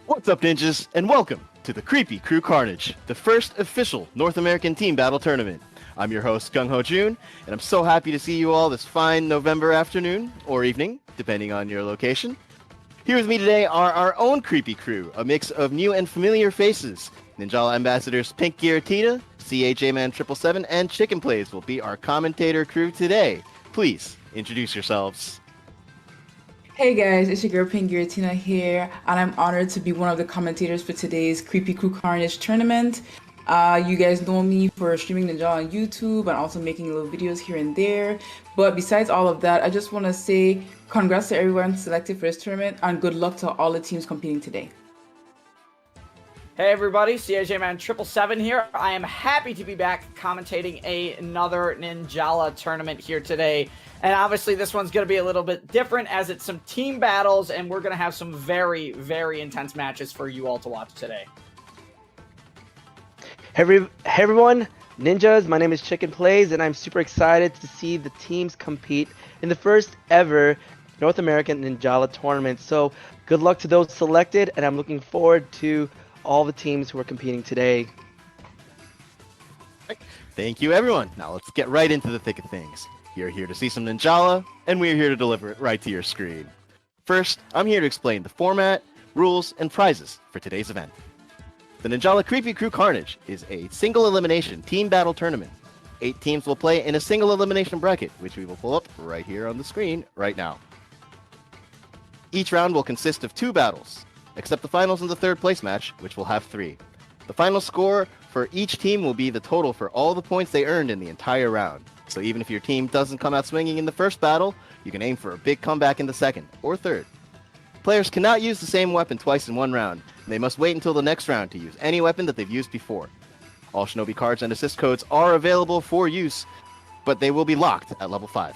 What's up, ninjas, and welcome to the Creepy Crew Carnage, the first official North American team battle tournament. I'm your host, Gung Ho Jun, and I'm so happy to see you all this fine November afternoon, or evening, depending on your location. Here with me today are our own Creepy Crew, a mix of new and familiar faces. Ninjala Ambassadors Pink Giratina, CHA-Man 777, and Chicken Plays will be our commentator crew today. Please, introduce yourselves. Hey guys, it's your girl Pink Giratina here, and I'm honored to be one of the commentators for today's Creepy Crew Carnage tournament. You guys know me for streaming Ninjala on YouTube and also making little videos here and there. But besides all of that, I just want to say congrats to everyone selected for this tournament and good luck to all the teams competing today. Hey everybody, CHA-Man 777 here. I am happy to be back commentating another Ninjala tournament here today. And obviously this one's going to be a little bit different as it's some team battles and we're going to have some very, very intense matches for you all to watch today. Hey everyone, Ninjas, my name is Chicken Plays and I'm super excited to see the teams compete in the first ever North American Ninjala tournament. So good luck to those selected and I'm looking forward to all the teams who are competing today. Thank you, everyone. Now let's get right into the thick of things. You're here to see some Ninjala, and we're here to deliver it right to your screen. First, I'm here to explain the format, rules, and prizes for today's event. The Ninjala Creepy Crew Carnage is a single elimination team battle tournament. 8 teams will play in a single elimination bracket, which we will pull up right here on the screen right now. Each round will consist of 2 battles, except the finals and the third place match, which will have 3. The final score for each team will be the total for all the points they earned in the entire round. So even if your team doesn't come out swinging in the first battle, you can aim for a big comeback in the second or third. Players cannot use the same weapon twice in one round, and they must wait until the next round to use any weapon that they've used before. All Shinobi cards and assist codes are available for use, but they will be locked at level 5.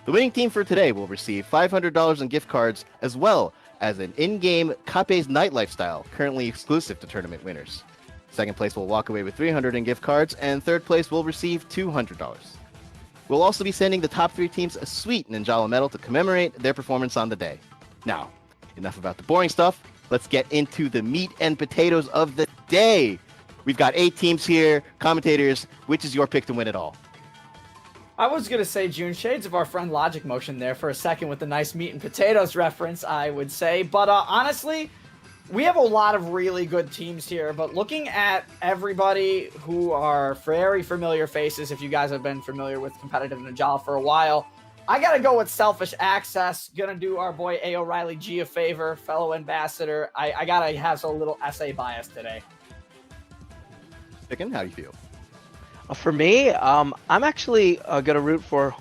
The winning team for today will receive $500 in gift cards as well as an in-game Kape's Night Lifestyle, currently exclusive to tournament winners. Second place will walk away with $300 in gift cards, and third place will receive $200. We'll also be sending the top 3 teams a sweet Ninjala medal to commemorate their performance on the day. Now, enough about the boring stuff. Let's get into the meat and potatoes of the day. We've got 8 teams here. Commentators, which is your pick to win it all? I was going to say June, shades of our friend Logic Motion there for a second with the nice meat and potatoes reference, I would say. But honestly, we have a lot of really good teams here. But looking at everybody who are very familiar faces, if you guys have been familiar with competitive Ninjala for a while, I got to go with Selfish Access. Going to do our boy A. O'Reilly G a favor, fellow ambassador. I got to have a little SA bias today. Chicken, how do you feel? For me, I'm actually gonna root for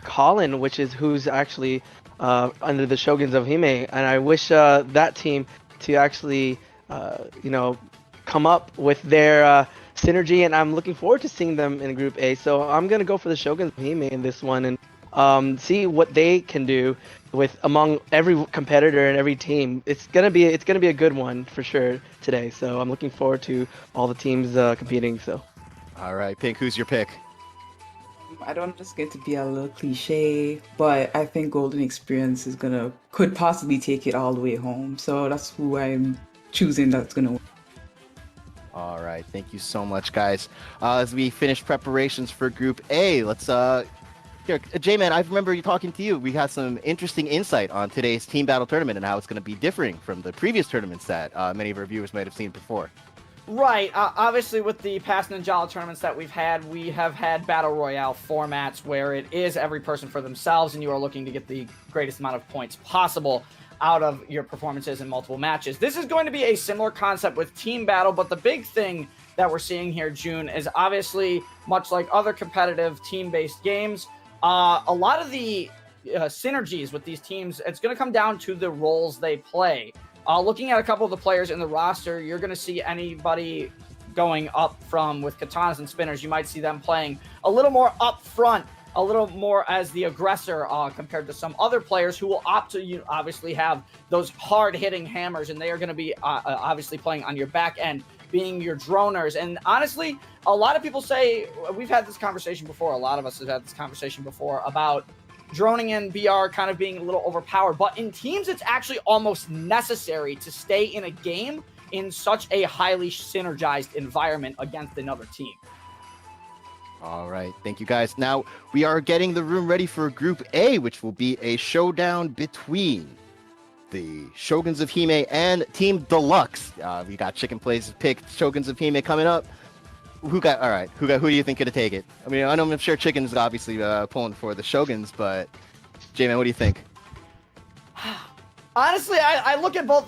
Colin, who's actually under the Shoguns of Hime, and I wish that team to actually, come up with their synergy, and I'm looking forward to seeing them in Group A. So I'm gonna go for the Shoguns of Hime in this one and see what they can do with among every competitor and every team. It's gonna be a good one for sure today. So I'm looking forward to all the teams competing. So. All right, Pink, who's your pick? I don't just get to be a little cliche, but I think Golden Experience could possibly take it all the way home. So that's who I'm choosing that's gonna win. All right, thank you so much, guys. As we finish preparations for Group A, let's here, J-Man, I remember you talking to you. We had some interesting insight on today's team battle tournament and how it's going to be differing from the previous tournaments that many of our viewers might have seen before. Right. Obviously, with the past Ninjala tournaments that we have had Battle Royale formats where it is every person for themselves, and you are looking to get the greatest amount of points possible out of your performances in multiple matches. This is going to be a similar concept with Team Battle, but the big thing that we're seeing here, June, is obviously, much like other competitive team-based games, a lot of the synergies with these teams, it's going to come down to the roles they play. Looking at a couple of the players in the roster, you're going to see anybody going up from with katanas and spinners. You might see them playing a little more up front, a little more as the aggressor compared to some other players who will opt to obviously have those hard-hitting hammers, and they are going to be obviously playing on your back end, being your droners. And honestly, a lot of people say, we've had this conversation before, a lot of us have had this conversation before about droning in BR kind of being a little overpowered. But in teams, it's actually almost necessary to stay in a game in such a highly synergized environment against another team. All right, thank you guys. Now we are getting the room ready for Group A, which will be a showdown between the Shoguns of Hime and Team Deluxe. We got Chicken Plays pick Shoguns of Hime coming up. Who do you think gonna take it? I mean, I'm sure Chicken's obviously pulling for the Shoguns, but J-Man, what do you think? Honestly, I look at both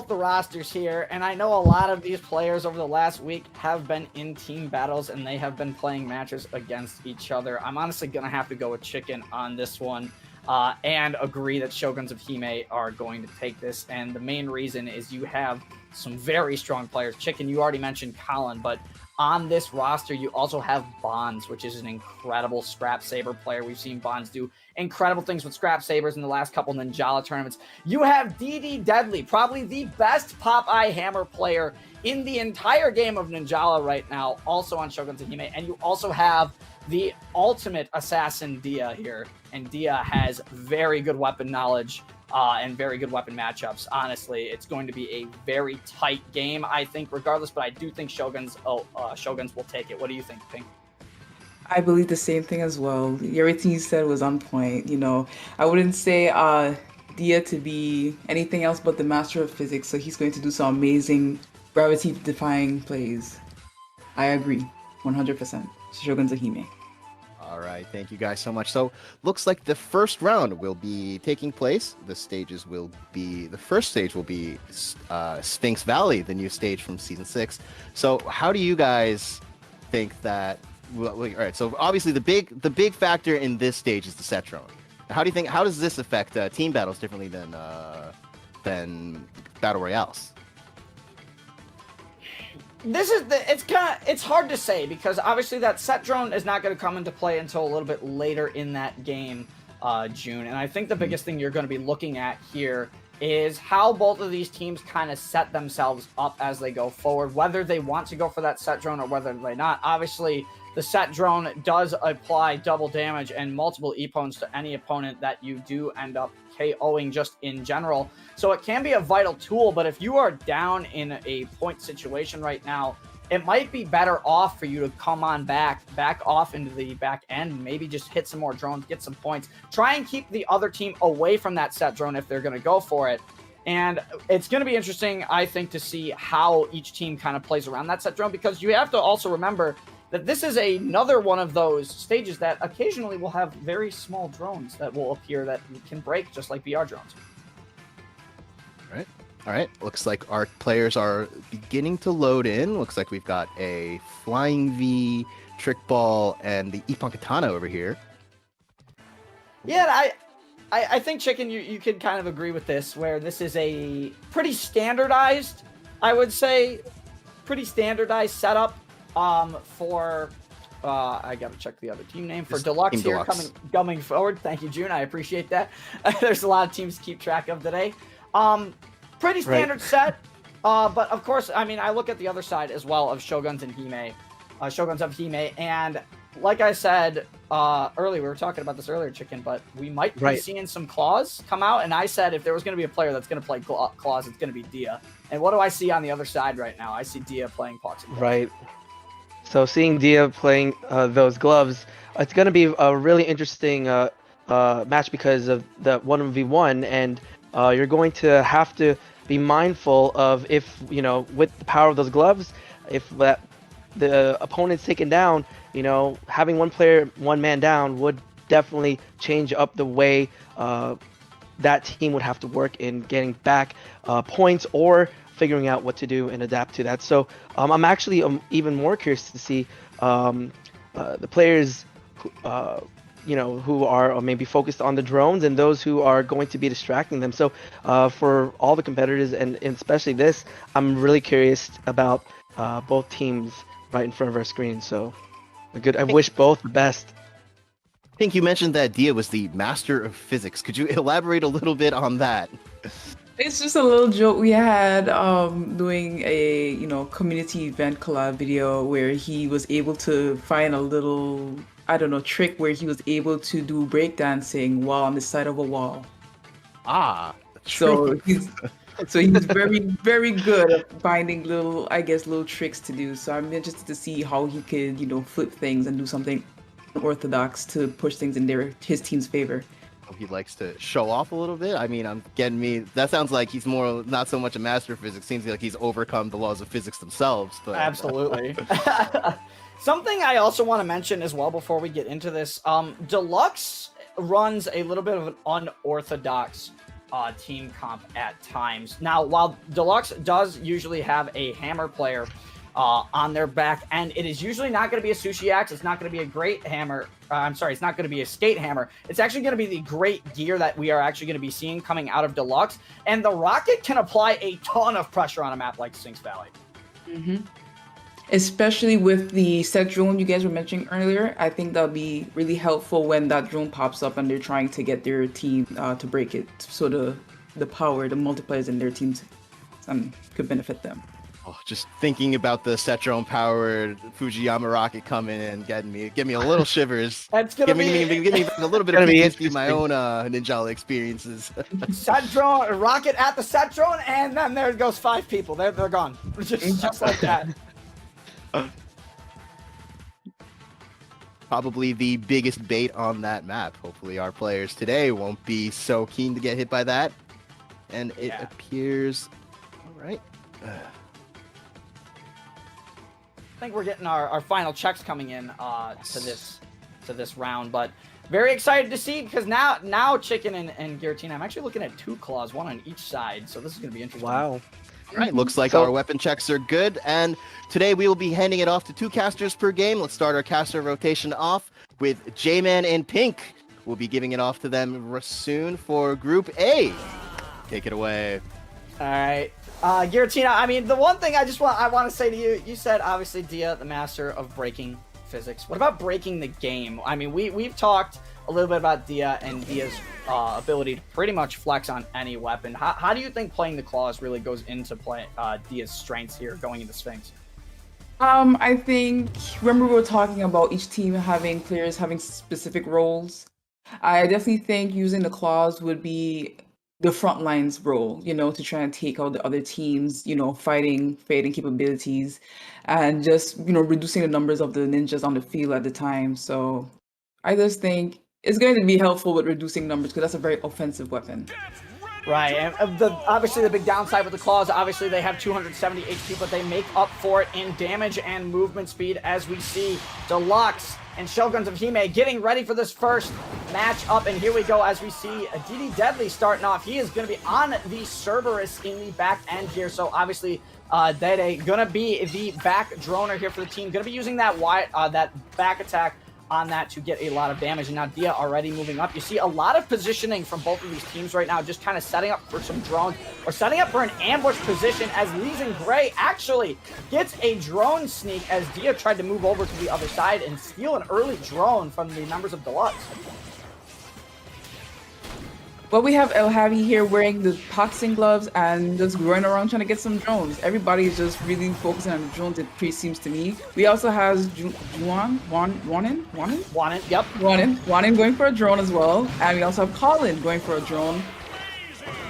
the rosters here, and I know a lot of these players over the last week have been in team battles, and they have been playing matches against each other. I'm honestly gonna have to go with Chicken on this one, and agree that Shoguns of Hime are going to take this. And the main reason is you have some very strong players. Chicken, you already mentioned Colin, but on this roster, you also have Bonds, which is an incredible Scrap Saber player. We've seen Bonds do incredible things with Scrap Sabers in the last couple Ninjala tournaments. You have DD Deadly, probably the best Popeye Hammer player in the entire game of Ninjala right now, also on Shoguns of Hime. And you also have the ultimate assassin Dia here. And Dia has very good weapon knowledge and very good weapon matchups. Honestly, it's going to be a very tight game, I think, regardless. But I do think Shoguns will take it. What do you think, Pink? I believe the same thing as well. Everything you said was on point. You know, I wouldn't say Dia to be anything else but the master of physics, so he's going to do some amazing gravity-defying plays. I agree, 100%. Shoguns of Hime. All right, thank you guys so much. So, looks like the first round will be taking place. The first stage will be Sphinx Valley, the new stage from Season 6. So, how do you guys think that... Well, all right, so obviously the big factor in this stage is the set drone. How does this affect team battles differently than battle royales? It's hard to say, because obviously that set drone is not going to come into play until a little bit later in that game, June. And I think the biggest thing you're going to be looking at here is how both of these teams kind of set themselves up as they go forward, whether they want to go for that set drone or whether they not. Obviously, the set drone does apply double damage and multiple E-pones to any opponent that you do end up KOing just in general. So it can be a vital tool, but if you are down in a point situation right now, it might be better off for you to come on back off into the back end, maybe just hit some more drones, get some points. Try and keep the other team away from that set drone if they're going to go for it. And it's going to be interesting, I think, to see how each team kind of plays around that set drone, because you have to also remember that this is another one of those stages that occasionally will have very small drones that will appear that can break just like BR drones. All right. Looks like our players are beginning to load in. Looks like we've got a Flying V, Trick Ball, and the Ippon Katana over here. Yeah, I think, Chicken, you could kind of agree with this, where this is a pretty standardized, I would say, setup for... I gotta check the other team name for Deluxe Team here Deluxe. coming forward. Thank you, June. I appreciate that. There's a lot of teams to keep track of today. Pretty standard set, but of course, I mean, I look at the other side as well of Shoguns of Hime, and like I said earlier, we were talking about this earlier, Chicken, but we might be seeing some claws come out, and I said if there was going to be a player that's going to play claws, it's going to be Dia. And what do I see on the other side right now? I see Dia playing Pox. Right. So seeing Dia playing those gloves, it's going to be a really interesting match because of the 1v1, and you're going to have to be mindful of if, with the power of those gloves, if the opponent's taken down, having one man down would definitely change up the way that team would have to work in getting back points or figuring out what to do and adapt to that. So I'm actually even more curious to see the players who are maybe focused on the drones and those who are going to be distracting them. So for all the competitors and especially this, I'm really curious about both teams right in front of our screen. So I wish both the best. I think you mentioned that Dia was the master of physics. Could you elaborate a little bit on that? It's just a little joke we had doing a community event collab video where he was able to find a little I don't know, trick where he was able to do breakdancing while on the side of a wall. Ah, So true. he's very, very good at finding little, I guess, little tricks to do. So I'm interested to see how he could, flip things and do something unorthodox to push things in his team's favor. He likes to show off a little bit. I mean, I'm getting me. That sounds like he's more not so much a master of physics. Seems like he's overcome the laws of physics themselves. But Absolutely. Something I also want to mention as well before we get into this, Deluxe runs a little bit of an unorthodox team comp at times. Now, while Deluxe does usually have a hammer player on their back, and it is usually not going to be a sushi axe, it's not going to be a great hammer. It's not going to be a skate hammer. It's actually going to be the great gear that we are actually going to be seeing coming out of Deluxe, and the Rocket can apply a ton of pressure on a map like Sphinx Valley. Mm-hmm. Especially with the set drone you guys were mentioning earlier, I think that'll be really helpful when that drone pops up and they're trying to get their team to break it. So the power, the multipliers in their teams could benefit them. oh, just thinking about the Cetron powered Fujiyama rocket coming in, give me a little shivers. That's gonna give me a little bit of PTSD in my own Ninjala experiences. set drone, Rocket at the set drone, and then there goes 5 people. They're gone. Just like that. Probably the biggest bait on that map. Hopefully our players today won't be so keen to get hit by that. And it appears... Alright. I think we're getting our final checks coming in to this round, but very excited to see, because now Chicken and Giratina, I'm actually looking at 2 claws, 1 on each side, so this is going to be interesting. Wow. All right, looks like our weapon checks are good, and today we will be handing it off to 2 casters per game. Let's start our caster rotation off with J-Man and Pink. We'll be giving it off to them soon for Group A. Take it away. All right, Giratina. I mean, the one thing I want to say to you, you said obviously Dia, the master of breaking physics. What about breaking the game? I mean, we've talked a little bit about Dia and Dia's ability to pretty much flex on any weapon. How do you think playing the claws really goes into Dia's strengths here going into Sphinx? I think, remember we were talking about each team having players having specific roles. I definitely think using the claws would be the front line's role, to try and take out the other teams, fighting capabilities, and just, reducing the numbers of the ninjas on the field at the time. So I just think it's going to be helpful with reducing numbers, because that's a very offensive weapon. Right, and obviously the big downside with the claws, obviously they have 270 HP, but they make up for it in damage and movement speed, as we see Deluxe and Shoguns of Hime getting ready for this first match up. And here we go, as we see DD Deadly starting off. He is going to be on the Cerberus in the back end here, so obviously Dede going to be the back droner here for the team, going to be using that back attack on that to get a lot of damage. And now Dia already moving up. You see a lot of positioning from both of these teams right now, just kind of setting up for some drones or setting up for an ambush position, as Leeson Gray actually gets a drone sneak as Dia tried to move over to the other side and steal an early drone from the members of Deluxe. Well, we have El Javi here wearing the boxing gloves and just running around trying to get some drones. Everybody is just really focusing on the drones, it pretty seems to me. We also have Juan, Yep. Juanin going for a drone as well. And we also have Colin going for a drone.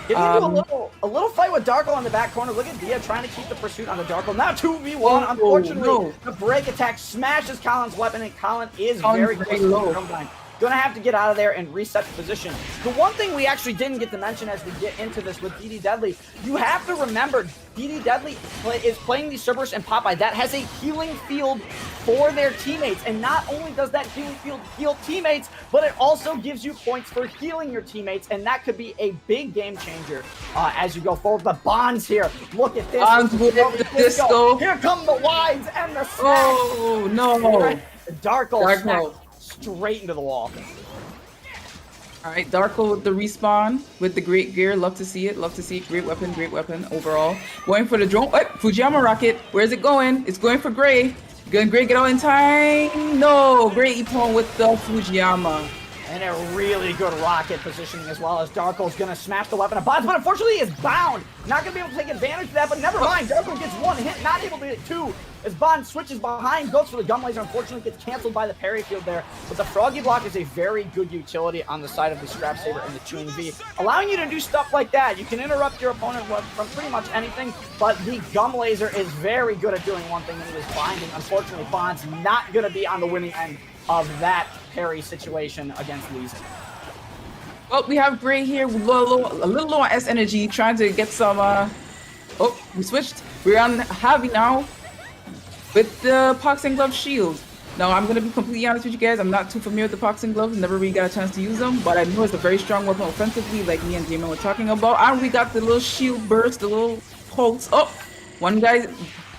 Getting into a little fight with Darko on the back corner. Look at Dia trying to keep the pursuit on the Darko. Now 2v1. Unfortunately, the break attack smashes Colin's weapon, and Colin is very close to the drum line. Gonna have to get out of there and reset the position. The one thing we actually didn't get to mention as we get into this with DD Deadly, you have to remember DD Deadly is playing the Cerberus and Popeye. That has a healing field for their teammates, and not only does that healing field heal teammates, but it also gives you points for healing your teammates, and that could be a big game changer as you go forward. The bonds here, look at this. Bonds with the disco. Here come the wides and the snacks. Oh no! Darko snacks straight into the wall. All right, Darko with the respawn with the great gear. Love to see it. Love to see it. Great weapon overall. Going for the drone. Oh, Fujiyama rocket. Where's it going? It's going for Gray. Gray get out in time? No, Gray Ippon with the Fujiyama. And a really good rocket positioning as well, as Darko's gonna smash the weapon of Bonds, but unfortunately is bound. Not gonna be able to take advantage of that, but never mind. Darko gets one hit, not able to get two. As Bond switches behind, goes for the gun laser, unfortunately gets canceled by the parry field there. But the Froggy Block is a very good utility on the side of the Scrap Saber and the Tuning V, allowing you to do stuff like that. You can interrupt your opponent from pretty much anything, but the Gum Laser is very good at doing one thing, and it is binding. Unfortunately, Bond's not gonna be on the winning end of that parry situation against Lee Sin. Well, we have Gray here, a little low on S energy, trying to get some. Oh, we switched. We're on Heavy now with the Boxing Glove Shield. Now, I'm gonna be completely honest with you guys. I'm not too familiar with the Boxing Gloves. Never really got a chance to use them, but I know it's a very strong weapon offensively, like me and Damon were talking about. And we got the little shield burst, the little pulse. Oh, one guy,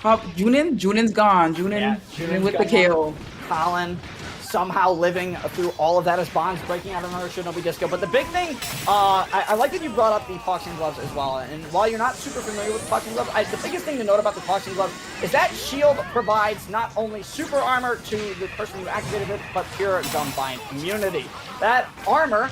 Junin. Junin's gone. Junin with the KO. Colin somehow living through all of that as Bond's breaking out of another Shinobi Disco. But the big thing, I like that you brought up the boxing gloves as well. And while you're not super familiar with the boxing gloves, the biggest thing to note about the boxing gloves is that shield provides not only super armor to the person who activated it, but pure gunbind immunity. That armor,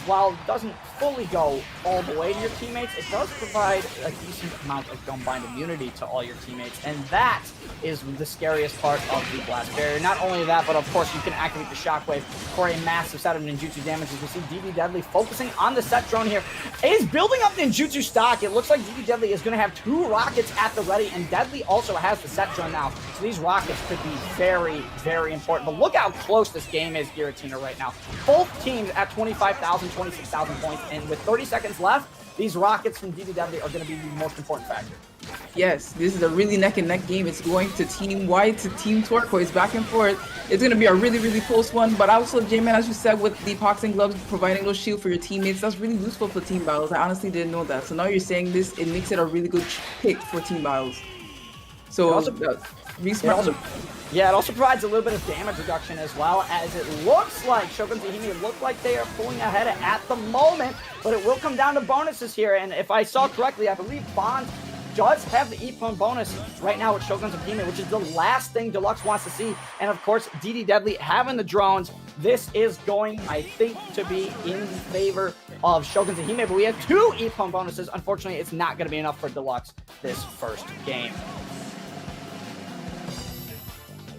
while it doesn't fully go all the way to your teammates, it does provide a decent amount of gunbind immunity to all your teammates, and that is the scariest part of the Blast Barrier. Not only that, but of course you can activate the Shockwave for a massive set of ninjutsu damage. As we see DD Deadly focusing on the set drone here. It is building up ninjutsu stock. It looks like DD Deadly is going to have 2 rockets at the ready, and Deadly also has the set drone now, so these rockets could be very, very important. But look how close this game is, Giratina, right now. Both teams at 25,000, 26,000 points, and with 30 seconds left, these rockets from DD Deadly are going to be the most important factor. Yes, this is a really neck and neck game. It's going to Team White to Team Turquoise, back and forth. It's going to be a really, really close one. But also, J-Man, as you said, with the boxing gloves providing those shield for your teammates, that's really useful for team battles. I honestly didn't know that. So now you're saying this, it makes it a really good pick for team battles. So, yeah, it also provides a little bit of damage reduction as well, as it looks like Shogun Zahimi look like they are pulling ahead at the moment, but it will come down to bonuses here. And if I saw correctly, I believe Bond does have the E-Phone bonus right now with Shogun Zahimi, which is the last thing Deluxe wants to see. And of course, DD Deadly having the drones, this is going, I think, to be in favor of Shogun Zahimi, but we have 2 E-Phone bonuses. Unfortunately, it's not going to be enough for Deluxe this first game.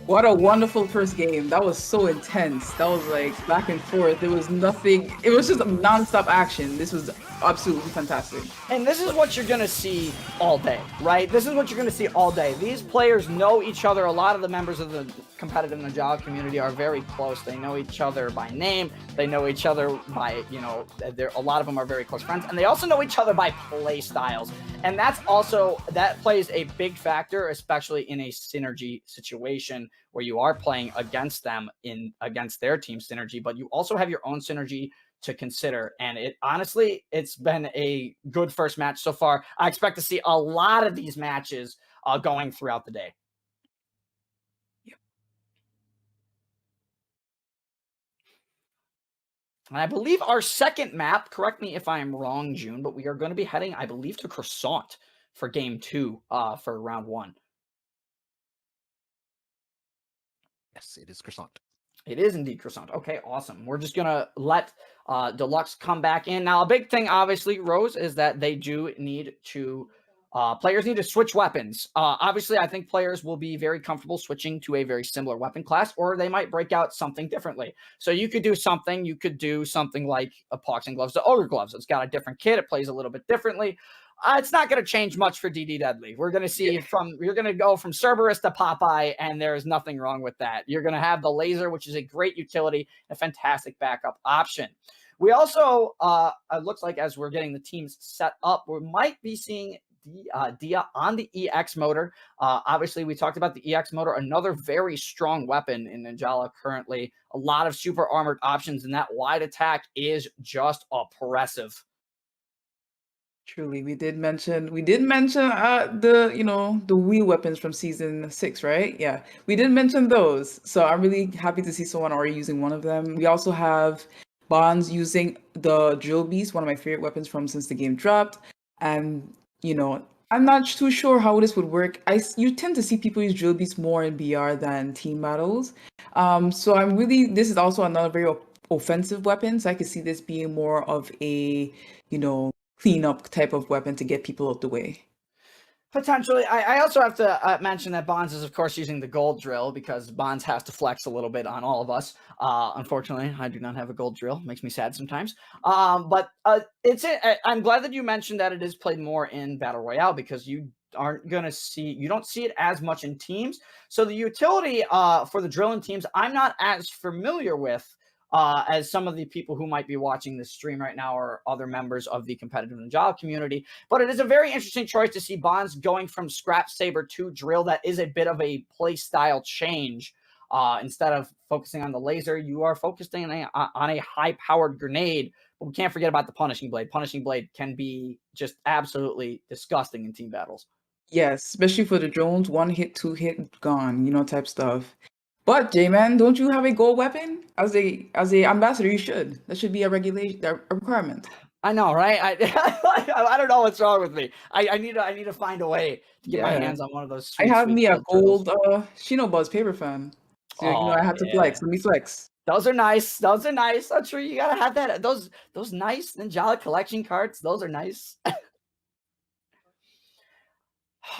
What a wonderful first game. That was so intense. That was like back and forth. There was nothing. It was just non-stop action. This was absolutely fantastic. And this is what you're going to see all day, right? This is what you're going to see all day. These players know each other. A lot of the members of the competitive Ninjala community are very close. They know each other by name. They know each other by, a lot of them are very close friends. And they also know each other by play styles. And that plays a big factor, especially in a synergy situation where you are playing against them against their team synergy, but you also have your own synergy to consider. And it's been a good first match so far. I expect to see a lot of these matches going throughout the day. Yep. And I believe our second map, correct me if I'm wrong, June, but we are going to be heading, I believe, to Croissant for game 2 for round 1. Yes, it is Croissant. It is indeed Croissant. Okay, awesome. We're just going to let Deluxe come back in. Now, a big thing, obviously, Rose, is that they do need to players need to switch weapons. Obviously, I think players will be very comfortable switching to a very similar weapon class, or they might break out something differently. So you could do something like Epoxy Gloves to Ogre Gloves. It's got a different kit. It plays a little bit differently. It's not going to change much for DD Deadly. We're going to see you're going to go from Cerberus to Popeye, and there's nothing wrong with that. You're going to have the laser, which is a great utility, a fantastic backup option. We also, it looks like as we're getting the teams set up, we might be seeing Dia on the EX motor. Obviously, we talked about the EX motor, another very strong weapon in Ninjala currently. A lot of super armored options, and that wide attack is just oppressive. Truly, we did mention the wheel weapons from season 6, right? Yeah, we did mention those. So I'm really happy to see someone already using one of them. We also have Bonds using the Drill Beast, one of my favorite weapons from since the game dropped. And I'm not too sure how this would work. You tend to see people use Drill Beast more in BR than team battles. So this is also another very offensive weapons. I could see this being more of a, cleanup type of weapon to get people out the way. Potentially. I also have to mention that Bonds is, of course, using the gold drill because Bonds has to flex a little bit on all of us. Unfortunately, I do not have a gold drill. Makes me sad sometimes. But I'm glad that you mentioned that it is played more in Battle Royale because you don't see it as much in teams. So the utility for the drill in teams, I'm not as familiar with as some of the people who might be watching this stream right now or other members of the competitive Ninjala community. But it is a very interesting choice to see Bonds going from Scrap Saber to drill. That is a bit of a play style change. Instead of focusing on the laser, you are focusing on a high-powered grenade. But we can't forget about the Punishing Blade. Punishing Blade can be just absolutely disgusting in team battles. Yes, especially for the drones, 1 hit, 2 hit, gone, type stuff. But J-Man, don't you have a gold weapon? As a ambassador, you should. That should be a requirement. I know, right? I don't know what's wrong with me. I need to find a way to get my hands on one of those. I have me a gold drills. Shinobuzz paper fan. So I have to flex. Let me flex. Those are nice. I'm sure you gotta have that. Those nice Ninjala collection cards. Those are nice.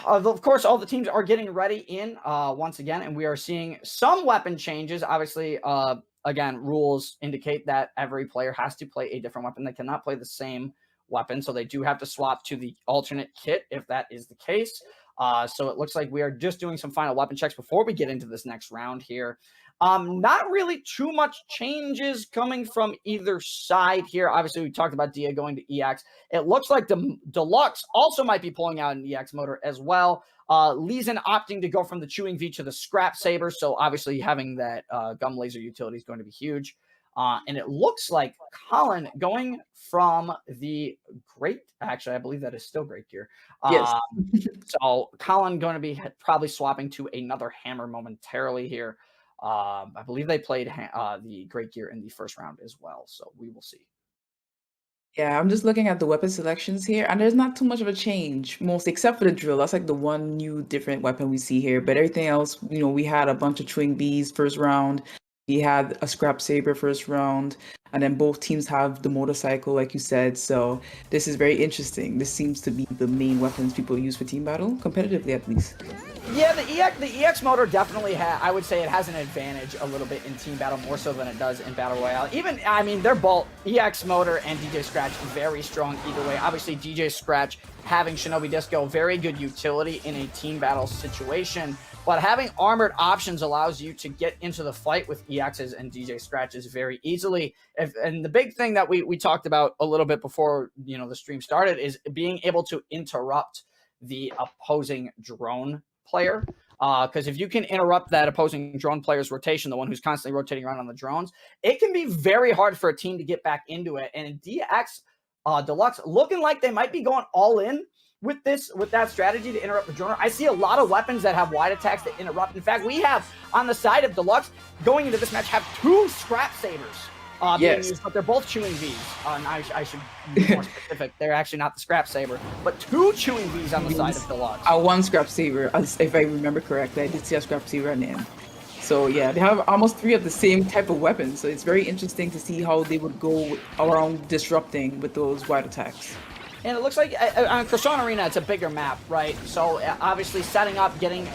Of course, all the teams are getting ready in once again, and we are seeing some weapon changes. Obviously, again, rules indicate that every player has to play a different weapon. They cannot play the same weapon, so they do have to swap to the alternate kit if that is the case. So it looks like we are just doing some final weapon checks before we get into this next round here. Not really too much changes coming from either side here. Obviously, we talked about Dia going to EX. It looks like the Deluxe also might be pulling out an EX motor as well. Lee Sin opting to go from the Chewing V to the Scrap Saber. So obviously having that gum laser utility is going to be huge. And it looks like Colin going from the actually, I believe that is still Great Gear. Yes. So Colin going to be probably swapping to another hammer momentarily here. I believe they played the Great Gear in the first round as well, so we will see. Yeah, I'm just looking at the weapon selections here, and there's not too much of a change, most except for the drill. That's like the one new different weapon we see here. But everything else, we had a bunch of Chewing Bees first round. We had a Scrap Saber first round, and then both teams have the motorcycle, like you said. So this is very interesting. This seems to be the main weapons people use for team battle, competitively at least. Yeah, the EX motor definitely I would say it has an advantage a little bit in team battle, more so than it does in Battle Royale. Even, I mean, they're both, EX motor and DJ Scratch, very strong either way. Obviously, DJ Scratch having Shinobi Disco, very good utility in a team battle situation. But having armored options allows you to get into the fight with EXs and DJ Scratches very easily. And the big thing that we talked about a little bit before the stream started is being able to interrupt the opposing drone player. Because if you can interrupt that opposing drone player's rotation, the one who's constantly rotating around on the drones, it can be very hard for a team to get back into it. And in DX Deluxe, looking like they might be going all in with that strategy to interrupt the droner. I see a lot of weapons that have wide attacks that interrupt. In fact, we have on the side of Deluxe going into this match have 2 Scrap Sabers being used, but they're both Chewing Vs. I should be more specific. They're actually not the Scrap Saber, but 2 Chewing Vs on the side of Deluxe. One Scrap Saber, if I remember correctly. I did see a Scrap Saber at the end. So yeah, they have almost 3 of the same type of weapons. So it's very interesting to see how they would go around disrupting with those wide attacks. And it looks like on Croissant Arena, it's a bigger map, right? So obviously setting up, getting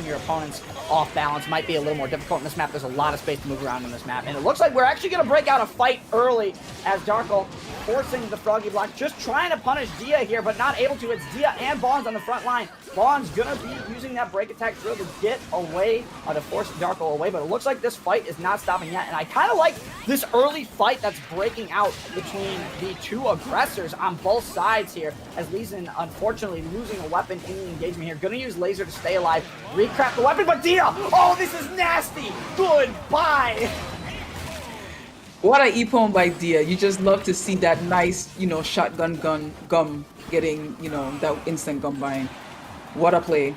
your opponents off balance might be a little more difficult in this map. There's a lot of space to move around in this map. And it looks like we're actually going to break out a fight early as Darkle forcing the Froggy Block, just trying to punish Dia here, but not able to. It's Dia and Bonds on the front line. Bonds going to be using that break attack drill to get away, to force Darkle away. But it looks like this fight is not stopping yet. And I kind of like this early fight that's breaking out between the 2 aggressors on both sides here, as Lee Sin unfortunately losing a weapon in the engagement here. Gonna use laser to stay alive, recraft the weapon, but Dia! Oh, this is nasty! Goodbye! What a E-Pwn by Dia. You just love to see that nice, shotgun gum getting, that instant gum bind. What a play.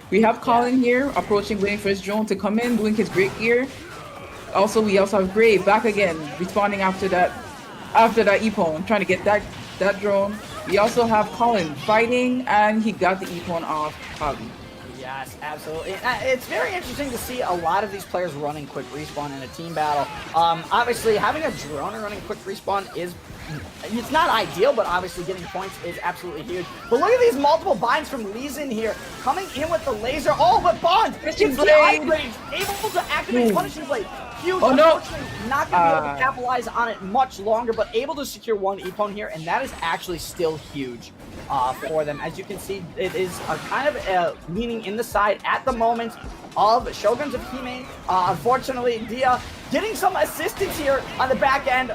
We have Colin here approaching, waiting for his drone to come in, doing his Great Gear. We also have Gray back again, responding after that E-Pwn, trying to get that drone. We also have Colin fighting, and he got the E-Pwn off Javi. Yes, absolutely. It's very interesting to see a lot of these players running quick respawn in a team battle. Obviously, having a drone running quick respawn it's not ideal, but obviously getting points is absolutely huge. But look at these multiple binds from Lee Sin here, coming in with the laser. Oh, but Bond gets the eye range, able to activate Punishing Blade. Huge, oh, no. Not going to be able to capitalize on it much longer, but able to secure one Epon here, and that is actually still huge for them. As you can see, it is kind of leaning in the side at the moment of Shoguns of Hime. Unfortunately, Dia getting some assistance here on the back end.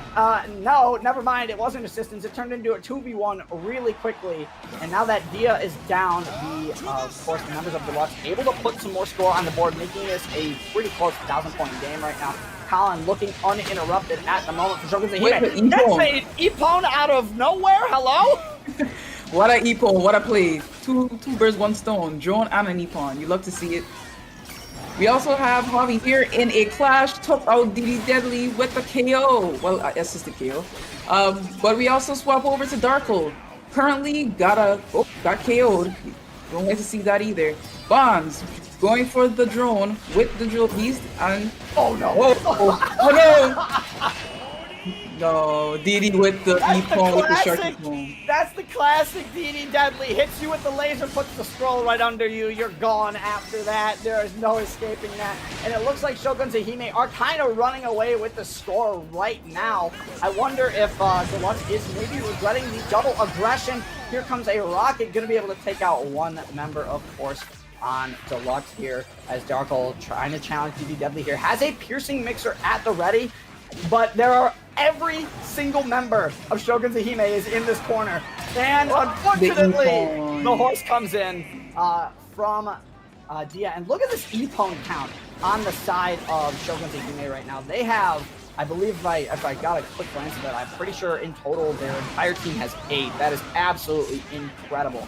No, never mind. It wasn't assistance. It turned into a 2v1 really quickly. And now that Dia is down, of course, the members of Deluxe able to put some more score on the board, making this a pretty close 1,000-point game right now. Colin looking uninterrupted at the moment for Shoguns of Hime. That's a Epon out of nowhere. Hello? What a Epon, what a play. Two birds, one stone. Drone and an Epon. You love to see it. We also have Javi here in a clash, took out DD Deadly with the KO. Well, assisted KO. But we also swap over to Darko. Currently got KO'd. Don't like to see that either. Bonds going for the drone with the drill beast and oh no! Oh no! No, DD with the Epon with the sharky phone. That's the classic DD Deadly. Hits you with the laser, puts the scroll right under you. You're gone after that. There is no escaping that. And it looks like Shoguns of Hime are kind of running away with the score right now. I wonder if Deluxe is maybe regretting the double aggression. Here comes a rocket, going to be able to take out one member, of course, on Deluxe here, as Darkle trying to challenge DD Deadly here. Has a piercing mixer at the ready, but there are every single member of Shoguns of Hime is in this corner. And unfortunately, the horse comes in from Dia. And look at this Epon count on the side of Shoguns of Hime right now. They have, I believe if I got a quick glance at that, I'm pretty sure in total their entire team has 8. That is absolutely incredible.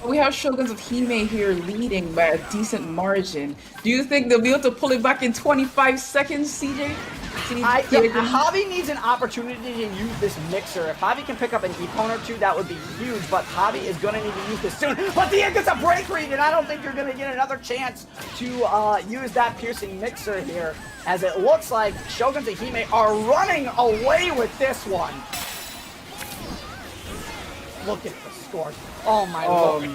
We have Shoguns of Hime here leading by a decent margin. Do you think they'll be able to pull it back in 25 seconds, CJ? Javi needs an opportunity to use this mixer. If Javi can pick up an Epon or two, that would be huge, but Javi is going to need to use this soon. But Dia gets a break read, and I don't think you're going to get another chance to use that piercing mixer here, as it looks like Shoguns of Hime are running away with this one. Look at the scores. Oh my lord.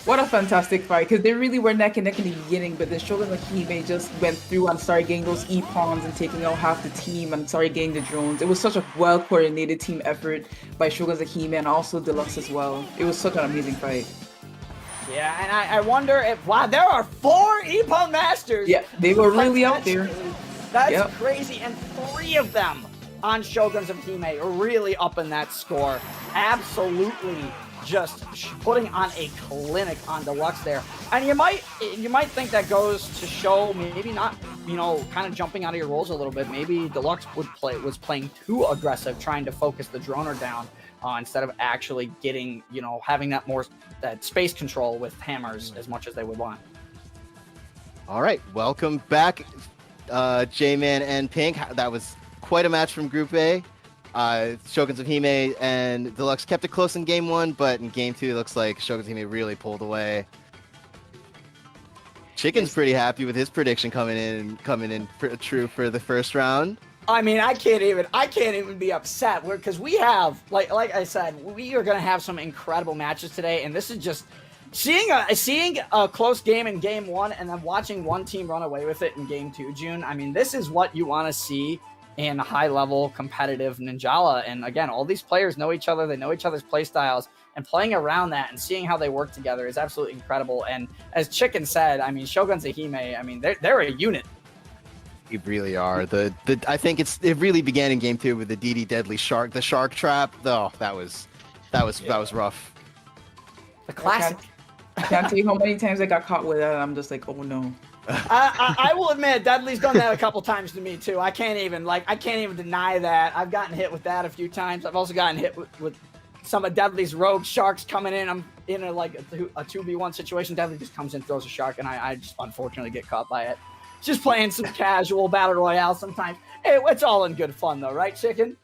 What a fantastic fight, because they really were neck and neck in the beginning, but the Shoguns of Hime just went through and started getting those Epons and taking out half the team and started getting the drones. It was such a well-coordinated team effort by Shoguns of Hime and also Deluxe as well. It was such an amazing fight. Yeah, and I wonder if, wow, there are 4 Epon Masters! Yeah, they were really out there. That's crazy, and 3 of them on Shoguns of Hime are really up in that score. Absolutely just putting on a clinic on Deluxe there. And you might think that goes to show maybe not, kind of jumping out of your roles a little bit. Maybe Deluxe was playing too aggressive, trying to focus the droner down instead of actually getting, having that space control with hammers as much as they would want. All right, welcome back, J-Man and Pink. That was quite a match from Group A. Shoguns of Hime and Deluxe kept it close in game 1, but in game 2, it looks like Shoguns of Hime really pulled away. Chicken's pretty happy with his prediction coming in true for the first round. I mean, I can't even be upset because we have, like I said, we are gonna have some incredible matches today, and this is just seeing a close game in game 1 and then watching one team run away with it in game 2, June. I mean, this is what you want to see in high-level competitive Ninjala. And again, all these players know each other. They know each other's play styles, and playing around that and seeing how they work together is absolutely incredible. And as Chicken said, I mean, Shoguns of Hime, I mean, they're a unit. They really are. I think it really began in game 2 with the DD Deadly Shark, the shark trap. Oh, that was rough. The classic. I can't tell you how many times I got caught with that. I'm just like, oh no. I will admit, Dudley's done that a couple times to me too. I can't even deny that. I've gotten hit with that a few times. I've also gotten hit with some of Dudley's rogue sharks coming in. I'm in a 2v1 situation. Dudley just comes in, throws a shark, and I just unfortunately get caught by it. Just playing some casual battle royale sometimes. Hey, it's all in good fun though, right, Chicken?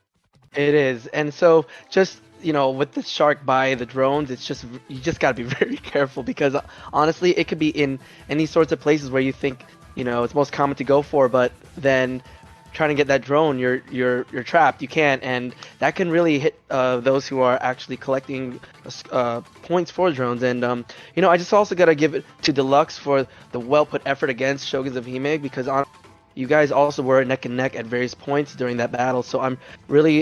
It is. And so just with the shark by the drones, you just gotta be very careful because honestly, it could be in any sorts of places where you think it's most common to go for, but then trying to get that drone, you're trapped. You can't, and that can really hit those who are actually collecting points for drones. And I just also gotta give it to Deluxe for the well put effort against Shoguns of Hime because you guys also were neck and neck at various points during that battle. So I'm really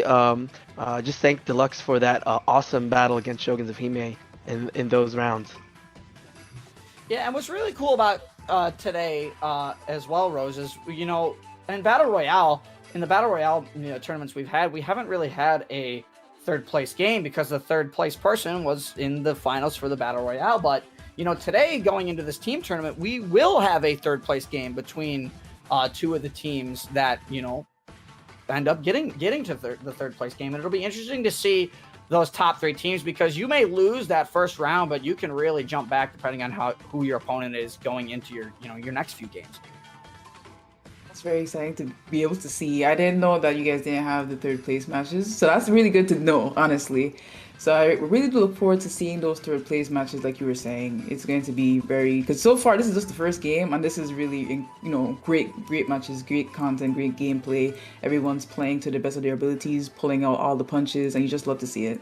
just thank Deluxe for that awesome battle against Shoguns of Hime in those rounds. Yeah, and what's really cool about today as well, Rose, is in Battle Royale, tournaments we've had, we haven't really had a third place game because the third place person was in the finals for the Battle Royale. But today, going into this team tournament, we will have a third place game between two of the teams that end up getting to the third place game, and it'll be interesting to see those top three teams because you may lose that first round, but you can really jump back depending on who your opponent is going into your next few games. It's very exciting to be able to see. I didn't know that you guys didn't have the third place matches, so that's really good to know, honestly. So I really do look forward to seeing those third place matches, like you were saying. It's going to be because so far this is just the first game, and this is really, great matches, great content, great gameplay. Everyone's playing to the best of their abilities, pulling out all the punches, and you just love to see it.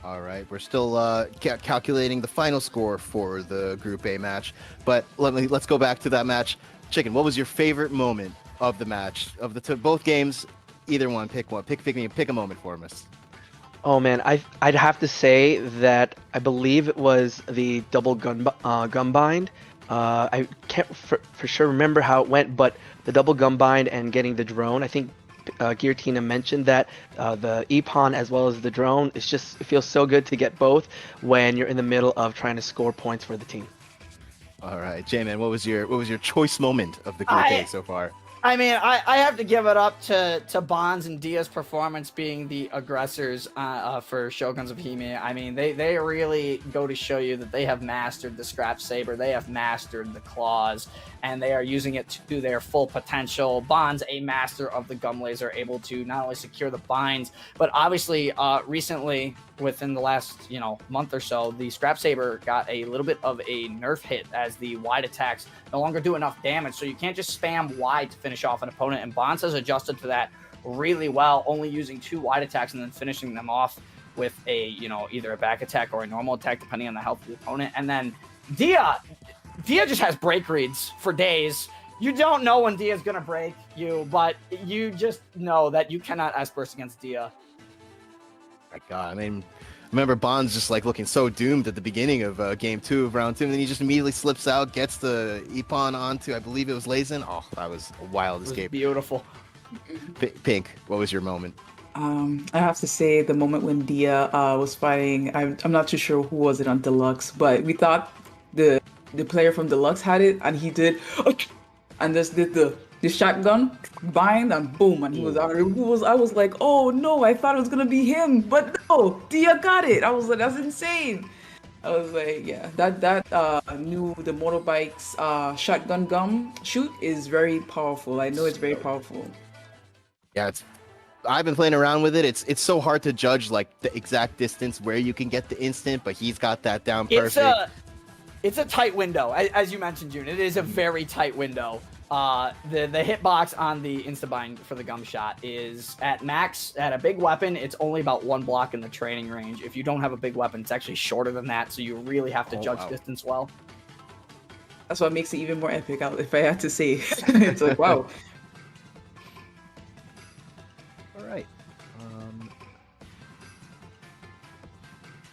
All right, we're still calculating the final score for the Group A match, but let's go back to that match. Chicken, what was your favorite moment of the match of both games? Either one, pick one. Pick a moment for us. Oh man, I'd have to say that I believe it was the double gun bind. I can't for sure remember how it went, but the double gun bind and getting the drone. I think Giratina mentioned that the Epon as well as the drone. It feels so good to get both when you're in the middle of trying to score points for the team. All right, J-Man, what was your choice moment of the Group A so far? I mean, I have to give it up to Bonds and Dia's performance being the aggressors for Shoguns of Hime. I mean, they really go to show you that they have mastered the Scrap Saber, they have mastered the claws, and they are using it to their full potential. Bonds, a master of the gum laser, able to not only secure the binds, but obviously recently, within the last month or so, the Scrap Saber got a little bit of a nerf hit as the wide attacks no longer do enough damage, so you can't just spam wide to finish off an opponent, and Bonds has adjusted to that really well, only using 2 wide attacks and then finishing them off with a either a back attack or a normal attack depending on the health of the opponent. And then Dia just has break reads for days. You don't know when Dia's gonna break you, but you just know that you cannot S-burst against Dia. My God, I mean, I remember Bonds just looking so doomed at the beginning of game 2 of round 2, and then he just immediately slips out, gets the Epon onto, I believe it was Lazen. Oh, that was a wild escape. Beautiful. Pink, what was your moment? I have to say the moment when Dia was fighting, I'm not too sure who was it on Deluxe, but we thought the player from Deluxe had it, and he did, and just did the shotgun bind, and boom, and he was out. I was like, oh no, I thought it was gonna be him, but no, Dia got it. I was like, that's insane. I was like, yeah, that the motorbike's shotgun gum shoot is very powerful. I know it's very powerful. Yeah, I've been playing around with it. It's so hard to judge the exact distance where you can get the instant, but he's got that down perfect. It's a tight window, as you mentioned, June. It is a very tight window. The hitbox on the Instabind for the gum shot is at max. At a big weapon, it's only about 1 block in the training range. If you don't have a big weapon, it's actually shorter than that, so you really have to judge distance well. That's what makes it even more epic, if I had to say. It's like, wow. All right.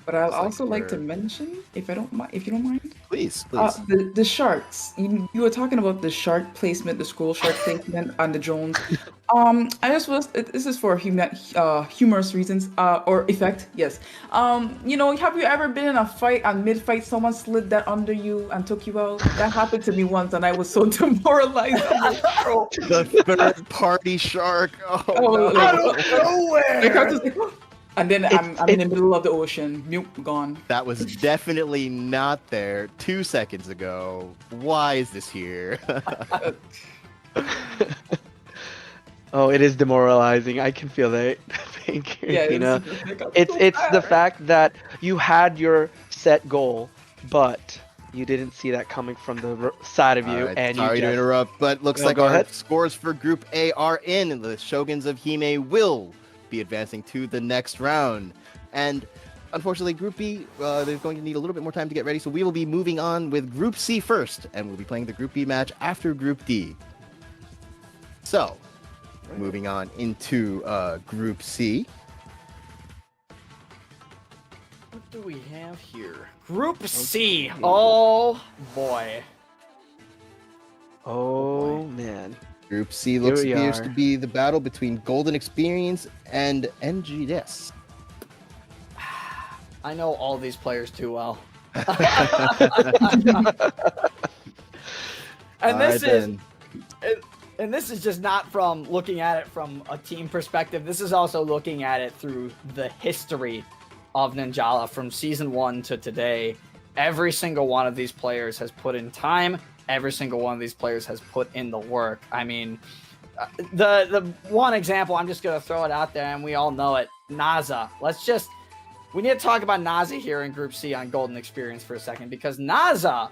But I'd also like to mention, if you don't mind, Please. the sharks. You were talking about the shark placement, the school shark placement on the drones. This is for humorous reasons, or effect. Yes. Have you ever been in a fight and mid-fight someone slid that under you and took you out? That happened to me once, and I was so demoralized. The third-party shark. Oh, no. out of nowhere. And then I'm in the middle of the ocean, gone. That was definitely not there 2 seconds ago. Why is this here? Oh, it is demoralizing. I can feel that. Thank you, Yeah, Tina. like, I'm It's so it's the bad, right? fact that you had your set goal, but you didn't see that coming from the side of All you, right, and you sorry to just. interrupt, but looks No, like go our ahead. scores for Group A are in, and the Shoguns of Hime will be advancing to the next round. And unfortunately, Group B, they're going to need a little bit more time to get ready, so we will be moving on with Group C first, and we'll be playing the Group B match after Group D. So, moving on into Group C. What do we have here? Group C. Oh boy. Oh man. Group C Here looks we appears are. to be the battle between Golden Experience and NGS. I know all these players too well. And this is and this is just not from looking at it from a team perspective. This is also looking at it through the history of Ninjala from season 1 to today. Every single one of these players has put in time. Every single one of these players has put in the work. I mean, the one example, I'm just going to throw it out there, and we all know it, Naza. We need to talk about Naza here in Group C on Golden Experience for a second, because Naza,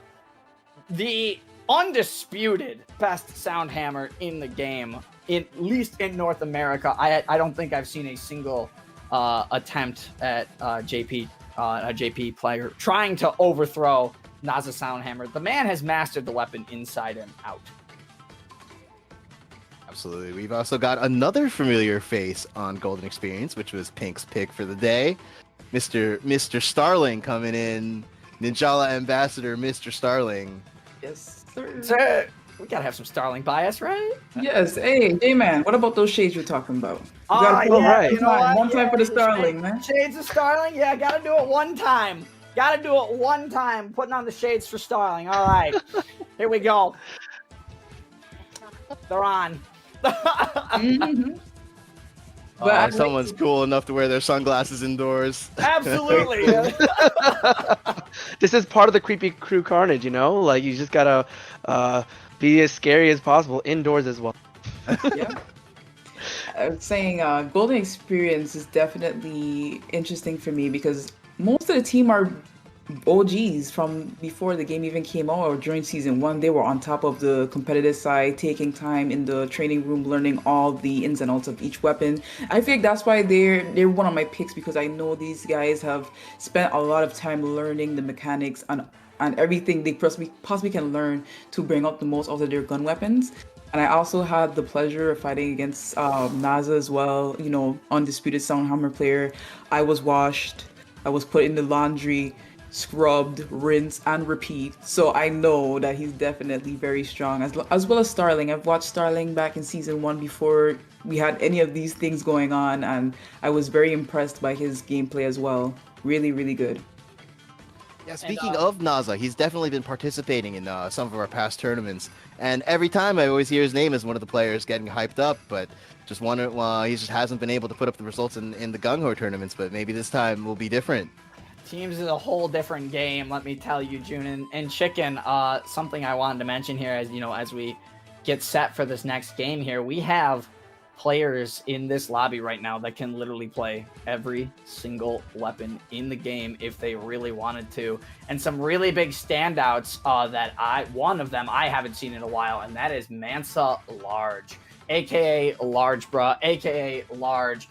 the undisputed best sound hammer in the game, at least in North America. I don't think I've seen a single attempt at a JP player trying to overthrow Naza Soundhammer. The man has mastered the weapon inside and out. Absolutely. We've also got another familiar face on Golden Experience, which was Pink's pick for the day. Mr. Starling coming in. Ninjala Ambassador, Mr. Starling. Yes, sir. So, we gotta have some Starling bias, right? Yes. Hey, J-Man, what about those shades you're talking about? You gotta Oh, put right. You know what? one time for the Yeah, Starling, man. Shades of Starling? Yeah, gotta do it one time. Gotta do it one time. Putting on the shades for Starling. All right. Here we go. They're on. Mm-hmm. But I someone's cool enough to wear their sunglasses indoors. Absolutely. This is part of the creepy crew Carnage, you know? Like, you just gotta be as scary as possible indoors as well. Yeah. I was saying Golden Experience is definitely interesting for me because most of the team are OGs from before the game even came out or during season 1. They were on top of the competitive side, taking time in the training room, learning all the ins and outs of each weapon. I think that's why they're one of my picks because I know these guys have spent a lot of time learning the mechanics and everything they possibly can learn to bring out the most out of their gun weapons. And I also had the pleasure of fighting against Naza as well, you know, undisputed Soundhammer player. I was washed, I was put in the laundry, scrubbed, rinse, and repeat. So I know that he's definitely very strong, as well as Starling. I've watched Starling back in season 1 before we had any of these things going on, and I was very impressed by his gameplay as well. Really, really good. Yeah, speaking of Naza, he's definitely been participating in some of our past tournaments. And every time I always hear his name as one of the players getting hyped up, but just wonder, well, he just hasn't been able to put up the results in the Gung Ho tournaments, but maybe this time will be different. Teams is a whole different game, let me tell you, June. And Chicken, something I wanted to mention here as we get set for this next game here, we have players in this lobby right now that can literally play every single weapon in the game if they really wanted to. And some really big standouts one of them I haven't seen in a while, and that is Mansa Large, aka Large Bruh, aka Large.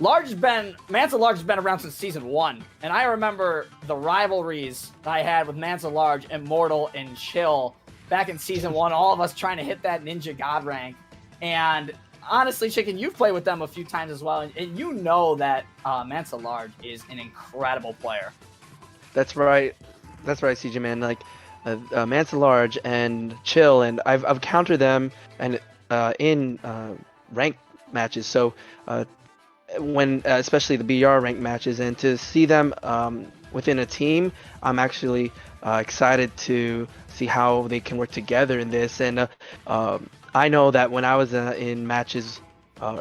Mansa Large has been around since season 1, and I remember the rivalries I had with Mansa Large, Immortal, and Chill back in season 1, all of us trying to hit that Ninja God rank. And honestly, Chicken, you've played with them a few times as well, and you know that Mansa Large is an incredible player. That's right, CJ man. Like Mansa Large and Chill, and I've countered them and in ranked matches. So when especially the BR ranked matches, and to see them within a team, I'm actually excited to see how they can work together in this. And I know that when I was in matches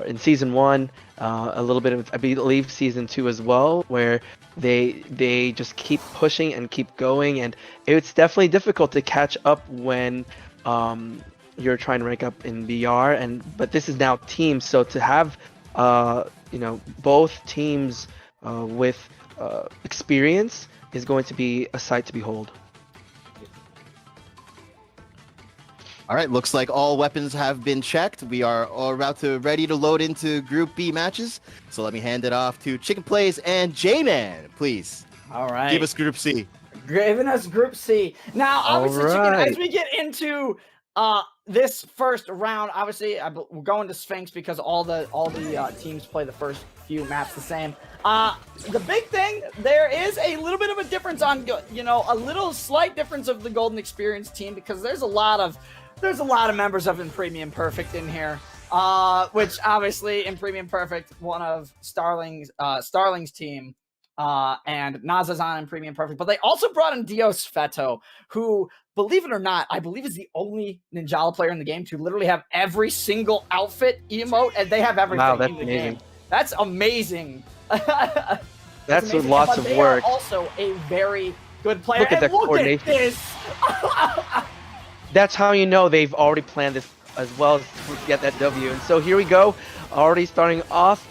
in season 1, a little bit of, I believe, season 2 as well, where they just keep pushing and keep going, and it's definitely difficult to catch up when you're trying to rank up in BR, but this is now teams. So to have both teams with experience is going to be a sight to behold. All right, looks like all weapons have been checked. We are ready to load into Group B matches. So let me hand it off to Chicken Plays and J-Man, please. All right. Give us Group C. Giving us Group C. Now, obviously, All right. as we get into this first round, obviously, we're going to Sphinx because all the teams play the first few maps the same. The big thing, there is a little bit of a difference on, a little slight difference of the Golden Experience team, because there's a lot of members of In Premium Perfect in here. Which obviously in Premium Perfect, one of Starling's team, and Naza's on in Premium Perfect, but they also brought in Dios Feto, who, believe it or not, I believe is the only Ninjala player in the game to literally have every single outfit, emote, and they have everything. Wow, that's in the amazing. game. That's amazing. That's amazing. lots But of they work. Are also a very good player. Look at and that coordination. this. That's how you know they've already planned this as well to get that W. And so here we go, already starting off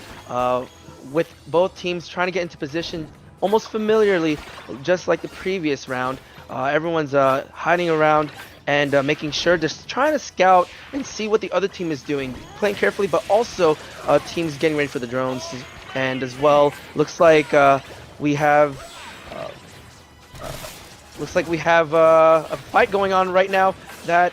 with both teams trying to get into position almost familiarly, just like the previous round. Everyone's hiding around and making sure, just trying to scout and see what the other team is doing, playing carefully, but also teams getting ready for the drones. And as well, looks like we have a fight going on right now. We're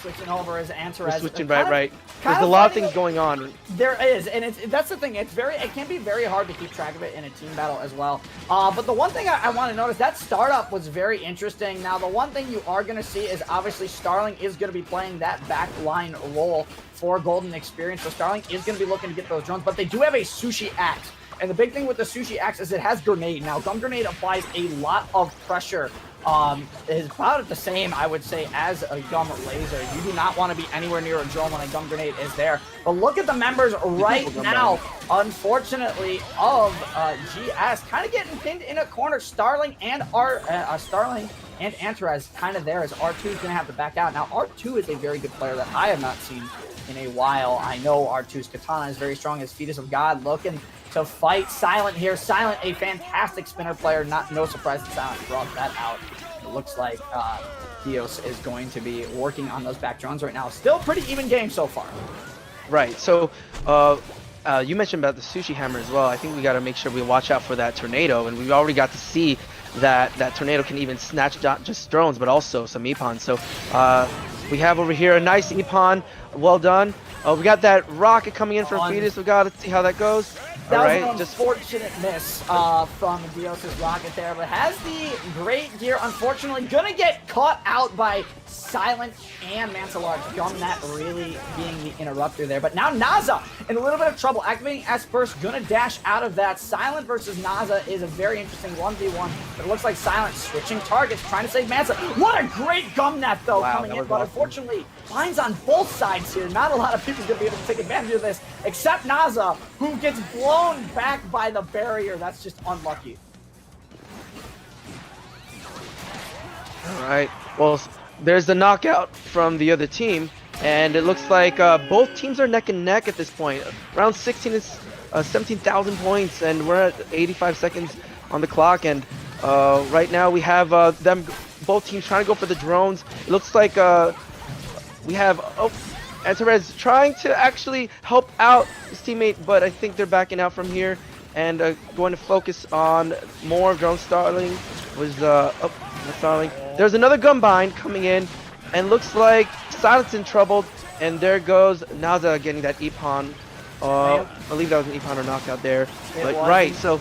switching over as Antares. We're switching right. There's a lot of things going on. There is, and that's the thing. It can be very hard to keep track of it in a team battle as well. But the one thing I want to notice, that startup was very interesting. Now, the one thing you are going to see is obviously Starling is going to be playing that back line role for Golden Experience. So Starling is going to be looking to get those drones, but they do have a Sushi Axe. And the big thing with the Sushi Axe is it has Grenade. Now, Gum Grenade applies a lot of pressure. It is about the same, I would say, as a Gum Laser. You do not want to be anywhere near a drone when a Gum Grenade is there. But look at the members right now, unfortunately, of GS kind of getting pinned in a corner. Starling and Antares kind of there, as R2 is going to have to back out. Now, R2 is a very good player that I have not seen in a while. I know R2's Katana is very strong. His Fetus of God looking to fight Silent here. Silent, a fantastic spinner player. No surprise that Silent brought that out. It looks like Dios is going to be working on those back drones right now. Still pretty even game so far. Right. So you mentioned about the Sushi Hammer as well. I think we got to make sure we watch out for that tornado, and we've already got to see that tornado can even snatch not just drones, but also some Epon. So we have over here a nice Epon. Well done. We got that rocket coming in from Fetus. We got to see how that goes. That was an unfortunate miss from Dios' rocket there, but has the great gear. Unfortunately, gonna get caught out by Silent and Mansalarge. Gum that really being the interrupter there. But now Naza in a little bit of trouble. Activating S-Burst, gonna dash out of that. Silent versus Naza is a very interesting 1v1. But it looks like Silent switching targets, trying to save Mansa. What a great gum net though coming in, but unfortunately, lines on both sides here. Not a lot of people gonna be able to take advantage of this, except Naza, who gets blown back by the barrier. That's just unlucky. All right. Well, there's the knockout from the other team, and it looks like both teams are neck and neck at this point. Around 16 is 17,000 points, and we're at 85 seconds on the clock. And right now we have both teams trying to go for the drones. It looks like we have Antares trying to actually help out his teammate, but I think they're backing out from here and going to focus on more drone. Starling was Starling. There's another Gumbind coming in, and looks like Silent's in trouble, and there goes Naza getting that Epon. I believe that was an Epon or knockout there. But right, so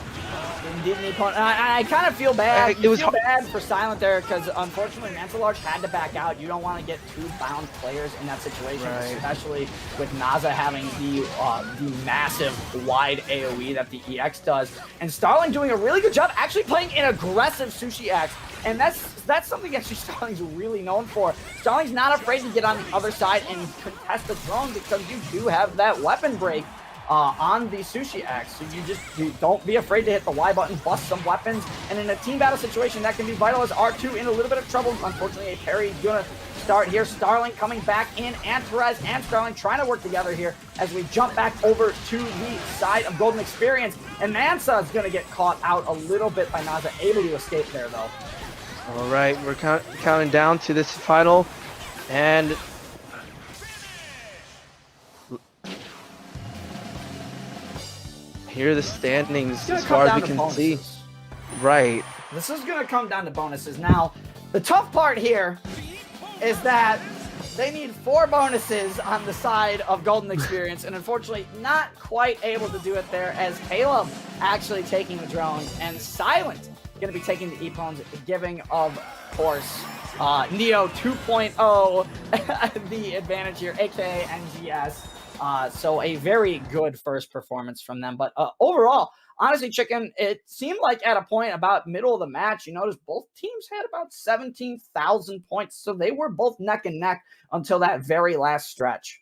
I kind of feel bad. You feel bad for Silent there, because unfortunately Mansalarge had to back out. You don't want to get two bound players in that situation, especially with Naza having the massive wide AoE that the EX does, and Starling doing a really good job actually playing an aggressive Sushi Axe. And that's something actually Starling's really known for. Starling's not afraid to get on the other side and contest the drone, because you do have that weapon break on the Sushi Axe. So you don't be afraid to hit the Y button, bust some weapons, and in a team battle situation that can be vital, as R2 in a little bit of trouble. Unfortunately, a parry gonna start here. Starling coming back in, and Perez and Starling trying to work together here as we jump back over to the side of Golden Experience. And Mansa is going to get caught out a little bit by Naza, able to escape there, though. All right, we're counting down to this final, and here are the standings as far as we can see. Right. This is going to come down to bonuses. Now, the tough part here is that they need 4 bonuses on the side of Golden Experience, and unfortunately not quite able to do it there, as Caleb actually taking the drone and Silent going to be taking the E-Pones, giving, of course, Neo 2.0 the advantage here, aka NGS. So a very good first performance from them. But overall, honestly, Chicken, it seemed like at a point about middle of the match, you notice both teams had about 17,000 points. So they were both neck and neck until that very last stretch.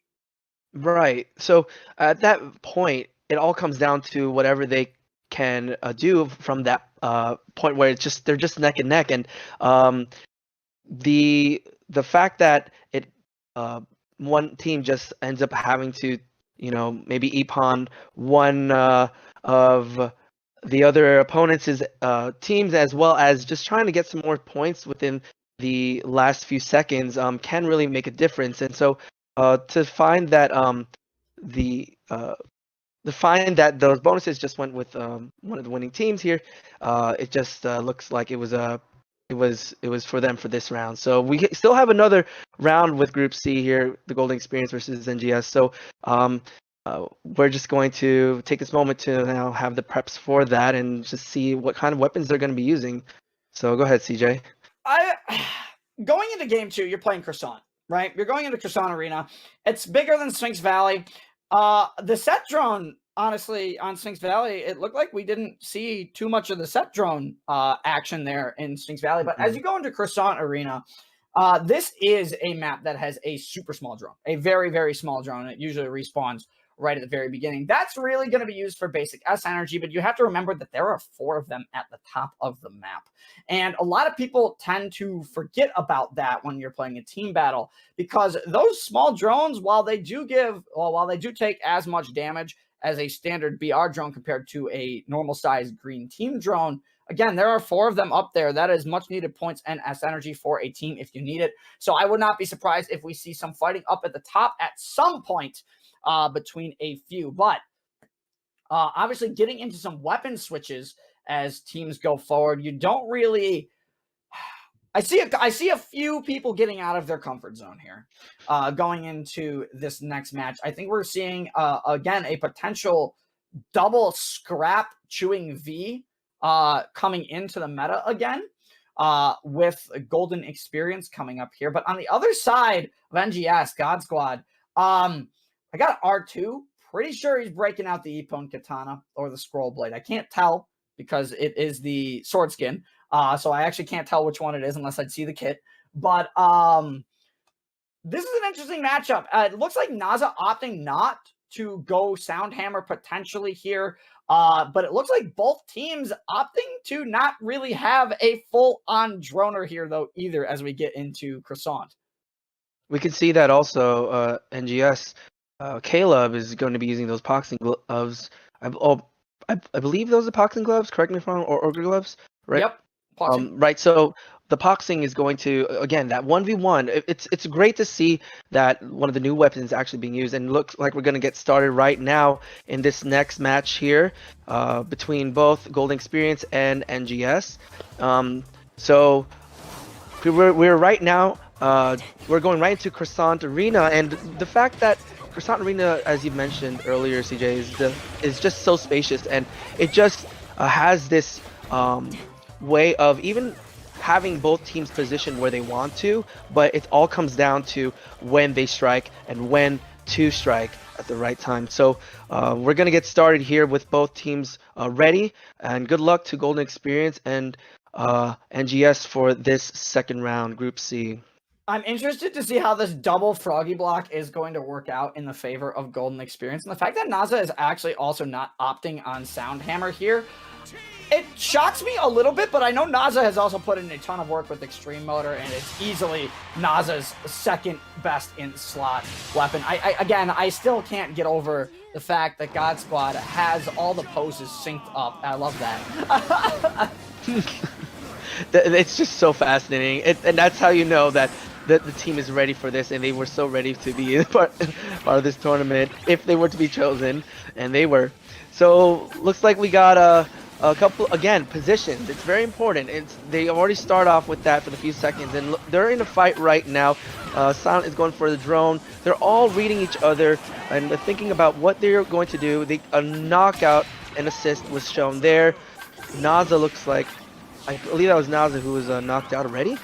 Right. So at that point, it all comes down to whatever they can do from that point where they're just neck and neck. And the fact that one team just ends up having to, maybe epon one of the other opponents' teams, as well as just trying to get some more points within the last few seconds, can really make a difference. And so to find that those bonuses just went with one of the winning teams here, it just looks like it was for them for this round. So we still have another round with Group C here, the Golden Experience versus NGS. So we're just going to take this moment to now have the preps for that and just see what kind of weapons they're going to be using. So go ahead, CJ. Going into game 2, you're playing Croissant, right? You're going into Croissant Arena. It's bigger than Sphinx Valley. The set drone, honestly, on Sphinx Valley, it looked like we didn't see too much of the set drone action there in Sphinx Valley. But as you go into Croissant Arena, this is a map that has a super small drone, a very, very small drone. It usually respawns right at the very beginning. That's really going to be used for basic S energy, but you have to remember that there are 4 of them at the top of the map. And a lot of people tend to forget about that when you're playing a team battle, because those small drones, while they do take as much damage as a standard BR drone compared to a normal sized green team drone, again, there are 4 of them up there. That is much needed points and S energy for a team if you need it. So I would not be surprised if we see some fighting up at the top at some point between a few. But obviously getting into some weapon switches as teams go forward, you don't really... I see a few people getting out of their comfort zone here going into this next match. I think we're seeing, again, a potential double scrap chewing V coming into the meta again with Golden Experience coming up here. But on the other side of NGS, God Squad, I got R2. Pretty sure he's breaking out the Ippon Katana or the Scroll Blade. I can't tell because it is the sword skin. So I actually can't tell which one it is unless I'd see the kit. But this is an interesting matchup. It looks like Naza opting not to go Soundhammer potentially here. But it looks like both teams opting to not really have a full-on droner here, though, either, as we get into Croissant. We can see that also, NGS. Caleb is going to be using those boxing gloves. I believe those are boxing gloves. Correct me if I'm wrong, or ogre gloves, right? Yep. Right. So the boxing is going to, again, that 1v1. It's great to see that one of the new weapons is actually being used, and looks like we're going to get started right now in this next match here between both Golden Experience and NGS. So we're right now. We're going right into Croissant Arena, and the fact that Croissant Arena, as you mentioned earlier, CJ, is just so spacious, and it just has this way of even having both teams positioned where they want to, but it all comes down to when they strike and when to strike at the right time. So we're going to get started here with both teams ready, and good luck to Golden Experience and NGS for this second round, Group C. I'm interested to see how this double Froggy block is going to work out in the favor of Golden Experience. And the fact that Naza is actually also not opting on Soundhammer here, It shocks me a little bit, but I know Naza has also put in a ton of work with Extreme Motor, and it's easily Naza's second best in slot weapon. I still can't get over the fact that God Squad has all the poses synced up. I love that. It's just so fascinating, and that's how you know that the team is ready for this, and they were so ready to be part of this tournament if they were to be chosen, and they were. So looks like we got a couple, again, positions. It's very important. They already start off with that for the few seconds, and they're in a fight right now. Silent is going for the drone. They're all reading each other and thinking about what they're going to do. A knockout and assist was shown there. Naza looks like, I believe that was Naza who was knocked out already.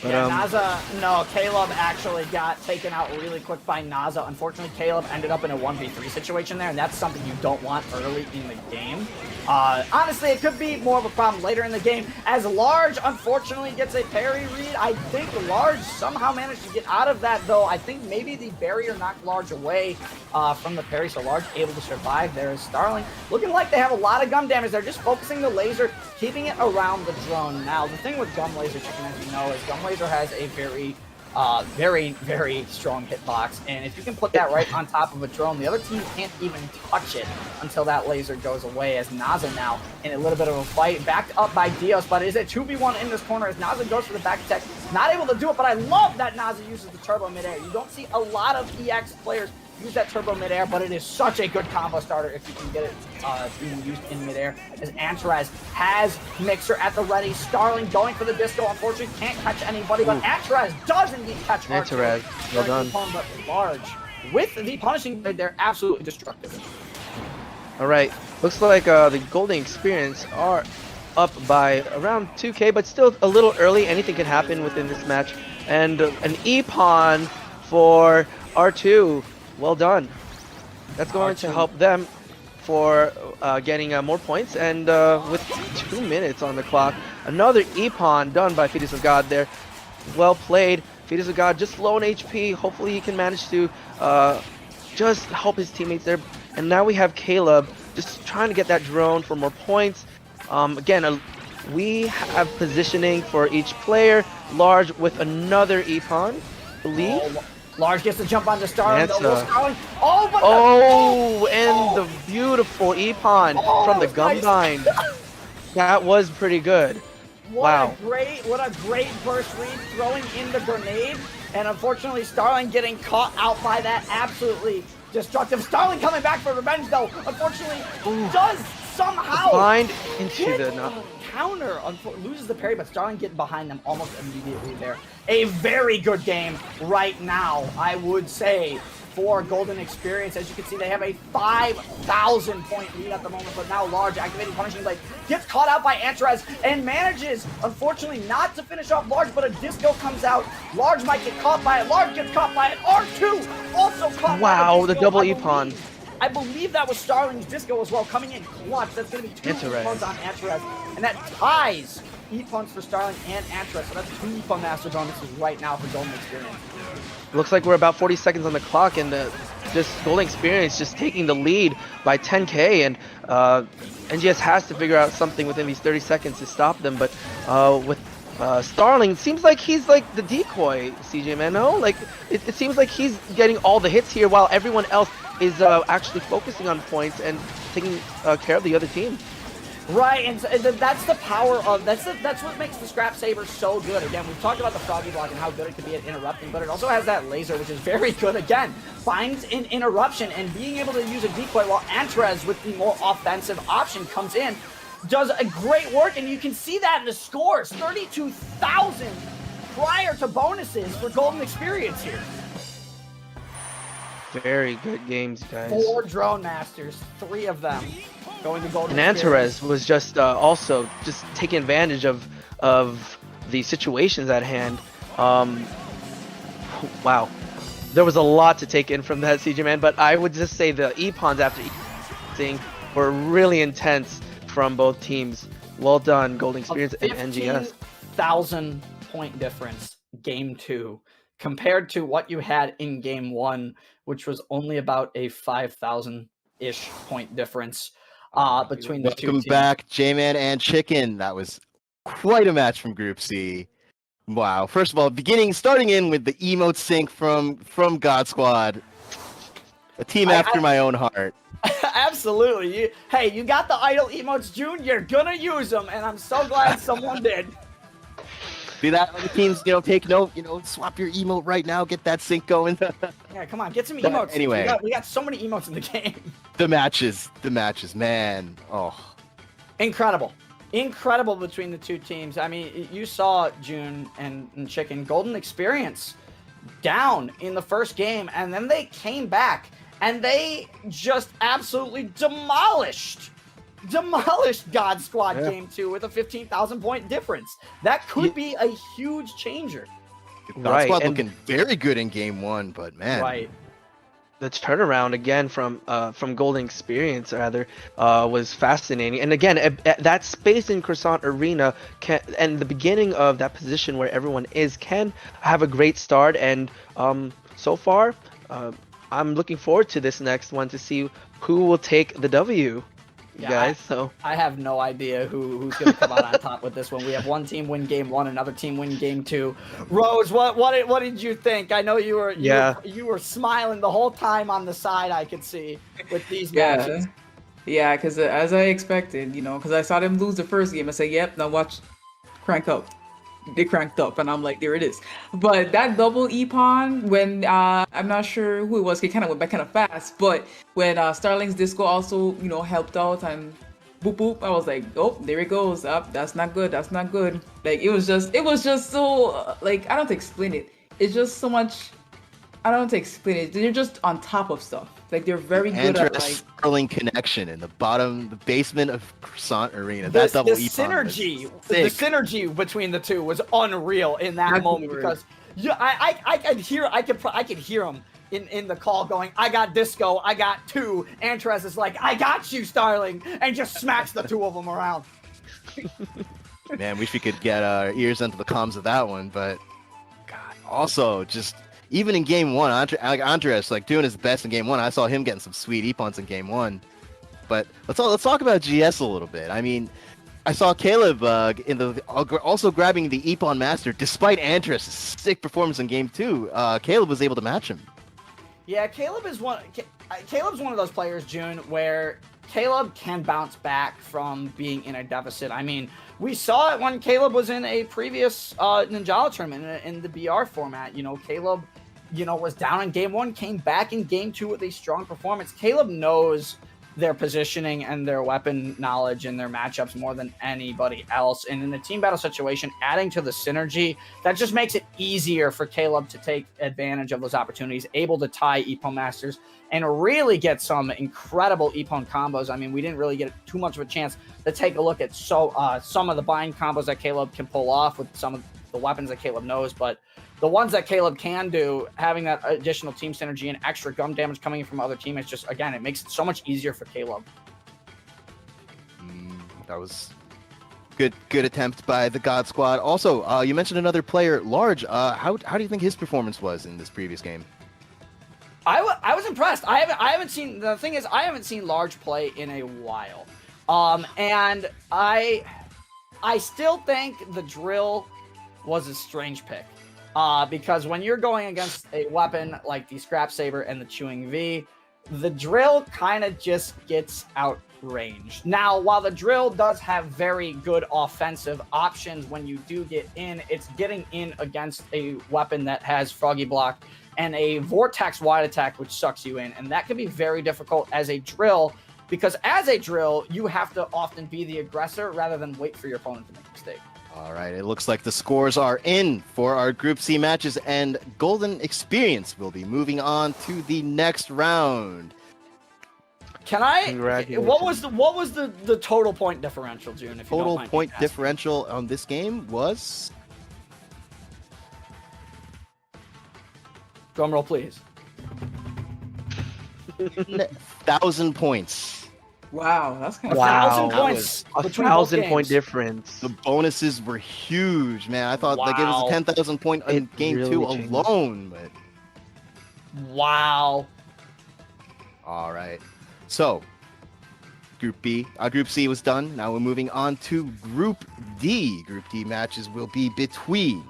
But, yeah, Naza, no, Caleb actually got taken out really quick by Naza. Unfortunately, Caleb ended up in a 1v3 situation there, and that's something you don't want early in the game. Honestly, it could be more of a problem later in the game, as Large, unfortunately, gets a parry read. I think Large somehow managed to get out of that, though. I think maybe the barrier knocked Large away from the parry, so Large able to survive. There is Starling. Looking like they have a lot of gum damage. They're just focusing the laser, keeping it around the drone. Now, the thing with Gum Laser Chicken, as you know, is Gum Laser has a very strong hitbox, and if you can put that right on top of a drone, the other team can't even touch it until that laser goes away. As Naza now in a little bit of a fight, backed up by Dios, but is a 2v1 in this corner as Naza goes for the back attack. Not able to do it, but I love that Naza uses the turbo midair. You don't see a lot of EX players use that turbo midair, but it is such a good combo starter if you can get it being used in midair. As Antares has Mixer at the ready. Starling going for the disco. Unfortunately, can't catch anybody, but Antares does indeed catch Antares, well done. But Large with the punishing blade, they're absolutely destructive. All right, looks like the Golden Experience are up by around 2K, but still a little early. Anything can happen within this match. And an E-Pawn for R2. Well done. That's going to help them for getting more points. And with 2 minutes on the clock, another E-Pawn done by Fetus of God there. Well played. Fetus of God just low on HP. Hopefully he can manage to just help his teammates there. And now we have Caleb just trying to get that drone for more points. Again, we have positioning for each player. Large with another E-Pawn, I believe. Large gets the jump on the Starling. The beautiful E-Pawn from the Gumbind. That was pretty good. Wow. What a great burst read, throwing in the grenade, and unfortunately Starling getting caught out by that. Absolutely destructive. Starling coming back for revenge, though. Unfortunately, does somehow find into the counter. Loses the parry, but Starling getting behind them almost immediately there. A very good game right now, I would say, for Golden Experience. As you can see, they have a 5,000 point lead at the moment, but now Large activating Punishing Blade gets caught out by Antares and manages, unfortunately, not to finish off Large, but a disco comes out. Large might get caught by it. Large gets caught by it. R2 also caught by it. Wow, the double E-Pawn. I believe that was Starling's disco as well, coming in clutch. That's going to be 2 E-Pawns on Antares, and that ties E-Pawns for Starling and Antares. So that's 2 E-Pawn Master bonuses right now for Golden Experience. Looks like we're about 40 seconds on the clock, and this Golden Experience just taking the lead by 10K, and NGS has to figure out something within these 30 seconds to stop them. But with Starling, it seems like he's like the decoy, CJ man. No, like it seems like he's getting all the hits here, while everyone else is actually focusing on points and taking care of the other team. Right, and that's the power of that's what makes the Scrap Saber so good. Again, we've talked about the Froggy Block and how good it could be at interrupting, but it also has that laser, which is very good. Again, finds an interruption and being able to use a decoy, while Antares with the more offensive option comes in, does a great work, and you can see that in the scores. 32,000 prior to bonuses for Golden Experience here. Very good games, guys. 4 Drone Masters, 3 of them going to Golden And Experience. Antares was just also just taking advantage of the situations at hand. Wow, there was a lot to take in from that, CJ man. But I would just say the E-Pawns after thing were really intense from both teams. Well done, Golden Experience and NGS. 15,000 point difference, game 2, compared to what you had in game 1, which was only about a 5,000-ish point difference. between the two Welcome teams. back, J-Man and Chicken. That was quite a match from Group C. Wow. First of all, starting in with the emote sync from God Squad. A team after my own heart. Absolutely. Hey, you got the idle emotes, June. You're gonna use them, and I'm so glad someone did. See that? Other teams, take note. Swap your emote right now. Get that sync going. Yeah, come on, get some But emotes. anyway. We got so many emotes in the game. The matches, man. Oh. Incredible between the two teams. I mean, you saw June and Chicken Golden Experience down in the first game, and then they came back and they just absolutely demolished God Squad Game 2 with a 15,000 point difference. That could be a huge changer. God Squad looking very good in Game 1, but man. Right. The turnaround again from Golden Experience was fascinating, and again that space in Croissant Arena and the beginning of that position where everyone can have a great start, and so far I'm looking forward to this next one to see who will take the W. Guys, so I have no idea who's going to come out on top with this one. We have one team win Game 1, another team win Game 2. Rose, what did you think? I know you were smiling the whole time on the side. I could see with these matches. Yeah, because as I expected, because I saw them lose the first game, I said, "Yep, now watch, crank up." They cranked up, and I'm like, there it is. But that double Epon, when I'm not sure who it was, it kind of went back kind of fast. But when Starling's Disco also, helped out and boop boop, I was like, oh, there it goes. Up, that's not good. That's not good. Like it was just so like I don't have to explain it. It's just so much. I don't have to explain it. They're just on top of stuff. Like they're very good at like Sterling connection in the basement of Croissant Arena. That double the synergy between the two was unreal in that moment because I could hear him in the call going, I got Disco, I got 2. Antrez is like, I got you, Starling, and just smacks the 2 of them around. Man, wish we could get our ears into the comms of that one, but God, also just. Even in Game 1, Andres doing his best in Game 1. I saw him getting some sweet Epons in Game 1. But let's talk about GS a little bit. I mean, I saw Caleb also grabbing the Epon Master despite Andres' sick performance in Game 2. Caleb was able to match him. Yeah, Caleb's one of those players, June, where Caleb can bounce back from being in a deficit. I mean, we saw it when Caleb was in a previous Ninjala tournament in the BR format. Caleb, was down in Game 1, came back in Game 2 with a strong performance. Caleb knows their positioning and their weapon knowledge and their matchups more than anybody else. And in a team battle situation, adding to the synergy, that just makes it easier for Caleb to take advantage of those opportunities, able to tie Epon Masters and really get some incredible Epon combos. I mean, we didn't really get too much of a chance to take a look at some of the bind combos that Caleb can pull off with some of the weapons that Caleb knows, but the ones that Caleb can do, having that additional team synergy and extra gum damage coming in from other teammates, just, again, it makes it so much easier for Caleb. That was good attempt by the God Squad. Also, you mentioned another player, Large. How do you think his performance was in this previous game? I was impressed. I haven't seen, the thing is, I haven't seen Large play in a while. And I still think the drill was a strange pick. Because when you're going against a weapon like the Scrap Saber and the Chewing V, the drill kind of just gets outranged. Now, while the drill does have very good offensive options when you do get in, it's getting in against a weapon that has Froggy Block and a Vortex wide attack, which sucks you in. And that can be very difficult as a drill, because as a drill, you have to often be the aggressor rather than wait for your opponent to make a mistake. All right, it looks like the scores are in for our Group C matches, and Golden Experience will be moving on to the next round. Can I? What was the total point differential, June? If Total point differential on this game was. Drum roll, please. 1,000 points. Wow, that's kind of 1,000 points. A 1,000-point difference. The bonuses were huge, man. I thought like it was a 10,000 point in Game really 2 changed. alone, but. Wow. All right. So, Group B. Group C was done. Now we're moving on to Group D. Group D matches will be between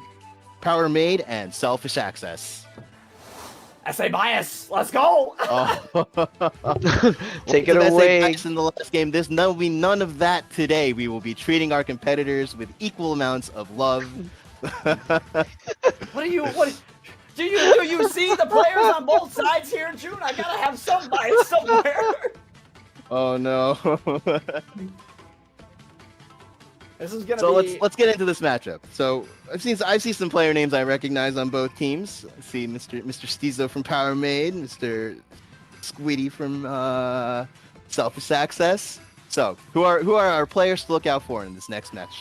Power Made and Selfish Access. SA bias. Let's go. Oh. Take it What did I say away. bias in the last game? There's will be none of that today. We will be treating our competitors with equal amounts of love. What do you see the players on both sides here, June? I gotta have some bias somewhere. Oh no. This is gonna So be. let's get into this matchup. So I've seen some player names I recognize on both teams. I see Mr. Stizo from Power Made, Mr. Squiddy from Selfish Access. So who are our players to look out for in this next match?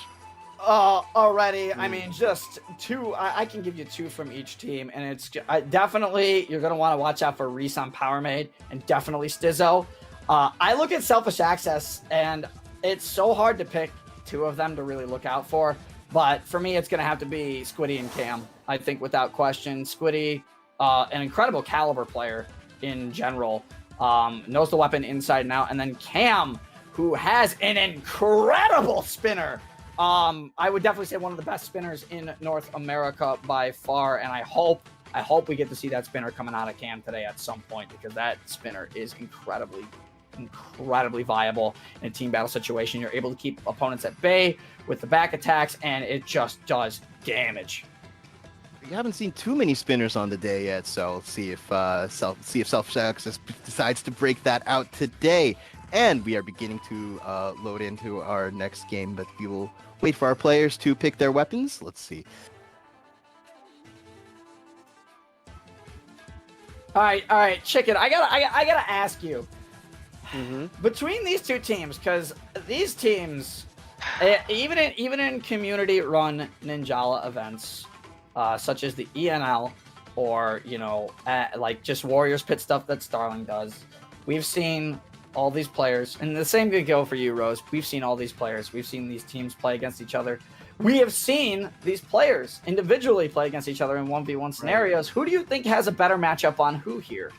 Already, I mean, just two. I can give you two from each team, and it's definitely you're gonna want to watch out for Reese on Power Made, and definitely Stizzo. I look at Selfish Access, and it's so hard to pick two of them to really look out for. But for me, it's gonna have to be Squiddy and Cam. I think without question, Squiddy, an incredible caliber player in general, knows the weapon inside and out, and then Cam, who has an incredible spinner. I would definitely say one of the best spinners in North America by far, and I hope we get to see that spinner coming out of Cam today at some point, because that spinner is incredibly viable in a team battle situation. You're able to keep opponents at bay with the back attacks, and it just does damage. We haven't seen too many spinners on the day yet, so let's see if Selfish Access decides to break that out today. And we are beginning to load into our next game, but we will wait for our players to pick their weapons. Let's see. All right, Chicken. I gotta ask you, Mm-hmm. between these two teams, because these teams, even in community-run Ninjala events, such as the ENL, or like just Warriors Pit stuff that Starling does, we've seen all these players, and the same could go for you, Rose. We've seen all these players. We've seen these teams play against each other. We have seen these players individually play against each other in 1v1 scenarios. Right. Who do you think has a better matchup on who here?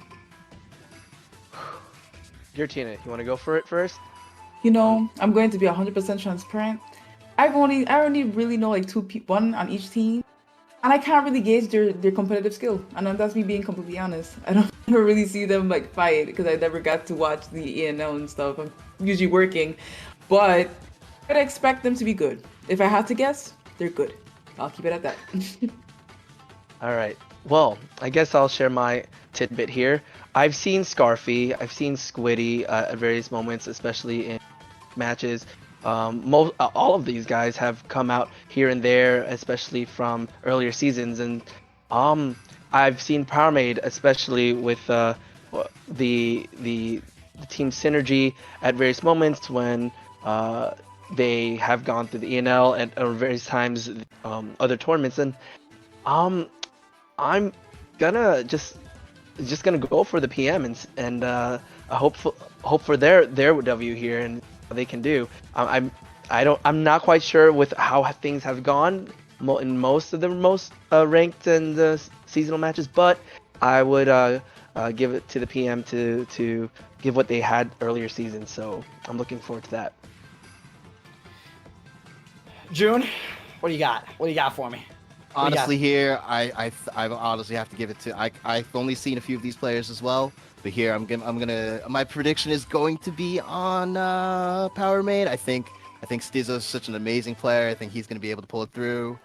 Your Tina, you want to go for it first? I'm going to be 100% transparent. I only really know like one on each team, and I can't really gauge their competitive skill. And that's me being completely honest. I don't ever really see them like fight, because I never got to watch the ENL and stuff. I'm usually working, but I'd expect them to be good. If I had to guess, they're good. I'll keep it at that. All right. Well, I guess I'll share my tidbit here. I've seen Scarfy, I've seen Squiddy at various moments, especially in matches. All of these guys have come out here and there, especially from earlier seasons, and I've seen Power Made, especially with the team synergy at various moments when they have gone through the ENL at various times, other tournaments, and I'm gonna just gonna go for the PM and hope for their W here and what they can do. I'm not quite sure with how things have gone in most of the most ranked and seasonal matches, but I would give it to the PM to give what they had earlier seasons. So I'm looking forward to that. June, what do you got? What do you got for me? Honestly, here I honestly have to give it to I've only seen a few of these players as well, but here I'm gonna my prediction is going to be on Power Made. I think Stizzo's such an amazing player. I think he's gonna be able to pull it through.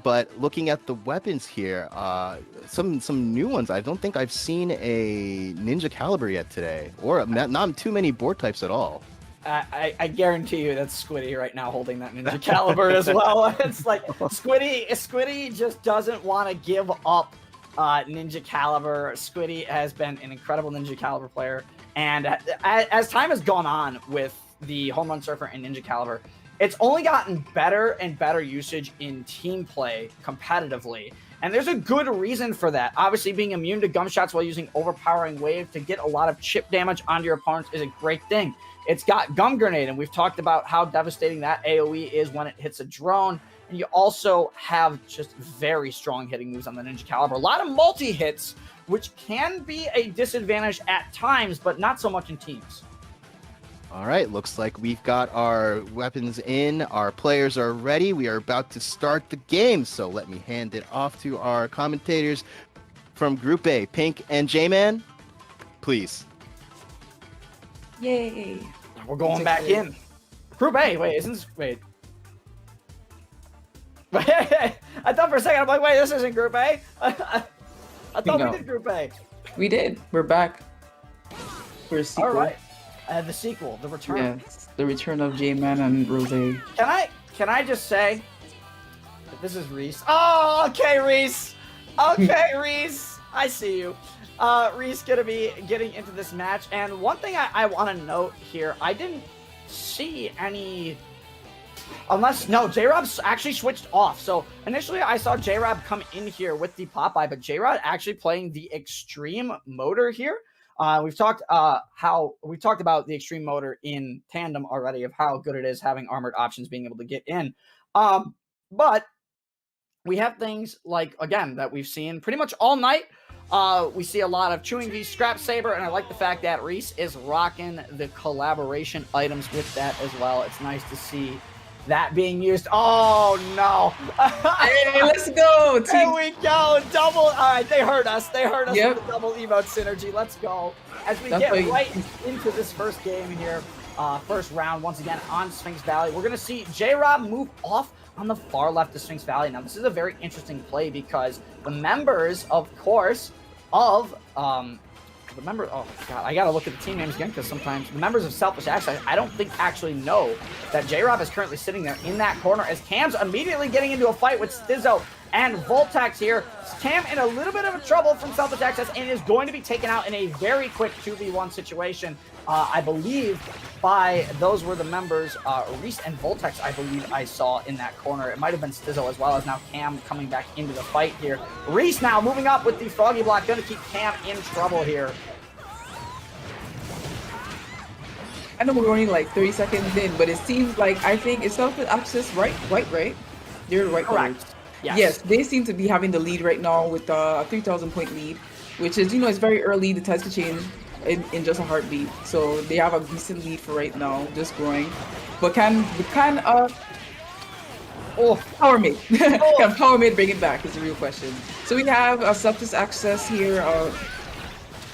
But looking at the weapons here, some new ones. I don't think I've seen a Ninja Caliber yet today, or not too many board types at all. I guarantee you that's Squiddy right now holding that Ninja Caliber as well. It's like Squiddy just doesn't want to give up Ninja Caliber. Squiddy has been an incredible Ninja Caliber player, and as time has gone on with the Home Run Surfer and Ninja Caliber, it's only gotten better and better usage in team play competitively. And there's a good reason for that. Obviously, being immune to gum shots while using overpowering wave to get a lot of chip damage onto your opponents is a great thing. It's got Gum Grenade, and we've talked about how devastating that AoE is when it hits a drone. And you also have just very strong hitting moves on the Ninja Caliber. A lot of multi-hits, which can be a disadvantage at times, but not so much in teams. All right, looks like we've got our weapons in. Our players are ready. We are about to start the game. So let me hand it off to our commentators from Group A, Pink and J-Man. Please. Yay! We're going back in. Group A. Wait, isn't this... Wait. I thought for a second, I'm like, wait, this isn't Group A. I thought we did Group A. We did. We're back. For a sequel. All right. The sequel, the return. Yes, the return of J-Man and Rose. Can I just say that this is Reese? Oh, okay, Reese. Okay, Reese. I see you. Reese gonna be getting into this match, and one thing I want to note here, I didn't see any. Unless, no, J-Rob actually switched off. So initially I saw J-Rob come in here with the Popeye, but J-Rob actually playing the extreme motor here. We've talked about the extreme motor in tandem already of how good it is having armored options being able to get in. But we have things like, again, that we've seen pretty much all night. We see a lot of Chewing V, Scrap Saber, and I like the fact that Reese is rocking the collaboration items with that as well. It's nice to see that being used. Oh no! Hey, let's go! Here we go! Double. All right, they heard us. They heard us Yep. with the double emote synergy. Let's go as we get right into this first game here. First round once again on Sphinx Valley. We're gonna see J-Rob move off on the far left of Sphinx Valley. Now this is a very interesting play because the members, of course, of oh god, I gotta look at the team names again because sometimes the members of Selfish Access, I don't think actually know that J-Rob is currently sitting there in that corner as Cam's immediately getting into a fight with Stizzo and Voltax here. Cam in a little bit of trouble from Selfish Access and is going to be taken out in a very quick 2v1 situation. I believe those were the members, Reese and Voltex, I believe I saw in that corner. It might have been Stizzo as well as now Cam coming back into the fight here. Reese now moving up with the Froggy Block, going to keep Cam in trouble here. I know we're only like 30 seconds in, but it seems like, I think it's Selfish Access white, right? They're the right colors. Correct. Yes, they seem to be having the lead right now with a 3,000 point lead, which is, it's very early. The test could change in just a heartbeat. So they have a decent lead for right now, just growing. But can Power Mid. Can Power Mid bring it back is the real question. So we have a Selfish Access here.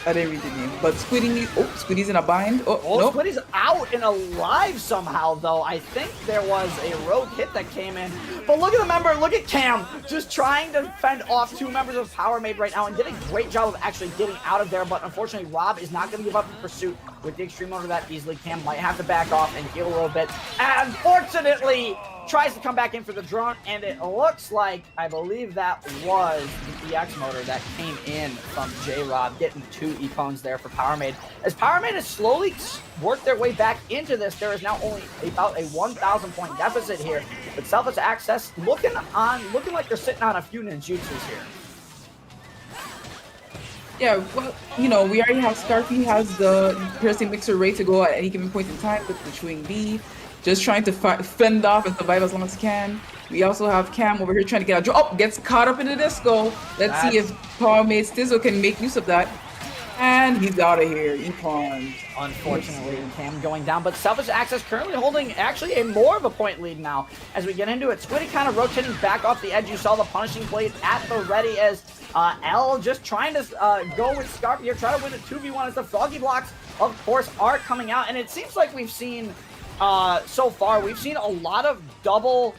I didn't read the name, but Squiddy's in a bind. Oh, nope. Squiddy's out and alive somehow, though. I think there was a rogue hit that came in. But look at the member, look at Cam, just trying to fend off two members of Power Made right now and did a great job of actually getting out of there. But unfortunately, Rob is not going to give up the pursuit with the extreme motor that easily. Cam might have to back off and heal a little bit. And unfortunately, tries to come back in for the drone, and it looks like, I believe that was the EX motor that came in from J-Rob, getting two Ephones there for Powermade. As Powermade has slowly worked their way back into this, there is now only about a 1,000 point deficit here, but Selfish Access looking like they're sitting on a few ninjutsus here. Yeah, well, we already have Scarfy has the piercing mixer ready to go at any given point in time with the Chewing V. Just trying to fend off and survive as long as he can. We also have Cam over here trying to get a drop. Oh, gets caught up in the disco. Let's see if Power Made Stizzo can make use of that. And he's out of here. Epon. Unfortunately, Cam going down, but Selfish Access currently holding actually a more of a point lead now as we get into it. Squiddy kind of rotating back off the edge. You saw the punishing blade at the ready as L just trying to go with Scarf here, try to win a 2v1 as the Froggy Blocks, of course, are coming out. And it seems like we've seen so far, we've seen a lot of double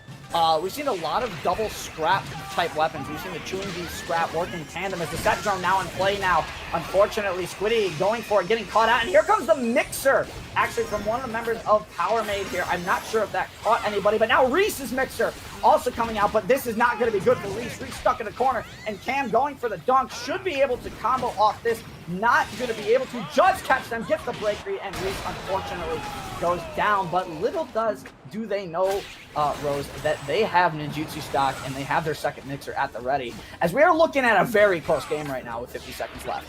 scrap type weapons. We've seen the Chewing V scrap work in tandem as the set drone now in play now. Unfortunately, Squiddy going for it, getting caught out, and here comes the mixer, actually from one of the members of Power Made here. I'm not sure if that caught anybody, but now Reese's mixer also coming out, but this is not going to be good for Reese. Reese stuck in the corner, and Cam going for the dunk, should be able to combo off this, not going to be able to just catch them, get the break read, and Reese unfortunately goes down. But little do they know, Rose, that they have ninjutsu stock and they have their second mixer at the ready, as we are looking at a very close game right now with 50 seconds left.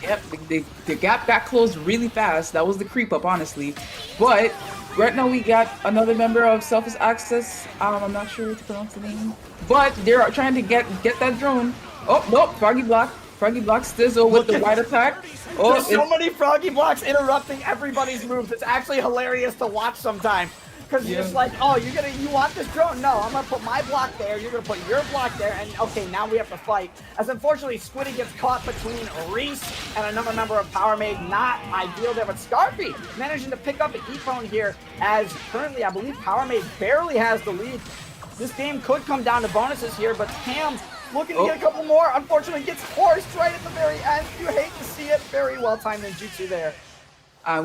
Yep, the gap got closed really fast. That was the creep up, honestly. But right now we got another member of Selfish Access. I'm not sure to pronounce the name, but they're trying to get that drone. Oh, nope, Froggy Block. Froggy blocks Stizzle with the wide attack. Oh, There's so many froggy blocks interrupting everybody's moves. It's actually hilarious to watch sometimes. Because you're just like, oh, you want this drone? No, I'm going to put my block there. You're going to put your block there. And okay, now we have to fight. As unfortunately, Squiddy gets caught between Reese and another member of Power Maid. Not ideal there, but Scarfy managing to pick up an E-Pone here as currently, I believe, Power Maid barely has the lead. This game could come down to bonuses here, but Tam looking to get a couple more. Unfortunately, gets forced right at the very end. You hate to see it. Very well timed ninjutsu there.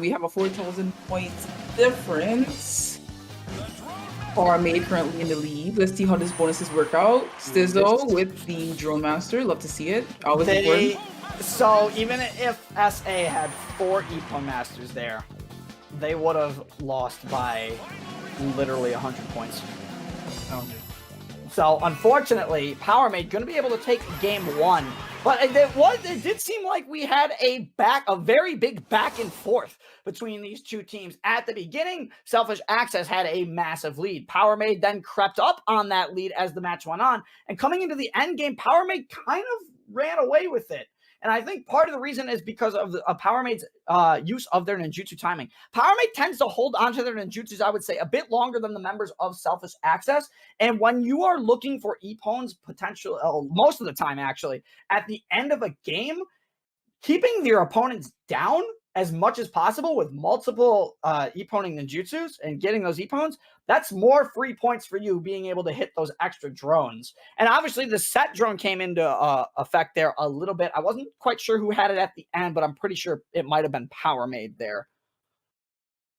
We have a 4,000 points difference. Power Maid currently in the lead. Let's see how these bonuses work out. Stizzle with the Drone Master. Love to see it. Always important. So even if SA had 4 Epon Masters there, they would have lost by literally 100 points. So unfortunately, Power Maid going to be able to take game 1. But it did seem like we had a very big back and forth between these two teams. At the beginning, Selfish Access had a massive lead. Power Maid then crept up on that lead as the match went on. And coming into the end game, Power Maid kind of ran away with it. And I think part of the reason is because of Power Maid's use of their ninjutsu timing. Power Maid tends to hold onto their ninjutsus, I would say, a bit longer than the members of Selfish Access. And when you are looking for Epone's potential, most of the time actually, at the end of a game, keeping your opponents down as much as possible with multiple Eponing ninjutsus and getting those Epones, that's more free points for you being able to hit those extra drones. And obviously the set drone came into effect there a little bit. I wasn't quite sure who had it at the end, but I'm pretty sure it might have been Power Maid there.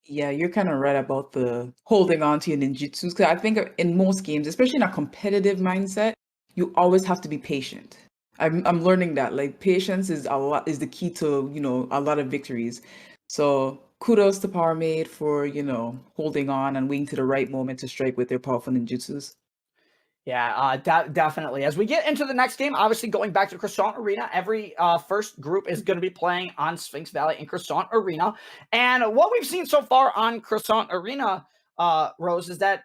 Yeah, you're kind of right about the holding on to your ninjutsus. Because I think in most games, especially in a competitive mindset, you always have to be patient. I'm learning that like patience is the key to, a lot of victories. So kudos to Power Maid for, holding on and waiting to the right moment to strike with their powerful ninjutsus. Yeah, definitely. As we get into the next game, obviously going back to Croissant Arena, every first group is going to be playing on Sphinx Valley and Croissant Arena. And what we've seen so far on Croissant Arena, Rose, is that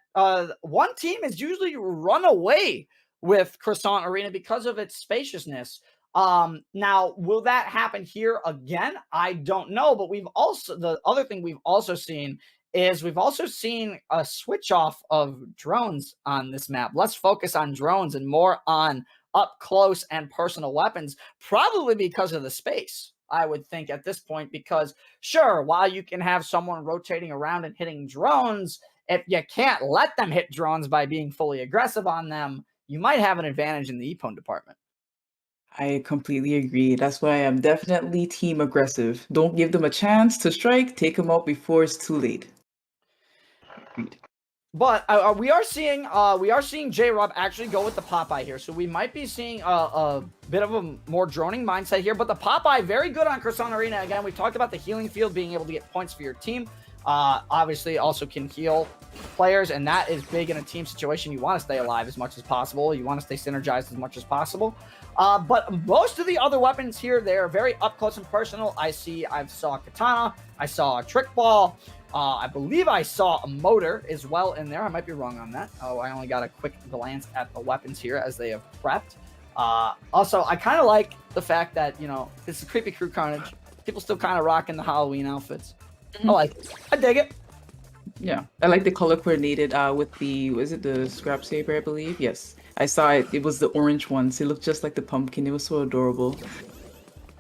one team is usually run away with Croissant Arena because of its spaciousness. Now, will that happen here again? I don't know, but the other thing we've also seen is we've also seen a switch off of drones on this map. Let's focus on drones and more on up close and personal weapons, probably because of the space, I would think at this point, because sure, while you can have someone rotating around and hitting drones, if you can't let them hit drones by being fully aggressive on them, you might have an advantage in the Epone department. I completely agree. That's why I'm definitely team aggressive. Don't give them a chance to strike. Take them out before it's too late. Agreed. But we are seeing J-Rob actually go with the Popeye here. So we might be seeing a bit of a more droning mindset here. But the Popeye, very good on Croissant Arena. Again, we've talked about the healing field, being able to get points for your team. Obviously also can heal players, and that is big in a team situation. You want to stay alive as much as possible. You want to stay synergized as much as possible. But most of the other weapons here, they're very up close and personal. I saw Katana. I saw a Trick Ball. I believe I saw a motor as well in there. I might be wrong on that. Oh, I only got a quick glance at the weapons here as they have prepped. Also, I kind of like the fact that, it's a Creepy Crew Carnage. People still kind of rocking the Halloween outfits. I like it. I dig it. Yeah, I like the color coordinated with the Scrap Saber, I believe? Yes. I saw it. It was the orange ones. It looked just like the pumpkin. It was so adorable.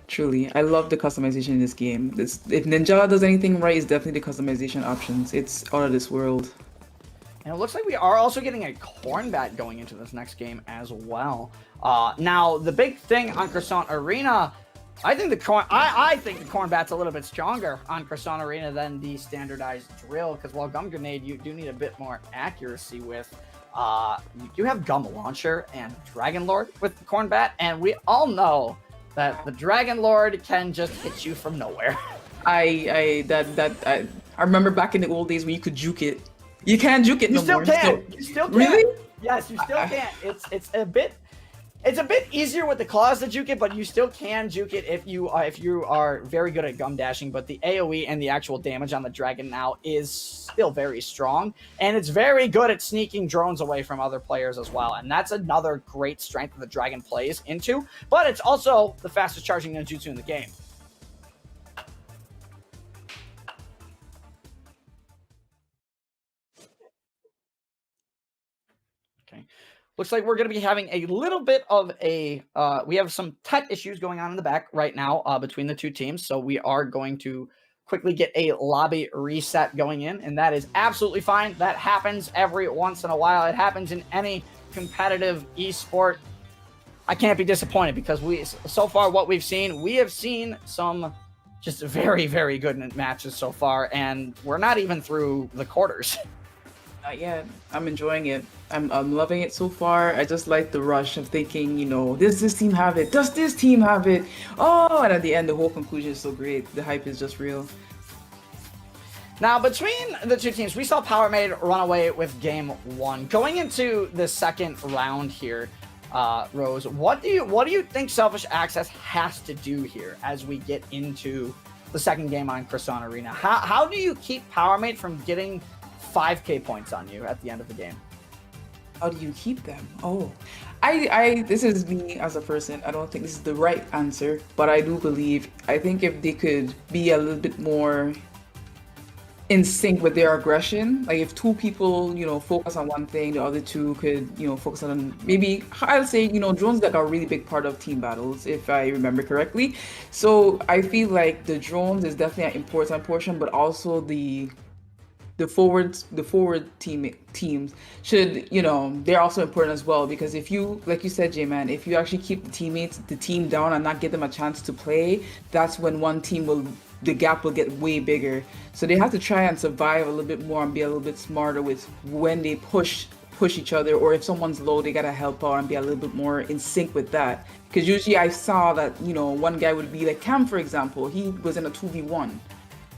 Truly. I love the customization in this game. If Ninjala does anything right, it's definitely the customization options. It's out of this world. And it looks like we are also getting a Corn Bat going into this next game as well. Now, the big thing on Croissant Arena, I think the Corn Bat's a little bit stronger on Croissant Arena than the standardized drill, because while Gum Grenade you do need a bit more accuracy with, you do have Gum Launcher and Dragon Lord with the Corn Bat, and we all know that the Dragon Lord can just hit you from nowhere. I remember back in the old days when you could juke it. You can't juke it no more. You still can. You still can. Really? Yes, you still can. It's a bit. It's a bit easier with the claws to juke it, but you still can juke it if you are very good at gum dashing. But the AoE and the actual damage on the dragon now is still very strong, and it's very good at sneaking drones away from other players as well. And that's another great strength that the dragon plays into. But it's also the fastest charging ninjutsu in the game. Okay. Looks like we're going to be having a little bit of a, we have some tech issues going on in the back right now between the two teams. So we are going to quickly get a lobby reset going in, and that is absolutely fine. That happens every once in a while. It happens in any competitive esport. I can't be disappointed because so far what we've seen, we have seen some just very, very good matches so far, and we're not even through the quarters. Not yet. I'm enjoying it. I'm loving it so far. I just like the rush of thinking, you know, does this team have it? Does this team have it? Oh, and at the end, the whole conclusion is so great. The hype is just real. Now, between the two teams, we saw PowerMade run away with game one. Going into the second round here, Rose, what do you think Selfish Access has to do here as we get into the second game on Croissant Arena? How do you keep PowerMade from getting 5k points on you at the end of the game? How do you keep them? Oh, this is me as a person. I don't think this is the right answer, but I think if they could be a little bit more in sync with their aggression, like if two people, you know, focus on one thing, the other two could, you know, focus on maybe, I'll say, you know, drones like are a really big part of team battles, if I remember correctly. So I feel like the drones is definitely an important portion, but also the forward teams should, you know, they're also important as well, because if you, like you said, J-Man, if you actually keep the team down and not give them a chance to play, that's when the gap will get way bigger. So they have to try and survive a little bit more and be a little bit smarter with when they push each other, or if someone's low, they gotta help out and be a little bit more in sync with that. Because usually I saw that, you know, one guy would be like Cam, for example, he was in a 2v1.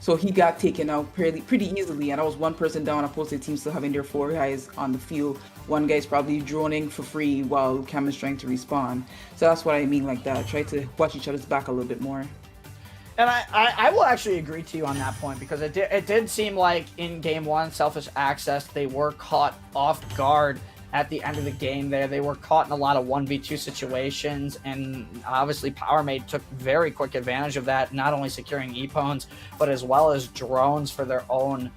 So he got taken out pretty easily, and I was one person down opposed to the team still having their 4 guys on the field. One guy's probably droning for free while Cam is trying to respawn. So that's what I mean like that. Try to watch each other's back a little bit more. And I will actually agree to you on that point, because it did seem like in game one, Selfish Access, they were caught off guard at the end of the game there. They were caught in a lot of 1v2 situations, and obviously PowerMade took very quick advantage of that, not only securing E-Pones, but as well as drones for their own.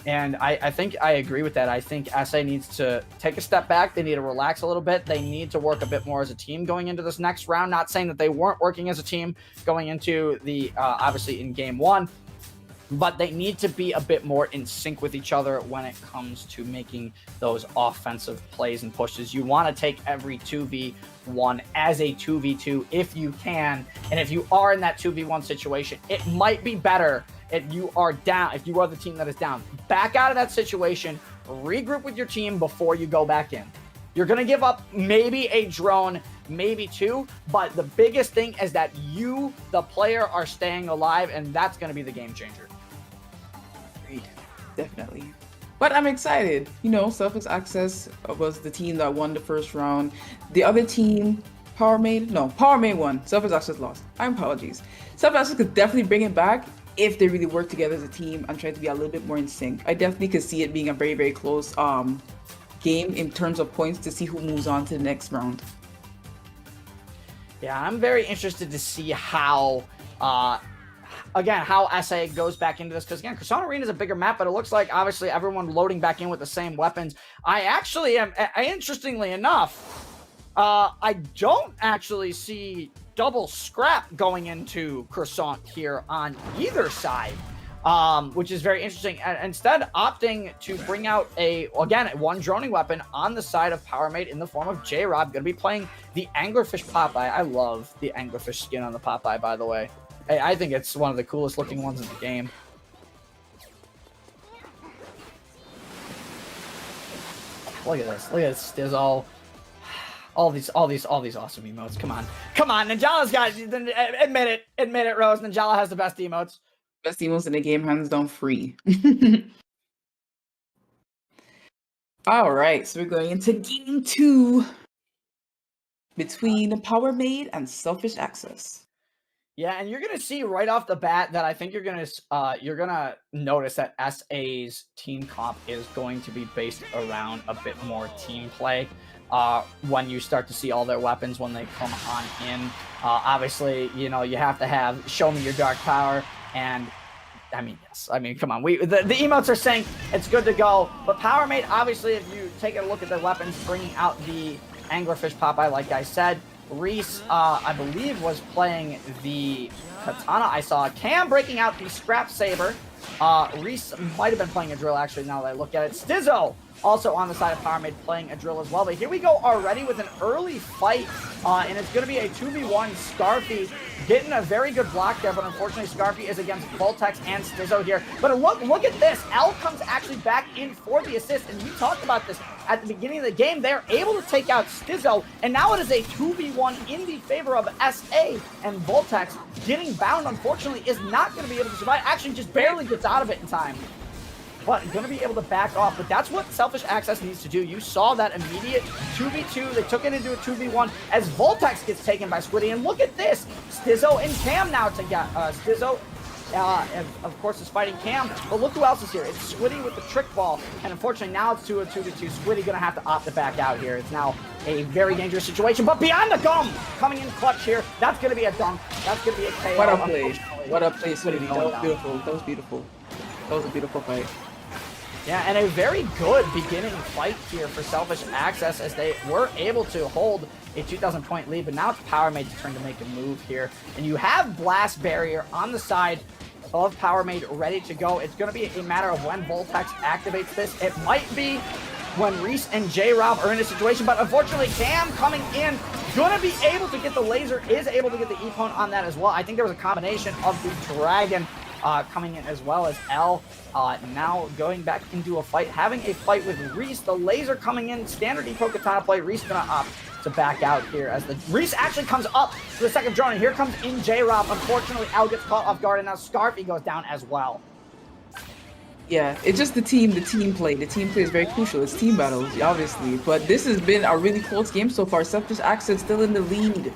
And I think I agree with that. I think SA needs to take a step back. They need to relax a little bit. They need to work a bit more as a team going into this next round. Not saying that they weren't working as a team going into the, obviously in game one, but they need to be a bit more in sync with each other when it comes to making those offensive plays and pushes. You want to take every 2v1 as a 2v2 if you can. And if you are in that 2v1 situation, it might be better if you are down, if you are the team that is down. Back out of that situation, regroup with your team before you go back in. You're going to give up maybe a drone, maybe 2, but the biggest thing is that you, the player, are staying alive, and that's going to be the game changer. Agreed. Definitely. But I'm excited. You know, Selfish Access was the team that won the first round. The other team, PowerMade won. Selfish Access lost. My apologies. Selfish Access could definitely bring it back if they really work together as a team and try to be a little bit more in sync. I definitely could see it being a very, very close game in terms of points to see who moves on to the next round. Yeah, I'm very interested to see how, again, how SA goes back into this. Because, again, Croissant Arena is a bigger map, but it looks like, obviously, everyone loading back in with the same weapons. I actually am, interestingly enough, I don't actually see double scrap going into Croissant here on either side, which is very interesting. And instead, opting to bring out one droning weapon on the side of PowerMade in the form of J-Rob. Going to be playing the Anglerfish Popeye. I love the Anglerfish skin on the Popeye, by the way. I think it's one of the coolest looking ones in the game. Look at this. Look at this. There's all these awesome emotes. Come on, Ninjala's got it. Admit it, Rose. Ninjala has the best emotes. Best emotes in the game, hands down, free. All right, so we're going into game 2. between Power Made and Selfish Access. Yeah, and you're gonna see right off the bat that I think you're gonna notice that SA's team comp is going to be based around a bit more team play. When you start to see all their weapons when they come on in, obviously, you know, you have to have show me your dark power, and I mean, yes, I mean, come on, the emotes are saying it's good to go, but Power Mate, obviously, if you take a look at their weapons, bringing out the Anglerfish Popeye, like I said. Reese, I believe, was playing the Katana. I saw Cam breaking out the Scrap Saber. Reese might have been playing a drill, actually, now that I look at it. Stizzo, also on the side of Power Made, playing a drill as well. But here we go already with an early fight, and it's going to be a 2v1. Scarfy getting a very good block there, but unfortunately Scarfy is against Voltex and Stizzo here. But look at this. L comes actually back in for the assist, and we talked about this at the beginning of the game. They're able to take out Stizzo, and now it is a 2v1 in the favor of SA, and Voltex getting bound, unfortunately, is not going to be able to survive. Actually, just barely gets out of it in time. But going to be able to back off. But that's what Selfish Access needs to do. You saw that immediate 2v2. They took it into a 2v1 as Voltex gets taken by Squiddy. And look at this. Stizzo and Cam now together. Stizzo, of course, is fighting Cam. But look who else is here. It's Squiddy with the trick ball. And unfortunately, now it's to a 2v2. Squiddy going to have to opt to back out here. It's now a very dangerous situation. But behind the gum, coming in clutch here. That's going to be a dunk. That's going to be a KO. What a play. What a play, Squiddy. That was beautiful. That was beautiful. That was a beautiful fight. Yeah, and a very good beginning fight here for Selfish Access as they were able to hold a 2,000 point lead, but now it's Power Made's turn to make a move here. And you have Blast Barrier on the side of Power Made ready to go. It's going to be a matter of when Voltex activates this. It might be when Reese and J-Rob are in a situation, but unfortunately Cam coming in, going to be able to get the laser, is able to get the E-Pone on that as well. I think there was a combination of the Dragon coming in as well as L. Now going back into a fight, having a fight with Reese. The laser coming in, standard Eco Katana play. Reese gonna opt to back out here as the Reese actually comes up to the second drone, and here comes in J-Rob. Unfortunately, L gets caught off guard, and now Scarfy goes down as well. Yeah, it's just the team play. The team play is very crucial. It's team battles, obviously. But this has been a really close game so far. Selfish Access still in the lead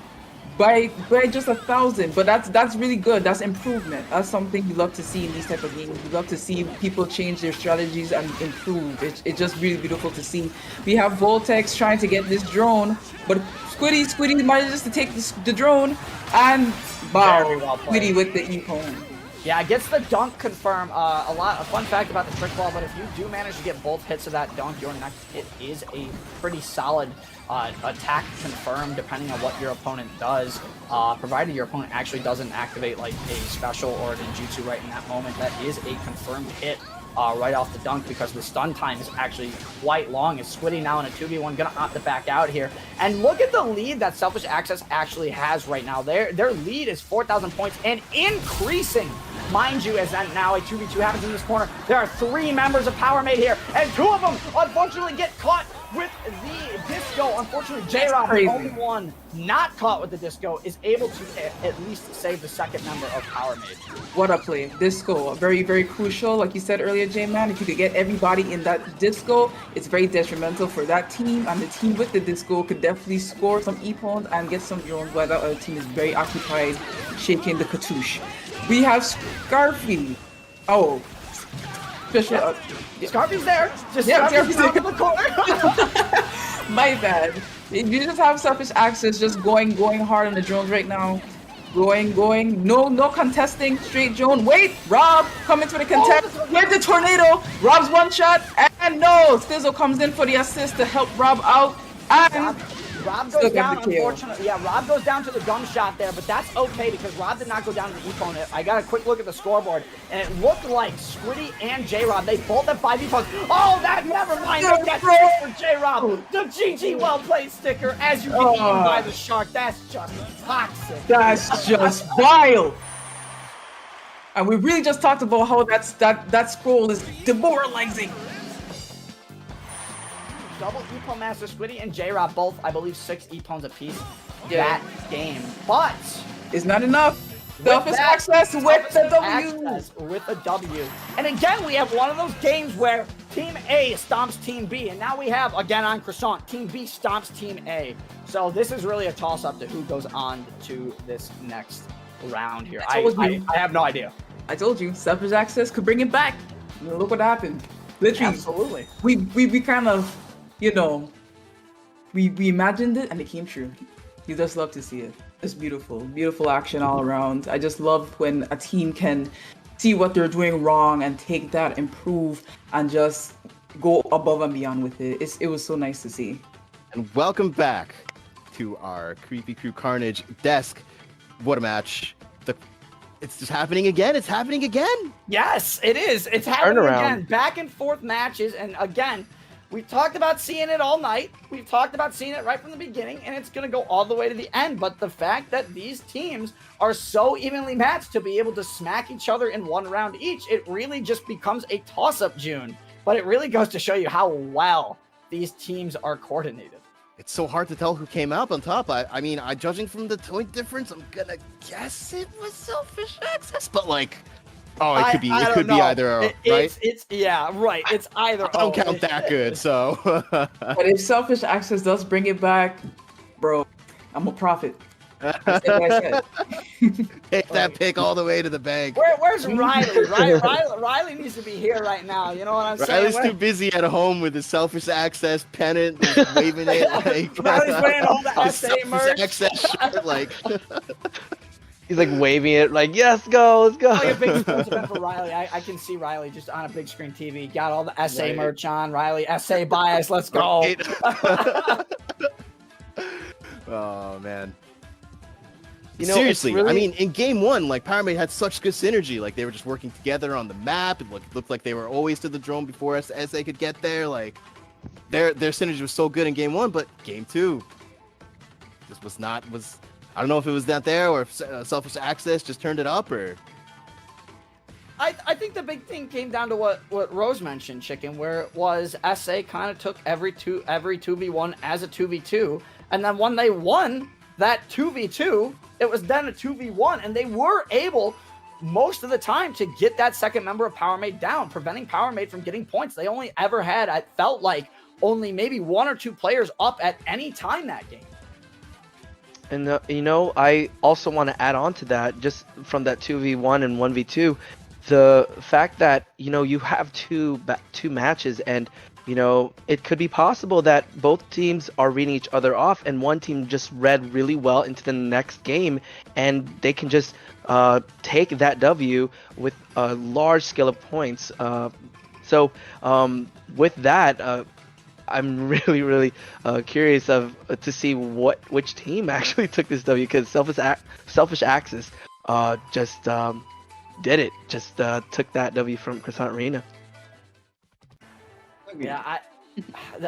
by just 1,000, but that's really good. That's improvement. That's something you love to see in these type of games. You love to see people change their strategies and improve. It's just really beautiful to see. We have Voltex trying to get this drone, but Squiddy manages to take the drone, and wow, Well Squiddy with the E-Pone. Yeah, gets the dunk confirmed. A fun fact about the trick ball, but if you do manage to get both hits of that dunk, your next hit is a pretty solid attack confirmed, depending on what your opponent does. Provided your opponent actually doesn't activate like a special or a ninjutsu right in that moment, that is a confirmed hit right off the dunk, because the stun time is actually quite long. As Squiddy now in a 2v1 gonna opt to back out here. And look at the lead that Selfish Access actually has right now. Their lead is 4,000 points and increasing. Mind you, as that now a 2v2 happens in this corner, there are 3 members of Power Made here, and 2 of them unfortunately get caught with the disco. Unfortunately, J-Rob, the only one not caught with the disco, is able to at least save the second member of Power Made. What a play. Disco, very, very crucial. Like you said earlier, J-Man, if you could get everybody in that disco, it's very detrimental for that team, and the team with the disco could definitely score some E-Pones and get some drones while that other team is very occupied shaking the cartouche. We have Scarfy. Oh. Special. Scarfy's there. Just Scarfy's out of the corner. My bad. You just have Selfish Access just going hard on the drones right now. Going. No contesting. Straight drone. Wait, Rob coming to the contest. With the tornado. Rob's one shot. And no, Stizzo comes in for the assist to help Rob out. And Rob goes down, unfortunately. Yeah, Rob goes down to the gum shot there, but that's okay because Rob did not go down to the E-Pone. I got a quick look at the scoreboard, and it looked like Squiddy and J-Rob, they both have 5 E-Pones. Oh, never mind. That's for J-Rob. The GG well played sticker as you get eaten by the shark. That's just toxic. That's just vile. And we really just talked about how that scroll is demoralizing. Double E-Pone Master, Squiddy and J-Rob both, I believe, 6 E-Pones apiece that game. But it's not enough. Selfish Access with the W. With a W. And again, we have one of those games where Team A stomps Team B, and now we have, again on Croissant, Team B stomps Team A. So this is really a toss-up to who goes on to this next round here. I have no idea. I told you, Selfish Access could bring it back. Look what happened. Literally, Absolutely. We kind of, we imagined it and it came true. You just love to see it. It's beautiful, beautiful action all around. I just love when a team can see what they're doing wrong and take that, improve, and just go above and beyond with it. It was so nice to see. And welcome back to our Creepy Crew Carnage desk. What a match. It's just happening again. It's happening again. Yes, it is. It's happening again. Back and forth matches. And again, we've talked about seeing it all night. We've talked about seeing it right from the beginning, and it's going to go all the way to the end. But the fact that these teams are so evenly matched to be able to smack each other in one round each, it really just becomes a toss-up, June. But it really goes to show you how well these teams are coordinated. It's so hard to tell who came out on top. I mean, judging from the point difference, I'm gonna guess it was Selfish Access, but it could be either or, right? It's yeah, right. It's either. I don't count that good, so. But if Selfish Access does bring it back, bro, I'm a prophet. I said what I said. Take that pick all the way to the bank. Where's Riley? Riley needs to be here right now. You know what I'm saying? Riley's too busy at home with his Selfish Access pennant, just waving it Riley's wearing all the SA merch. Access shirt, He's waving it, yes, go, let's go. A big sports event for Riley. I can see Riley just on a big screen TV. Got all the SA merch on. Riley, SA bias. Let's go. Oh man. Seriously, really... I mean, in game one, Pyramid had such good synergy. They were just working together on the map. It looked like they were always to the drone before SA could get there. Their synergy was so good in game one, but game two, this I don't know if it was not there or if Selfish Access just turned it up or. I think the big thing came down to what Rose mentioned, Chicken, where it was SA kind of took every 2v1 as a 2v2, and then when they won that 2v2, it was then a 2v1, and they were able most of the time to get that second member of PowerMade down, preventing PowerMade from getting points. They only ever had, I felt like, only maybe one or two players up at any time that game. And I also want to add on to that, just from that 2v1 and 1v2, the fact that you have two matches, and it could be possible that both teams are reading each other off, and one team just read really well into the next game, and they can just take that W with a large scale of points. So with that, I'm really curious to see which team actually took this W, because Selfish Access just did it. Just took that W from Croissant Arena. Yeah,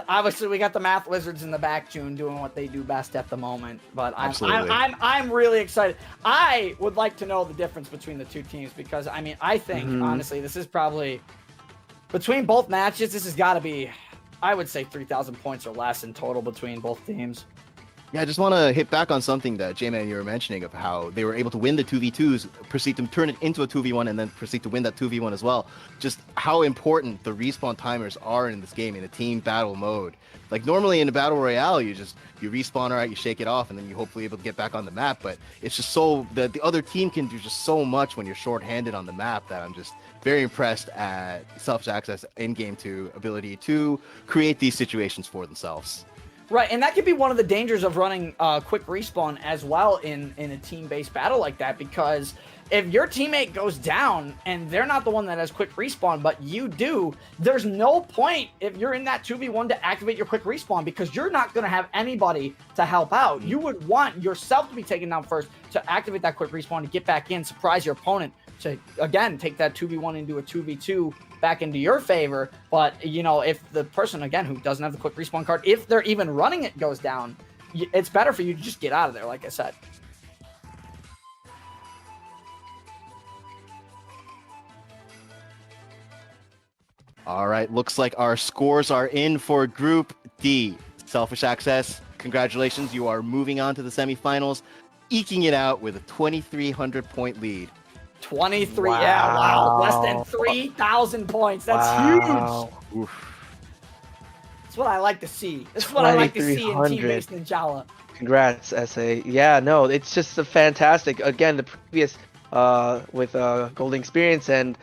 obviously we got the math wizards in the back, June, doing what they do best at the moment. But I'm really excited. I would like to know the difference between the two teams, because I think honestly this is probably, between both matches, this has got to be, I would say, 3,000 points or less in total between both teams. Yeah, I just want to hit back on something that J-Man, you were mentioning, of how they were able to win the 2v2s, proceed to turn it into a 2v1, and then proceed to win that 2v1 as well. Just how important the respawn timers are in this game in a team battle mode. Normally in a battle royale, you respawn, all right, you shake it off, and then you hopefully able to get back on the map. But it's just so that the other team can do just so much when you're short-handed on the map, that I'm just very impressed at Selfish Access in game 2 ability to create these situations for themselves. Right, and that could be one of the dangers of running quick respawn as well in a team-based battle like that, because if your teammate goes down and they're not the one that has quick respawn, but you do, there's no point if you're in that 2v1 to activate your quick respawn, because you're not going to have anybody to help out. You would want yourself to be taken down first to activate that quick respawn, to get back in, surprise your opponent, to, again, take that 2v1 into a 2v2 back into your favor. But if the person, again, who doesn't have the quick respawn card, if they're even running it, goes down, it's better for you to just get out of there, like I said. All right, looks like our scores are in for Group D. Selfish Access, congratulations, you are moving on to the semifinals, eking it out with a 2,300 point lead. 23, wow. Yeah, wow. Less than 3,000 points. That's huge. Oof. That's what I like to see. That's what I like to see in 2300. team-based Ninjala. Congrats, SA. Yeah, no, it's just a fantastic. Again, the previous with Golden Experience and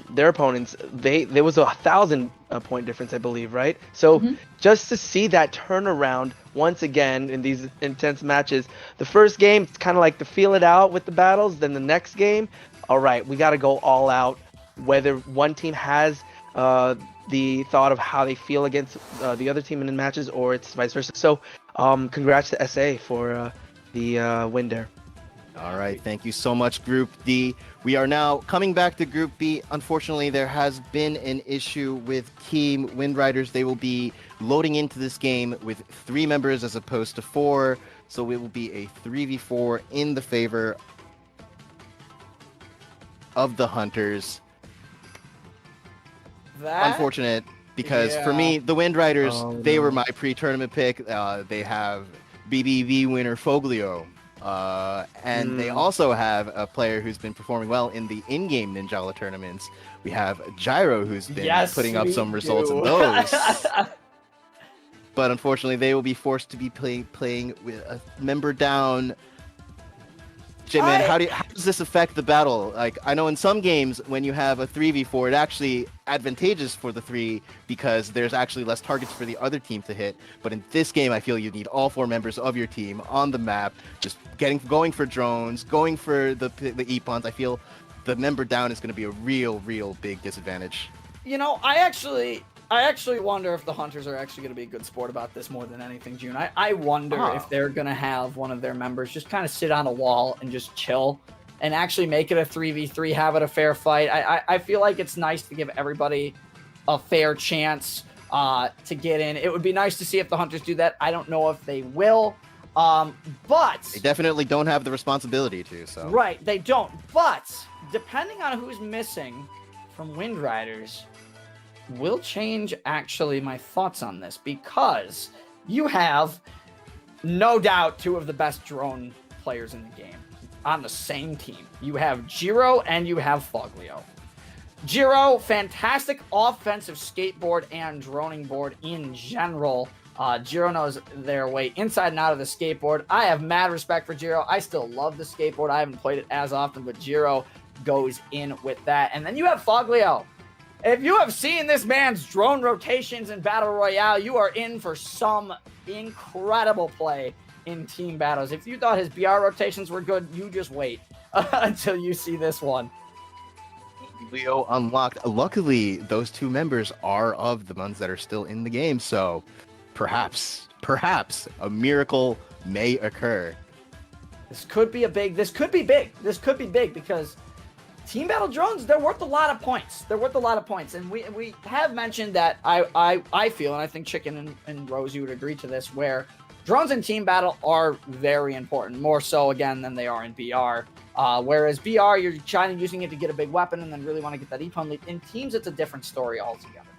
their opponents, there was 1,000 point difference, I believe, right? So Mhm. just to see that turnaround once again in these intense matches, the first game it's kind of like to feel it out with the battles. Then the next game, all right, we got to go all out. Whether one team has the thought of how they feel against the other team in the matches, or it's vice versa. So, congrats to SA for the win there. All right, thank you so much, Group D. We are now coming back to Group B. Unfortunately, there has been an issue with Team Windriders. They will be loading into this game with 3 members as opposed to 4, so it will be a 3v4 in the favor of the Hunters. That Unfortunate, because for me, the Windriders, Oh, they were no. my pre-tournament pick. They have BBV winner Foglio. And they also have a player who's been performing well in the in-game Ninjala tournaments. We have Gyro, who's been putting up some results in those. But unfortunately, they will be forced to be playing with a member down. J-Man, how does this affect the battle? Like, I know in some games when you have a 3v4, it actually advantageous for the 3 because there's actually less targets for the other team to hit. But in this game, I feel you need all 4 members of your team on the map, just going for drones, going for the E-pawns. I feel the member down is going to be a real big disadvantage. You know, I actually wonder if the Hunters are actually going to be a good sport about this more than anything, June. I wonder if they're going to have one of their members just kind of sit on a wall and just chill and actually make it a 3v3, have it a fair fight. I feel like it's nice to give everybody a fair chance to get in. It would be nice to see if the Hunters do that. I don't know if they will, but... They definitely don't have the responsibility to, so... Right, they don't. But depending on who's missing from Windriders... will change actually my thoughts on this, because you have no doubt 2 of the best drone players in the game on the same team. You have Jiro and you have Foglio. Jiro, fantastic offensive skateboard and droning board in general. Jiro knows their way inside and out of the skateboard. I have mad respect for Jiro. I still love the skateboard. I haven't played it as often, but Jiro goes in with that. And then you have Foglio. If you have seen this man's drone rotations in Battle Royale, you are in for some incredible play in team battles. If you thought his BR rotations were good, you just wait until you see this one. Leo unlocked. Luckily, those 2 members are of the ones that are still in the game, so perhaps a miracle may occur. This could be big because team battle drones, they're worth a lot of points. And we have mentioned that I feel, and I think Chicken and Rose, you would agree to this, where drones in team battle are very important, more so again than they are in BR. Whereas BR, you're trying to using it to get a big weapon and then really want to get that E-pwn lead. In teams, it's a different story altogether.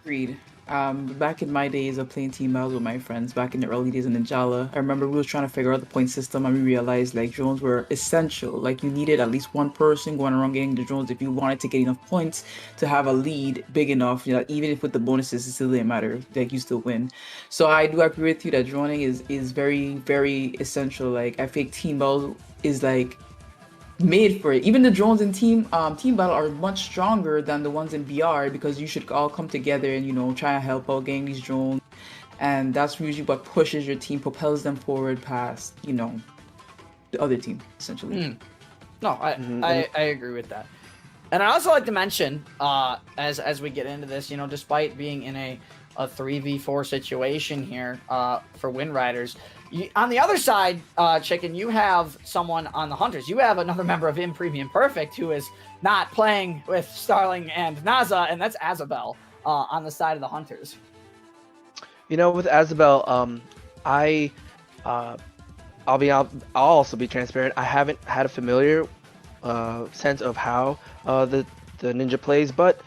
Agreed. Back in my days of playing team battles with my friends, back in the early days of Ninjala, I remember we was trying to figure out the point system, and we realized like drones were essential. Like you needed at least one person going around getting the drones if you wanted to get enough points to have a lead big enough. You know, even if with the bonuses, it still didn't matter. Like you still win. So I do agree with you that droning is very essential. Like I think team battles is like made for it. Even the drones in team battle are much stronger than the ones in BR, because you should all come together and, you know, try and help out getting these drones, and that's usually what pushes your team, propels them forward past, you know, the other team essentially. No, I agree with that. And I also like to mention, as we get into this, you know, despite being in a 3v4 situation here for Windriders, on the other side, Chicken, you have someone on the Hunters. You have another member of Premium Perfect who is not playing with Starling and Naza, and that's Azabel on the side of the Hunters. You know, with Azabel, I'll also be transparent. I haven't had a familiar sense of how the ninja plays, but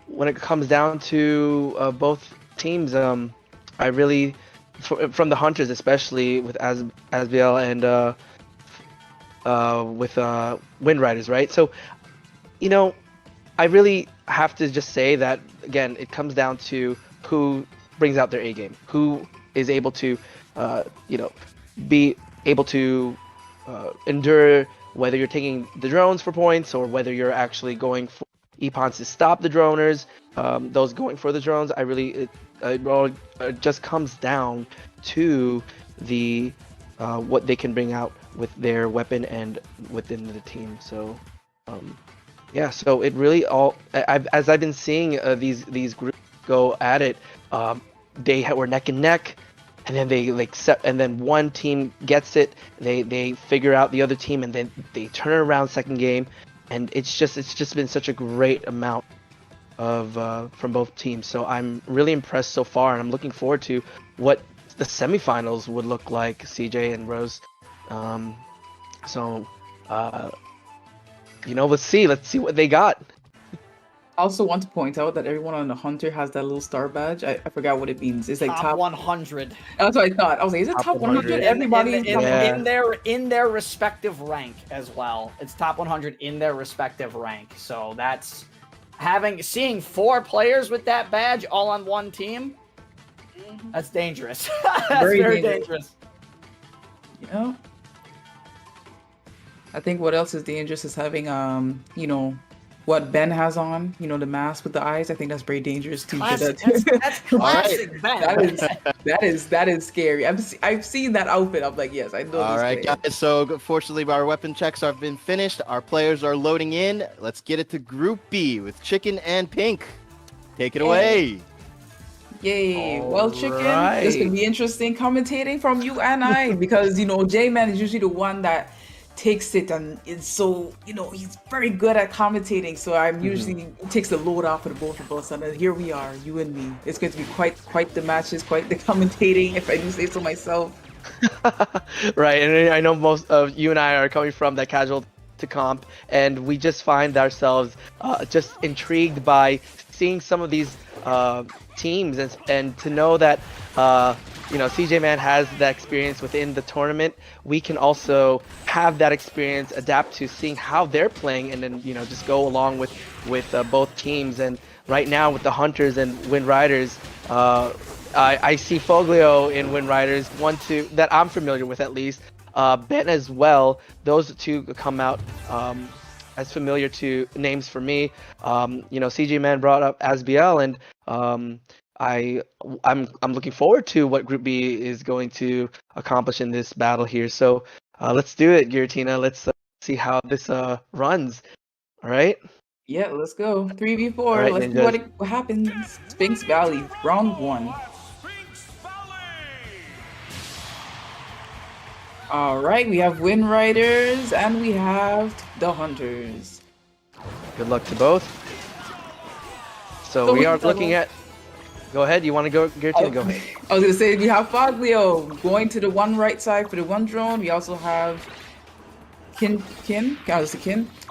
when it comes down to both teams, I really, from the Hunters especially, with Asbiel and with Windriders, right? So, you know, I have to just say that again, it comes down to who brings out their A game, who is able to, you know, be able to endure whether you're taking the drones for points or whether you're actually going for epons to stop the droners. Those going for the drones, it just comes down to the what they can bring out with their weapon and within the team. So yeah, so it really all as I've been seeing these groups go at it, they were neck and neck, and then they and then one team gets it, they figure out the other team, and then they turn it around second game, and it's just been such a great amount of from both teams. So I'm really impressed so far, and I'm looking forward to what the semifinals would look like, CJ and Rose. Let's see what they got. I also want to point out that everyone on the Hunter has that little star badge. I forgot what it means. It's like top 100. That's what I thought. I was like, is it top 100? Everybody in their respective rank as well. It's top 100 in their respective rank. So that's seeing 4 players with that badge all on one team. That's dangerous. That's very dangerous. You know, I think what else is dangerous is having what Ben has on, the mask with the eyes. I think that's very dangerous too. That's classic Ben. That is scary. I've seen that outfit. I'm like, yes, I know. All right, guys. So fortunately, our weapon checks have been finished. Our players are loading in. Let's get it to Group B with Chicken and Pink. Take it away. Yay! All well, Chicken, right. This can be interesting commentating from you and I because J-Man is usually the one that takes it and is so he's very good at commentating. So I'm usually takes the load off of the both of us, and then here we are, you and me. It's going to be quite the matches, quite the commentating, if I do say so myself. Right, and I know most of you and I are coming from that casual to comp, and we just find ourselves just intrigued by seeing some of these teams, and to know that CJ Man has that experience within the tournament. We can also have that experience, adapt to seeing how they're playing, and then just go along with both teams. And right now with the Hunters and Wind Riders, I see Foglio in Wind Riders, 1-2 that I'm familiar with at least. Ben as well. Those two come out as familiar to names for me. CJ Man brought up Asbiel, and I'm looking forward to what Group B is going to accomplish in this battle here. So let's do it, Giratina. Let's see how this runs. All right. Yeah, let's go. 3v4. Right, let's see what happens. Sphinx Valley, round 1. All right, we have Wind Riders and we have the Hunters. Good luck to both. So we are looking at. Go ahead. You want to go, Giratina? Go ahead. I was gonna say we have Foglio going to the one right side for the one drone. We also have Kin,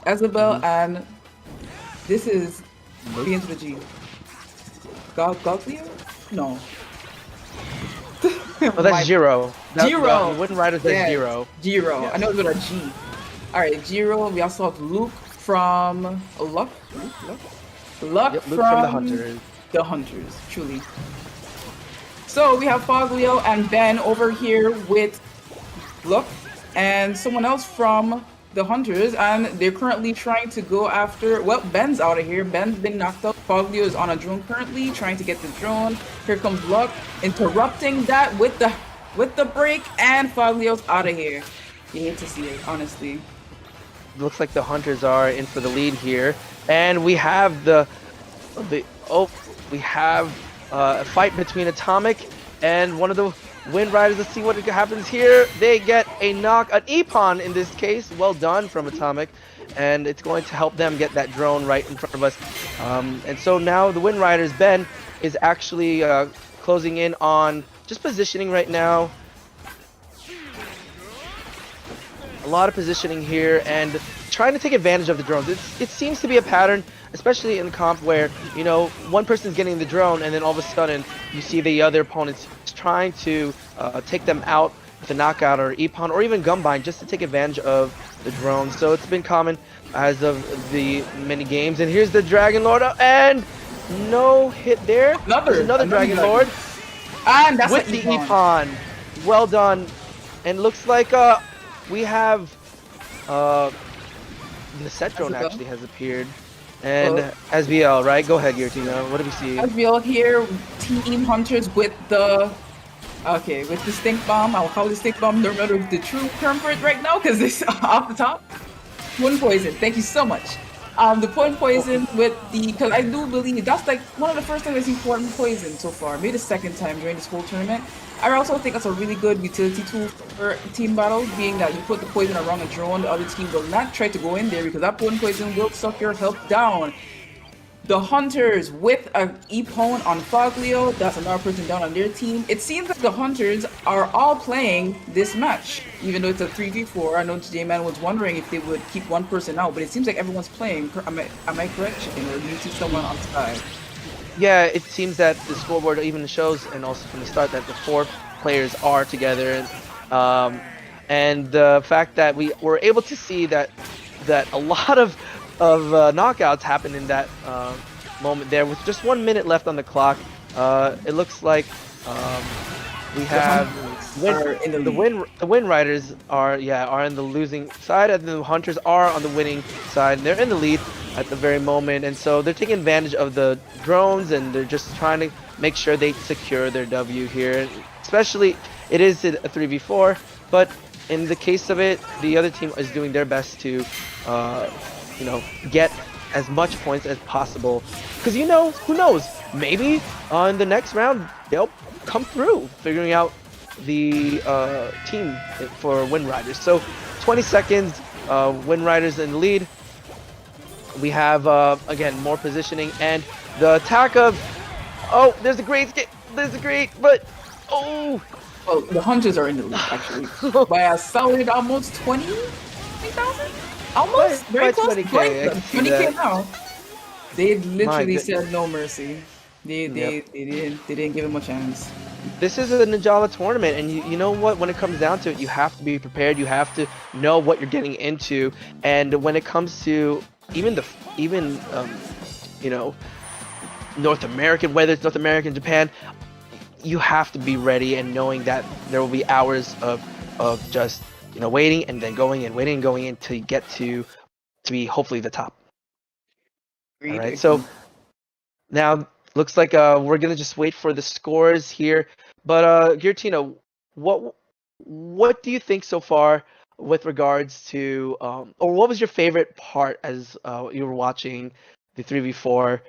Isabel, and this is begins with a G. Goglio? No. Oh, that's Jiro. Jiro. Wooden Riders, that's Jiro. Jiro. Yes. I know it's with a G. All right, Jiro. We also have Luke from Luck. Luke from the Hunters. The Hunters, truly. So we have Foglio and Ben over here with Luck and someone else from the Hunters, and they're currently trying to go after. Well, Ben's out of here. Ben's been knocked out. Foglio is on a drone currently, trying to get the drone. Here comes Luck, interrupting that with the break, and Foglio's out of here. You hate to see it, honestly. Looks like the Hunters are in for the lead here, and we have we have a fight between Atomic and one of the Wind Riders. Let's see what happens here. They get an Epon in this case. Well done from Atomic, and it's going to help them get that drone right in front of us. And so now the Wind Riders, Ben is actually closing in on just positioning right now. A lot of positioning here and trying to take advantage of the drones. It seems to be a pattern, especially in comp where, one person's getting the drone and then all of a sudden you see the other opponents trying to take them out with a knockout or Epon or even Gumbind just to take advantage of the drones. So it's been common as of the many games. And here's the Dragon Lord, and no hit there. There's another Dragon Lord And that's with an the Epon. Epon. Well done. And looks like we have the set drone SBL? actually has appeared. And Oh. SBL, right? Go ahead, Giratina. What do we see? As we all here, Team Hunters with the with the stink bomb. I'll call it stink bomb. Don't know the true term for it right now because it's off the top. Point poison. Thank you so much. The point poison with the because I do believe that's like one of the first times I've seen point poison so far. Maybe the second time during this whole tournament. I also think that's a really good utility tool for team battle, being that you put the poison around a drone, the other team will not try to go in there because that point poison will suck your health down. The Hunters with a Epon on Foglio, that's another person down on their team. It seems like the Hunters are all playing this match, even though it's a 3v4. I know J-Man was wondering if they would keep one person out, but it seems like everyone's playing. Am I correct, Chicken, or do you see someone on side? Yeah, it seems that the scoreboard even shows, and also from the start, that the 4 players are together. And the fact that we were able to see that a lot of knockouts happened in that moment there with just 1 minute left on the clock. It looks like we have the Win Riders are in the losing side, and the Hunters are on the winning side. They're in the lead at the very moment, and so they're taking advantage of the drones, and they're just trying to make sure they secure their W here. Especially, it is a 3v4, but in the case of it, the other team is doing their best to get as much points as possible, because who knows, maybe on the next round they'll come through figuring out the team for Wind Riders. So 20 seconds, Wind Riders in the lead. We have again more positioning, and the attack of there's a great, but well, the Hunters are in the lead actually by a solid almost 20,000. Almost very close. 20K, 20K now. They literally said no mercy. They didn't give him a chance. This is a Ninjala tournament, and you know what? When it comes down to it, you have to be prepared. You have to know what you're getting into. And when it comes to even North American, whether it's North American, Japan, you have to be ready and knowing that there will be hours of just waiting and then going and waiting and going in to get to be hopefully the top. Agreed. All right, so now looks like we're gonna just wait for the scores here. But Giratina, what do you think so far with regards to or what was your favorite part as you were watching the 3v4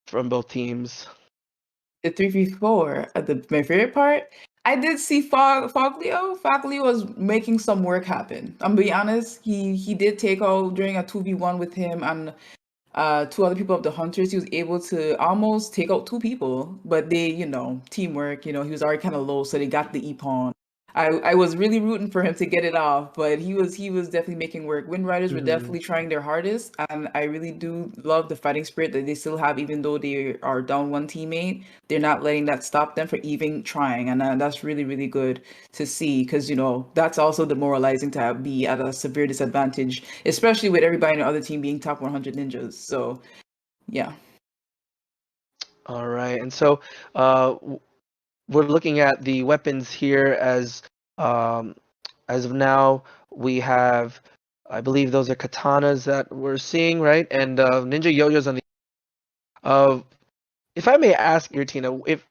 from both teams? The 3v4. My favorite part, I did see Foglio. Foglio was making some work happen. I'm being honest. He did take out during a 2v1 with him and 2 other people of the Hunters. He was able to almost take out 2 people, but they, teamwork. He was already kind of low, so they got the Epon. I was really rooting for him to get it off, but he was definitely making work. Wind Riders were definitely trying their hardest, and I really do love the fighting spirit that they still have, even though they are down 1 teammate. They're not letting that stop them from even trying, and that's really, really good to see, because that's also demoralizing to be at a severe disadvantage, especially with everybody in the other team being top 100 ninjas. So, yeah. All right, and so we're looking at the weapons here as of now. We have, I believe those are katanas that we're seeing, right? And ninja yo-yos on the. If I may ask Giratina, if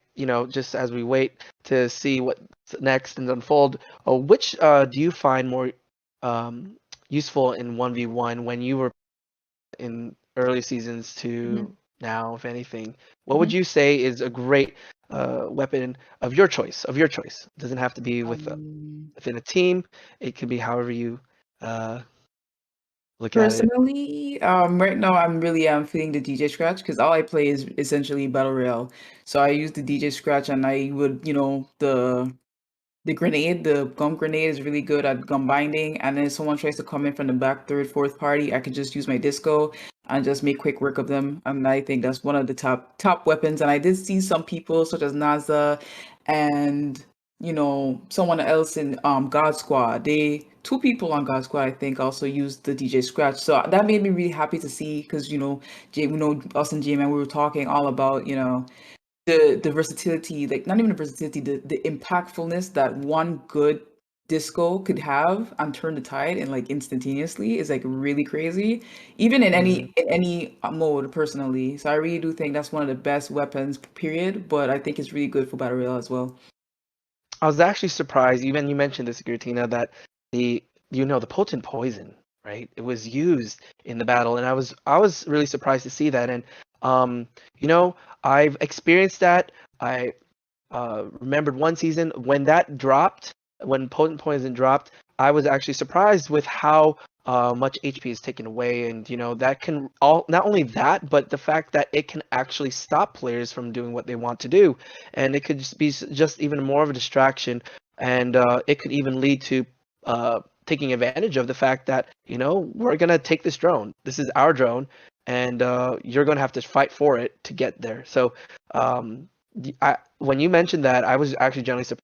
just as we wait to see what's next and unfold, which do you find more useful in 1v1 when you were in early seasons to now, if anything? What would you say is a great weapon of your choice? It doesn't have to be within a team. It could be however you look at it. Personally, right now I'm really feeling the DJ Scratch because all I play is essentially Battle Royale. So I use the DJ Scratch, and I would, the grenade, the gum grenade is really good at gum binding. And then if someone tries to come in from the back, third, fourth party, I could just use my disco and just make quick work of them. And I think that's one of the top weapons. And I did see some people such as Naza and someone else in God Squad. Two people on God Squad, I think, also used the DJ Scratch. So that made me really happy to see because us and J-Man, we were talking all about the versatility, like not even the versatility, the impactfulness that one good disco could have and turn the tide and like instantaneously is like really crazy, even in Mhm. any mode personally. So I really do think that's one of the best weapons, period. But I think it's really good for battle royale as well. I was actually surprised, even you mentioned this, Giratina, that the potent poison, right? It was used in the battle, and I was really surprised to see that. And um, you know, I've experienced that. I remembered one season when that dropped, when potent poison dropped, I was actually surprised with how much HP is taken away, and that can all not only that, but the fact that it can actually stop players from doing what they want to do, and it could just be just even more of a distraction, and it could even lead to taking advantage of the fact that we're gonna take this drone. This is our drone, and you're gonna have to fight for it to get there. So. When you mentioned that, I was actually generally surprised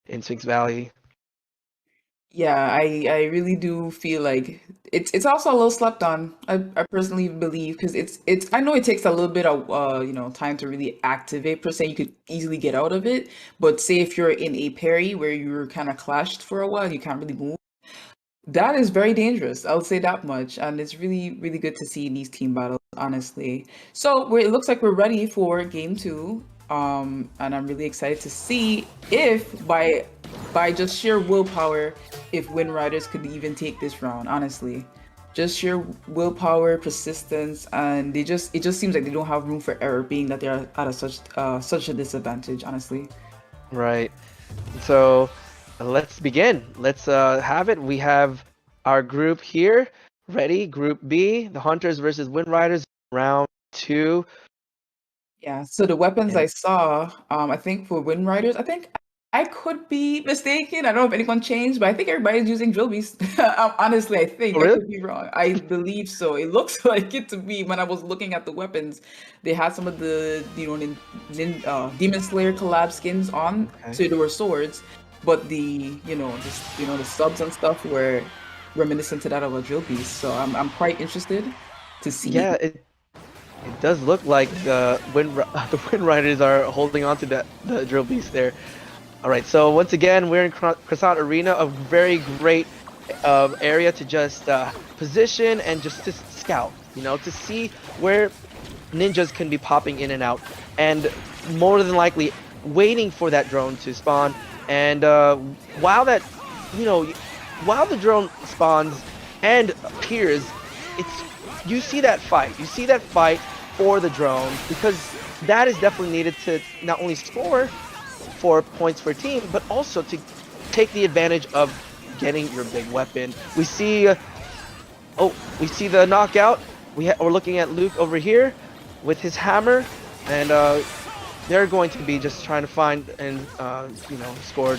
in Sphinx Valley. Yeah, I really do feel like it's also a little slept on. I personally believe because it's I know it takes a little bit of time to really activate per se. You could easily get out of it, but say if you're in a parry where you're kind of clashed for a while, you can't really move. That is very dangerous. I would say that much, and it's really really good to see in these team battles, honestly. So it looks like we're ready for game two, and I'm really excited to see if by just sheer willpower, if Wind Riders could even take this round. Honestly, just sheer willpower, persistence, and it just seems like they don't have room for error, being that they're at such a disadvantage. Honestly. Right. So let's begin. Let's have it. We have our group here ready. Group B, the Hunters versus Wind Riders, round two. Yeah, so the weapons I And saw, I think for Wind Riders, I think I could be mistaken. I don't know if anyone changed, but I think everybody's using drill beasts. Honestly, I oh, think I really? could be wrong. I believe so. It looks like it to me when I was looking at the weapons. They had some of the Demon Slayer collab skins on, Okay. so there were swords, but the subs and stuff were reminiscent to that of a drill beast. So I'm quite interested to see. Yeah, it does look like the Wind Riders are holding on to the drill beast there. All right, so once again, we're in Croissant Arena, a very great area to just position and just to scout, to see where ninjas can be popping in and out, and more than likely waiting for that drone to spawn. And while that, you know, while the drone spawns and appears, it's you see that fight. You see that fight for the drone because that is definitely needed to not only score 4 points for a team, but also to take the advantage of getting your big weapon. We see, we see the knockout. We're looking at Luke over here with his hammer, and they're going to be just trying to find and score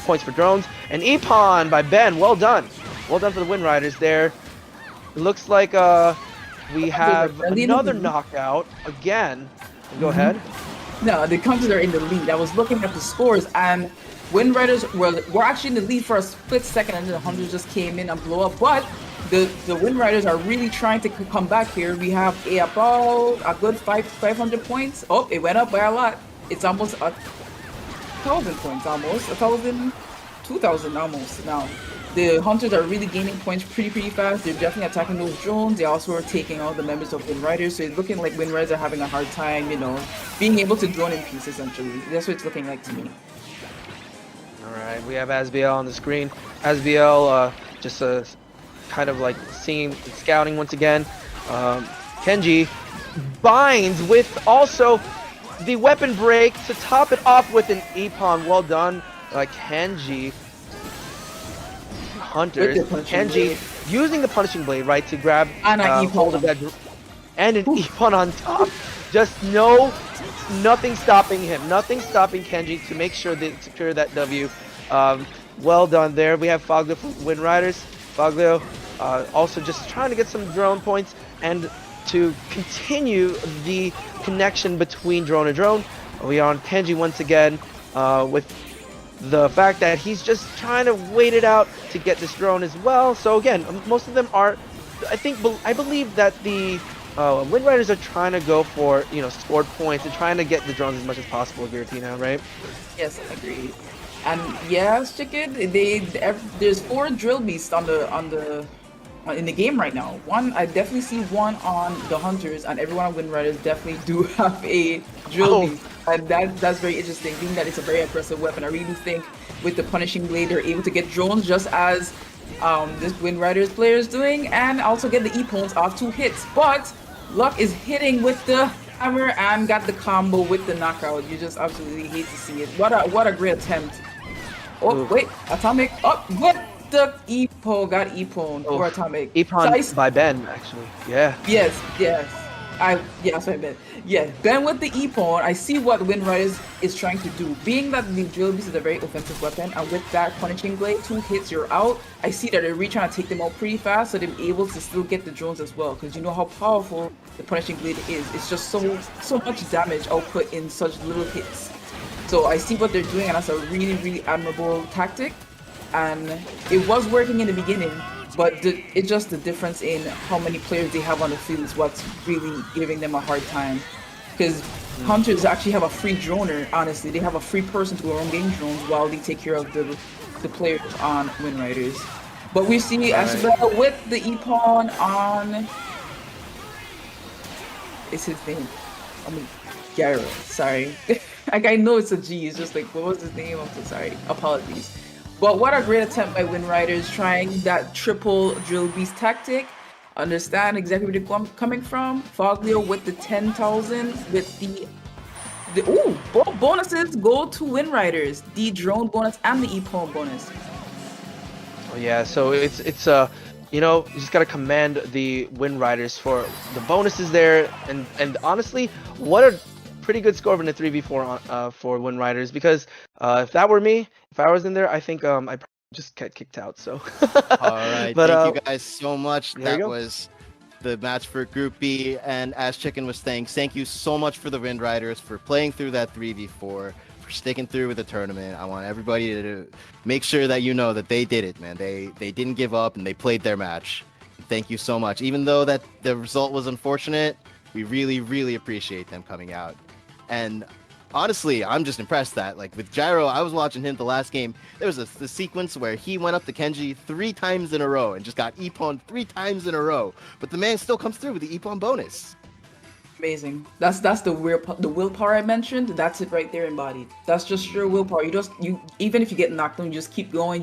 points for drones. And Epon by Ben, well done for the Wind Riders there. It looks like we have another knockout again. Go ahead. No, the counters are in the lead. I was looking at the scores, and Wind Riders were actually in the lead for a split second, and then the Hunters just came in and blew up. But the Wind Riders are really trying to come back here. We have about a good 500 points. Oh, it went up by a lot. It's almost 1,000 points, almost 1,000, 2,000 almost now. The Hunters are really gaining points pretty fast. They're definitely attacking those drones. They also are taking all the members of Wind Riders. So it's looking like Wind Riders are having a hard time, being able to drone in peace, essentially. That's what it's looking like to me. All right, we have Asbiel on the screen. Asbiel just kind of like seeing, scouting once again. Kenji binds with also the weapon break to top it off with an Epon. Well done, Kenji. Hunters, Kenji using the punishing blade, right, to grab hold of that, and an Epon on top. Just nothing stopping him, nothing stopping Kenji to make sure they secure that W. Well done there. We have Foglio from Wind Riders. Foglio also just trying to get some drone points and to continue the connection between drone and drone. We are on Kenji once again. with the fact that he's just trying to wait it out to get this drone as well. So again, most of them are, I believe that the Wind Riders are trying to go for, scored points and trying to get the drones as much as possible, Giratina, right? Yes, I agree. And yes, chicken. There's 4 drill beasts in the game right now. One, I definitely see one on the hunters, and everyone on Wind Riders definitely do have a drill Oh. beast, and that's very interesting. Being that it's a very aggressive weapon, I really do think with the punishing blade they're able to get drones just as this Wind Riders player is doing, and also get the E-pawns off 2 hits. But Luck is hitting with the hammer and got the combo with the knockout. You just absolutely hate to see it. What a great attempt. Oh, Ooh. wait, Atomic. Oh, what the Epo got Epon or Atomic. Epon So by Ben, actually. Yeah. yes. That's what I meant. Yes, Ben with the Epon. I see what Wind Riders is trying to do. Being that the drill beast is a very offensive weapon, and with that punishing blade, 2 hits, you're out. I see that they're really trying to take them out pretty fast, so they're able to still get the drones as well. Because you know how powerful the punishing blade is. It's just so much damage output in such little hits. So I see what they're doing, and that's a really, really admirable tactic. And it was working in the beginning, but it's just the difference in how many players they have on the field is what's really giving them a hard time. Because hunters actually have a free droner, honestly. They have a free person to go around getting drones while they take care of the players on Wind Riders. But we see Asbel with the E-Pawn on... It's his name. Gyro, sorry. Like, I know it's a G, it's just like, what was his name? I'm so sorry. Apologies. But what a great attempt by Wind Riders trying that triple drill beast tactic. Understand exactly where they're coming from. Foglio with the 10,000 with the both bonuses go to Wind Riders. The drone bonus and the E-Poem bonus. Oh yeah, so it's you just gotta commend the Wind Riders for the bonuses there, and honestly, what a pretty good score in the 3v4 for Wind Riders, because if that were me, if I was in there, I think I probably just get kicked out. So. All right, But, thank you guys so much. there you That go. was the match for Group B, and as Chicken was saying, thank you so much for the Wind Riders for playing through that 3v4, for sticking through with the tournament. I want everybody to make sure that you know that they did it, man. They didn't give up and they played their match. Thank you so much. Even though that the result was unfortunate, we really, really appreciate them coming out. And honestly, I'm just impressed that, like, with Gyro, I was watching him the last game. There was the sequence where he went up to Kenji 3 times in a row and just got E-Pawn 3 times in a row. But the man still comes through with the E-Pawn bonus. Amazing. That's the willpower I mentioned. That's it right there embodied. That's just sheer willpower. You even if you get knocked down, you just keep going,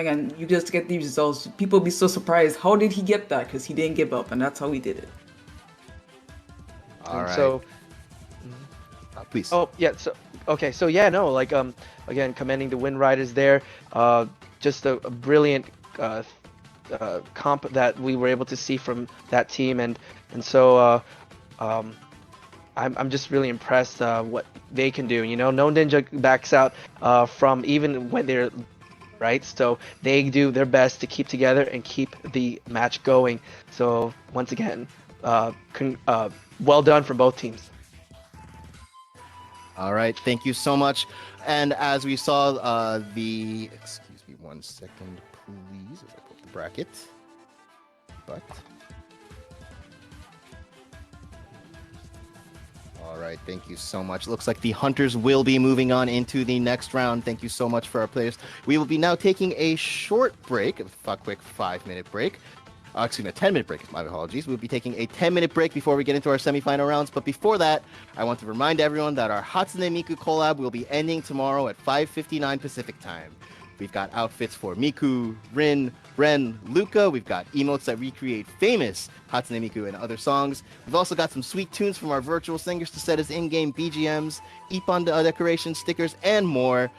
and you just get these results. People be so surprised. How did he get that? Because he didn't give up, and that's how he did it. All right. So. Please. Oh yeah, so yeah, no, like again, commending the Wind Riders there. Just a brilliant comp that we were able to see from that team, and so I'm just really impressed what they can do. No ninja backs out from even when they're right, so they do their best to keep together and keep the match going. So once again, well done from both teams. All right, thank you so much. And as we saw, excuse me 1 second, please, as I put the bracket. But all right, thank you so much. Looks like the Hunters will be moving on into the next round. Thank you so much for our players. We will be now taking a short break, a quick 5-minute break. Excuse me, a 10-minute break. My apologies. We'll be taking a 10-minute break before we get into our semifinal rounds. But before that, I want to remind everyone that our Hatsune Miku collab will be ending tomorrow at 5:59 Pacific time. We've got outfits for Miku, Rin, Ren, Luca. We've got emotes that recreate famous Hatsune Miku and other songs. We've also got some sweet tunes from our virtual singers to set as in-game BGMs, Ippon decorations, stickers, and more.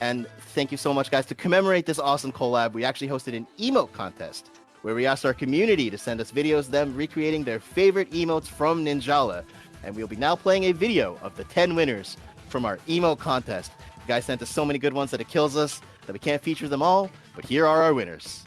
And thank you so much, guys. To commemorate this awesome collab, we actually hosted an emote contest where we asked our community to send us videos of them recreating their favorite emotes from Ninjala. And we'll be now playing a video of the 10 winners from our emote contest. You guys sent us so many good ones that it kills us that we can't feature them all, but here are our winners.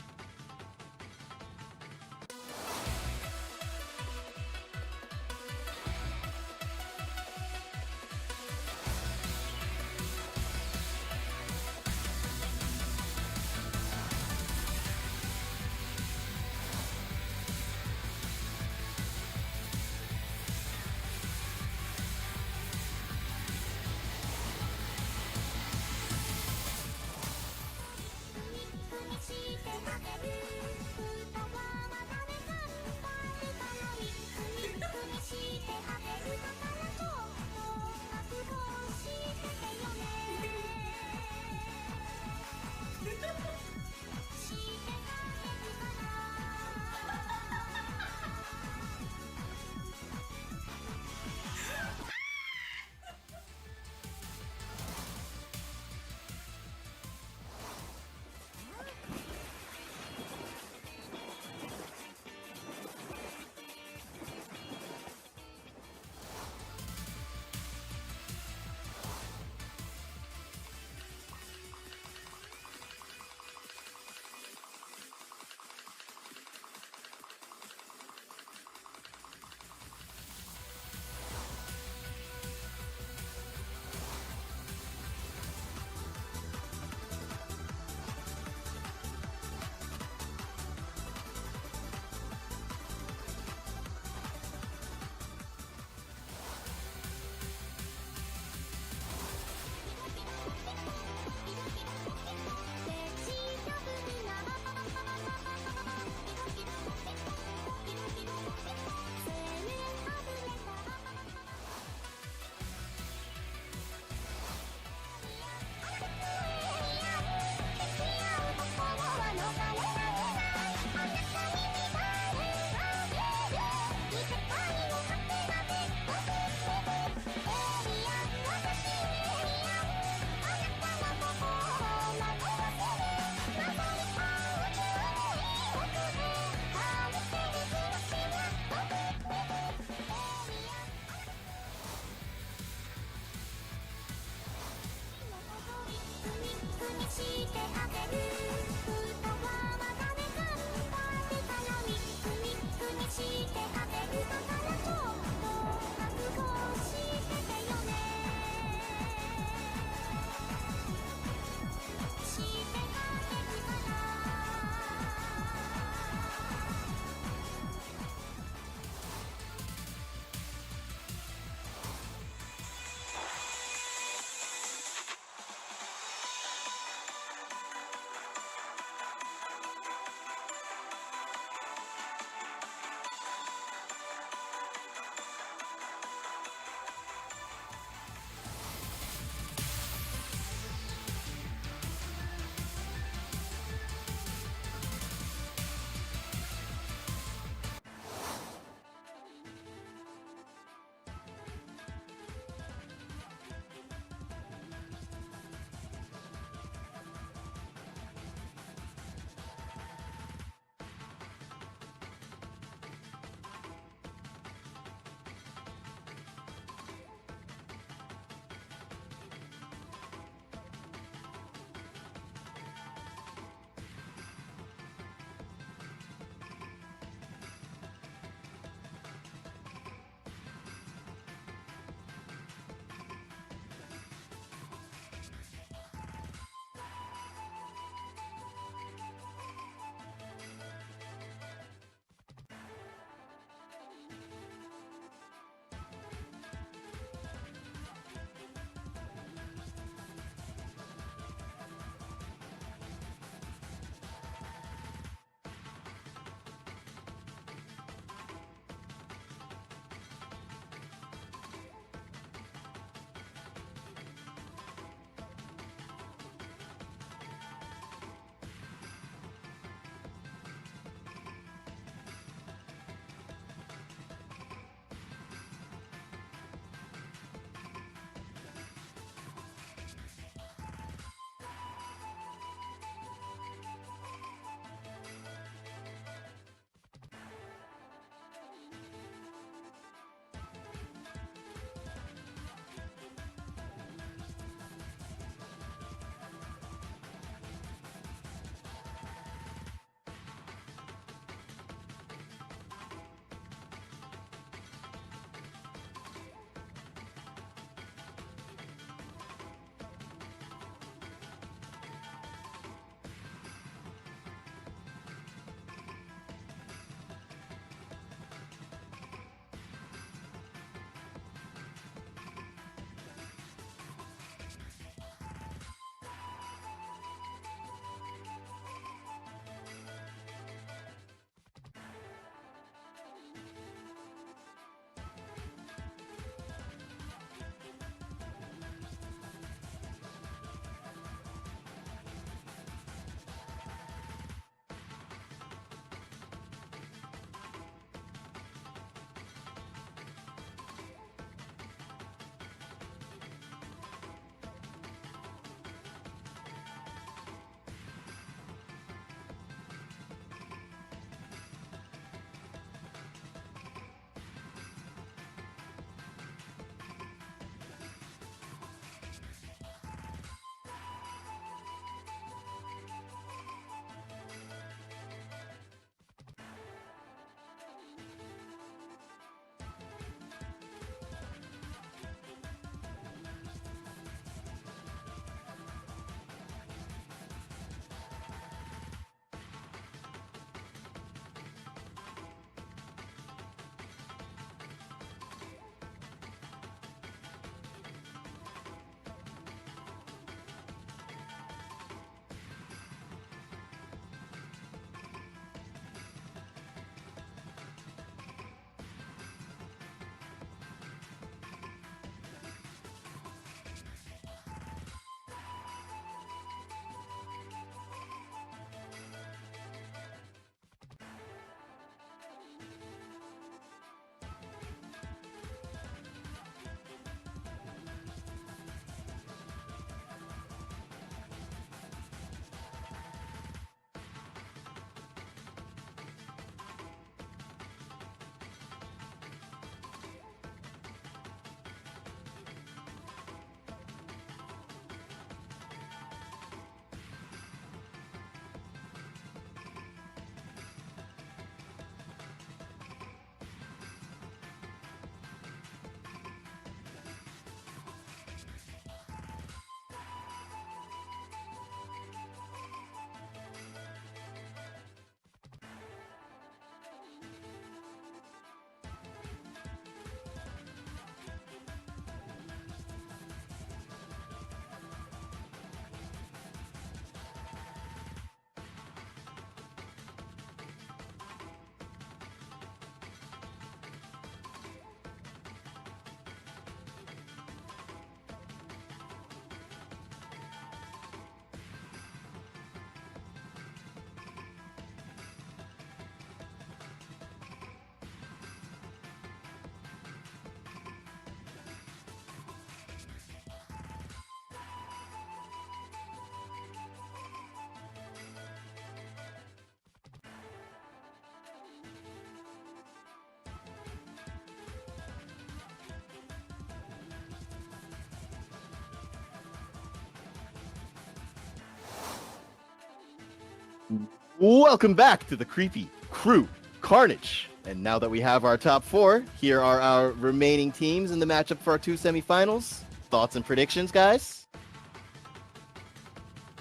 Welcome back to the Creepy Crew Carnage. And now that we have our top 4, here are our remaining teams in the matchup for our 2 semifinals. Thoughts and predictions, guys?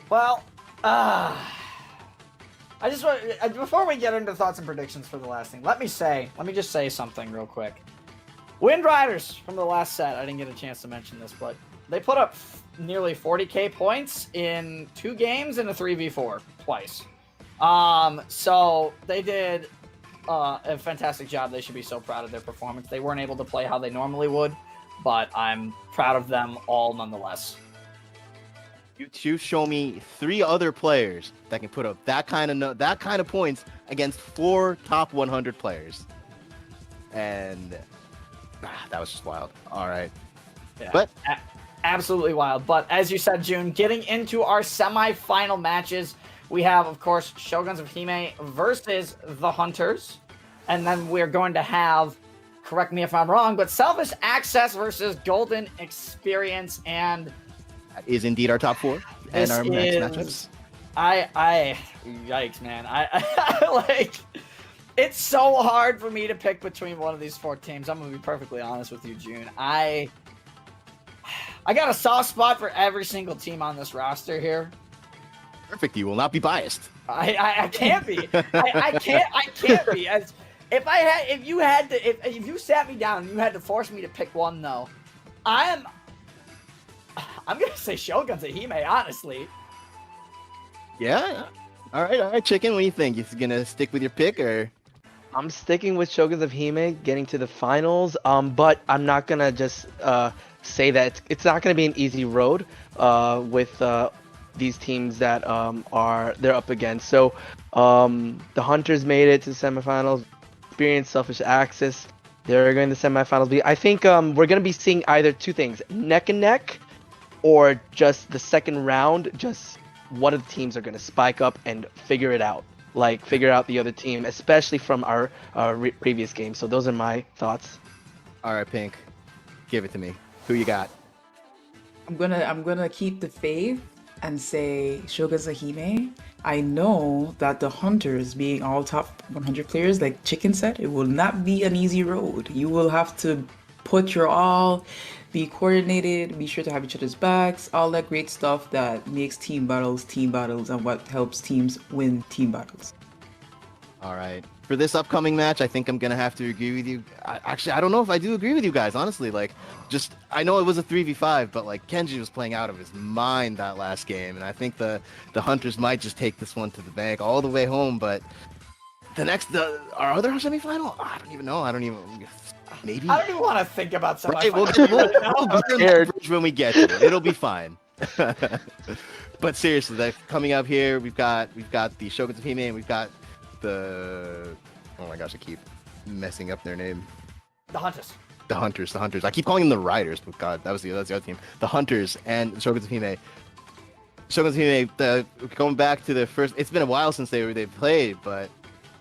Well, I just want before we get into thoughts and predictions for the last thing, let me just say something real quick. Wind Riders from the last set. I didn't get a chance to mention this, but they put up nearly 40k points in 2 games in a 3v4 twice. So they did a fantastic job. They should be so proud of their performance. They weren't able to play how they normally would, but I'm proud of them all nonetheless. You show me 3 other players that can put up that kind of points against 4 top 100 players, and that was just wild. All right, Yeah, but absolutely wild. But as you said, June, getting into our semi-final matches, we have, of course, Shoguns of Hime versus the Hunters, and then we're going to have, correct me if I'm wrong, but Selfish Access versus Golden Experience, and that is indeed our top 4 and our next matchups. Yikes, man. I like, it's so hard for me to pick between one of these 4 teams. I'm gonna be perfectly honest with you, June. I got a soft spot for every single team on this roster here. Perfect. You will not be biased. I can't be. I can't be. If you sat me down and you had to force me to pick one, though, I'm gonna say Shoguns of Hime, honestly. Yeah. All right, Chicken. What do you think? You gonna stick with your pick, or? I'm sticking with Shoguns of Hime getting to the finals. But I'm not gonna just say that it's not gonna be an easy road with these teams that they're up against. So the Hunters made it to the semifinals. Experience, Selfish Access, they're going to the semifinals. I think we're going to be seeing either 2 things, neck and neck, or just the second round, just one of the teams are going to spike up and figure it out, like figure out the other team, especially from our previous game. So those are my thoughts. All right, Pink, give it to me. Who you got? I'm gonna keep the faith and say Shoguns of Hime. I know that the Hunters, being all top 100 players, like Chicken said, it will not be an easy road. You will have to put your all, be coordinated, be sure to have each other's backs, all that great stuff that makes team battles, and what helps teams win team battles. All right. For this upcoming match, I think I'm going to have to agree with you. I don't know if I do agree with you guys, honestly. Like, I know it was a 3v5, but, like, Kenji was playing out of his mind that last game, and I think the Hunters might just take this one to the bank all the way home, but our other semifinal? I don't even know. Maybe? I don't even want to think about semifinals. Right, we'll burn that bridge when we get to it. It'll be fine. But seriously, coming up here, we've got the Shoguns of Hime, and we've got oh my gosh, I keep messing up their name. The Hunters. The Hunters. I keep calling them the Riders, but God, that's the other team. The Hunters and Shoguns of Hime. Shoguns of Hime, going back to the first, it's been a while since they played,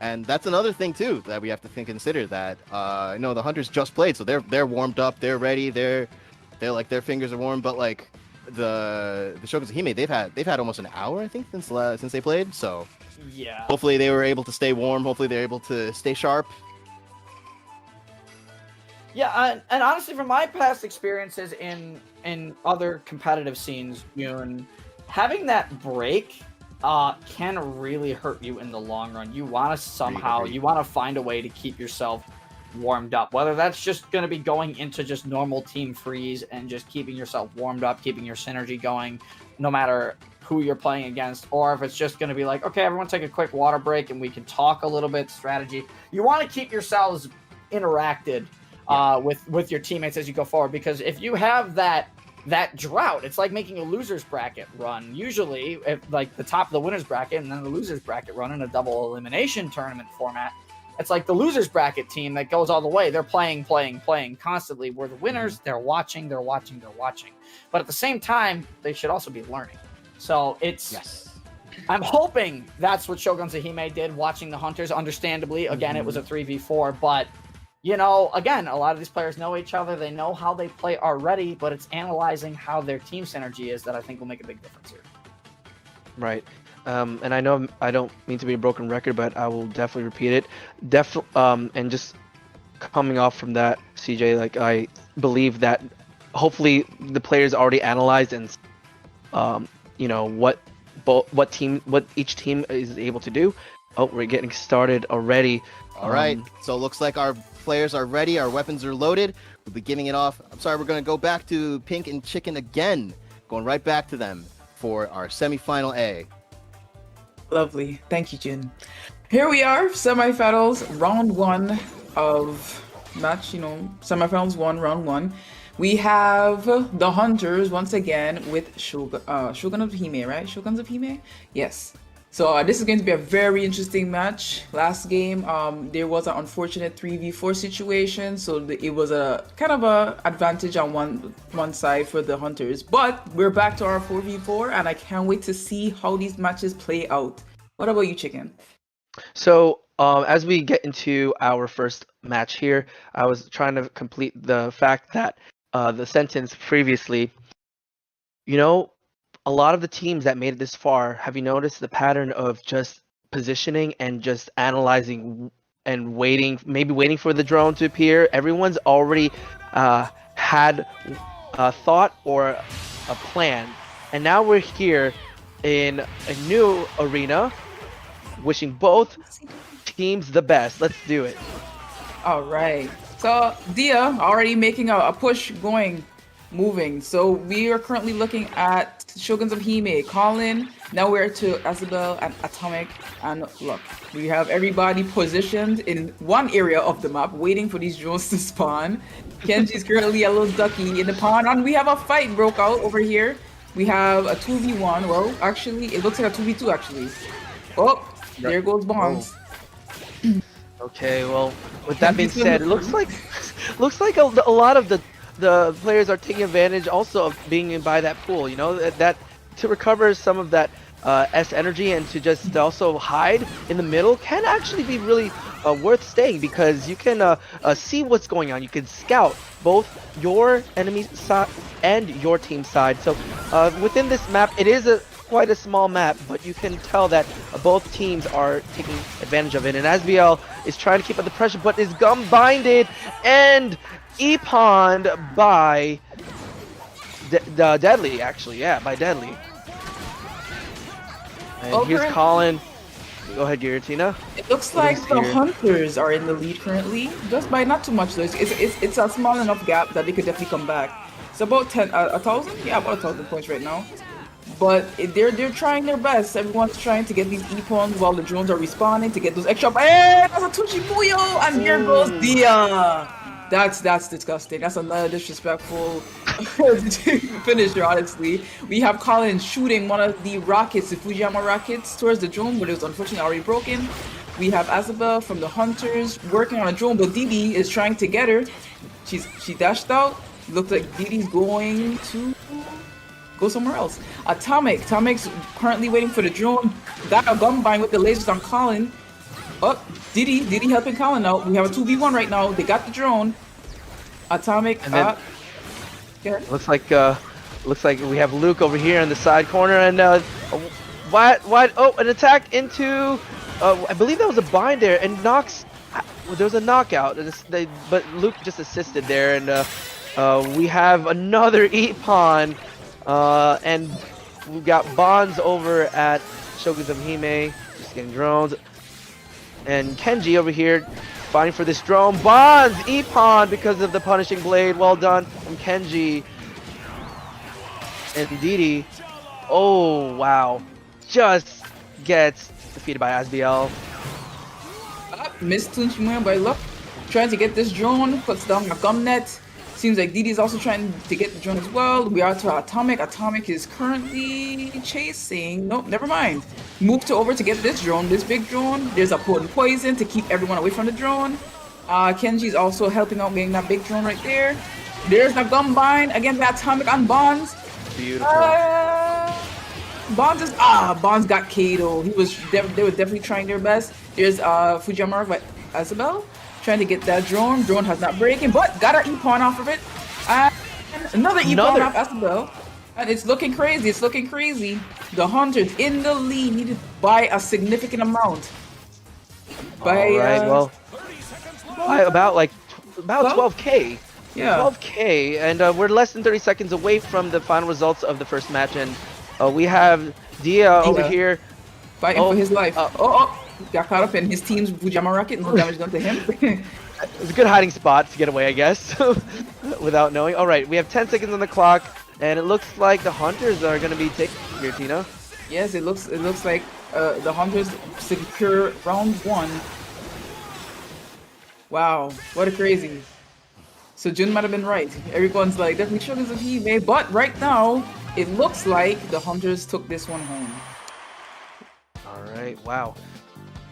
and that's another thing too that we have to consider that the Hunters just played, so they're warmed up, they're ready, they're like their fingers are warm, but like the Shoguns of Hime, they've had almost an hour, I think, since they played, so. Yeah. Hopefully they were able to stay warm. Hopefully they're able to stay sharp. Yeah, and honestly, from my past experiences in other competitive scenes, having that break can really hurt you in the long run. You want to find a way to keep yourself warmed up, whether that's just going to be going into just normal team freeze and just keeping yourself warmed up, keeping your synergy going, no matter who you're playing against, or if it's just going to be like, okay, everyone take a quick water break and we can talk a little bit strategy. You want to keep yourselves interacted with your teammates as you go forward, because if you have that drought, it's like making a loser's bracket run. Usually, if like the top of the winner's bracket and then the loser's bracket run in a double elimination tournament format, it's like the loser's bracket team that goes all the way. They're playing constantly, where the winners, they're watching. But at the same time, they should also be learning. So I'm hoping that's what Shoguns of Hime did, watching the Hunters. Understandably, again, it was a 3v4, but again, a lot of these players know each other. They know how they play already, but it's analyzing how their team synergy is that I think will make a big difference here. Right. and I know I don't mean to be a broken record, but I will definitely repeat it. And just coming off from that, CJ, like I believe that hopefully the players already analyzed and what each team is able to do. Oh, we're getting started already. All right, so it looks like our players are ready. Our weapons are loaded. We'll be giving it off. I'm sorry, we're going to go back to Pink and Chicken again. Going right back to them for our semifinal A. Lovely. Thank you, Jin. Here we are, semifinals, round 1 of match, semifinals 1, round 1. We have the Hunters once again with Shogun of Hime, right? Shoguns of Hime? Yes. So this is going to be a very interesting match. Last game, there was an unfortunate 3v4 situation, so it was a kind of a advantage on one side for the Hunters. But we're back to our 4v4, and I can't wait to see how these matches play out. What about you, Chicken? So as we get into our first match here, I was trying to complete the fact that the sentence previously, a lot of the teams that made it this far, have you noticed the pattern of just positioning and just analyzing and waiting for the drone to appear? Everyone's already had a thought or a plan. And now we're here in a new arena, wishing both teams the best. Let's do it. All right. So Dia already making a push moving. So we are currently looking at Shoguns of Hime, Colin. Now we're to Isabel and Atomic, and look, we have everybody positioned in one area of the map, waiting for these drones to spawn. Kenji's currently a little ducky in the pond, and we have a fight broke out over here. We have a 2v1. Well, actually, it looks like a 2v2 actually. Oh, there goes Bonds. Okay, well, with that being said, it looks like a lot of the players are taking advantage also of being by that pool, that to recover some of that S energy and to just also hide in the middle can actually be really worth staying, because you can see what's going on. You can scout both your enemy side and your team side. So within this map, it is quite a small map, but you can tell that both teams are taking advantage of it. And Asbiel is trying to keep up the pressure, but is gum-binded and E-ponned by Deadly, actually. Yeah, by Deadly. And here's Colin. Go ahead, Giratina. It looks like the Hunters are in the lead currently, just by not too much though. It's a small enough gap that they could definitely come back. It's about 1,000? Yeah, about 1,000 points right now. But they're trying their best. Everyone's trying to get these E-pawns while the drones are respawning to get those extra. Hey, that's a Tuchi Puyo! And here goes Dia! That's disgusting. That's another disrespectful finisher, honestly. We have Colin shooting one of the rockets, the Fujiyama rockets, towards the drone, but it was unfortunately already broken. We have Isabel from the Hunters working on a drone, but Didi is trying to get her. She dashed out. Looks like Didi's going to go somewhere else. Atomic's currently waiting for the drone. Got a gun bind with the lasers on Colin. Oh, Didi helping Colin out. We have a 2v1 right now. They got the drone. Atomic. And then, looks like we have Luke over here in the side corner, and wide. Oh, an attack into. I believe that was a bind there, and knocks. There was a knockout, but Luke just assisted there, and we have another E-pawn. And we've got Bonds over at Shoguns of Hime, just getting drones. And Kenji over here fighting for this drone. Bonds, E-pawn because of the punishing blade. Well done from Kenji. And Didi, oh wow, just gets defeated by Asbiel. Missed Tunchimuya by luck. Trying to get this drone, puts down a gum net. Seems like Didi's also trying to get the drone as well. We are to Atomic. Atomic is currently chasing. Nope, never mind. Moved over to get this drone, this big drone. There's a potent poison to keep everyone away from the drone. Kenji's also helping out getting that big drone right there. There's the gun bind against the Atomic on Bonds. Beautiful. Bonds got Kato. They were definitely trying their best. There's Fujiyama by Isabel. Trying to get that drone. Drone has not breaking, but got an E-pawn off of it. And another E-pawn off Isabel. And it's looking crazy. It's looking crazy. The Hunters in the lead needed by a significant amount. By All right, well, by about 12? 12K. Yeah. 12K, and we're less than 30 seconds away from the final results of the first match, and we have Dia over Dia. here. Fighting for his life. uh, Got caught up in his team's Fujiyama rocket. No damage done to him. It's a good hiding spot to get away, I guess, without knowing. All right, we have 10 seconds on the clock, and it looks like the Hunters are going to be taking here, Tina. Yes, it looks like the Hunters secure round 1. Wow, what a crazy. So Jun might have been right. Everyone's like, definitely Shoguns of Hime, but right now, it looks like the Hunters took this one home. All right, wow.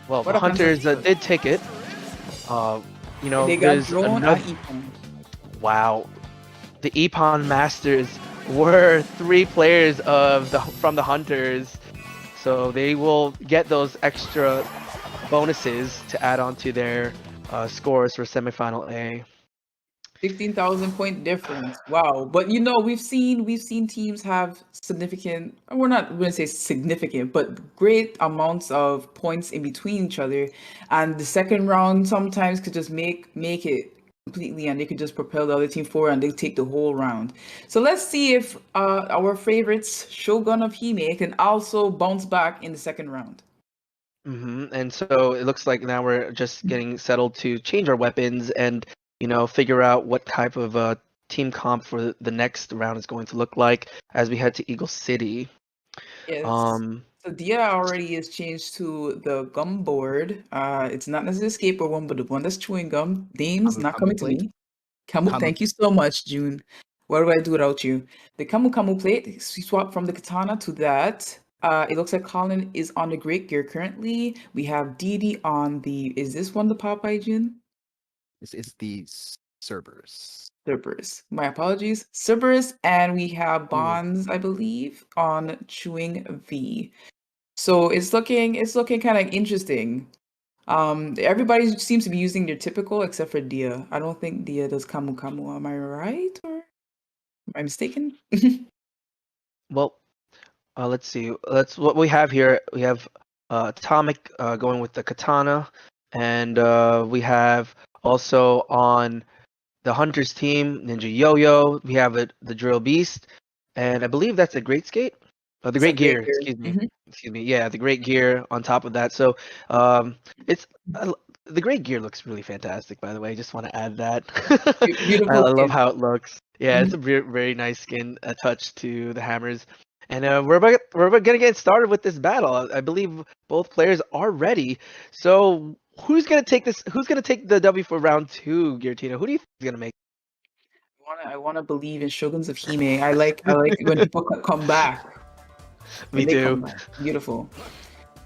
Well, What the a Hunters fantastic did take it. You know, They got there's Drone and another... Epon. Wow. The Epon Masters were 3 players from the Hunters, so they will get those extra bonuses to add on to their scores for semifinal A. 16,000 point difference. Wow. But you know, we've seen teams have significant, we're not going to say significant, but great amounts of points in between each other. And the second round sometimes could just make it completely, and they could just propel the other team forward and they take the whole round. So let's see if our favorites, Shogun of Hime, can also bounce back in the second round. And so it looks like now we're just getting settled to change our weapons and, you know, figure out what type of team comp for the next round is going to look like as we head to Eagle City. Yes. So Dia already is changed to the gum board. It's not necessarily the skateboard one, but the one that's chewing gum. Names not coming to me. Kamu, thank you so much, June. What do I do without you? The Kamu plate, we swap from the katana to that. It looks like Colin is on the great gear currently. We have Didi on the, is this one the Popeye, June? This is the Cerberus. Cerberus. My apologies. Cerberus, and we have Bonds, I believe, on Chewing V. So it's looking kind of interesting. Everybody seems to be using their typical except for Dia. I don't think Dia does Kamu Kamu. Am I right, or am I mistaken? Well, let's see. What we have here. We have Atomic going with the katana, and we have also on the Hunters team Ninja Yo-Yo. We have the Drill Beast, and I believe that's a Great Skate. The Great Gear. Excuse me. Excuse me. Yeah, the Great Gear on top of that. So it's the Great Gear looks really fantastic. By the way, just want to add that. Beautiful I love skin. how it looks. Yeah, it's a very nice skin touch to the hammers. And we're gonna get started with this battle. I believe both players are ready. So who's gonna take this? Who's gonna take the W for round 2, Giratina? Who do you think is gonna make? I wanna believe in Shoguns of Hime. I like when people come back. Me too. Beautiful.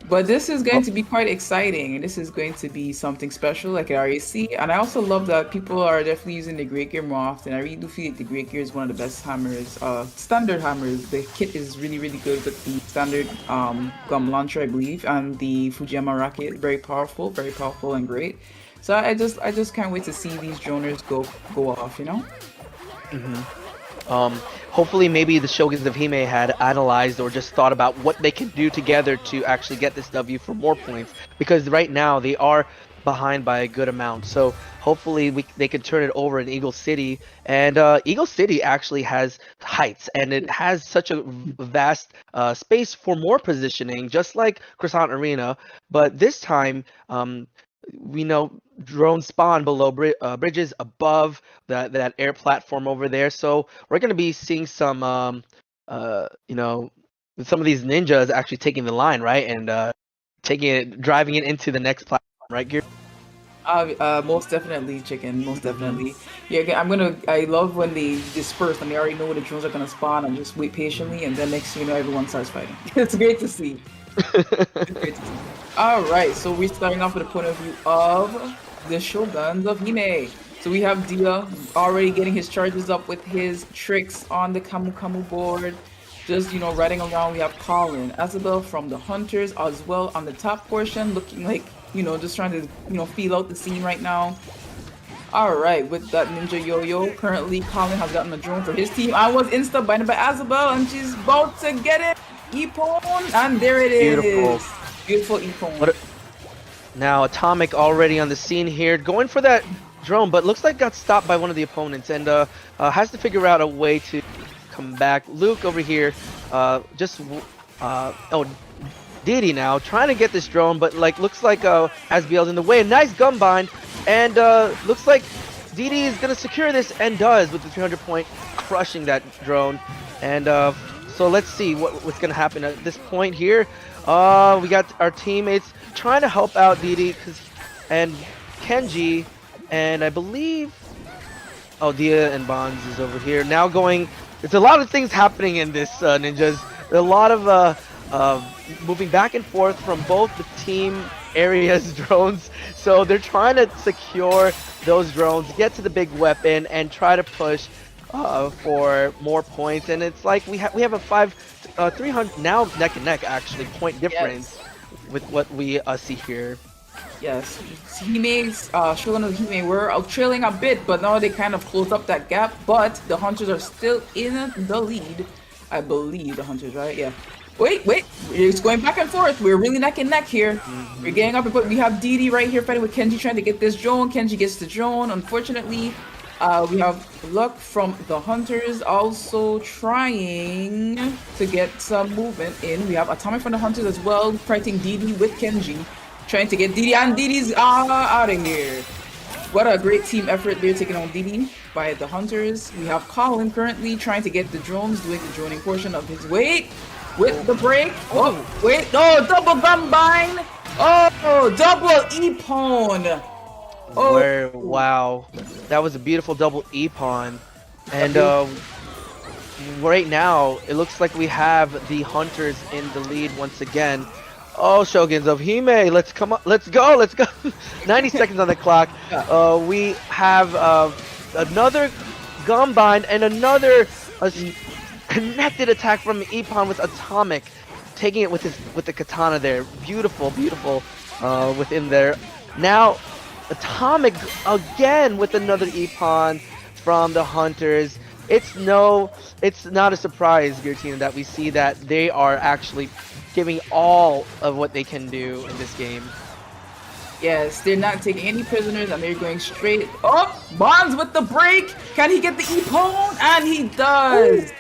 But this is going to be quite exciting, and this is going to be something special, like at RAC. And I also love that people are definitely using the Great Gear more often. I really do feel like the Great Gear is one of the best hammers, standard hammers. The kit is really good with the standard gum launcher, I believe, and the Fujiyama rocket. Very powerful and great. So I just can't wait to see these droners go off, you know? Hopefully maybe the Shoguns of Hime had analyzed or just thought about what they can do together to actually get this W for more points, because right now they are behind by a good amount. So hopefully they can turn it over in Eagle City, and Eagle City actually has heights and it has such a vast space for more positioning, just like Croissant Arena, but this time we know drones spawn below bridges above that air platform over there, so we're going to be seeing some you know, some of these ninjas actually taking the line, right, and driving it into the next platform, right, Gear? Most definitely, chicken. Most definitely. Yeah, I love when they disperse and they already know where the drones are gonna spawn and just wait patiently, and then next thing you know, everyone starts fighting. It's great to see. All right, so we're starting off with the point of view of the Shoguns of Hime. So we have Dia already getting his charges up with his tricks on the Kamu Kamu board. Just, you know, riding around. We have Colin, Isabel from the Hunters as well on the top portion, looking like, you know, just trying to, you know, feel out the scene right now. Alright, with that Ninja Yo-Yo, currently Colin has gotten a drone for his team. I was insta-binded by Azabel, and she's about to get it. Epon, and there it is. Beautiful. Beautiful Epon. What Now Atomic already on the scene here, going for that drone, but looks like got stopped by one of the opponents and has to figure out a way to come back. Luke over here, Didi now trying to get this drone, but looks like Asbiel's in the way. Nice gun bind, and looks like Didi is gonna secure this and does with the 300 point, crushing that drone. And so let's see what's gonna happen at this point here. We got our teammates trying to help out Didi and Kenji, and I believe Dia and Bonds is over here now going. There's a lot of things happening in this ninjas. There's a lot of moving back and forth from both the team areas drones, so they're trying to secure those drones, get to the big weapon, and try to push for more points. And it's like we have a 300 now neck and neck actually point difference with what we see here. Yes, Hime's Shogun of Hime were trailing a bit, but now they kind of closed up that gap. But the Hunters are still in the lead. I believe the Hunters, right? Yeah. Wait, it's going back and forth. We're really neck and neck here. We're getting up, but we have Didi right here fighting with Kenji, trying to get this drone. Kenji gets the drone. Unfortunately, we have Luck from the Hunters also trying to get some movement in. We have Atomic from the Hunters as well, fighting Didi with Kenji, trying to get Didi, and Didi's out of here. What a great team effort there, taking on Didi by the Hunters. We have Colin currently trying to get the drones, doing the droning portion of his weight with the break. Oh, wait, no, double gun bind. Oh, double Epon. Oh, Wow, that was a beautiful double E-pawn. And right now, it looks like we have the Hunters in the lead once again. Oh, Shoguns of Hime, let's go. 90 seconds on the clock. We have another gun bind and another connected attack from E-pawn with Atomic, taking it with the katana there. Beautiful within there. Now Atomic again with another E-pawn from the Hunters. It's not a surprise, Giratina, that we see that they are actually giving all of what they can do in this game. yes, they're not taking any prisoners, and they're going straight up. Bonds with the break. Can he get the Epon? And he does.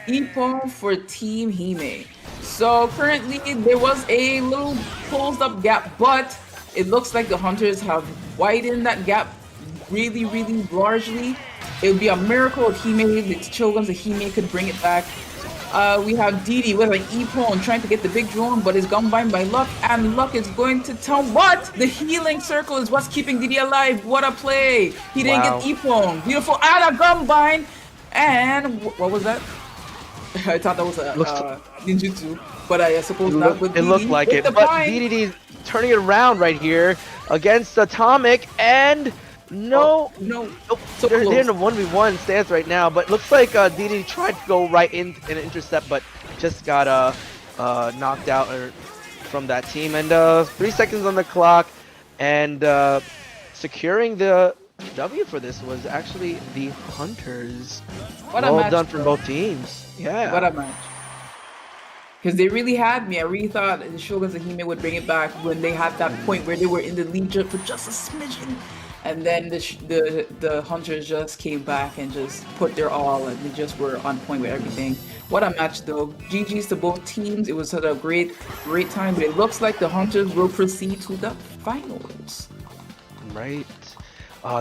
Epon for Team Hime. So currently there was a little closed up gap, but it looks like the Hunters have widened that gap really largely. It would be a miracle if the Shoguns of Hime could bring it back. We have Didi with an Epon trying to get the big drone, but is gun bind by Luck, and Luck is going to town. What? The healing circle is what's keeping Didi alive. What a play! He didn't get Epon. Beautiful, and a gun bind. And what was that? I thought that was a ninjutsu, but I suppose not. It looked like it, but Didi turning it around right here against Atomic, and no, so they're in a 1v1 stance right now, but looks like Didi tried to go right in and intercept, but just got knocked out from that team. And 3 seconds on the clock, and securing the W for this was actually the Hunters. What a match, done from both teams. Yeah. What a match. Because they really had me. I really thought the Shoguns of Hime would bring it back when they had that point where they were in the lead for just a smidgen. And then the Hunters just came back and just put their all, and they just were on point with everything. What a match, though. GG's to both teams. It was such a great time. But it looks like the Hunters will proceed to the finals. Right.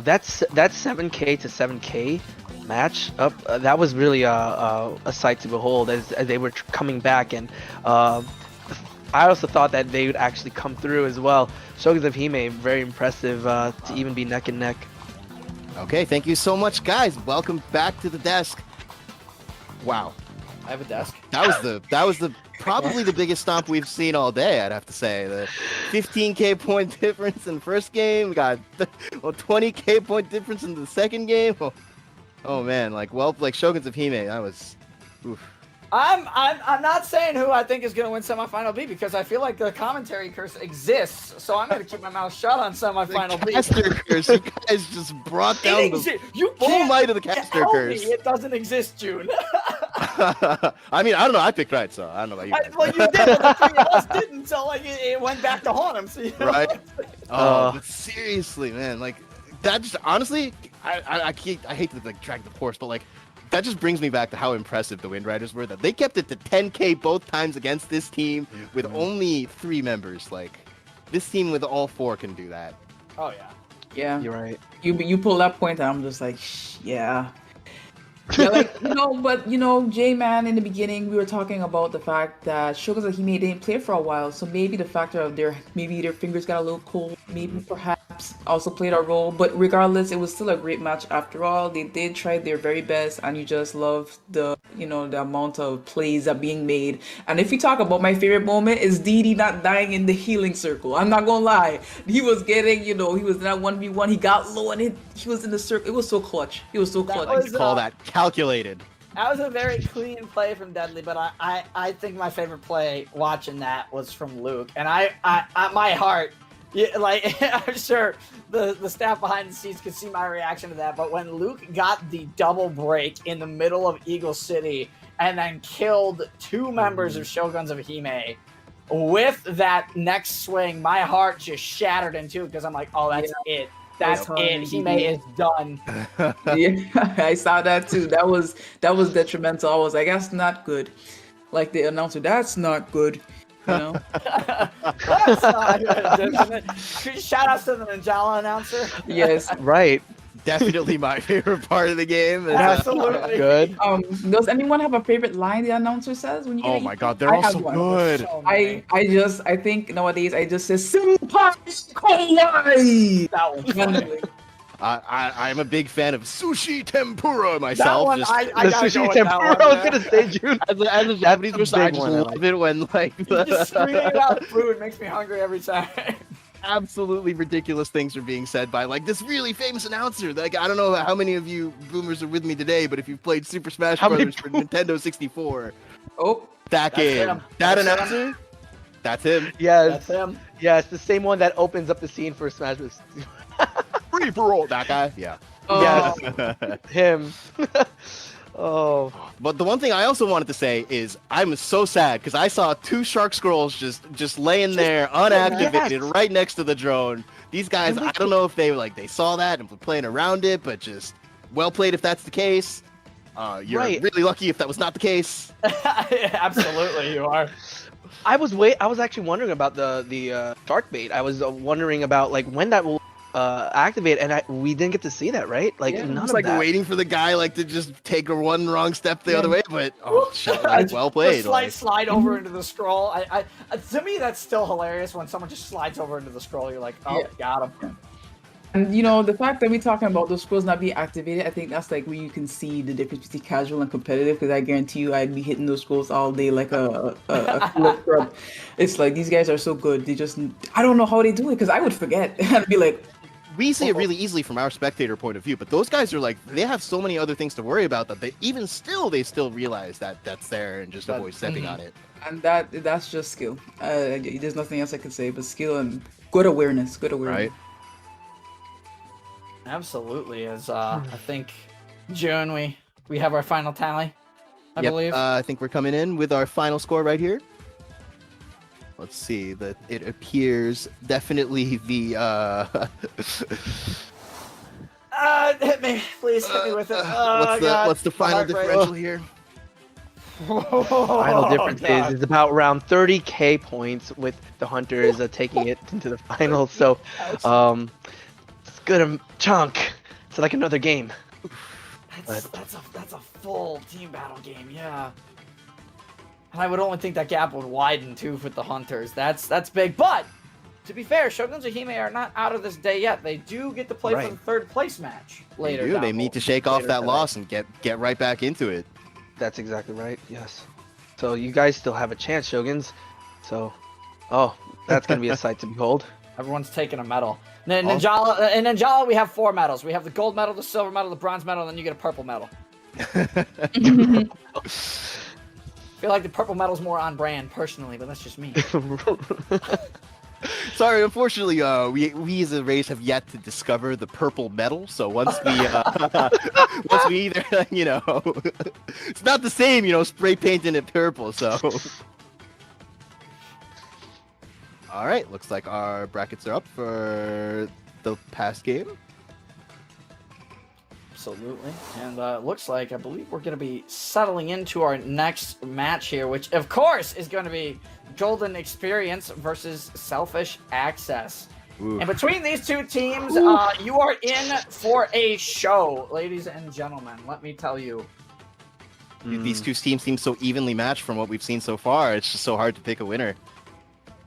That's 7K to 7K match up. That was really a sight to behold as they were coming back, and I also thought that they would actually come through as well. Shoguns of Hime, very impressive to even be neck and neck. Okay, thank you so much, guys. Welcome back to the desk. Wow, I have a desk. that was the probably the biggest stomp we've seen all day. I'd have to say the 15K point difference in the first game. We got 20K point difference in the second game. Oh man, like Shoguns of Hime, that was. Oof. I'm not saying who I think is going to win semifinal B because I feel like the commentary curse exists. So I'm going to keep my mouth shut on semifinal B. Caster curse. You guys just brought down the You full can't might of the caster tell curse. me it doesn't exist, June. I mean, I don't know. I picked right, so I don't know about you guys. Well, you did, but the three of us didn't. So like it went back to haunt him. So, you know? Right? Oh, but seriously, man, like that just honestly, I hate to like drag the horse, but like that just brings me back to how impressive the Wind Riders were. That they kept it to 10K both times against this team with only 3 members. Like this team with all 4 can do that. Oh yeah. Yeah. You're right. You pull that point, and I'm just like, yeah. Yeah, like, but J-Man, in the beginning, we were talking about the fact that Shoguns of Hime didn't play for a while, so maybe the factor of their fingers got a little cold, maybe perhaps also played a role, but regardless, it was still a great match after all. They did try their very best, and you just love the amount of plays that are being made. And if we talk about my favorite moment, is DD not dying in the healing circle. I'm not gonna lie. He was getting, he was in that 1v1, he got low, and he was in the circle. It was so clutch. He was so clutch. I call that calculated. That was a very clean play from Deadly, but I think my favorite play watching that was from Luke, and I my heart, like I'm sure the staff behind the scenes could see my reaction to that, but when Luke got the double break in the middle of Eagle City and then killed 2 members of Shoguns of Hime with that next swing, my heart just shattered in two because I'm like, oh, that's it. That's it. Hime is done. Yeah, I saw that too. That was detrimental. I was like, that's not good. Like the announcer, that's not good. That's not good. Shout out to the Ninjala announcer. Yes. Right. Definitely my favorite part of the game. Absolutely. Good. Does anyone have a favorite line the announcer says when you get Oh my god, they're all so good. I think nowadays I just say Senpai Kawaii. That one's funny. I'm a big fan of sushi tempura myself. That one, just, I The gotta sushi go with tempura. that I one, was gonna say, June. as a Japanese person, I big just one, I love it when like Just screaming out food makes me hungry every time. absolutely ridiculous things are being said by like this really famous announcer. Like I don't know how many of you boomers are with me today, but if you've played Super Smash Brothers for Nintendo 64, Oh, that That's game, him. that That's announcer, that's him. Yes. That's him. Yes, the same one that opens up the scene for Smash Bros. Free for all, that guy. Yeah. oh. Yes. Him. Oh. But the one thing I also wanted to say is I'm so sad because I saw 2 shark scrolls just laying there unactivated right next to the drone. These guys, I don't know if they saw that and were playing around it, but just well played if that's the case. You're really lucky if that was not the case. Absolutely, you are. I was actually wondering about the shark bait. I was wondering about like when that will activate, and we didn't get to see that, right? Like Yeah, none It's of like that. waiting for the guy like to just take one wrong step the other way, but well played. The slide over into the scroll. I to me that's still hilarious when someone just slides over into the scroll. You're like, oh, got him. And the fact that we're talking about those scrolls not being activated, I think that's like where you can see the difference between casual and competitive. Because I guarantee you, I'd be hitting those scrolls all day like a scrub. It's like these guys are so good. I don't know how they do it because I would forget. I'd be like, We see it really easily from our spectator point of view, but those guys are like they have so many other things to worry about that they still realize that that's there and just avoid stepping on it. and that's just skill. There's nothing else I can say but skill and good awareness. Right. Absolutely. As I think June, we have our final tally. I believe. I think we're coming in with our final score right here. Let's see that it appears definitely the Hit me, please hit me with it. Oh, God. what's the final Heart rate. differential here? Final difference God. is about around 30k points with the hunters taking it into the final. So, it's good chunk. It's like another game. That's a full team battle game, yeah. And I would only think that gap would widen too with the hunters. That's big. But to be fair, Shoguns of Hime are not out of this day yet. They do get to play for the 3rd place match later. They need to shake off that loss and get right back into it. That's exactly right. Yes. So you guys still have a chance, Shoguns. So, that's gonna be a sight to behold. Everyone's taking a medal. Ninjala, in Ninjala, we have 4 medals. We have the gold medal, the silver medal, the bronze medal, and then you get a purple medal. feel like the purple metal's more on brand personally, but that's just me. Sorry, unfortunately, we as a race have yet to discover the purple metal. So once we once we either it's not the same, spray painting it purple. So all right, looks like our brackets are up for the past game. Absolutely. And looks like, I believe we're going to be settling into our next match here, which, of course, is going to be Golden Experience versus Selfish Access. Ooh. And between these two teams, you are in for a show, ladies and gentlemen. Let me tell you. These two teams seem so evenly matched from what we've seen so far. It's just so hard to pick a winner.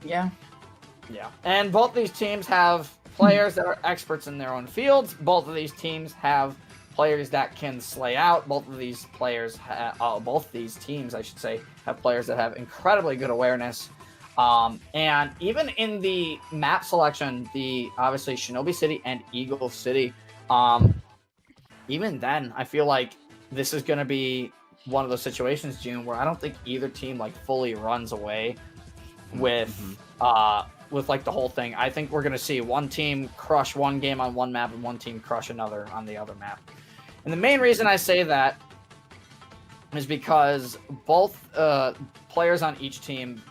Yeah. Yeah. And both these teams have players that are experts in their own fields. Both of these teams have players that can slay out. Both of these players, both these teams, I should say, have players that have incredibly good awareness. And even in the map selection, obviously Shinobi City and Eagle City, even then, I feel like this is going to be one of those situations, June, where I don't think either team fully runs away with like the whole thing. I think we're going to see one team crush one game on one map and one team crush another on the other map. And the main reason I say that is because both players on each team,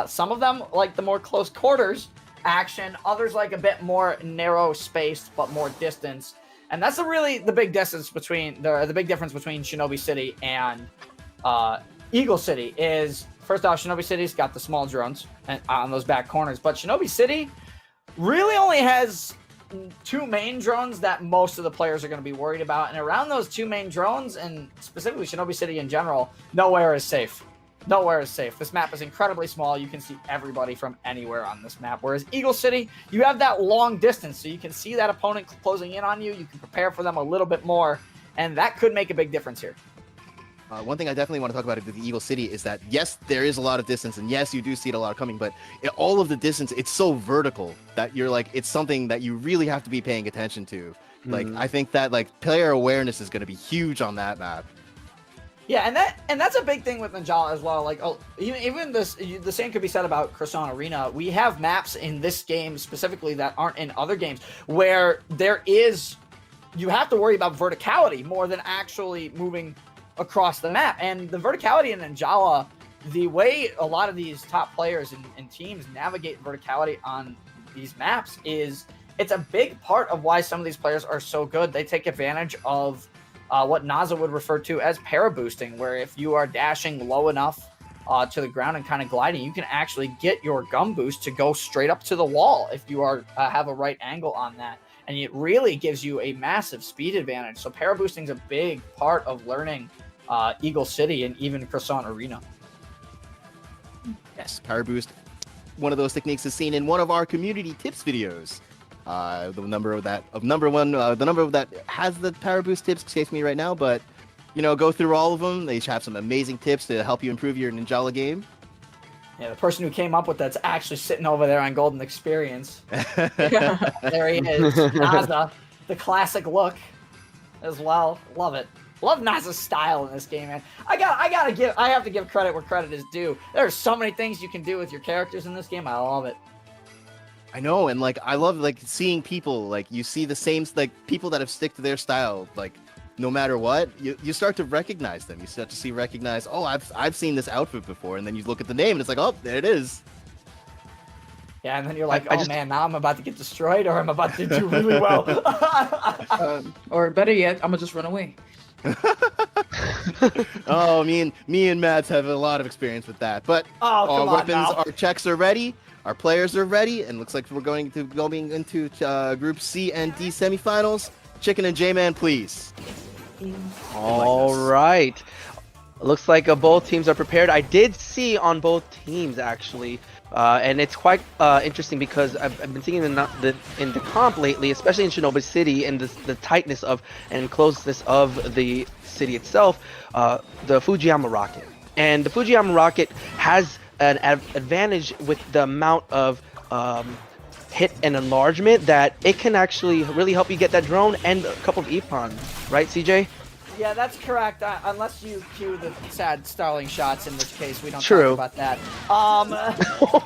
some of them like the more close quarters action, others like a bit more narrow spaced but more distance. And that's the big distance between the big difference between Shinobi City and Eagle City is, first off, Shinobi City's got the small drones on those back corners, but Shinobi City really only has two main drones that most of the players are going to be worried about. And around those two main drones, and specifically Shinobi City in general, nowhere is safe. Nowhere is safe. This map is incredibly small. You can see everybody from anywhere on this map. Whereas Eagle City, you have that long distance, so you can see that opponent closing in on you. You can prepare for them a little bit more, and that could make a big difference here. One thing I definitely want to talk about with the Eagle City is that, yes, there is a lot of distance, and yes, you do see it a lot coming, but all of the distance, it's so vertical that you're it's something that you really have to be paying attention to. I think that player awareness is going to be huge on that map. Yeah, and that's a big thing with Ninjala as well. Even the same could be said about Croissant Arena. We have maps in this game specifically that aren't in other games where you have to worry about verticality more than actually moving across the map. And the verticality in Ninjala, the way a lot of these top players and teams navigate verticality on these maps it's a big part of why some of these players are so good. They take advantage of what Naza would refer to as para boosting, where if you are dashing low enough to the ground and kind of gliding, you can actually get your gun boost to go straight up to the wall if you are have a right angle on that. And it really gives you a massive speed advantage. So para boosting is a big part of learning Eagle City and even Croissant Arena. Yes, power boost. One of those techniques is seen in one of our community tips videos. The number that has the power boost tips escapes me right now, but go through all of them. They each have some amazing tips to help you improve your Ninjala game. Yeah, the person who came up with that's actually sitting over there on Golden Experience. There he is, Naza, the classic look as well. Love it. Love Naza's style in this game, man. I have to give credit where credit is due. There are so many things you can do with your characters in this game. I love it. I know, and I love seeing people you see the same people that have stick to their style no matter what. You start to recognize them. You start to recognize. Oh, I've seen this outfit before, and then you look at the name and it's oh, there it is. Yeah, and then you're man, now I'm about to get destroyed, or I'm about to do really well. Or better yet, I'm gonna just run away. Oh, me and Mads have a lot of experience with that. But our weapons, our checks are ready, our players are ready, and looks like we're going into Group C and D semifinals. Chicken and J-Man, please. All right. Looks like both teams are prepared. I did see on both teams actually, and it's quite interesting because I've been seeing in the comp lately, especially in Shinobi City, and the tightness of and closeness of the city itself, the Fujiyama rocket. And the Fujiyama rocket has an advantage with the amount of hit and enlargement that it can actually really help you get that drone and a couple of EPON, right, CJ? Yeah, that's correct. Unless you cue the sad Starling shots, in which case we don't True. talk about that.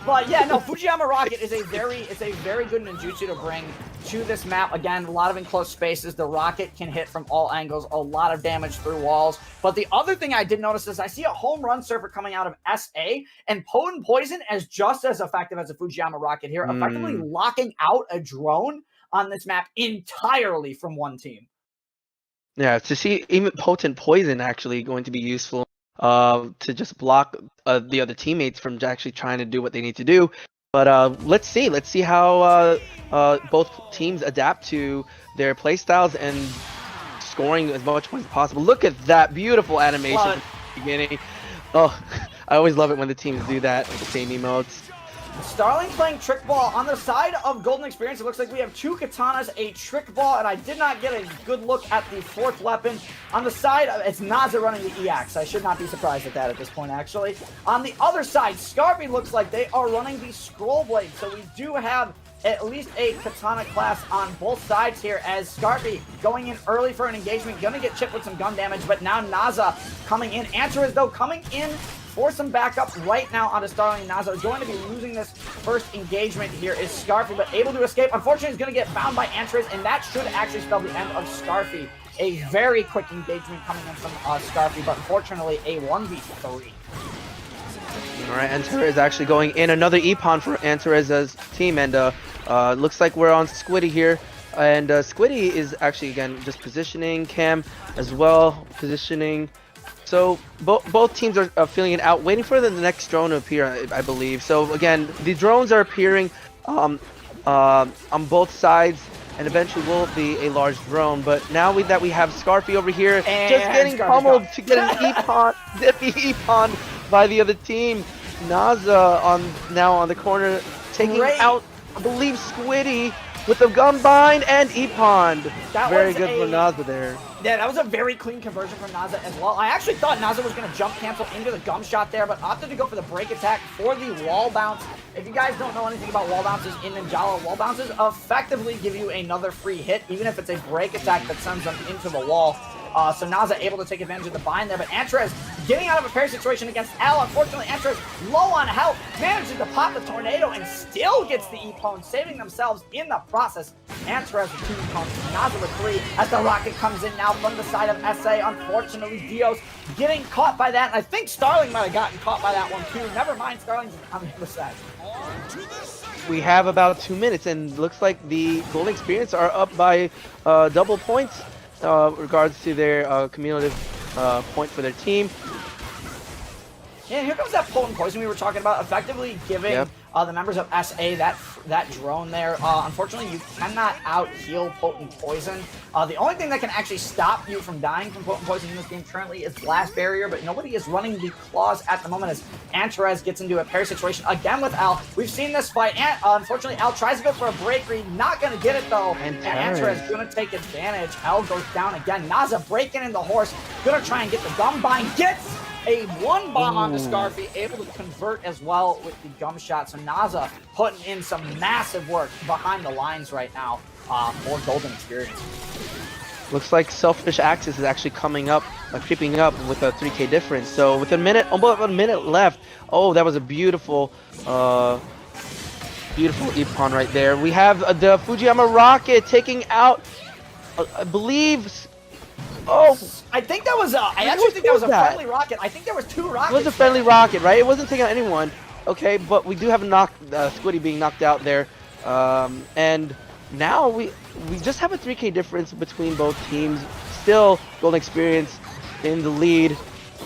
But yeah, no, Fujiyama Rocket is a very good ninjutsu to bring to this map. Again, a lot of enclosed spaces. The rocket can hit from all angles, a lot of damage through walls. But the other thing I did notice is I see a home run surfer coming out of SA, and Potent Poison is just as effective as a Fujiyama Rocket here, effectively locking out a drone on this map entirely from one team. Yeah, to see even Potent Poison actually going to be useful to just block the other teammates from actually trying to do what they need to do. But let's see how both teams adapt to their playstyles and scoring as much points as possible. Look at that beautiful animation from the beginning. Oh, I always love it when the teams do that with the same emotes. Starling playing Trick Ball. On the side of Golden Experience, it looks like we have 2 katanas, a Trick Ball, and I did not get a good look at the 4th weapon. On the side, it's Naza running the EX. I should not be surprised at that at this point, actually. On the other side, Scarpy looks like they are running the Scroll Blade, so we do have at least a katana class on both sides here, as Scarpy going in early for an engagement, gonna get chipped with some gun damage, but now Naza coming in. Answer is, though, coming in for some backup right now onto Starling. Naza is going to be losing this first engagement here. Is Scarfy, but able to escape. Unfortunately, he's going to get found by Antres, and that should actually spell the end of Scarfy. A very quick engagement coming in from Scarfy, but unfortunately, a 1v3. Alright, Antares is actually going in. Another Epon for Antares' team, and looks like we're on Squiddy here. And Squiddy is actually, again, just positioning. Cam as well, positioning. So both teams are feeling it out, waiting for the next drone to appear, I believe. So again, the drones are appearing on both sides, and eventually will be a large drone. But now that we have Scarfy over here, and just getting pummeled to get an Epon by the other team. Naza now on the corner, taking out, I believe, Squiddy with the gun bind and Epon. Very good for Naza there. Yeah, that was a very clean conversion from Naza as well. I actually thought Naza was going to jump cancel into the gum shot there, but opted to go for the break attack for the wall bounce. If you guys don't know anything about wall bounces in Ninjala, wall bounces effectively give you another free hit, even if it's a break attack that sends them into the wall. So Naza able to take advantage of the bind there, but Antres getting out of a parry situation against Al. Unfortunately, Antres low on health, manages to pop the tornado and still gets the Epon, saving themselves in the process. Antres with 2 Epons, Naza with 3, as the rocket comes in now from the side of SA. Unfortunately, Dios getting caught by that, and I think Starling might have gotten caught by that one too. Never mind, Starling's on the other side. We have about 2 minutes, and looks like the Golden Experience are up by double points. Regards to their cumulative point for their team. Yeah, here comes that Potent Poison we were talking about, effectively giving the members of SA that drone there. Unfortunately, you cannot out-heal Potent Poison. The only thing that can actually stop you from dying from Potent Poison in this game currently is Blast Barrier, but nobody is running the claws at the moment as Antares gets into a parry situation again with Al. We've seen this fight, and unfortunately, Al tries to go for a break read, not going to get it though, and Antares going to take advantage. Al goes down again. Naza breaking in the horse, going to try and get the gum bind, gets a 1 bomb onto Scarfy, able to convert as well with the gum shot. So Naza putting in some massive work behind the lines right now for Golden Experience. Looks like Selfish Axis is actually coming up, creeping up with a 3K difference. So with about a minute left. Oh, that was a beautiful Epon right there. We have the Fujiyama Rocket taking out, I believe. Oh, I think that was I actually think that was a friendly rocket. I think there was 2 rockets. It was a friendly rocket, right? It wasn't taking out anyone. Okay, but we do have Squiddy being knocked out there. And now we just have a 3K difference between both teams. Still Golden Experience in the lead.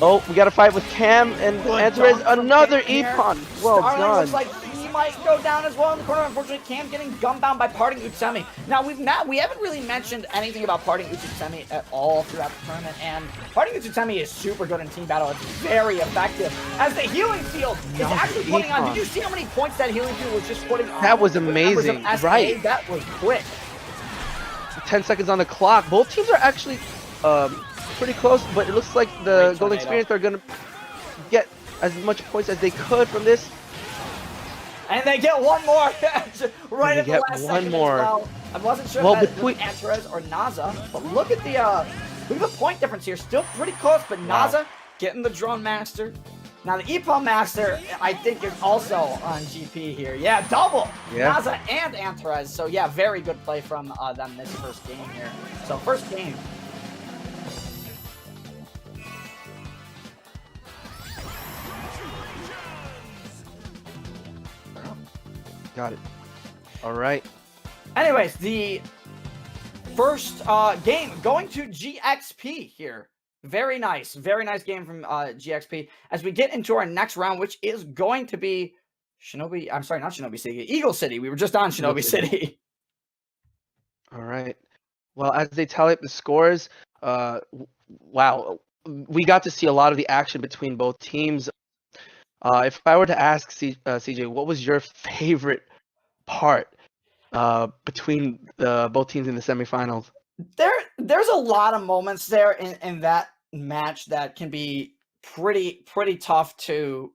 Oh, we got a fight with Cam and Antares. Another Epon. Well done. Looks like he might go down as well in the corner. Unfortunately, Cam getting gumbound by Parting Utsumi. Now we haven't really mentioned anything about Parting Utsumi at all throughout the tournament, and Parting Utsumi is super good in team battle. It's very effective. As the healing field is actually putting on. Did you see how many points that healing field was just putting on? That was amazing. Right. That was quick. 10 seconds on the clock. Both teams are actually pretty close, but it looks like the Golden Experience are going to get as much points as they could from this. And they get one more right at the last second more. as well. I wasn't sure if that was Antares or Naza, but look at Look at the point difference here. Still pretty close, but Naza getting the Drone Master. Now, the EPOM Master, I think, is also on GP here. Yeah, double! Yeah. Naza and Antares. So, yeah, very good play from them this first game here. So, first game. Got it. All right. Anyways, the first game going to GXP here. Very nice game from GXP. As we get into our next round, which is going to be Shinobi. I'm sorry, not Shinobi City, Eagle City. We were just on Shinobi City. All right. Well, as they tally up the scores, wow, we got to see a lot of the action between both teams. If I were to ask CJ, what was your favorite part between both teams in the semifinals? There's a lot of moments there in that match that can be pretty tough to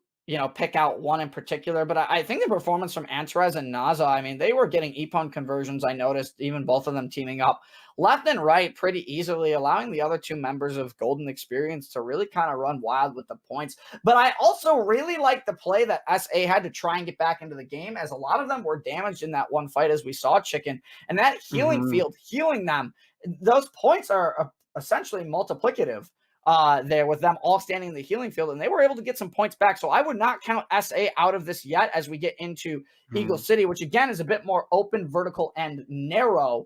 pick out one in particular. But I think the performance from Antares and Naza, I mean, they were getting EPON conversions. I noticed even both of them teaming up left and right pretty easily, allowing the other two members of Golden Experience to really kind of run wild with the points. But I also really like the play that SA had to try and get back into the game, as a lot of them were damaged in that one fight, as we saw Chicken, and that healing field healing them. Those points are essentially multiplicative there, with them all standing in the healing field, and they were able to get some points back. So I would not count SA out of this yet as we get into Eagle City, which again is a bit more open, vertical, and narrow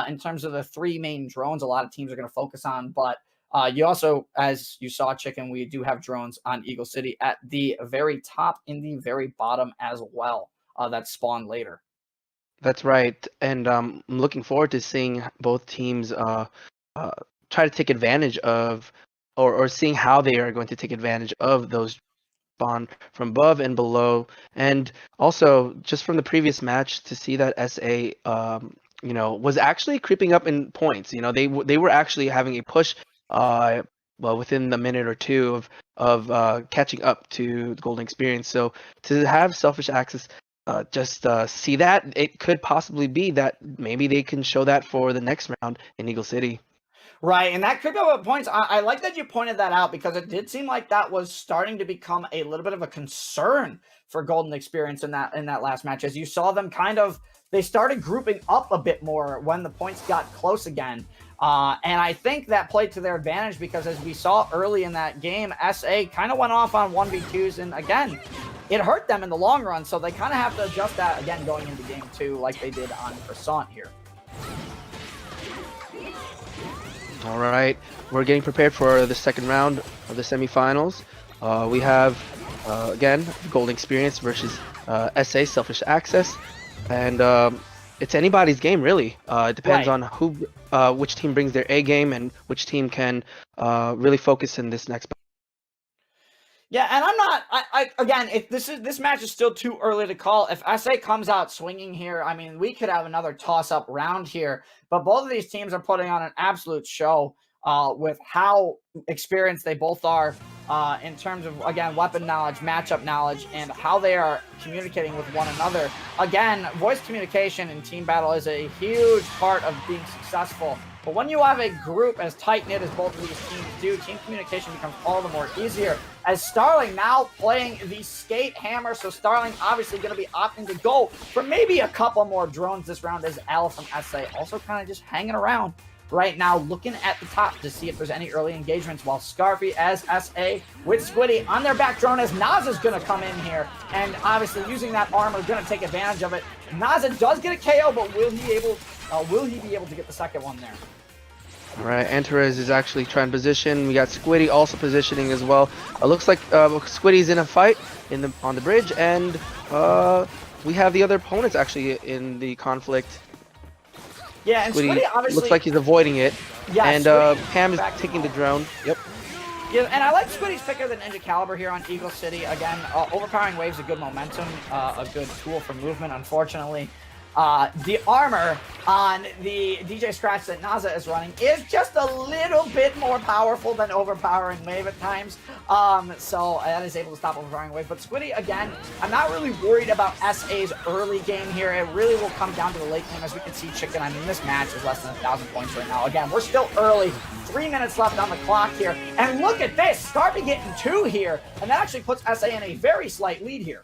in terms of the three main drones a lot of teams are going to focus on. But you also, as you saw, Chicken, we do have drones on Eagle City at the very top, in the very bottom as well, that spawn later. That's right, and I'm looking forward to seeing both teams try to take advantage of, or seeing how they are going to take advantage of those spawn from above and below. And also, just from the previous match, to see that SA, was actually creeping up in points. They were actually having a push, within the minute or two of catching up to the Golden Experience. So to have Selfish Access see that, it could possibly be that maybe they can show that for the next round in Eagle City. Right, and that could go at points. I like that you pointed that out, because it did seem like that was starting to become a little bit of a concern for Golden Experience in that last match, as you saw them they started grouping up a bit more when the points got close again. And I think that played to their advantage, because as we saw early in that game, SA kind of went off on 1v2s, and again, it hurt them in the long run, so they kind of have to adjust that again going into game 2 like they did on Croissant here. All right, we're getting prepared for the second round of the semifinals. We have, again, Golden Experience versus SA, Selfish Access. And it's anybody's game, really. It depends on which team brings their A game and which team can really focus in this next. Yeah, and I'm not. Again, if this match is still too early to call. If SA comes out swinging here, I mean, we could have another toss-up round here. But both of these teams are putting on an absolute show with how experienced they both are in terms of, again, weapon knowledge, matchup knowledge, and how they are communicating with one another. Again, voice communication in team battle is a huge part of being successful. But when you have a group as tight-knit as both of these teams do, team communication becomes all the more easier. As Starling now playing the skate hammer, so Starling obviously going to be opting to go for maybe a couple more drones this round, as L from SA also kind of just hanging around right now, looking at the top to see if there's any early engagements, while Scarfy as SA with Squiddy on their back drone, as Naza's going to come in here, and obviously using that armor, going to take advantage of it. Naza does get a KO, but will he be able to get the second one there? All right, Antares is actually trying to position. We got Squiddy also positioning as well. It looks like Squiddy's in a fight on the bridge, and we have the other opponents actually in the conflict. Yeah, and Squiddy obviously looks like he's avoiding it. Yeah, and Pam is taking the drone. Yep. Yeah, and I like Squiddy's picker than Ninja Caliber here on Eagle City. Again, overpowering wave's a good momentum, a good tool for movement. Unfortunately, the armor on the DJ Scratch that Naza is running is just a little bit more powerful than Overpowering Wave at times. So that is able to stop Overpowering Wave. But Squiddy, again, I'm not really worried about SA's early game here. It really will come down to the late game. As we can see, Chicken, I mean, this match is less than 1,000 points right now. Again, we're still early. 3 minutes left on the clock here. And look at this, starting getting 2 here. And that actually puts SA in a very slight lead here.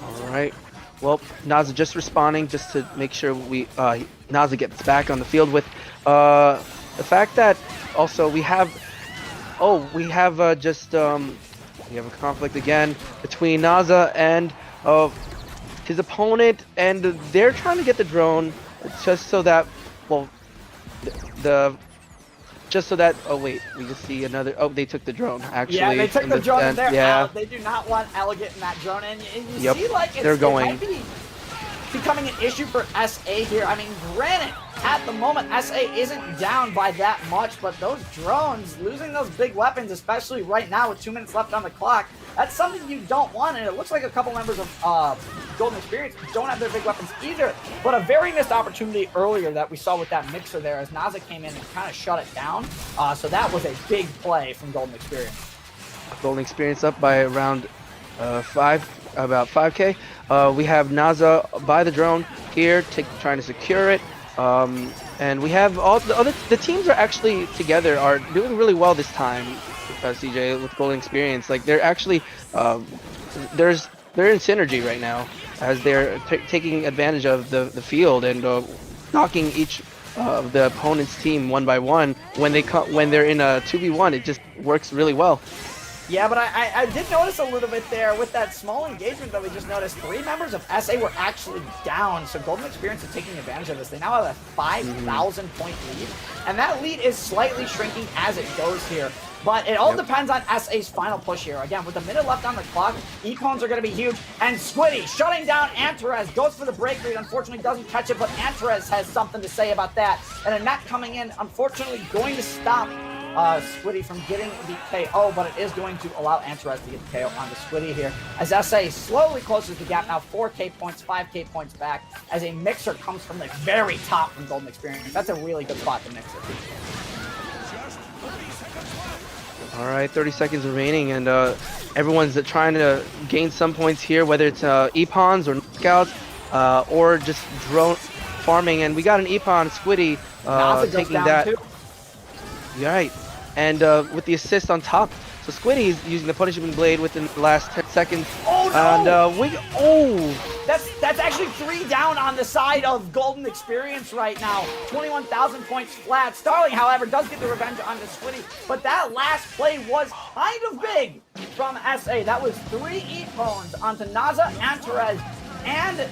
All right. Well, Naza just responding just to make sure Naza gets back on the field with the fact that also we have a conflict again between Naza and his opponent, and they're trying to get the drone just so that oh wait, we just see another. Oh, they took the drone actually. Yeah, they took the drone and they're yeah. out. They do not want Elegant in that drone, and you Yep, see like they're going. It might be becoming an issue for SA here. I mean, granted, at the moment SA isn't down by that much, but those drones, losing those big weapons, especially right now with 2 minutes left on the clock, that's something you don't want. And it looks like a couple members of Golden Experience don't have their big weapons either. But a very missed opportunity earlier that we saw with that mixer there as Naza came in and kind of shut it down. So that was a big play from Golden Experience. Golden Experience up by around about 5k. We have Naza by the drone here, trying to secure it. And we have all the teams are actually together, are doing really well this time. CJ with Golden Experience, like they're actually they're in synergy right now as they're taking advantage of the field and knocking each of the opponent's team one by one. When they're in a 2v1, it just works really well. Yeah, but I did notice a little bit there with that small engagement that we just noticed. 3 members of SA were actually down, so Golden Experience is taking advantage of this. They now have a 5,000 point lead, and that lead is slightly shrinking as it goes here. But it all depends on SA's final push here. Again, with a minute left on the clock, econs are going to be huge. And Squiddy shutting down Antares, goes for the break read, unfortunately doesn't catch it, but Antares has something to say about that. And a net coming in, unfortunately going to stop Squiddy from getting the KO, but it is going to allow Antares to get the KO onto Squiddy here. As SA slowly closes the gap, now 4k points, 5k points back, as a mixer comes from the very top from Golden Experience. That's a really good spot to mixer. All right, 30 seconds remaining, and everyone's trying to gain some points here, whether it's Epons or knockouts or just drone farming. And we got an Epon, Squiddy, taking that. Too. Right, and with the assist on top. So Squiddy's using the Punishment Blade within the last 10 seconds. Oh no! And That's actually 3 down on the side of Golden Experience right now. 21,000 points flat. Starling, however, does get the revenge onto Squiddy, but that last play was kind of big from SA. That was 3 Epons onto Naza, Antares, and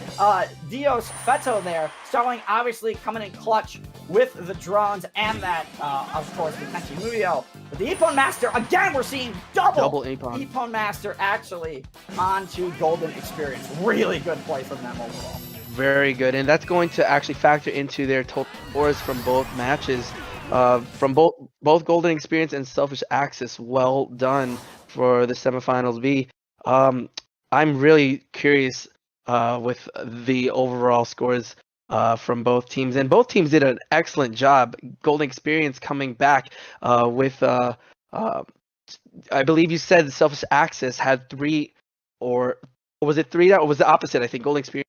Dios Feto there. Starling obviously coming in clutch with the drones and that, of course, the Kenshi Muyo. But the Epon Master, again, we're seeing double Epon Master actually onto Golden Experience. Really good play from them overall. Very good, and that's going to actually factor into their total scores from both matches, from both Golden Experience and Selfish Axis. Well done for the semifinals B. I'm really curious with the overall scores from both teams, and both teams did an excellent job. Golden Experience coming back with I believe you said Selfish Axis had 3, or was it 3 down, or was the opposite? I think Golden Experience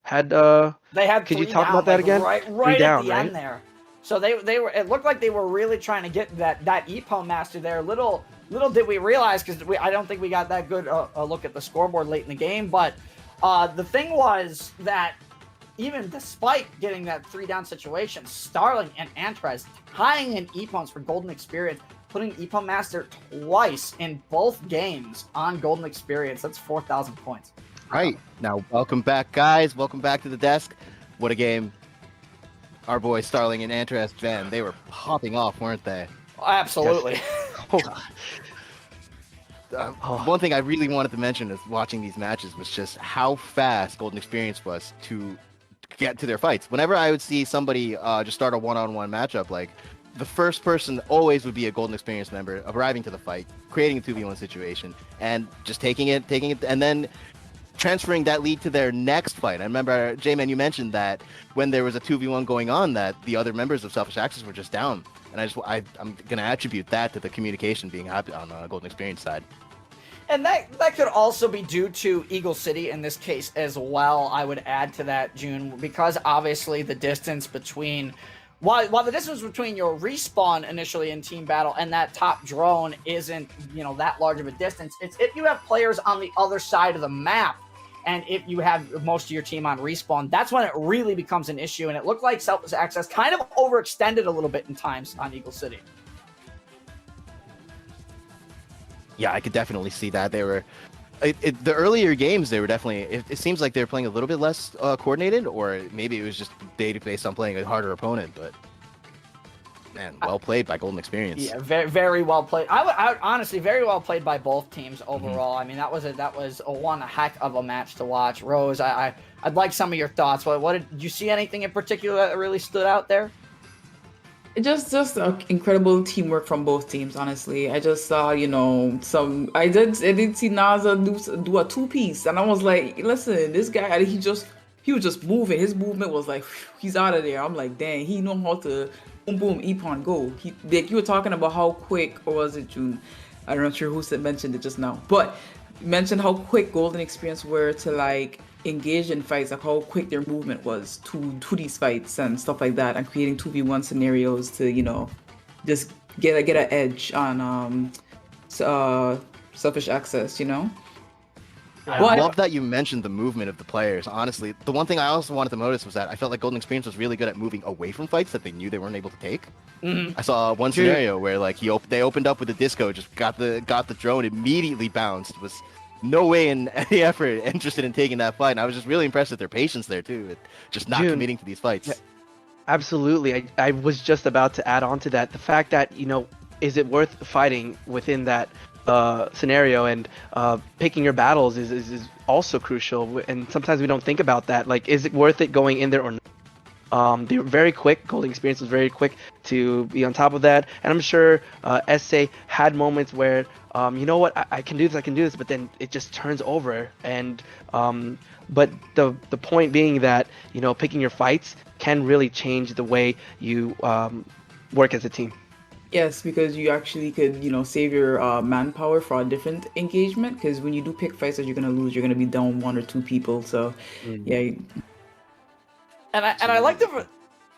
had they had. Could you 3 talk down, about that like again? Right down, at the end there. So they were. It looked like they were really trying to get that Epon Master there. Little did we realize, because I don't think we got that good a look at the scoreboard late in the game. But the thing was that even despite getting that 3 down situation, Starling and Antares tying in Epons for Golden Experience, putting Epon Master twice in both games on Golden Experience. That's 4,000 points. Right. Now, welcome back, guys. Welcome back to the desk. What a game. Our boys Starling and Antares, Van, they were popping off, weren't they? Absolutely. One thing I really wanted to mention is watching these matches was just how fast Golden Experience was to get to their fights. Whenever I would see somebody just start a one-on-one matchup, like the first person always would be a Golden Experience member arriving to the fight, creating a 2v1 situation, and just taking it, and then transferring that lead to their next fight. I remember, J-Man, you mentioned that when there was a 2v1 going on, that the other members of Selfish Access were just down. And I'm going to attribute that to the communication being happy on the Golden Experience side. And that could also be due to Eagle City in this case as well, I would add to that, June, because obviously the distance between... While the distance between your respawn initially in team battle and that top drone isn't, that large of a distance, it's if you have players on the other side of the map, and if you have most of your team on respawn, that's when it really becomes an issue. And it looked like Selfish Access kind of overextended a little bit in times on Eagle City. Yeah, I could definitely see that. They were... the earlier games, they were definitely... It seems like they were playing a little bit less coordinated, or maybe it was just based on playing a harder opponent, but... Man, well played by Golden Experience. Yeah, very, very well played. I would honestly, very well played by both teams overall. I mean, that was a heck of a match to watch. Rose, I'd like some of your thoughts. What did you see anything in particular that really stood out there? Just incredible teamwork from both teams. Honestly, I just saw I did see Naza do a 2-piece, and I was like, listen, this guy, he was just moving. His movement was like, he's out of there. I'm like, dang, he know how to boom boom epon go. You were talking about how quick, or was it June? I'm not sure who mentioned it just now, but you mentioned how quick Golden Experience were to engage in fights, like how quick their movement was to these fights and stuff like that, and creating 2v1 scenarios to just get an edge on Selfish Access. I love that you mentioned the movement of the players. Honestly, the one thing I also wanted to notice was that I felt like Golden Experience was really good at moving away from fights that they knew they weren't able to take. Mm-hmm. I saw one scenario where they opened up with the disco, just got the drone, immediately bounced. Was no way in any effort interested in taking that fight. And I was just really impressed with their patience there too, just not committing to these fights. Yeah, absolutely. I was just about to add on to that. The fact that is it worth fighting within that scenario, and picking your battles is also crucial, and sometimes we don't think about that. Like, is it worth it going in there or not? They were very quick. Golden Experience was very quick to be on top of that, and I'm sure SA had moments where you know what, I can do this, but then it just turns over. And but the point being that picking your fights can really change the way you work as a team. Yes, because you actually could, save your manpower for a different engagement. Because when you do pick fights that you're gonna lose, you're gonna be down 1 or 2 people. So, yeah. And I like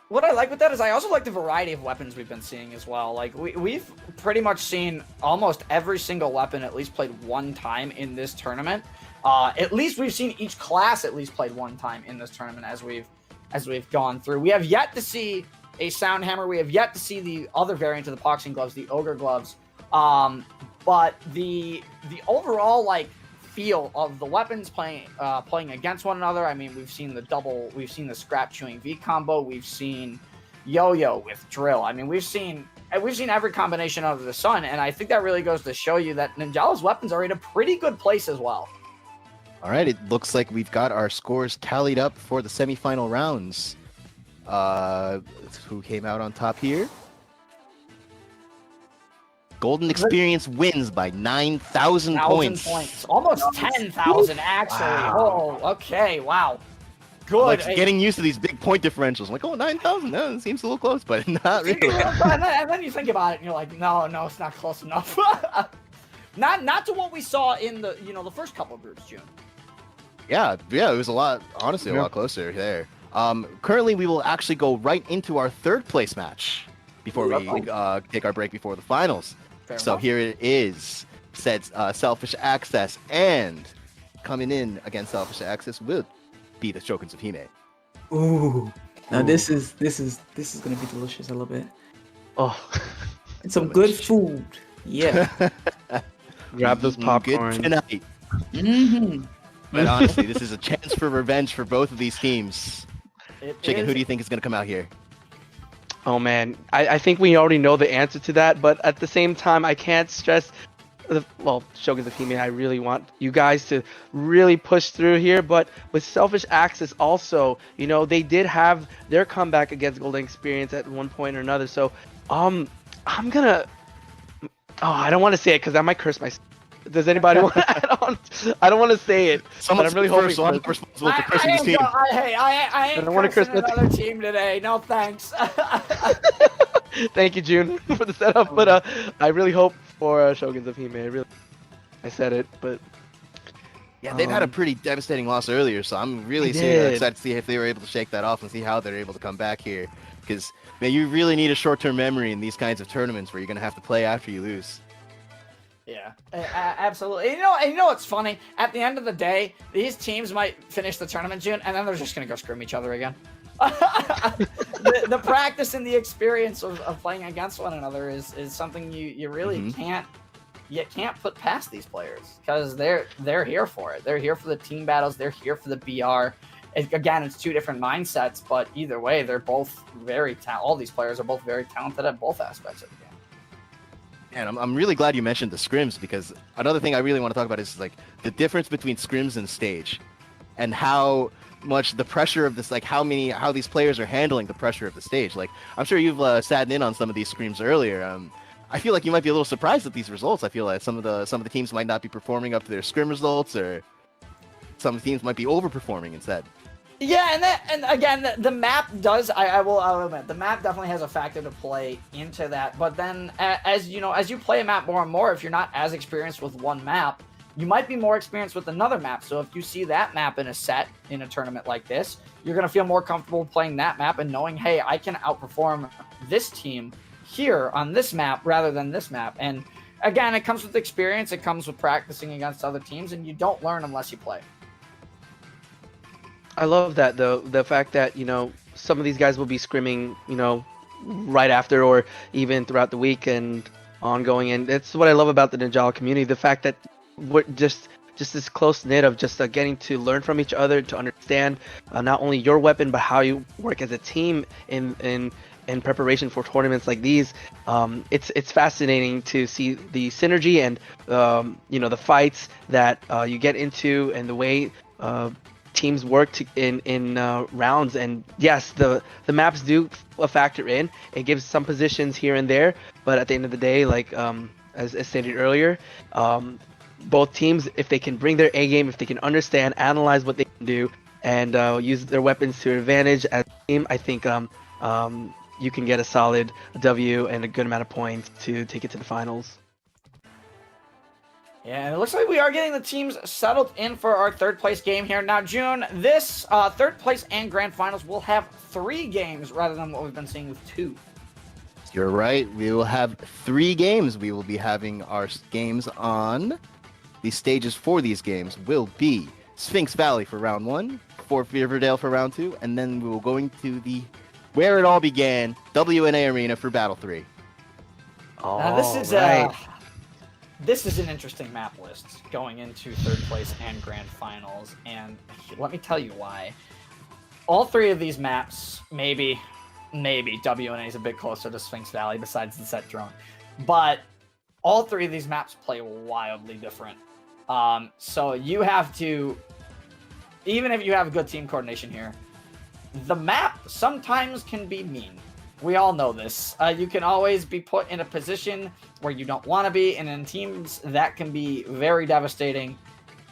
what I like with that is I also like the variety of weapons we've been seeing as well. Like we've pretty much seen almost every single weapon at least played one time in this tournament. At least we've seen each class at least played one time in this tournament as we've gone through. We have yet to see a sound hammer. We have yet to see the other variant of the boxing gloves, the ogre gloves. But the overall feel of the weapons playing against one another. I mean, we've seen the scrap chewing V combo. We've seen yo-yo with drill. I mean, we've seen every combination under the sun, and I think that really goes to show you that Ninjala's weapons are in a pretty good place as well. All right, it looks like we've got our scores tallied up for the semifinal rounds. Who came out on top here? Golden Experience wins by 9,000 points. Almost 10,000, actually. Wow. Oh, okay. Wow. Good. Getting used to these big point differentials. I'm like, 9,000? No, it seems a little close, but not really. and then you think about it, and you're like, no, it's not close enough. not to what we saw in the the first couple of groups, June. Yeah, it was a lot closer there. Currently, we will actually go right into our third place match before we take our break before the finals. Here it is. Said Selfish Access, and coming in against Selfish Access will be the Shoguns of Hime. Ooh. Now this is gonna be delicious. I love it. Oh, it's some good food. Yeah. Grab those popcorn. Good tonight. Mm-hmm. But honestly, this is a chance for revenge for both of these teams. Chicken, who do you think is going to come out here? Oh man, I think we already know the answer to that, but at the same time, I can't stress. Shoguns of Hime, I really want you guys to really push through here. But with Selfish Access, also, they did have their comeback against Golden Experience at one point or another. So, I'm gonna. Oh, I don't want to say it because I might curse myself. Does anybody want to add on? I don't want to say it, but I'm really hoping so I'm for. responsible for Chris's team. I ain't don't wanna cursing curse my another team today. No thanks. Thank you, June, for the setup. But I really hope for Shoguns of Hime. I said it, but Yeah, they've had a Um, pretty devastating loss earlier, so I'm really They did. excited to see if they were able to shake that off and see how they're able to come back here. Because, man, you really need a short-term memory in these kinds of tournaments where you're going to have to play after you lose. Yeah, absolutely. And you know what's funny? At the end of the day, these teams might finish the tournament, June, and then they're just gonna go scrim each other again. the practice and the experience of playing against one another is something you really can't put past these players, because they're here for it. They're here for the team battles. They're here for the BR. Again, it's two different mindsets, but either way, they're both very all these players are both very talented at both aspects of the game. And I'm really glad you mentioned the scrims, because another thing I really want to talk about is like the difference between scrims and stage, and how much the pressure of this, like how these players are handling the pressure of the stage. Like, I'm sure you've sat in on some of these scrims earlier. I feel like you might be a little surprised at these results. I feel like some of the teams might not be performing up to their scrim results, or some teams might be overperforming instead. Yeah, and again, the map does. I'll admit, the map definitely has a factor to play into that. But then, as you play a map more and more, if you're not as experienced with one map, you might be more experienced with another map. So if you see that map in a set in a tournament like this, you're gonna feel more comfortable playing that map and knowing, hey, I can outperform this team here on this map rather than this map. And again, it comes with experience. It comes with practicing against other teams, and you don't learn unless you play. I love that, though, the fact that some of these guys will be scrimming right after, or even throughout the week and ongoing, and it's what I love about the Ninjala community, the fact that we're just this close knit of just getting to learn from each other, to understand not only your weapon but how you work as a team in preparation for tournaments like these. It's fascinating to see the synergy and the fights that you get into, and the way teams work in rounds. And yes, the maps do factor in. It gives some positions here and there, but at the end of the day, like as stated earlier, both teams, if they can bring their A game, if they can understand, analyze what they can do, and use their weapons to their advantage as a team, I think you can get a solid W and a good amount of points to take it to the finals. Yeah, and it looks like we are getting the teams settled in for our third place game here. Now, June, this third place and grand finals will have 3 games rather than what we've been seeing with 2. You're right. We will have 3 games. We will be having our games on. The stages for these games will be Sphinx Valley for round 1, Fort Riverdale for round 2, and then we will go into the where it all began, WNA Arena for Battle 3. Now, this is an interesting map list going into third place and grand finals, and let me tell you why. All 3 of these maps, maybe WNA is a bit closer to Sphinx Valley besides the set drone, but all 3 of these maps play wildly different. So you have to, even if you have good team coordination here, the map sometimes can be mean. We all know this. You can always be put in a position where you don't want to be, and in teams that can be very devastating.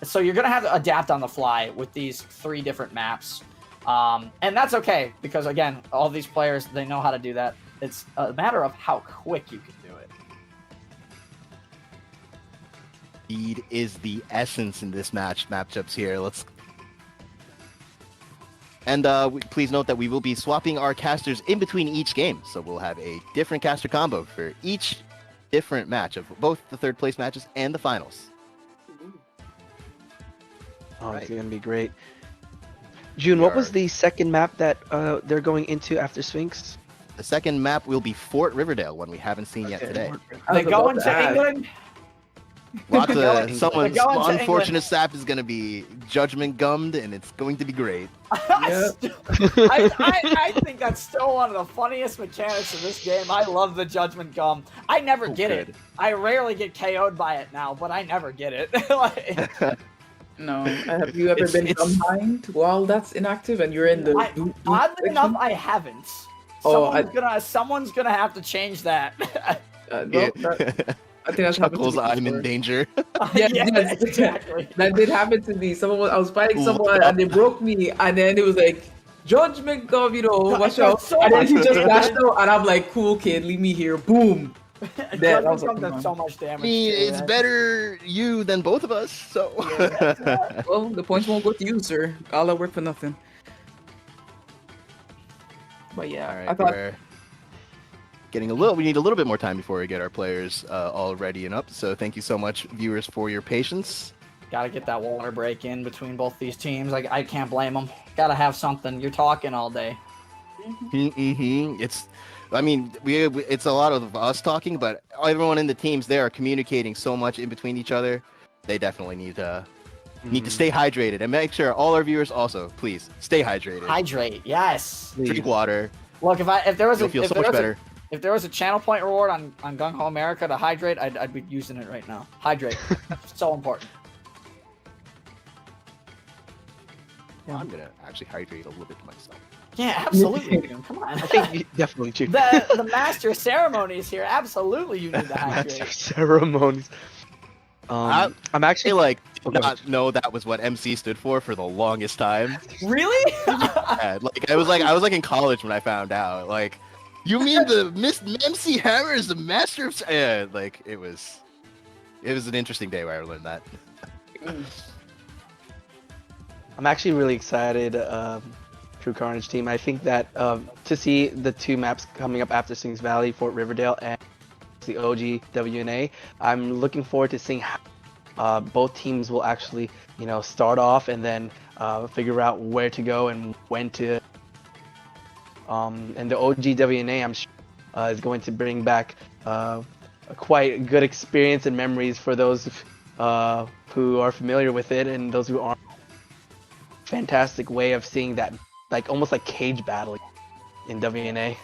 So you're going to have to adapt on the fly with these 3 different maps. And that's okay, because again, all these players, they know how to do that. It's a matter of how quick you can do it. Speed is the essence in this matchups here. Please note that we will be swapping our casters in between each game, so we'll have a different caster combo for each different match of both the third place matches and the finals. Oh, it's gonna be great. June, what was the second map that they're going into after Sphinx? The second map will be Fort Riverdale, one we haven't seen yet today. They're going to England. Lots of someone's They're going to unfortunate England. sap is going to be judgment gummed, and it's going to be great. I think that's still one of the funniest mechanics of this game. I love the judgment gum. I never get it. I rarely get KO'd by it now, but I never get it. No. Have you ever been behind while that's inactive and you're in the oddly enough, I haven't. Someone's gonna have to change that. I think that's happened to Chuckles, me I'm in before. danger. Yeah, Yeah, yes. exactly. That did happen to me. I was fighting Look someone up. and they broke me, and then it was like judgment come, watch There's out. so And then much he just lashed damage. out, and I'm like, cool kid, leave me here. Boom. That I was Judgment like, comes come does on. so much I damage. mean, too, it's man. better you than both of us, so. Yeah. Well, the points won't go to you, sir. All that work for nothing. But yeah, All right, I thought we're we need a little bit more time before we get our players all ready and up. So thank you so much, viewers, for your patience. Gotta get that water break in between both these teams. I can't blame them. Gotta have something. You're talking all day. Mm-hmm. I mean, it's a lot of us talking, but everyone in the teams there are communicating so much in between each other. They definitely need to stay hydrated and make sure all our viewers also, please, stay hydrated. Hydrate, yes. Drink water. Look, if there was You'll feel so much better. If there was a channel point reward on Gung Ho America to hydrate, I'd be using it right now. Hydrate, so important. I'm gonna actually hydrate a little bit myself. Yeah, absolutely. Dude. Come on. I think you definitely should. The master ceremonies here. Absolutely, you need to hydrate. Ceremonies. I'm I actually like did not know that was what MC stood for the longest time. Really? Yeah, I was in college when I found out. Like, you mean the MC Hammer is the master of? Yeah, like it was an interesting day where I learned that. I'm actually really excited, True Carnage team. I think that to see the two maps coming up after Sings Valley, Fort Riverdale, and the OG WNA, I'm looking forward to seeing how both teams will actually, start off and then figure out where to go and when to. And the OG WNA, I'm sure, is going to bring back a quite good experience and memories for those who are familiar with it and those who aren't. Fantastic way of seeing that, like almost like cage battle in WNA.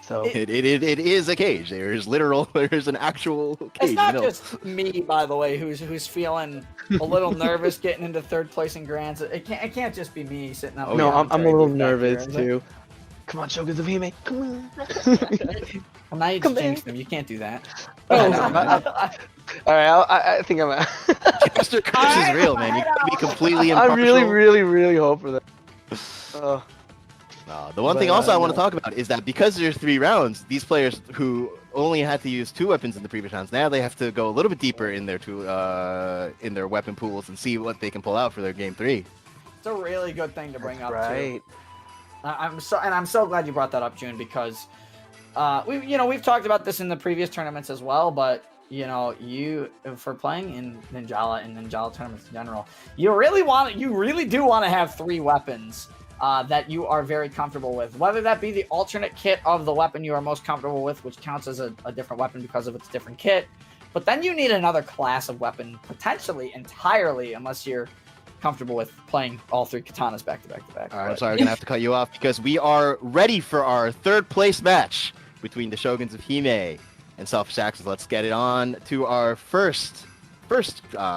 So It is a cage. There's an actual cage. It's not just me, by the way, who's feeling a little nervous getting into third place in Grands. It can't just be me sitting up. no, here. I'm a little Back nervous here, too. Come on, Shoguns of Hime, come on. Well, now you Come just jinxed him. You can't do that. Oh, all right, I think I'm. Master Curse is real, man. You gotta be completely impartial. I really hope for that. The one thing also I want to talk about is that because there's 3 rounds, these players who only had to use 2 weapons in the previous rounds, now they have to go a little bit deeper in their weapon pools and see what they can pull out for their game 3. It's a really good thing to bring up Right. too. I'm so glad you brought that up, June, because we've talked about this in the previous tournaments as well, but you for playing in Ninjala and Ninjala tournaments in general, you really do want to have 3 weapons that you are very comfortable with, whether that be the alternate kit of the weapon you are most comfortable with, which counts as a different weapon because of its different kit, but then you need another class of weapon potentially entirely, unless you're comfortable with playing all 3 katanas back to back to back. All right, I'm sorry, I'm gonna have to cut you off because we are ready for our 3rd place match between the Shoguns of Hime and Selfish Axes. Let's get it on to our first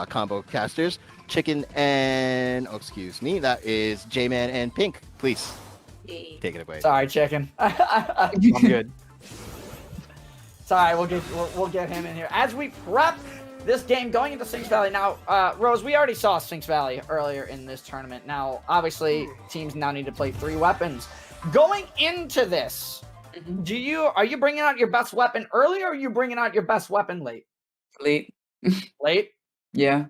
combo casters. Chicken and that is J-Man and Pink. Please take it away. Sorry, Chicken. I'm good. Sorry, we'll get him in here as we prep this game going into Sphinx Valley. Now, Rose, we already saw Sphinx Valley earlier in this tournament. Now, obviously, teams now need to play 3 weapons. Going into this, are you bringing out your best weapon early, or are you bringing out your best weapon late? late. Late? Yeah.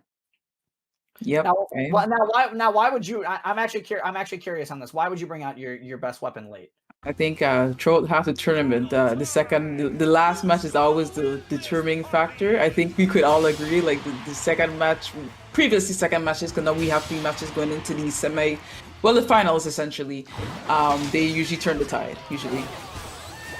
Yep. Why would you? I'm actually curious on this. Why would you bring out your best weapon late? I think throughout half the tournament, the last match is always the determining factor. I think we could all agree, like the second match, previously second matches, because now we have 3 matches going into the finals essentially. They usually turn the tide, usually.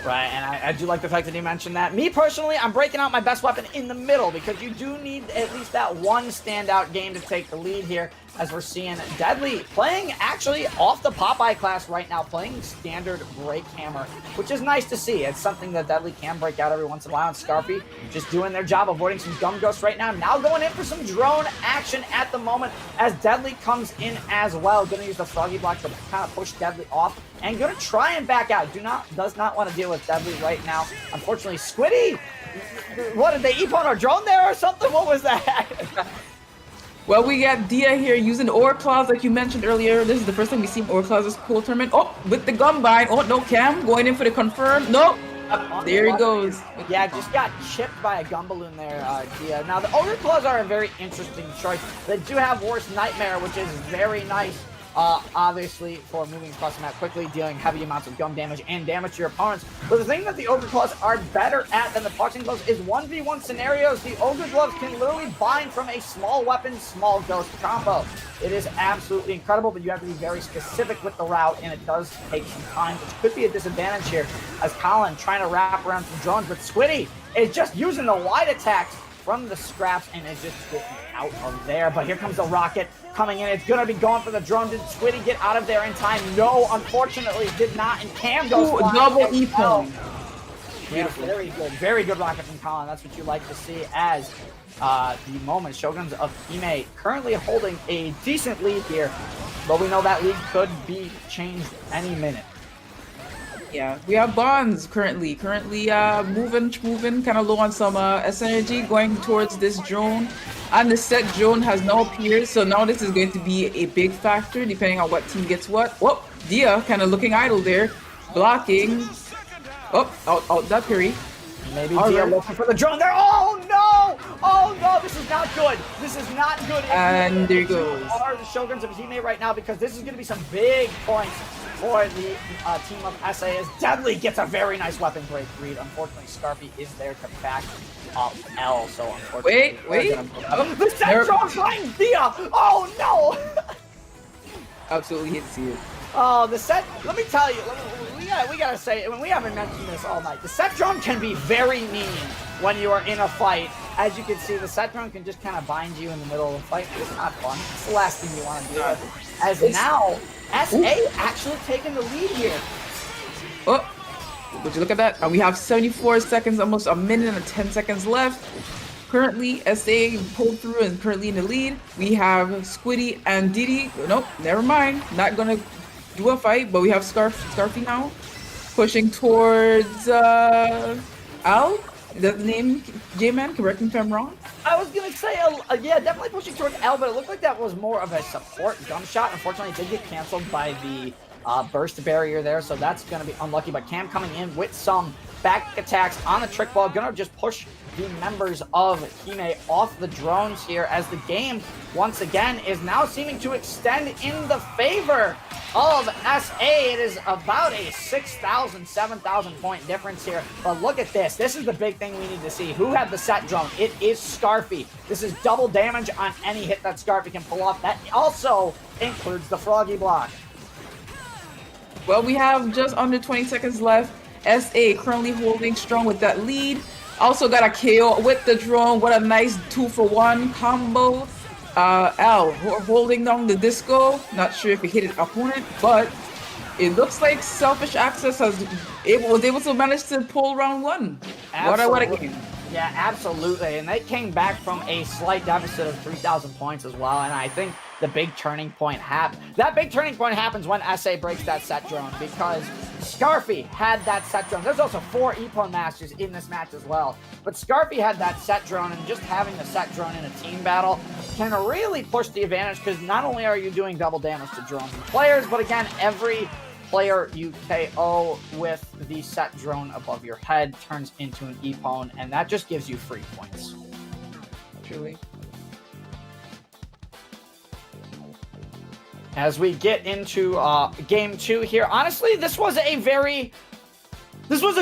Right, and I do like the fact that you mentioned that. Me personally, I'm breaking out my best weapon in the middle because you do need at least that one standout game to take the lead here, as we're seeing Deadly playing actually off the Popeye class right now, playing standard break hammer, which is nice to see. It's something that Deadly can break out every once in a while, and Scarpy just doing their job, avoiding some gum ghosts right now. Now going in for some drone action at the moment as Deadly comes in as well. Going to use the Froggy Block to kind of push Deadly off and going to try and back out. Does not want to deal with Deadly right now. Unfortunately, Squiddy What did they Epon our drone there or something? What was that? Well, we got Dia here using the Ore Claws like you mentioned earlier. This is the first time we've seen Ore Claws this cool tournament. Oh, with the Gumbine. Oh, no, Cam going in for the confirm. Nope. There he goes. Yeah, just got chipped by a gun balloon there, Dia. Now, the Ogre Claws are a very interesting choice. They do have Worst Nightmare, which is very nice. Obviously, for moving across the map quickly, dealing heavy amounts of gum damage and damage to your opponents. But the thing that the Ogre Claws are better at than the Boxing Gloves is 1v1 scenarios. The Ogre Gloves can literally bind from a small weapon, small ghost combo. It is absolutely incredible, but you have to be very specific with the route, and it does take some time, which could be a disadvantage here, as Colin trying to wrap around some drones. But Squiddy is just using the wide attacks from the scraps and is just getting out of there. But here comes the rocket coming in. It's going to be going for the drone. Did Squiddy get out of there in time? No, unfortunately, did not. And Cam goes flying. Double Epon. Yeah, very good. Very good rocket from Colin. That's what you like to see as the moment. Shoguns of Hime currently holding a decent lead here, but we know that lead could be changed any minute. Yeah, we have Bonds currently moving kind of low on some S energy, going towards this drone. And the set drone has now appeared, so now this is going to be a big factor depending on what team gets what. Whoop, Dia kind of looking idle there, blocking. Oh, out that parry. Maybe Dia looking for the drone there. Oh no! Oh no! This is not good. This is not good. And there goes. Are the Shoguns of Hime right now, because this is going to be some big points for the team of SA. As Deadly gets a very nice weapon break read. Unfortunately, Scarpy is there to back up L. So unfortunately, wait. The set drone flying Dia. Oh no! Absolutely hate to see it. Oh, the set, let me tell you, we gotta say, I mean, we haven't mentioned this all night. The set drone can be very mean when you are in a fight. As you can see, the set drone can just kind of bind you in the middle of the fight. It's not fun. It's the last thing you want to do. As now, SA actually taking the lead here. Oh, would you look at that? We have 74 seconds, almost a minute and 10 seconds left. Currently, SA pulled through and currently in the lead. We have Squiddy and Didi. Nope, never mind. Not gonna do a fight, but we have Scarfy now pushing towards Al. Is that the name? J-Man, correct me if I'm wrong. I was gonna say, yeah, definitely pushing towards L, but it looked like that was more of a support gun shot. Unfortunately, it did get canceled by the burst barrier there, so that's gonna be unlucky. But Cam coming in with some back attacks on the trick ball, gonna just push the members of Hime off the drones here, as the game once again is now seeming to extend in the favor of SA. It is about a 6,000, 7,000 point difference here. But look at this. This is the big thing we need to see. Who had the set drone? It is Scarfy. This is double damage on any hit that Scarfy can pull off. That also includes the Froggy block. Well, we have just under 20 seconds left. SA currently holding strong with that lead. Also got a KO with the drone. What a nice 2-for-1 combo. Al holding down the disco. Not sure if he hit an opponent, but it looks like Selfish Access was able to manage to pull round one. What a game. Yeah, absolutely. And they came back from a slight deficit of 3,000 points as well. And I think the big turning point happens when SA breaks that set drone, because Scarfy had that set drone. There's also 4 Epon masters in this match as well. But Scarfy had that set drone, and just having the set drone in a team battle can really push the advantage, because not only are you doing double damage to drones and players, but again, every player you KO with the set drone above your head turns into an Epon, and that just gives you free points. Truly. As we get into game 2 here, honestly, this was a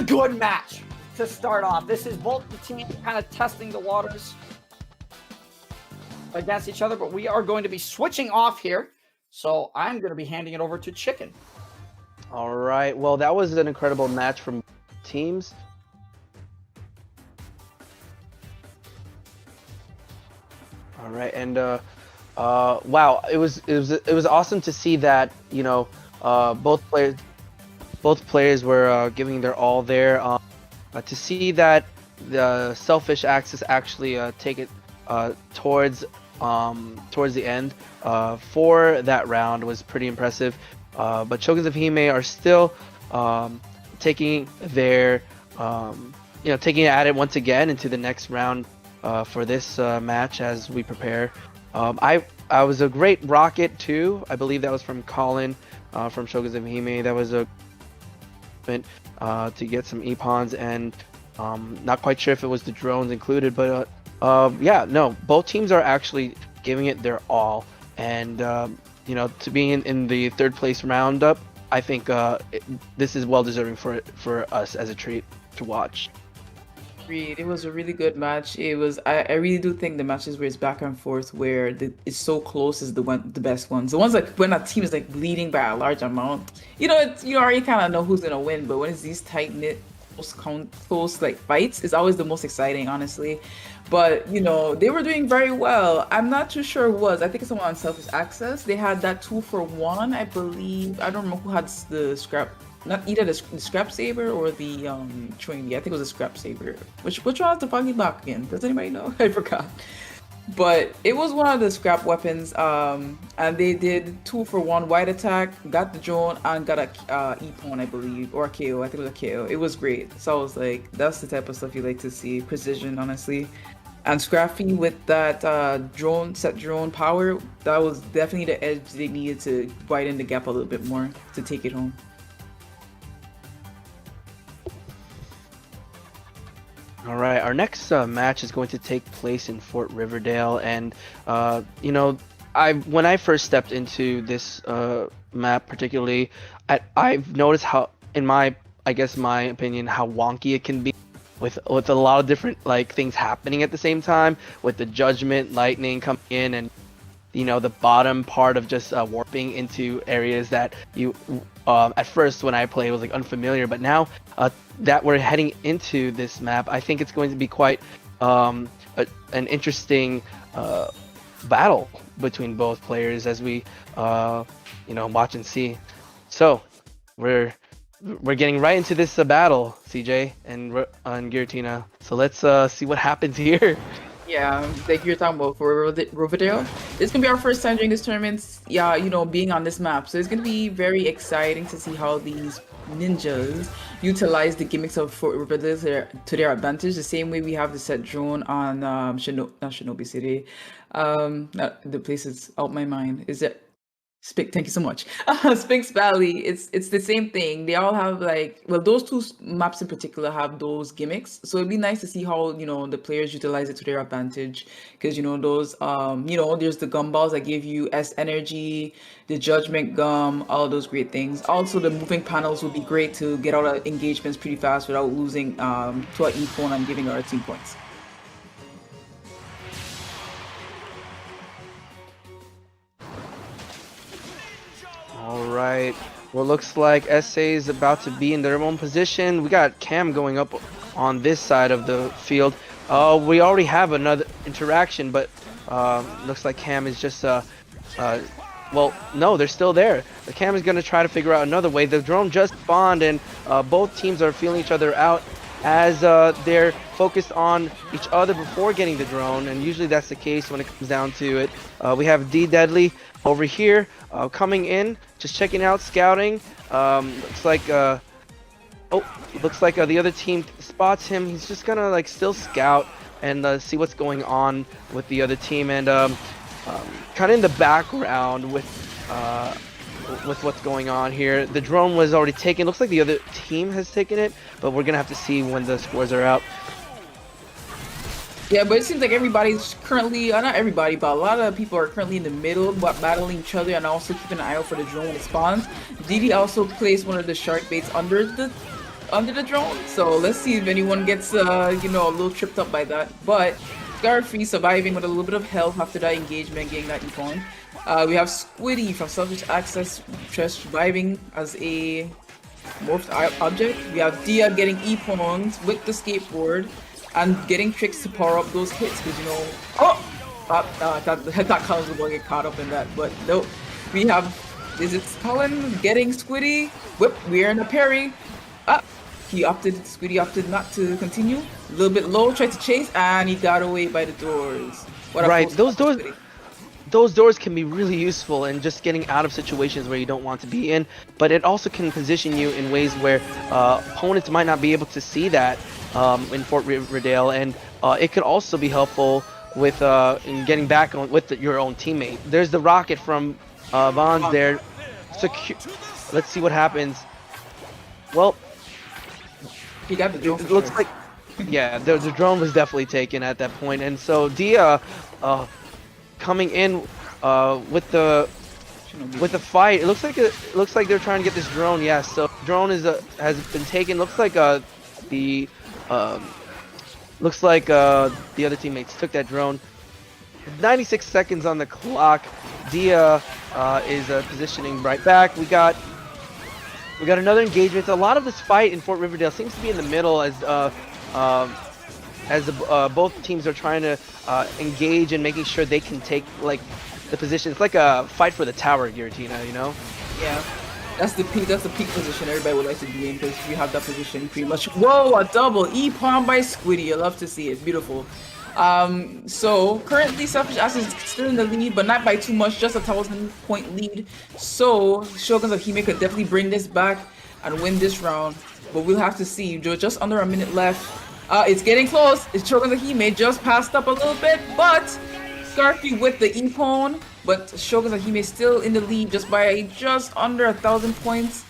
good match to start off. This is both the teams kind of testing the waters against each other, but we are going to be switching off here. So I'm going to be handing it over to Chicken. All right. Well, that was an incredible match from teams. All right, and wow, it was awesome to see that, you know, both players were giving their all there. To see that the Selfish Access actually take it towards the end for that round was pretty impressive. But Shoguns of Hime are still taking their taking it at it once again into the next round for this match as we prepare. I was a great rocket too. I believe that was from Colin from Shoguns of Hime. That was a to get some epons, and not quite sure if it was the drones included, but yeah, no, both teams are actually giving it their all, and to be in the third place roundup, I think this is well deserving for us as a treat to watch. Agreed. It was a really good match. It was. I really do think the matches where it's back and forth, where it's so close, is the best ones. The ones like when a team is like leading by a large amount, you already kind of know who's gonna win. But when it's these tight knit, close like fights, it's always the most exciting, honestly. But they were doing very well. I'm not too sure who was. I think it's someone on Selfish Access. They had that 2-for-1, I believe. I don't remember who had the scrap. Not either the scrap saber or the trinity. I think it was a scrap saber. Which one has the foggy block again? Does anybody know? I forgot. But it was one of the scrap weapons. And they did 2-for-1 wide attack, got the drone, and got a epon, I believe, or a KO. I think it was a KO. It was great. So I was like, that's the type of stuff you like to see. Precision, honestly. And Scrappy with that drone power, that was definitely the edge they needed to widen the gap a little bit more to take it home. All right, our next match is going to take place in Fort Riverdale, and when I first stepped into this map, particularly, I've noticed how, in my opinion, how wonky it can be, with a lot of different things happening at the same time, with the Judgment Lightning coming in, and the bottom part of just warping into areas that you at first when I played was unfamiliar, but now that we're heading into this map, I think it's going to be quite an interesting battle between both players as we watch and see. So we're getting right into this battle, CJ and Giratina. So let's see what happens here. Yeah, like you're talking about for Riverdale. It's gonna be our first time during this tournament, being on this map. So it's gonna be very exciting to see how these ninjas utilize the gimmicks of Fort Riverdale to their advantage. The same way we have the set drone on not Shinobi City. The place is out my mind. Is it? Thank you so much. Sphinx Valley, it's the same thing. They all have those two maps in particular have those gimmicks. So it'd be nice to see how the players utilize it to their advantage. Because those there's the gumballs that give you S energy, the judgment gum, all those great things. Also the moving panels would be great to get out of engagements pretty fast without losing to an E-phone and giving our team points. All right. Well, looks like SA is about to be in their own position. We got Cam going up on this side of the field. We already have another interaction, but looks like Cam is just well, no, they're still there. The Cam is going to try to figure out another way. The drone just spawned, and both teams are feeling each other out as they're focused on each other before getting the drone, and usually that's the case when it comes down to it. We have D Deadly over here coming in, just checking out, scouting. Looks like the other team spots him. He's just gonna still scout and see what's going on with the other team, and kind of in the background with what's going on here. The drone was already taken. Looks like the other team has taken it, but we're gonna have to see when the scores are out. Yeah, but it seems like everybody's currently, not everybody, but a lot of people are currently in the middle, battling each other and also keeping an eye out for the drone when it spawns. Didi also placed one of the shark baits under the drone, so let's see if anyone gets a little tripped up by that. But Scarfree surviving with a little bit of health after that engagement, getting that econ. We have Squiddy from Selfish Access just surviving as a morphed object. We have Dia getting epons with the skateboard and getting tricks to power up those hits, because that Colin's going to get caught up in that, but no. We have, is it Colin getting Squiddy? Whip, we're in a parry. Squiddy opted not to continue. A little bit low, tried to chase, and he got away by the doors. Right, those doors can be really useful in just getting out of situations where you don't want to be in, but it also can position you in ways where opponents might not be able to see that, in Fort Riverdale, and it could also be helpful with in getting back on with your own teammate. There's the rocket from Bonds there. Let's see what happens. Well, He got the drone. it looks like, yeah, the drone was definitely taken at that point, and so Dia coming in with the fight. It looks like they're trying to get this drone. Yes, so drone has been taken. Looks like the other teammates took that drone. 96 seconds on the clock. Dia is positioning right back. We got another engagement. A lot of this fight in Fort Riverdale seems to be in the middle as both teams are trying to engage and making sure they can take like the position. It's like a fight for the tower, Giratina, you know? Yeah. That's the peak position everybody would like to be in because you have that position pretty much. Whoa, a double E-palm by Squiddy. I love to see it. Beautiful. So currently Selfish Access is still in the lead, but not by too much, just a 1,000-point lead. So Shoguns of Hime could definitely bring this back and win this round, but we'll have to see. Just under a minute left. It's getting close. It's Shoguns of Hime just passed up a little bit, but Scarfy with the E-pone, but Shoguns of Hime still in the lead just by just under 1,000 points.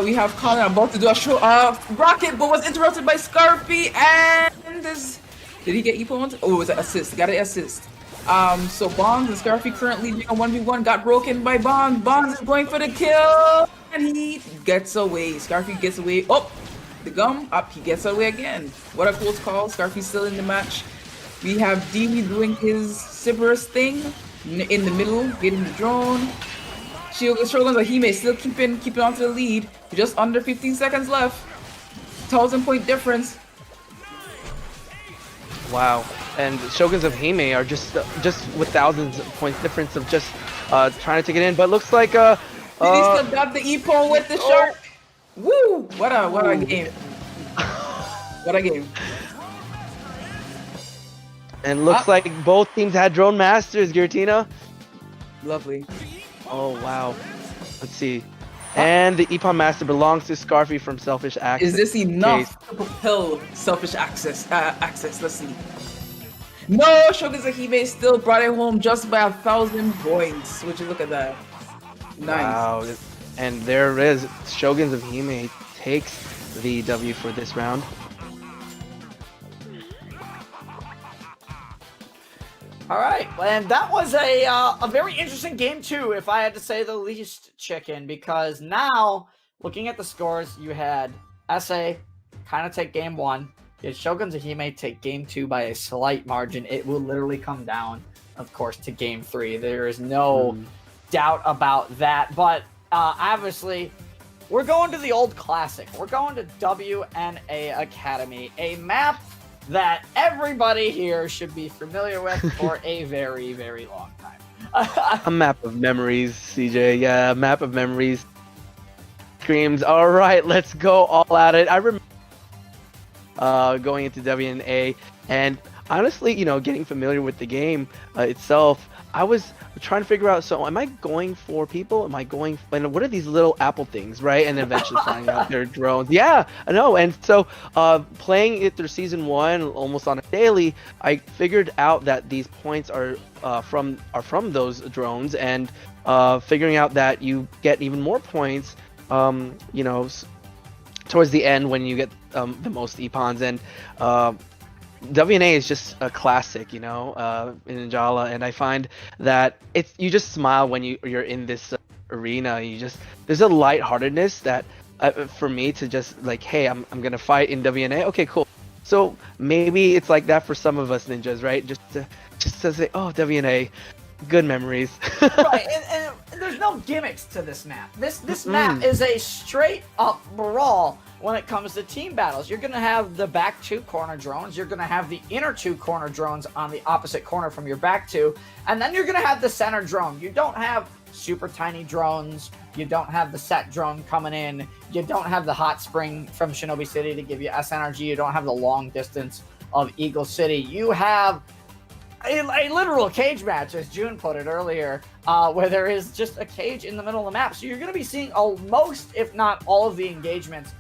We have Colin about to do a rocket, but was interrupted by Scarfy, and this. Did he get E-pwned? Oh, it was an assist. Got an assist. So Bonds and Scarfy currently doing a 1v1. Got broken by Bonds. Bonds is going for the kill. And he gets away. Scarfy gets away. Oh, the gum up. He gets away again. What a close call. Scarfy's still in the match. We have Dewey doing his Sybaris thing in the middle, getting the drone. Shoguns of Hime still keeping on to the lead. Just under 15 seconds left. 1,000-point difference. Wow, and Shoguns of Hime are just with thousands of points difference of just trying to take it in, but looks like Did he still got the E-pole with the shark? Woo! What a game! What a game! And looks like both teams had drone masters, Giratina. Lovely. Oh wow. Let's see. And the EPON Master belongs to Scarfy from Selfish Access. Is this enough to propel Selfish Access? Let's see. No, Shoguns of Hime still brought it home just by 1,000 points. Would you look at that? Nice. Wow. And there it is. Shoguns of Hime takes the W for this round. All right, and that was a very interesting game too, if I had to say the least, Chicken, because now, looking at the scores, you had SA kind of take game 1, you had Shoguns of Hime take game 2 by a slight margin. It will literally come down, of course, to game 3. There is no doubt about that, but obviously, we're going to the old classic. We're going to WNA Academy, a map that everybody here should be familiar with for a very, very long time. A map of memories, CJ. Yeah, a map of memories. Screams. All right, let's go all at it. I remember going into WNA, and honestly, getting familiar with the game itself, I was trying to figure out, so am I going for people? Am I going, and what are these little apple things, right? And eventually finding out they're drones. Yeah, I know. And so playing it through season 1 almost on a daily, I figured out that these points are from those drones, and figuring out that you get even more points, towards the end when you get the most EPONs. And WNA is just a classic, in Ninjala, and I find that you just smile when you're in this arena. There's a lightheartedness that for me to just like, hey, I'm gonna fight in WNA. Okay, cool. So maybe it's like that for some of us ninjas, right? Just to say, oh, WNA, good memories. Right, and there's no gimmicks to this map. This map is a straight up brawl. When it comes to team battles, you're going to have the back 2 corner drones, you're going to have the inner 2 corner drones on the opposite corner from your back 2, and then you're going to have the center drone. You don't have super tiny drones, you don't have the set drone coming in, you don't have the hot spring from Shinobi City to give you S energy, you don't have the long distance of Eagle City. You have a literal cage match, as June put it earlier, where there is just a cage in the middle of the map. So you're going to be seeing most, if not all, of the engagements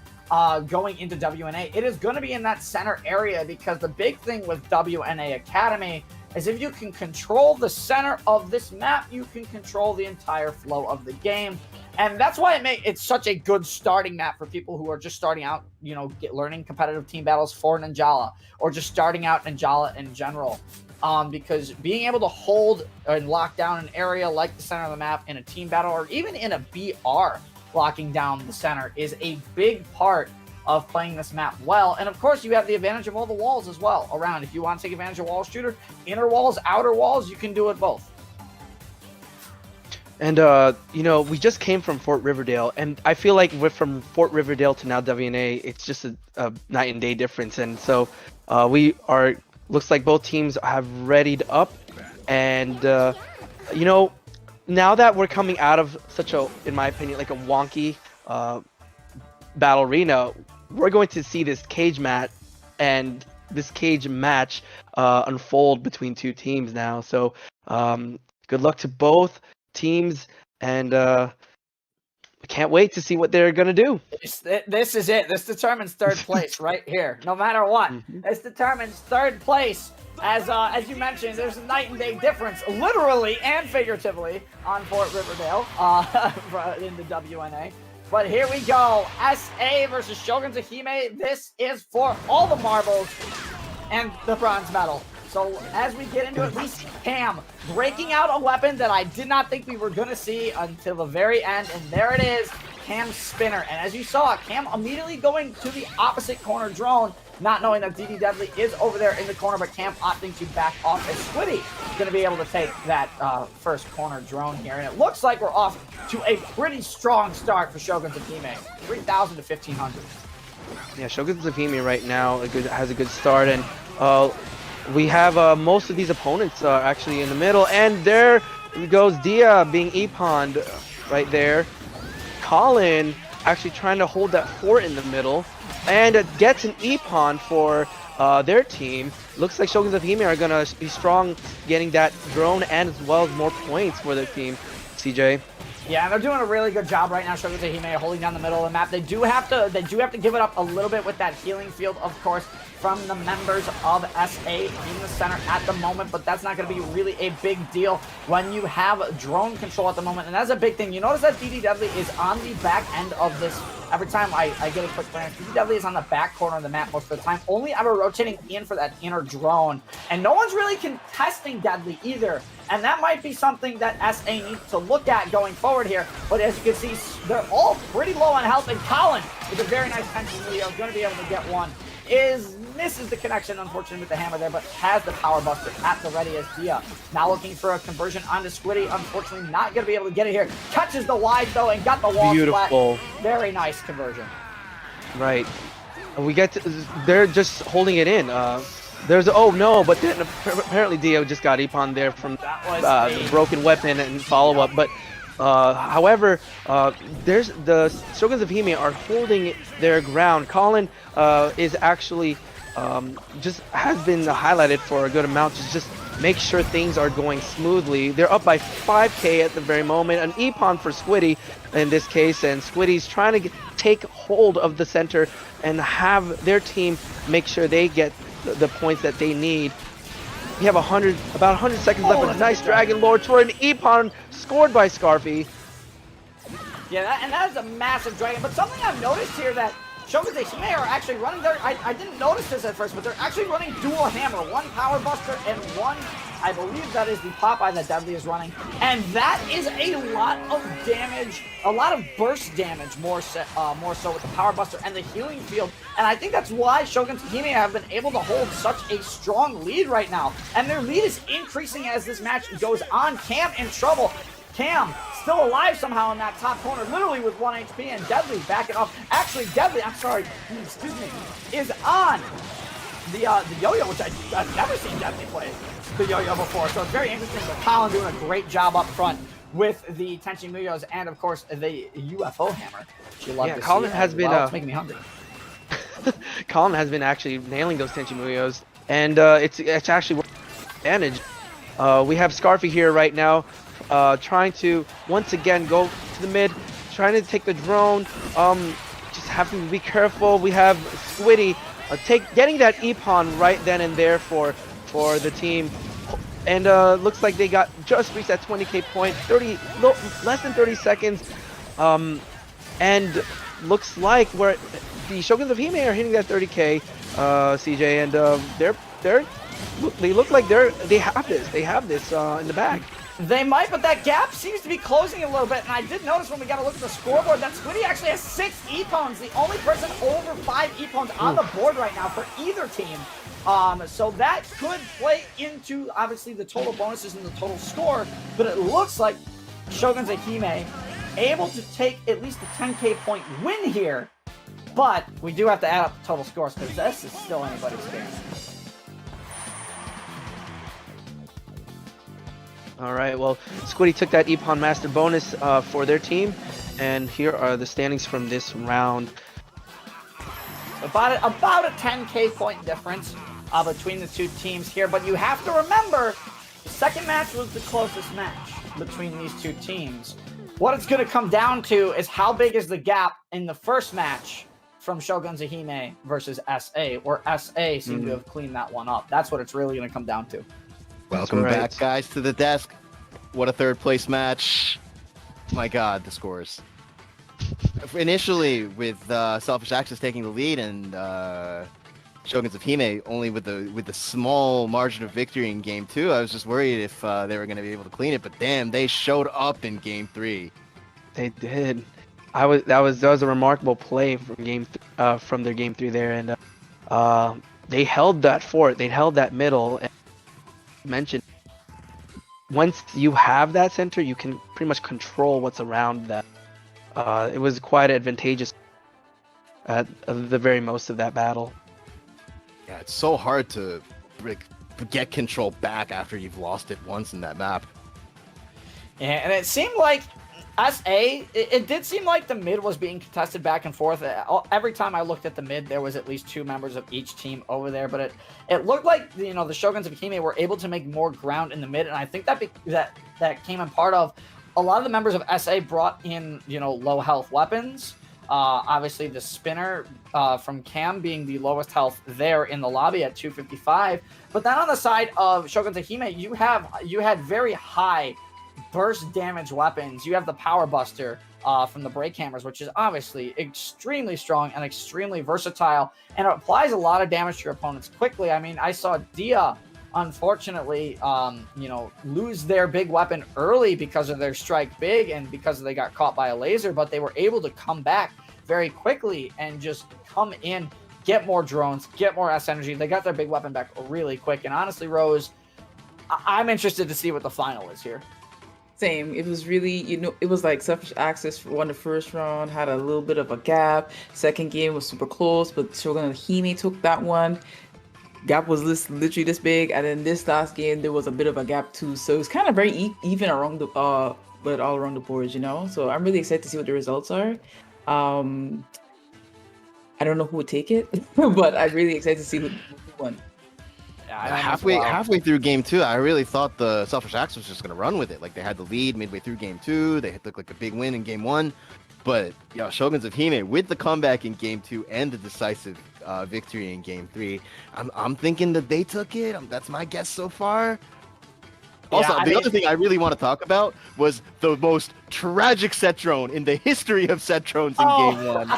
going into WNA, it is going to be in that center area, because the big thing with WNA Academy is if you can control the center of this map, you can control the entire flow of the game. And that's why it's such a good starting map for people who are just starting out, you know, learning competitive team battles for Ninjala, or just starting out Ninjala in general. Because being able to hold and lock down an area like the center of the map in a team battle, or even in a BR, locking down the center is a big part of playing this map well. And of course, you have the advantage of all the walls as well around. If you want to take advantage of wall shooter, inner walls, outer walls, you can do it both. And, you know, we just came from Fort Riverdale, and I feel like we're from Fort Riverdale to now WNA, it's just a night and day difference. And so looks like both teams have readied up. And, you know, now that we're coming out of such a, in my opinion, like a wonky battle arena, we're going to see this cage match unfold between two teams now. So, good luck to both teams, and I can't wait to see what they're gonna do. This is it. This determines third place right here. No matter what, this determines third place. As you mentioned, there's a night and day difference, literally and figuratively, on Fort Riverdale in the WNA. But here we go. SA versus Shoguns of Hime. This is for all the marbles and the bronze medal. So as we get into it, we see Cam breaking out a weapon that I did not think we were going to see until the very end. And there it is, Cam's spinner. And as you saw, Cam immediately going to the opposite corner drone, not knowing that DD Deadly is over there in the corner, but Cam opting to back off, as Squiddy is going to be able to take that first corner drone here. And it looks like we're off to a pretty strong start for Shoguns of Hime, 3,000 to 1,500. Yeah, Shoguns of Hime right now has a good start, and we have most of these opponents actually in the middle, and there goes Dia being E-ponned right there. Colin actually trying to hold that fort in the middle, and gets an E-pawn for their team. Looks like Shoguns of Hime are going to be strong getting that drone and as well as more points for their team, CJ. Yeah, they're doing a really good job right now. Shoguns of Hime holding down the middle of the map. They do have to give it up a little bit with that healing field, of course, from the members of SA in the center at the moment, but that's not going to be really a big deal when you have drone control at the moment, and that's a big thing. You notice that DD Deadly is on the back end of this. Every time I get a quick glance, DD Deadly is on the back corner of the map most of the time, only ever rotating in for that inner drone, and no one's really contesting Deadly either, and that might be something that SA needs to look at going forward here. But as you can see, they're all pretty low on health, and Colin, with a very nice pension video, is going to be able to get one. Misses the connection, unfortunately, with the hammer there, but has the power buster at the ready as Dia. Now looking for a conversion onto Squiddy. Unfortunately, not going to be able to get it here. Catches the wide, though, and got the wall Beautiful. flat. Very nice conversion. Right. We get to, they're just holding it in. There's, oh no, but then apparently Dio just got E-ponned there from the broken weapon and follow-up, but however, there's the Shoguns of Hime are holding their ground. Colin is actually just has been highlighted for a good amount to just make sure things are going smoothly. They're up by 5k at the very moment. An E-pawn for Squiddy in this case, and Squiddy's trying to take hold of the center and have their team make sure they get the points that they need. We have about 100 seconds left with a nice Dragon Lord toward an E-pawn scored by Scarfy. Yeah, and that is a massive dragon. But something I've noticed here that Shoguns of Hime are actually running there. I didn't notice this at first, but they're actually running dual hammer. One power buster and one, I believe that is the Popeye that Deadly is running. And that is a lot of damage, a lot of burst damage more so with the power buster and the healing field. And I think that's why Shoguns of Hime have been able to hold such a strong lead right now. And their lead is increasing as this match goes on. Cam in trouble. Cam still alive somehow in that top corner, literally with 1 HP, and Deadly backing up. Actually, Deadly, I'm sorry, excuse me, is on the yo-yo, which I've never seen Deadly play the yo-yo before. So it's very interesting, but Colin doing a great job up front with the Tenchi Muyos and, of course, the UFO hammer. She loved to Colin see has been it's making me hungry. Colin has been actually nailing those Tenchi Muyos, and it's actually advantage. We have Scarfy here right now, trying to once again go to the mid, trying to take the drone. just have to be careful. We have Squiddy getting that E-Pawn right then and there for the team. And looks like they got just reached that 20k point, less than 30 seconds. And looks like the Shoguns of Hime are hitting that 30k, CJ, and they look like they have this in the bag. They might, but that gap seems to be closing a little bit. And I did notice when we got to look at the scoreboard that Squiddy actually has 6 E-Pawns, the only person over 5 E-Pawns on the board right now for either team. So that could play into, obviously, the total bonuses and the total score, but it looks like Shoguns of Hime able to take at least a 10k point win here, but we do have to add up the total scores because this is still anybody's game. All right, well, Squiddy took that E-Pawn Master bonus for their team, and here are the standings from this round. About a 10k point difference between the two teams here, but you have to remember the second match was the closest match between these two teams. What it's going to come down to is how big is the gap in the first match from Shoguns of Hime versus SA, where SA seemed to have cleaned that one up. That's what it's really going to come down to. Welcome right. back, guys, to the desk. What a third place match. My God, the scores. Initially, with Selfish Access taking the lead and Shoguns of Hime only with the small margin of victory in Game 2, I was just worried if they were going to be able to clean it. But damn, they showed up in Game 3. They did. That was a remarkable play from their Game 3 there, and they held that fort. They held that middle. And mentioned, once you have that center, you can pretty much control what's around that. It was quite advantageous at the very most of that battle. Yeah, it's so hard to get control back after you've lost it once in that map. Yeah, and it seemed like it did seem like the mid was being contested back and forth. Every time I looked at the mid, there was at least 2 members of each team over there. But it looked like the Shoguns of Hime were able to make more ground in the mid, and I think that came in part of a lot of the members of SA brought in low health weapons. Obviously, the spinner from Cam being the lowest health there in the lobby at 255. But then on the side of Shoguns of Hime, you had very high burst damage weapons. You have the Power Buster from the Break Hammers, which is obviously extremely strong and extremely versatile, and it applies a lot of damage to your opponents quickly. I mean, I saw Dia, unfortunately, lose their big weapon early because of their strike big and because they got caught by a laser, but they were able to come back very quickly and just come in, get more drones, get more S energy. They got their big weapon back really quick, and honestly, Rose, I'm interested to see what the final is here. Same. It was really, it was like Selfish Access won the first round, had a little bit of a gap. Second game was super close, but Shogun of Hime took that one. Gap was literally this big, and then this last game there was a bit of a gap too. So it's kind of very even around the but all around the boards, So I'm really excited to see what the results are. I don't know who would take it, but I'm really excited to see who won. Yeah, halfway through Game 2, I really thought the Selfish Acts was just going to run with it. Like, they had the lead midway through Game 2. They looked like a big win in Game 1. But, Shoguns of Hime, with the comeback in Game 2 and the decisive victory in Game 3, I'm thinking that they took it. That's my guess so far. Also, the other thing I really want to talk about was the most tragic set drone in the history of set drones in Game 1.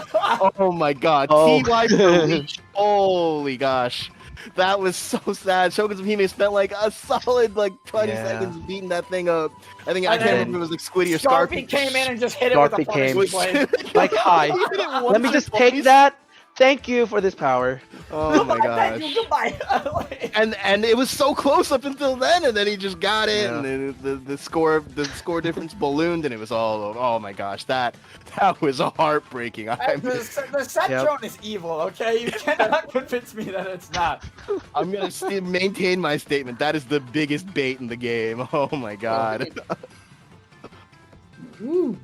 Oh, my God. TY for Leech. Holy gosh. That was so sad. Shoguns of Hime spent like a solid 20 seconds beating that thing up. I can't remember if it was like Squiddy or Scarpy. Came in and just hit it with a punishing blade. Like, hi. Let me just take that. Thank you for this power. Oh my gosh. Thank you, goodbye. and it was so close up until then, and then he just got it, and then the score difference ballooned, and it was all over. Oh my gosh, that was heartbreaking. The set drone is evil, okay? You cannot convince me that it's not. I'm gonna still maintain my statement. That is the biggest bait in the game. Oh my god. Woo.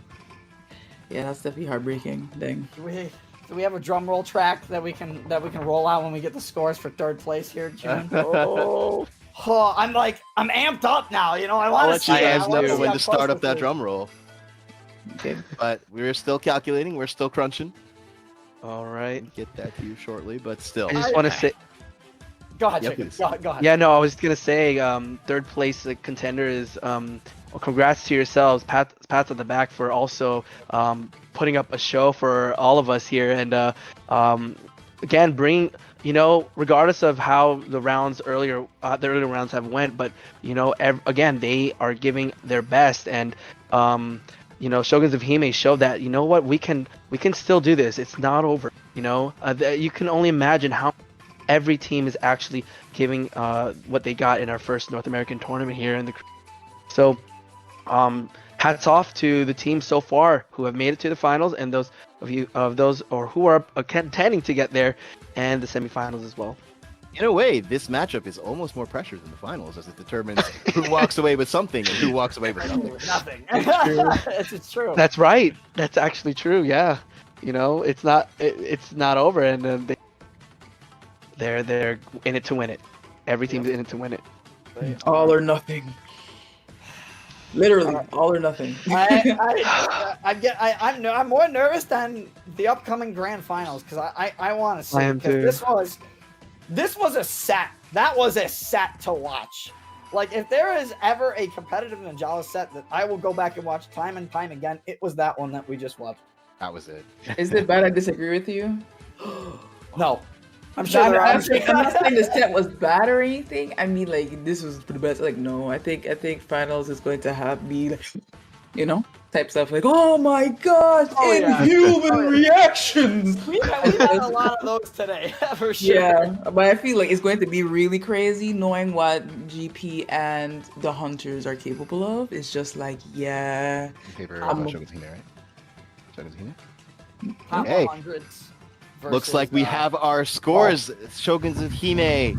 Yeah, that's definitely heartbreaking. Dang. Do we have a drum roll track that we can roll out when we get the scores for third place here, June? I'm amped up now. I want to see. I'll let you guys know when to start up that drum roll. Okay. But we're still calculating. We're still crunching. All right. Get that to you shortly, but still. I just want to say, Go ahead, Yeah, Chicken. please. Go ahead. yeah, no, I was gonna say, third place contender is, well, congrats to yourselves, pats on the back for also putting up a show for all of us here, and again, regardless of how the rounds earlier, the earlier rounds have went, but again, they are giving their best, and Shoguns of Hime showed that what we can still do this. It's not over. You can only imagine how every team is actually giving what they got in our first North American tournament here in the. So, hats off to the teams so far who have made it to the finals, and those who are contending to get there, and the semifinals as well. In a way, this matchup is almost more pressure than the finals, as it determines who walks away with something and who walks away with nothing. Nothing. It's true. That's right. That's actually true. Yeah, it's not over, and then they're in it to win it. Every team's in it to win it. All or nothing. Literally, all or nothing. I'm more nervous than the upcoming grand finals because I want to see. I am too. This was a set. That was a set to watch. Like, if there is ever a competitive Ninjala set that I will go back and watch time and time again, it was that one that we just watched. That was it. Is it bad I disagree with you? No. I'm No, sure I'm there not are. saying the set was bad or anything. I mean, like, this was the best. Like, no, I think finals is going to be, like, type stuff like, oh my gosh, Oh, yeah. inhuman Oh, yeah. reactions. We've had a lot of those today, for sure. Yeah, but I feel like it's going to be really crazy knowing what GP and the Hunters are capable of. It's just like, yeah. In favor Um, of Shogun's Hime, right? Shogun's Hime? Top Hey. 100s Looks versus, like we have our scores. Shoguns of Hime,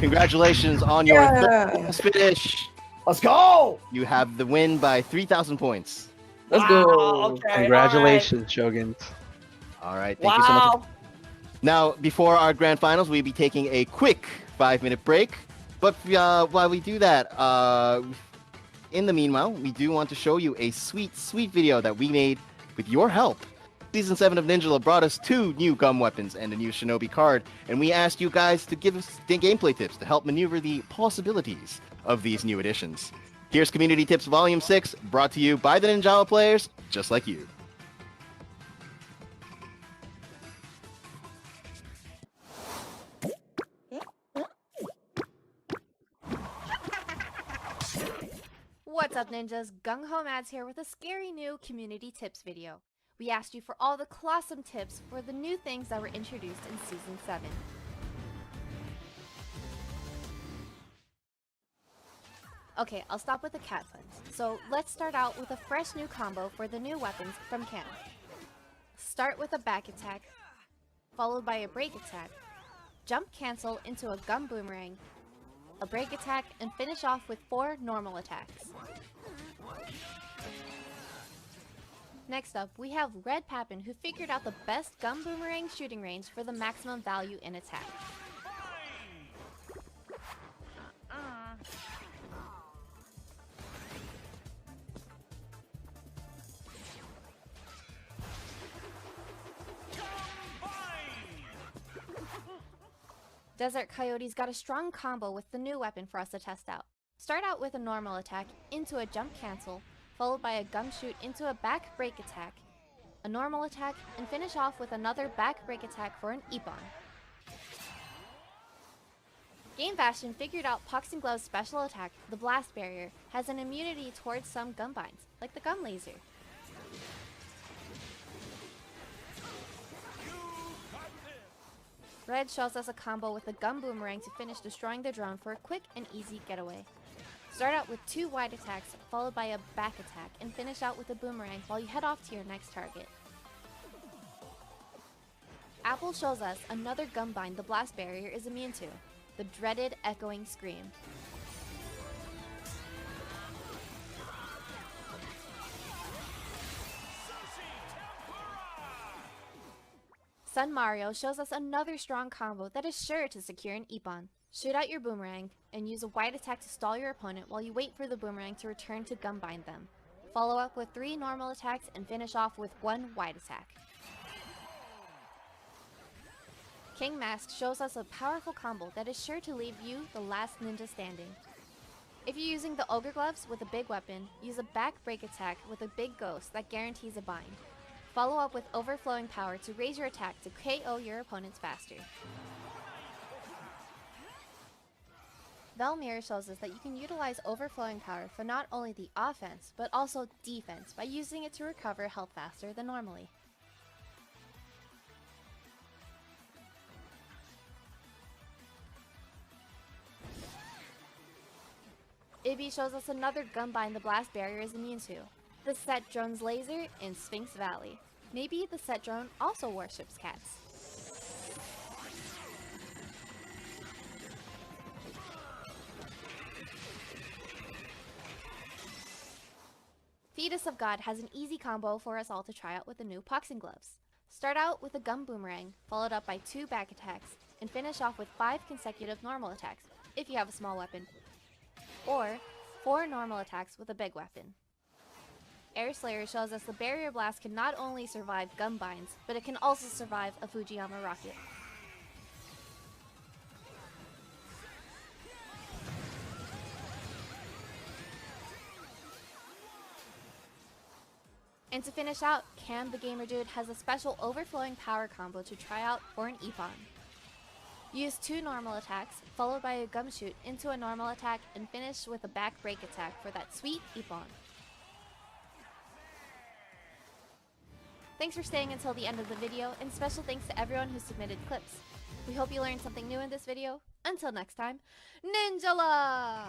congratulations on your Yeah. third place finish. Let's go! You have the win by 3,000 points. Let's Wow, go. okay, Congratulations, Shoguns. All right, All thank right. you so much. Wow. Now, before our grand finals, we'll be taking a quick 5-minute break. But while we do that, in the meanwhile, we do want to show you a sweet, sweet video that we made with your help. Season 7 of Ninjala brought us 2 new gum weapons and a new shinobi card, and we asked you guys to give us the gameplay tips to help maneuver the possibilities of these new additions. Here's Community Tips Volume 6, brought to you by the Ninjala players, just like you. What's up, ninjas? Gung Ho Mads here with a scary new community tips video. We asked you for all the clawsome tips for the new things that were introduced in Season 7. Okay, I'll stop with the cat puns. So let's start out with a fresh new combo for the new weapons from Carnage. Start with a back attack, followed by a break attack, jump cancel into a gum boomerang, a break attack, and finish off with 4 normal attacks. Next up, we have Red Papin, who figured out the best gum boomerang shooting range for the maximum value in attack. Desert Coyote's got a strong combo with the new weapon for us to test out. Start out with a normal attack into a jump cancel, followed by a gum shoot into a back break attack, a normal attack, and finish off with another back break attack for an Ippon. Game Bastion figured out Boxing Glove's special attack, the Blast Barrier, has an immunity towards some gum binds, like the gum laser. Red shows us a combo with a gum boomerang to finish destroying the drone for a quick and easy getaway. Start out with 2 wide attacks, followed by a back attack, and finish out with a boomerang while you head off to your next target. Apple shows us another gum bind the Blast Barrier is immune to, the dreaded Echoing Scream. Sun Mario shows us another strong combo that is sure to secure an Ippon. Shoot out your boomerang, and use a wide attack to stall your opponent while you wait for the boomerang to return to gum bind them. Follow up with 3 normal attacks and finish off with 1 wide attack. King Mask shows us a powerful combo that is sure to leave you the last ninja standing. If you're using the Ogre Gloves with a big weapon, use a back break attack with a big ghost that guarantees a bind. Follow up with overflowing power to raise your attack to KO your opponents faster. Velmir shows us that you can utilize overflowing power for not only the offense, but also defense by using it to recover health faster than normally. Ibby shows us another Gunbind the Blast barrier is immune to. The Set Drone's laser in Sphinx Valley. Maybe the Set Drone also worships cats. Fetus of God has an easy combo for us all to try out with the new Boxing Gloves. Start out with a Gun Boomerang, followed up by 2 back attacks, and finish off with 5 consecutive normal attacks, if you have a small weapon, or 4 normal attacks with a big weapon. Air Slayer shows us the Barrier Blast can not only survive gun binds, but it can also survive a Fujiyama rocket. And to finish out, Cam the Gamer Dude has a special overflowing power combo to try out for an Ippon. Use 2 normal attacks, followed by a Gumshoot into a normal attack, and finish with a back break attack for that sweet Ippon. Thanks for staying until the end of the video, and special thanks to everyone who submitted clips. We hope you learned something new in this video. Until next time, Ninjala!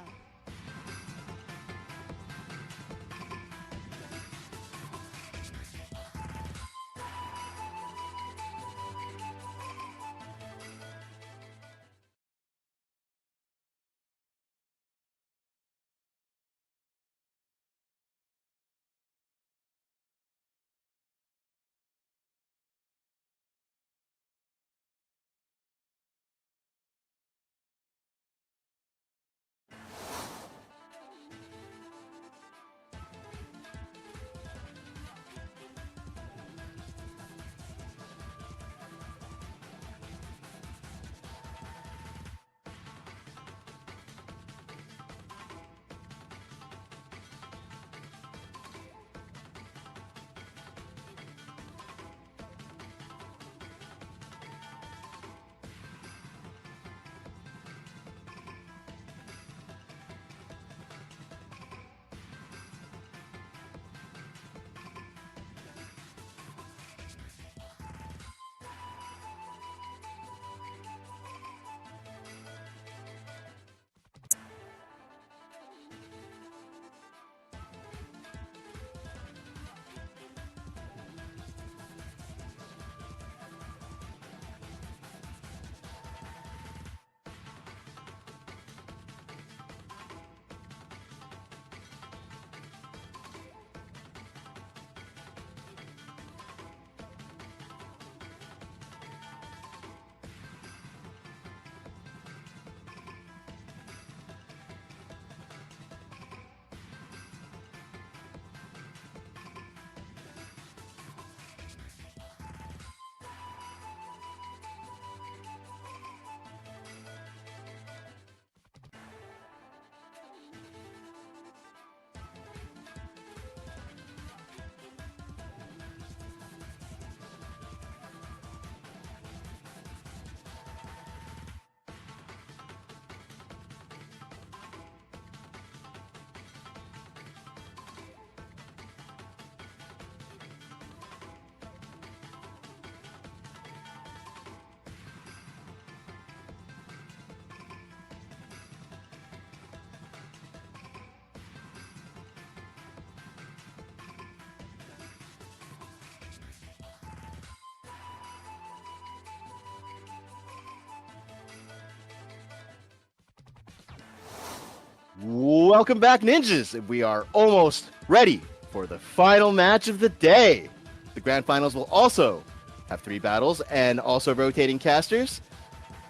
Welcome back, ninjas! We are almost ready for the final match of the day. The grand finals will also have 3 battles and also rotating casters.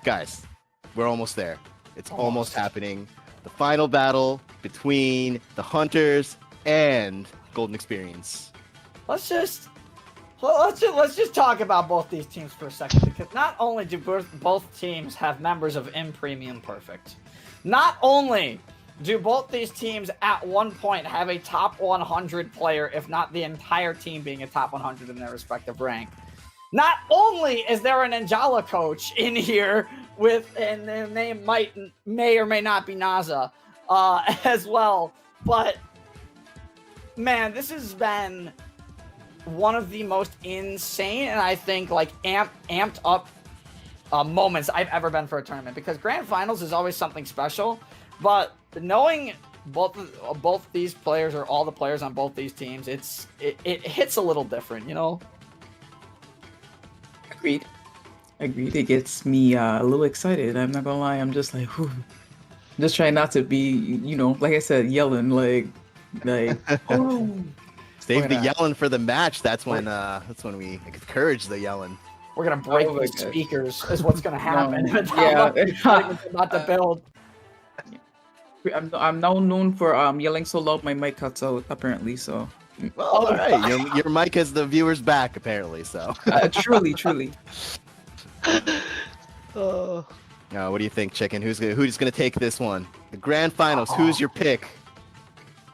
Guys, we're almost there. It's almost happening. The final battle between the Hunters and Golden Experience. Let's Well, let's just talk about both these teams for a second, because not only do both teams have members of M Premium Perfect, not only do both these teams at one point have a top 100 player, if not the entire team being a top 100 in their respective rank. Not only is there a Ninjala coach in here and their name may or may not be Naza as well, but man, this has been one of the most insane and I think like amped up moments I've ever been for a tournament, because grand finals is always something special, but knowing both these players or all the players on both these teams, it hits a little different, you know. Agreed. It gets me a little excited. I'm not gonna lie. I'm just like, whew. Just trying not to be, like I said, yelling like, oh. Save the yelling for the match. That's when we encourage the yelling. We're gonna break the speakers. Is what's gonna happen. Yeah, about to build. I'm now known for yelling so loud my mic cuts out apparently. So. Well, all right. Your mic has the viewers back apparently. So. Truly. What do you think, Chicken? Who's gonna take this one? The grand finals. Who's your pick?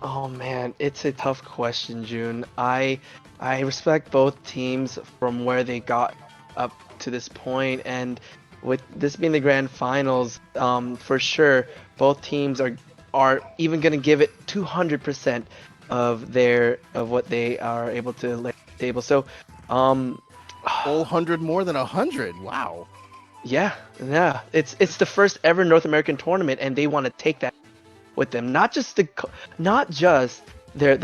Oh man, it's a tough question, June. I respect both teams from where they got up to this point, and with this being the grand finals, for sure, both teams are even gonna give it 200% of what they are able to lay on the table. So, whole 100 more than 100. Wow. Yeah. It's the first ever North American tournament, and they want to take that with them. Not just the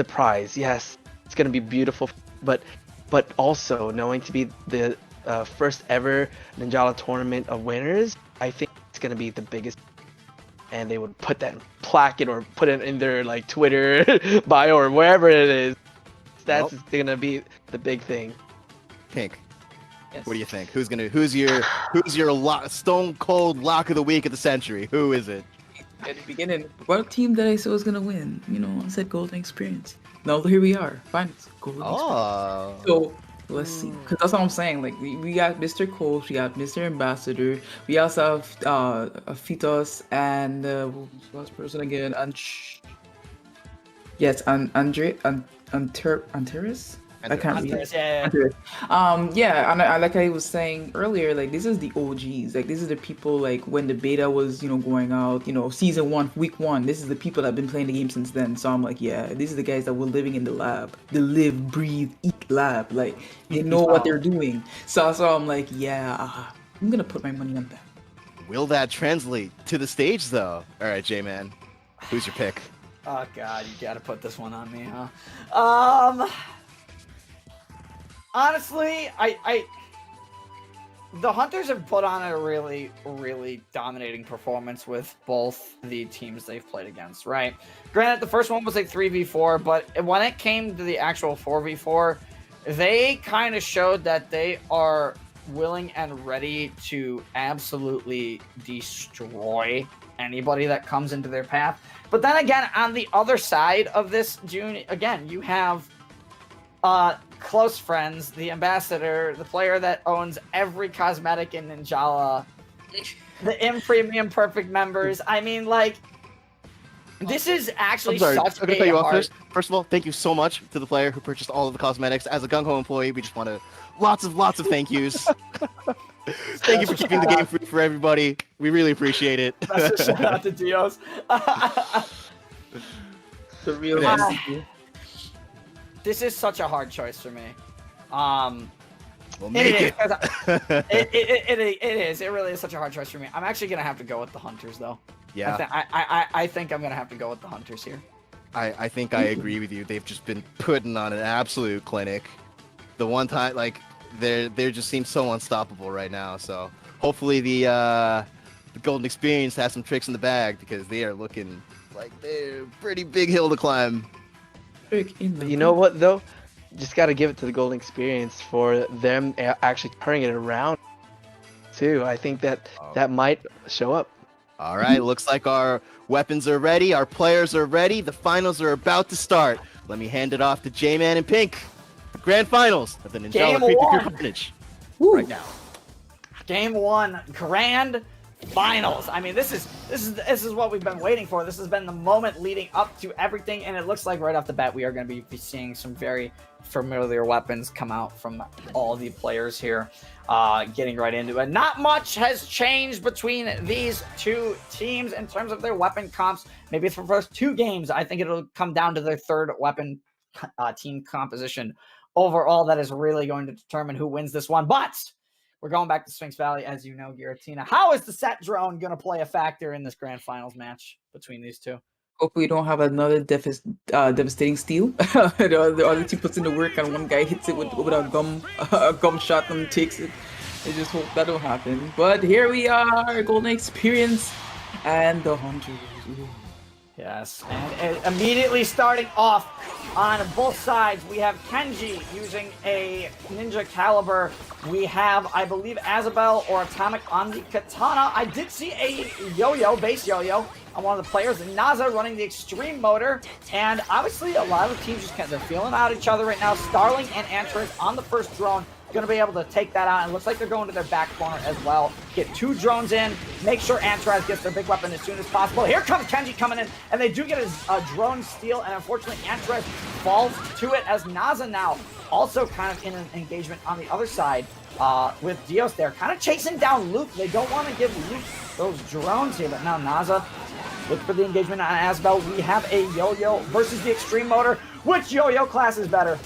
prize. Yes, it's gonna be beautiful, but also knowing to be the first ever Ninjala tournament of winners. I think it's gonna be the biggest, and they would put that plaque it or put it in their like Twitter bio or wherever it is. That's gonna be the big thing. Pink. Yes. What do you think? Who's your stone cold lock of the week of the century? Who is it? At the beginning, what team did I say was gonna win? I said Golden Experience. Now here we are, finals, Golden Experience. So let's see, because that's what I'm saying. Like we got Mr. Coach, we got Mr. Ambassador, we also have Fitos and what's the person again? Antares. I can't read. Yeah, and like I was saying earlier, like this is the OGs. Like this is the people like when the beta was, going out, season 1, week 1. This is the people that have been playing the game since then. So I'm like, yeah, these are the guys that were living in the lab, the live, breathe, eat lab. Like they know what they're doing. So I'm like, yeah, I'm gonna put my money on that. Will that translate to the stage though? All right, J-Man, who's your pick? Oh God, you gotta put this one on me, huh? Honestly, the Hunters have put on a really, really dominating performance with both the teams they've played against, right? Granted, the first one was a 3v4, but when it came to the actual 4v4, they kind of showed that they are willing and ready to absolutely destroy anybody that comes into their path. But then again, on the other side of this, June, again, you have close friends, the ambassador, the player that owns every cosmetic in Ninjala, the M Premium Perfect members. I mean, like, this is actually such I'm gonna cut you off first of all, thank you so much to the player who purchased all of the cosmetics. As a Gung Ho employee, we just want to lots of thank yous. Thank you for keeping the game free for everybody. We really appreciate it. That's a shout out to Dios. The real This is such a hard choice for me. We'll make it. It is. It really is such a hard choice for me. I'm actually gonna have to go with the Hunters, though. Yeah. I think I'm gonna have to go with the Hunters here. I think I agree with you. They've just been putting on an absolute clinic. The one time, like, they just seem so unstoppable right now. So hopefully the Golden Experience has some tricks in the bag, because they are looking like they're a pretty big hill to climb. You know what though? Just gotta give it to the Golden Experience for them actually turning it around too. I think that might show up. All right, looks like our weapons are ready, our players are ready, the finals are about to start. Let me hand it off to J-Man and Pink. the grand finals of the Ninjala Game Creepy Crew one. Carnage Woo. right now. Game 1, grand finals. I mean, this is what we've been waiting for. This has been the moment leading up to everything, and it looks like right off the bat we are going to be seeing some very familiar weapons come out from all the players here. Getting right into it. Not much has changed between these two teams in terms of their weapon comps. Maybe for the first 2 games, I think it'll come down to their third weapon team composition. Overall, that is really going to determine who wins this one. But we're going back to Sphinx Valley, as you know, Giratina. How is the set drone going to play a factor in this grand finals match between these two? Hopefully we don't have another devastating steal. The other team puts in the work and one guy hits it with a gum shot and takes it. I just hope that don't happen. But here we are, Golden Experience and the Hunters. Ooh. Yes, and immediately starting off on both sides, we have Kenji using a Ninja Caliber. We have, I believe, Azabel or Atomic on the Katana. I did see a yo-yo, base yo-yo, on one of the players. Naza running the Extreme Motor. And obviously, a lot of the teams just they're feeling out each other right now. Starling and Antris on the first drone. Going to be able to take that out. And it looks like they're going to their back corner as well. Get 2 drones in. Make sure Antraz gets their big weapon as soon as possible. Here comes Kenji coming in. And they do get a drone steal. And unfortunately, Antraz falls to it as Naza now also kind of in an engagement on the other side with Dios there. Kind of chasing down Luke. They don't want to give Luke those drones here. But now Naza look for the engagement on Asbel. We have a yo-yo versus the Extreme Motor. Which yo-yo class is better?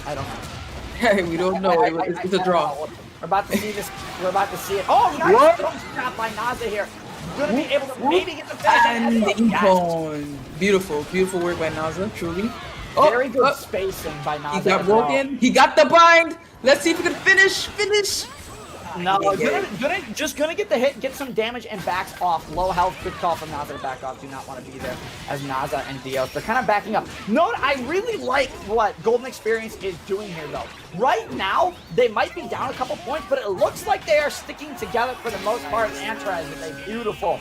I don't know. We don't know. It's a draw. We're about to see this. We're about to see it. Oh, nice shot by Naza here. Going to be able to maybe get the finish. And the Econ. Beautiful, beautiful work by Naza, truly. Very good spacing by Naza. He got broken. He got the bind. Let's see if he can finish. No, just gonna get the hit, get some damage, and backs off. Low health, good call from Naza to back off. Do not want to be there as Naza and Dios. They're kind of backing up. Note, I really like what Golden Experience is doing here, though. Right now, they might be down a couple points, but it looks like they are sticking together for the most part. Antraz with a beautiful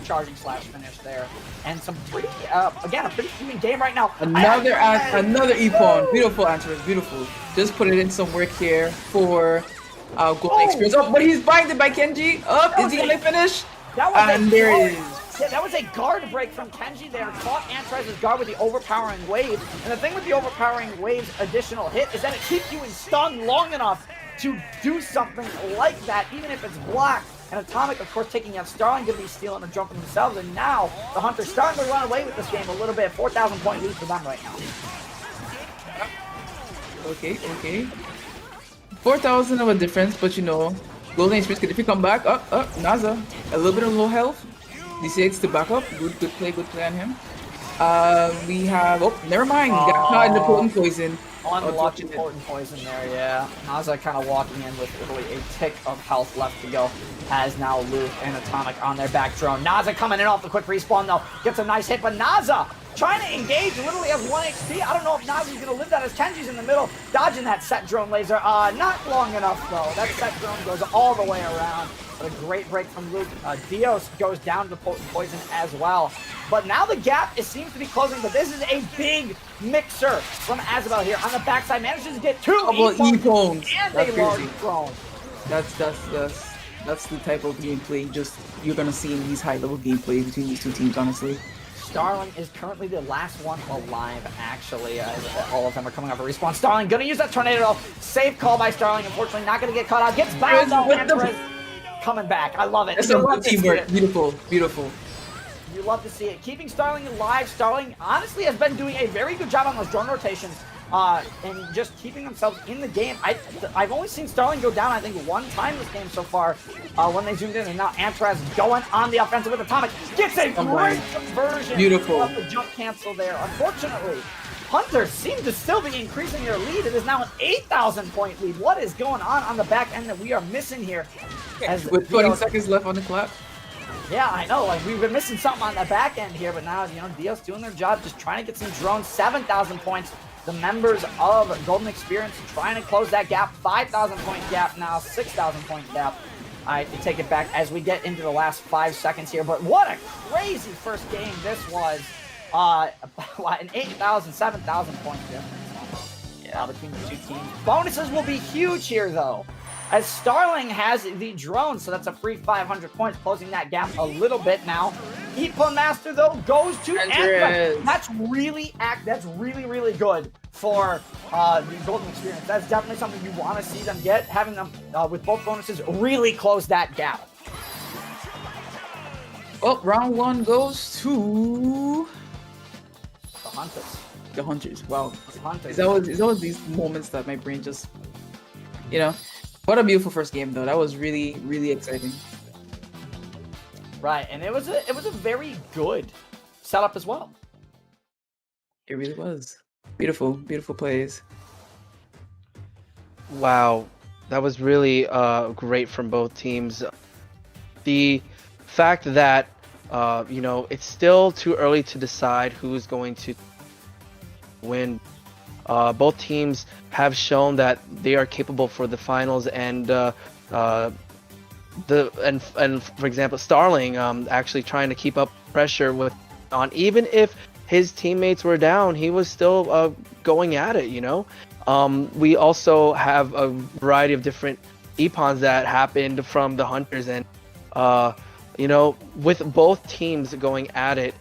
charging slash finish there. And some pretty, again, a pretty even game right now. Another Epon. Beautiful Antraz, beautiful. Just put it in some work here for Golden Experience. Oh, but he's binded by Kenji. Is he gonna finish? And there it is. Yeah, that was a guard break from Kenji there. Caught Antraz's guard with the overpowering wave. And the thing with the overpowering wave's additional hit is that it keeps you in stun long enough to do something like that, even if it's blocked. And Atomic, of course, taking out Starling, going to be stealing and jumping themselves. And now the Hunter's starting to run away with this game a little bit. 4,000 point lead for them right now. Okay. 4,000 of a difference, but you know, Golden Experience, if you come back, Naza, a little bit of low health. D6 to back up. Good play on him. We have, never mind. He got caught in the potent poison. Unlucky potent poison there, yeah. Naza kind of walking in with literally a tick of health left to go. Has now Luke and Atomic on their back drone. Naza coming in off the quick respawn though. Gets a nice hit, but Naza trying to engage, literally has 1 HP. I don't know if Naza's going to live that as Kenji's in the middle, dodging that set drone laser. Not long enough though. That set drone goes all the way around. But a great break from Luke. Dios goes down to potent poison as well. But now the gap seems to be closing, but this is a big mixer from Azabel here. On the backside, manages to get 2 Epons and a large drone. That's the type of gameplay you're gonna see in these high-level gameplay between these two teams, honestly. Starling is currently the last one alive, actually. All of them are coming off a respawn. Starling gonna use that tornado. Safe call by Starling. Unfortunately, not gonna get caught out. Gets bound though. Coming back. I love it. That's some teamwork. Beautiful. You love to see it. Keeping Starling alive. Starling honestly has been doing a very good job on those drone rotations and just keeping themselves in the game. I've only seen Starling go down, I think, 1 time this game so far when they zoomed in. And now Antraz going on the offensive with Atomic. Gets a great conversion of the jump cancel there. Unfortunately, Hunters seem to still be increasing their lead. It is now an 8,000 point lead. What is going on the back end that we are missing here? With 20 seconds left on the clock. Yeah, I know. Like, we've been missing something on the back end here, but now, you know, Dios doing their job, just trying to get some drones. 7,000 points. The members of Golden Experience trying to close that gap. 5,000 point gap now, 6,000 point gap. I have to take it back as we get into the last 5 seconds here. But what a crazy first game this was. an 8,000, 7,000 point difference between the two teams. Bonuses will be huge here, though, as Starling has the drone, so that's a free 500 points, closing that gap a little bit now. Epon Master, though, goes to Anthem. That's really really good for the Golden Experience. That's definitely something you want to see them get. Having them with both bonuses really close that gap. Well, round 1 goes to The Hunters. the Hunters. Wow. The Hunters. It's always these moments that my brain just, What a beautiful first game, though. That was really, really exciting. Right, and it was a very good setup as well. It really was. Beautiful, beautiful plays. Wow, that was really great from both teams. The fact that it's still too early to decide who's going to win. Both teams have shown that they are capable for the finals, and for example, Starling actually trying to keep up pressure on even if his teammates were down, he was still going at it. We also have a variety of different epons that happened from the Hunters, and with both teams going at it,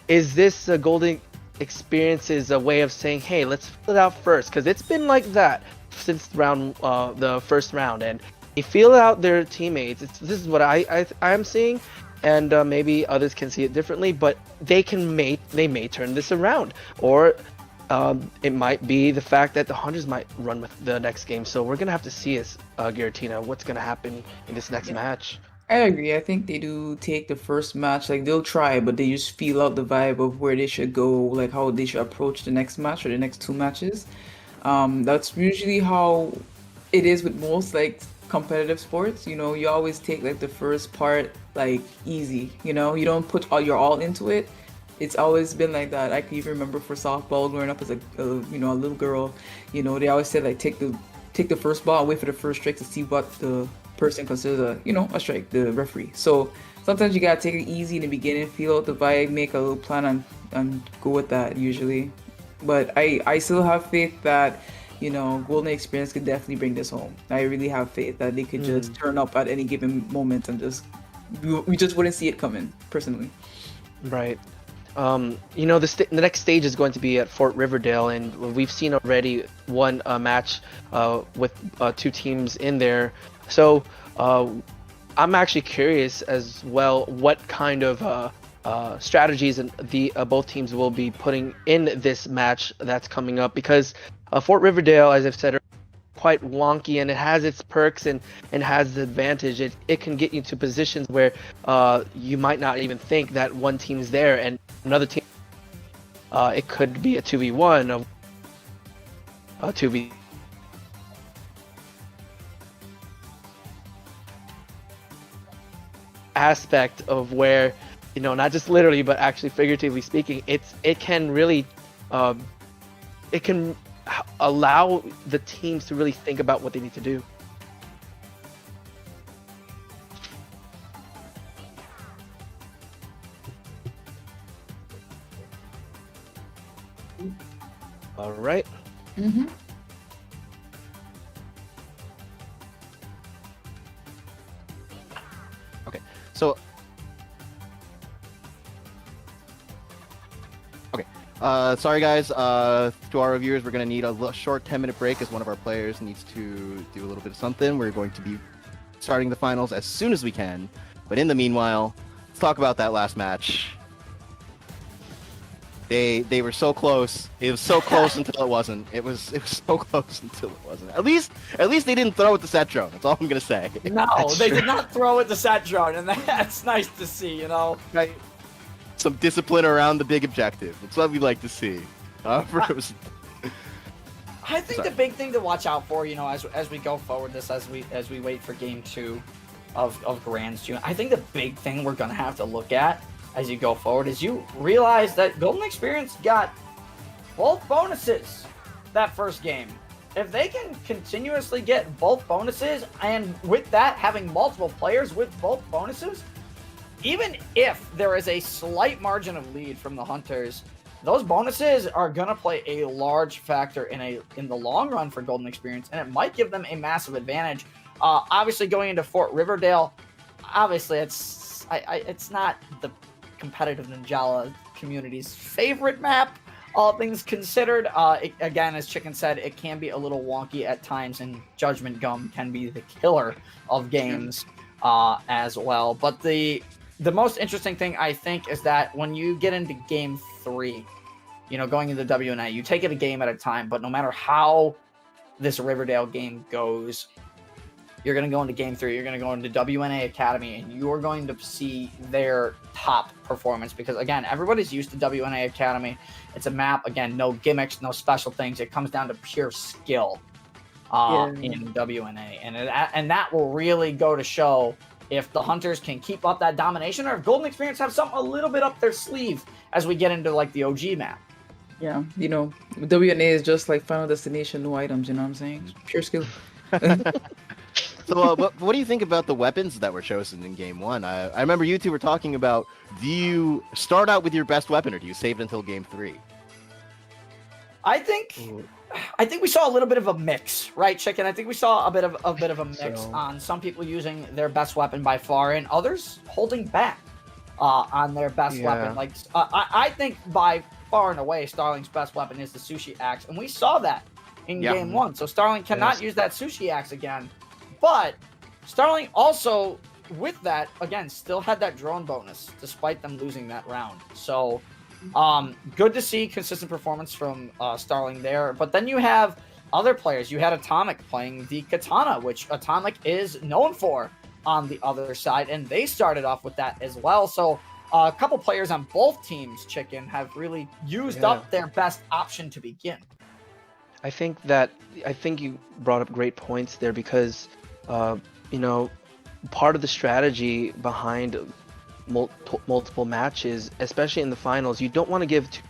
is this a Golden Experience's a way of saying, hey, let's fill it out first, because it's been like that since the first round, and they feel out their teammates. This is what I'm seeing, and maybe others can see it differently, but they may turn this around, or it might be the fact that the Hunters might run with the next game. So we're gonna have to see Giratina, what's gonna happen in this next match. I agree. I think they do take the first match, like they'll try, but they just feel out the vibe of where they should go, like how they should approach the next match or the next 2 matches. That's usually how it is with most like competitive sports. You always take like the first part like easy. You don't put your all into it. It's always been like that. I can even remember for softball growing up as a little girl. They always said like take the first ball and wait for the first strike to see what the person considers a strike, the referee. So sometimes you gotta take it easy in the beginning, feel out the vibe, make a little plan and go with that usually. But I still have faith that Golden Experience could definitely bring this home. I really have faith that they could just turn up at any given moment and we just wouldn't see it coming, personally. Right. The next stage is going to be at Fort Riverdale, and we've seen already one match with 2 teams in there. So I'm actually curious as well what kind of strategies the both teams will be putting in this match that's coming up, because Fort Riverdale, as I've said, quite wonky, and it has its perks and has the advantage. It can get you to positions where you might not even think that one team's there and another team. It could be a 2v1, a 2v aspect of where, not just literally but actually figuratively speaking, it can really it can allow the teams to really think about what they need to do. All right. Mm-hmm. So, sorry guys, to our reviewers, we're going to need a short 10-minute break as one of our players needs to do a little bit of something. We're going to be starting the finals as soon as we can, but in the meanwhile, let's talk about that last match. They were so close. It was so close until it wasn't. It was so close until it wasn't. At least they didn't throw it to set drone. That's all I'm gonna say. No, they did not throw it to set drone, and that's nice to see. Right. Some discipline around the big objective. That's what we like to see. I think the big thing to watch out for, as we go forward as we wait for game 2 of Grands June, I think the big thing we're gonna have to look at as you go forward is you realize that Golden Experience got both bonuses that first game. If they can continuously get both bonuses, and with that having multiple players with both bonuses, even if there is a slight margin of lead from the Hunters, those bonuses are gonna play a large factor in the long run for Golden Experience, and it might give them a massive advantage. Obviously, going into Fort Riverdale, obviously it's not the competitive Ninjala community's favorite map, all things considered. Again, as Chicken said, it can be a little wonky at times, and Judgment Gum can be the killer of games as well. But the most interesting thing, I think, is that when you get into Game 3, going into WNA, you take it a game at a time, but no matter how this Riverdale game goes, you're going to go into Game 3, you're going to go into WNA Academy, and you're going to see their top performance. Because, again, everybody's used to WNA Academy. It's a map, again, no gimmicks, no special things. It comes down to pure skill in WNA. And that will really go to show if the Hunters can keep up that domination, or if Golden Experience have something a little bit up their sleeve as we get into, like, the OG map. Yeah, WNA is just like Final Destination, no items, you know what I'm saying? Pure skill. So, what do you think about the weapons that were chosen in Game 1? I remember you two were talking about, do you start out with your best weapon, or do you save it until Game 3? I think we saw a little bit of a mix, right, Chicken? I think we saw a bit of a mix on some people using their best weapon by far, and others holding back on their best weapon. Like, I think by far and away, Starling's best weapon is the sushi axe, and we saw that in Game 1. So Starling cannot use that sushi axe again. But Starling also, with that, again, still had that drone bonus, despite them losing that round. So, good to see consistent performance from Starling there. But then you have other players. You had Atomic playing the Katana, which Atomic is known for on the other side, and they started off with that as well. So, a couple players on both teams, Chicken, have really used up their best option to begin. I think you brought up great points there, because part of the strategy behind multiple matches, especially in the finals, you don't want to give too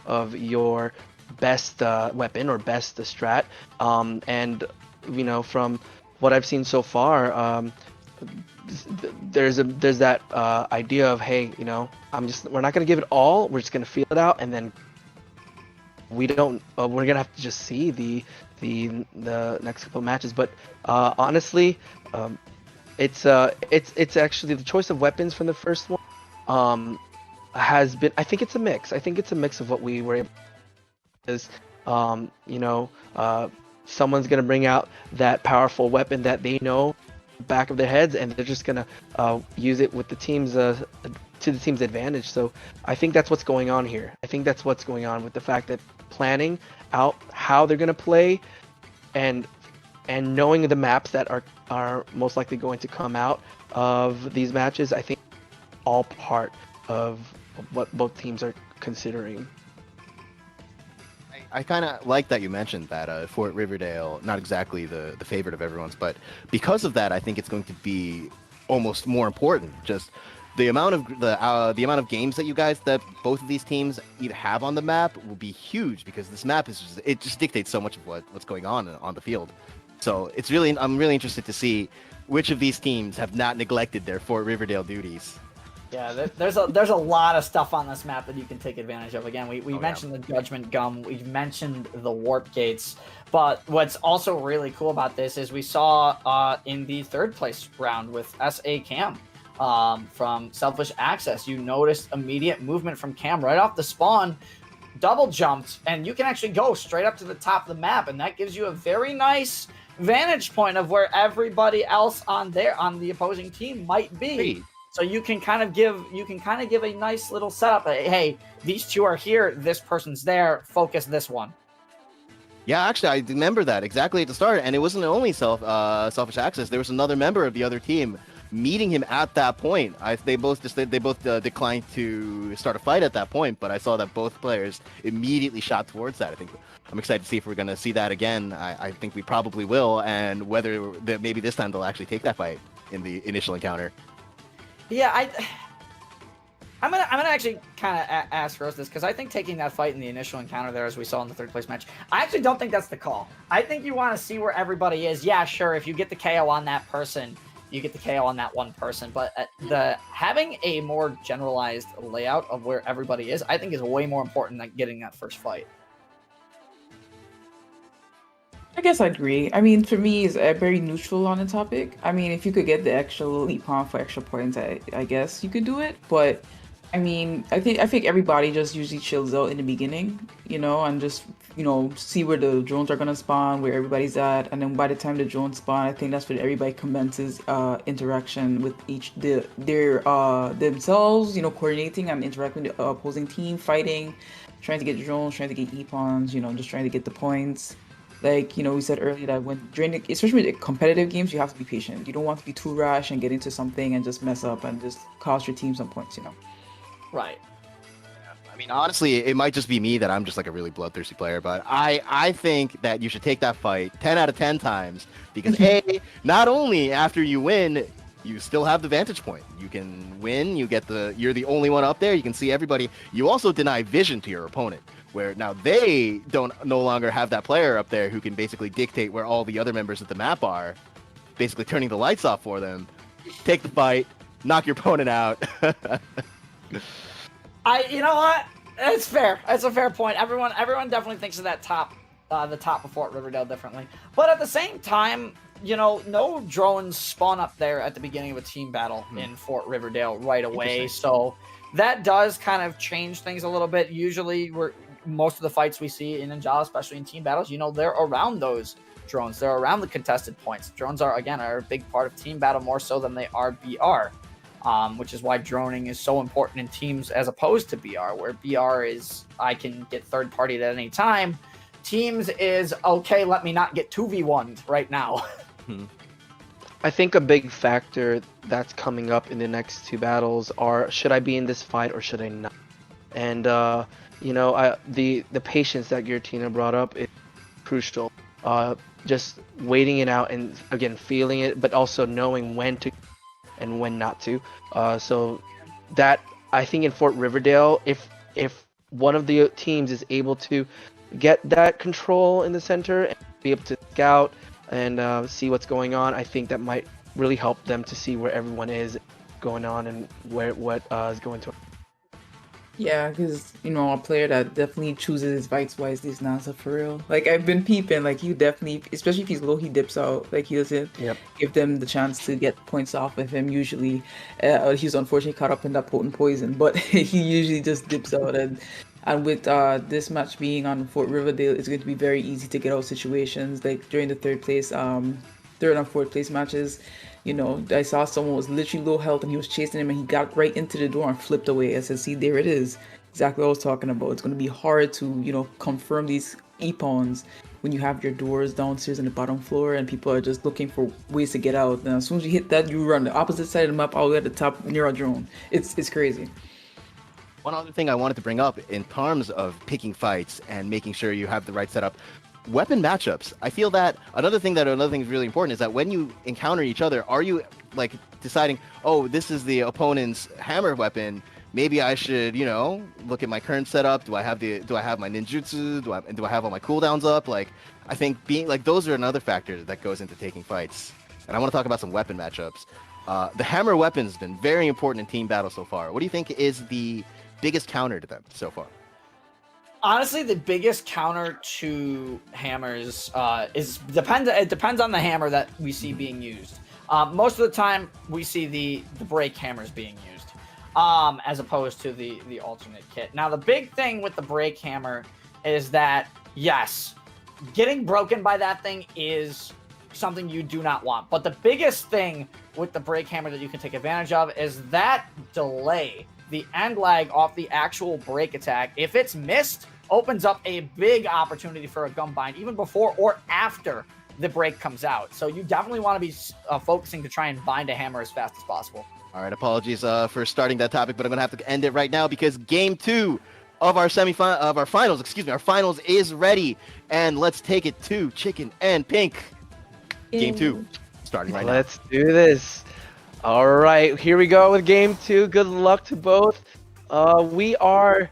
of your best weapon or best strat. And from what I've seen so far, there's that idea of, hey, we're not gonna give it all. We're just gonna feel it out, and then we're gonna have to just see the next couple of matches. But honestly, it's actually the choice of weapons from the first one has been, I think it's a mix. I think it's a mix of what we were able to, is someone's gonna bring out that powerful weapon that they know back of their heads, and they're just gonna use it with the team's to the team's advantage. So I think that's what's going on here. I think that's what's going on with the fact that planning out how they're gonna play, and knowing the maps that are most likely going to come out of these matches, I think all part of what both teams are considering. I kind of like that you mentioned that Fort Riverdale, not exactly the favorite of everyone's, but because of that, I think it's going to be almost more important. Just the amount of games that both of these teams either have on the map will be huge, because this map just dictates so much of what's going on the field. So I'm really interested to see which of these teams have not neglected their Fort Riverdale duties. Yeah, there's a lot of stuff on this map that you can take advantage of. Again, we mentioned the Judgment Gum, we mentioned the Warp Gates, but what's also really cool about this is we saw in the third place round with SA Cam from Selfish Access, you noticed immediate movement from Cam right off the spawn, double jumped, and you can actually go straight up to the top of the map, and that gives you a very nice vantage point of where everybody else on the opposing team might be. Great. So you can kind of give a nice little setup. Hey, these two are here. This person's there. Focus this one. Yeah, actually, I remember that exactly at the start, and it wasn't only Selfish Access. There was another member of the other team meeting him at that point. They both declined to start a fight at that point, but I saw that both players immediately shot towards that. I'm excited to see if we're going to see that again. I think we probably will, and whether maybe this time they'll actually take that fight in the initial encounter. Yeah, I'm gonna actually kind of ask Rose this, because I think taking that fight in the initial encounter there, as we saw in the third place match, I actually don't think that's the call. I think you want to see where everybody is. Yeah, sure, if you get the KO on that person, you get the KO on that one person. But the having a more generalized layout of where everybody is, I think, is way more important than getting that first fight. I guess I agree. I mean, for me, it's very neutral on the topic. I mean, if you could get the extra elite pawn for extra points, I guess you could do it. But I mean, I think everybody just usually chills out in the beginning, and just see where the drones are gonna spawn, where everybody's at, and then by the time the drones spawn, I think that's when everybody commences interaction with themselves, coordinating and interacting with the opposing team, fighting, trying to get drones, trying to get e-pawns, just trying to get the points. Like, we said earlier that especially with competitive games, you have to be patient. You don't want to be too rash and get into something and just mess up and just cost your team some points. Right. I mean, honestly, it might just be me that I'm just like a really bloodthirsty player, but I think that you should take that fight 10 out of 10 times because not only after you win, you still have the vantage point. You can win, you're the only one up there, you can see everybody. You also deny vision to your opponent, where now they no longer have that player up there who can basically dictate where all the other members of the map are, basically turning the lights off for them. Take the fight, knock your opponent out. You know what? It's fair. It's a fair point. Everyone definitely thinks of that the top of Fort Riverdale differently. But at the same time, no drones spawn up there at the beginning of a team battle in Fort Riverdale right away. So that does kind of change things a little bit. Usually, most of the fights we see in Ninjala, especially in team battles, they're around those drones. They're around the contested points. Drones are a big part of team battle more so than they are BR. Which is why droning is so important in teams as opposed to BR, where BR is I can get third party at any time. Teams is okay, let me not get 2v1'd right now. I think a big factor that's coming up in the next two battles are, should I be in this fight or should I not? And the patience that Giratina brought up is crucial. Just waiting it out and again feeling it, but also knowing when to and when not to. So that I think in Fort Riverdale, if one of the teams is able to get that control in the center and be able to scout and see what's going on, I think that might really help them to see where everyone is going on and what is going to. Yeah, because a player that definitely chooses his fights wisely is Nasa for real. Like I've been peeping, like he definitely, especially if he's low, he dips out. Like he doesn't give them the chance to get points off with him. Usually, he's unfortunately caught up in that potent poison, but he usually just dips out. And with this match being on Fort Riverdale, it's going to be very easy to get out situations. Like during the third and fourth place matches. I saw someone was literally low health and he was chasing him and he got right into the door and flipped away. I said, see, there it is. Exactly what I was talking about. It's going to be hard to, confirm these e-pawns when you have your doors downstairs in the bottom floor and people are just looking for ways to get out. And as soon as you hit that, you run the opposite side of the map all the way at the top near a drone. It's crazy. One other thing I wanted to bring up in terms of picking fights and making sure you have the right setup. Weapon matchups. I feel that another thing is really important is that when you encounter each other, are you like deciding, oh, this is the opponent's hammer weapon? Maybe I should, look at my current setup. Do I have my ninjutsu? Do I have all my cooldowns up? Like, I think being like those are another factor that goes into taking fights. And I want to talk about some weapon matchups. The hammer weapon's been very important in team battle so far. What do you think is the biggest counter to them so far? Honestly, the biggest counter to hammers depends on the hammer that we see being used. Most of the time, we see the break hammers being used, as opposed to the alternate kit. Now, the big thing with the break hammer is that, yes, getting broken by that thing is something you do not want. But the biggest thing with the break hammer that you can take advantage of is that delay, the end lag off the actual break attack. If it's missed, opens up a big opportunity for a gun bind even before or after the break comes out. So you definitely want to be focusing to try and bind a hammer as fast as possible. All right, apologies for starting that topic, but I'm gonna have to end it right now because game 2 of our our finals is ready, and let's take it to Chicken and Pink. Game 2 starting right now. Let's do this. All right, here we go with game 2. Good luck to both. We are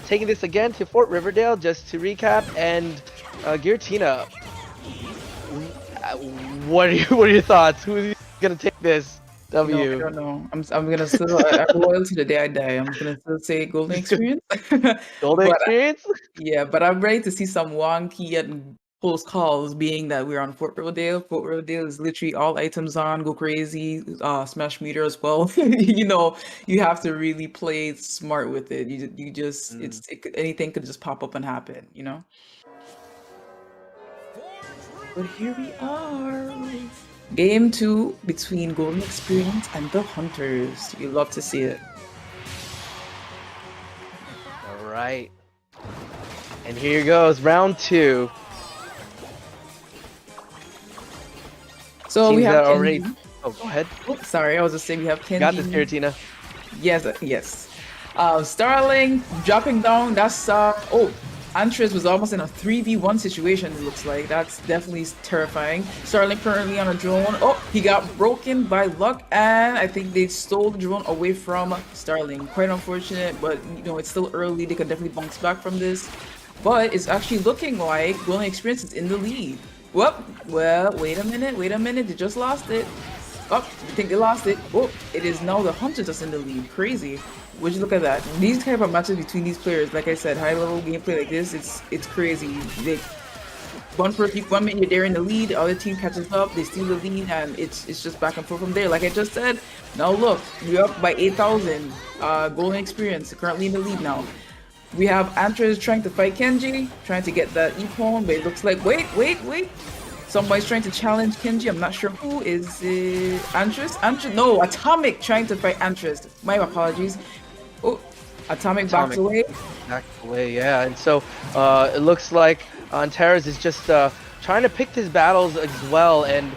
taking this again to Fort Riverdale, just to recap. And Giratina, what are your thoughts? gonna take this No, I W. don't know. I'm gonna still I'm loyal to the day I die. I'm gonna still say golden experience. Golden But experience? yeah, but I'm ready to see some wonky and close calls, being that we're on Fort Rodale. Fort Rodale is literally all items on, go crazy, smash meter as well. You have to really play smart with it. You just Mm. anything could just pop up and happen. But here we are. Game 2 between Golden Experience and the Hunters. You love to see it. All right. And here goes round 2. So we Teams have that already. Kenji. Oh, go ahead. Oh, sorry, I was just saying we have Kenji. Got this, Giratina. Yes, yes. Starling dropping down. That's Antris was almost in a 3v1 situation. It looks like that's definitely terrifying. Starling currently on a drone. Oh, he got broken by luck, and I think they stole the drone away from Starling. Quite unfortunate, but it's still early. They could definitely bounce back from this. But it's actually looking like Golden Experience is in the lead. Well, wait a minute. They just lost it. Oh, I think they lost it. Oh, it is now the Hunters that's in the lead. Crazy. Would you look at that? These type of matches between these players, like I said, high level gameplay like this, it's crazy. One minute they're in the lead, the other team catches up, they steal the lead, and it's just back and forth from there. Like I just said, now look, we're up by 8,000. Golden Experience currently in the lead now. We have Antris trying to fight Kenji, trying to get that E-Pwn, but it looks like wait. Somebody's trying to challenge Kenji. I'm not sure who. Is it Antris? No, Atomic trying to fight Antris. My apologies. Oh, Atomic backed away. Backed away, yeah. And so it looks like Antares is just trying to pick his battles as well. And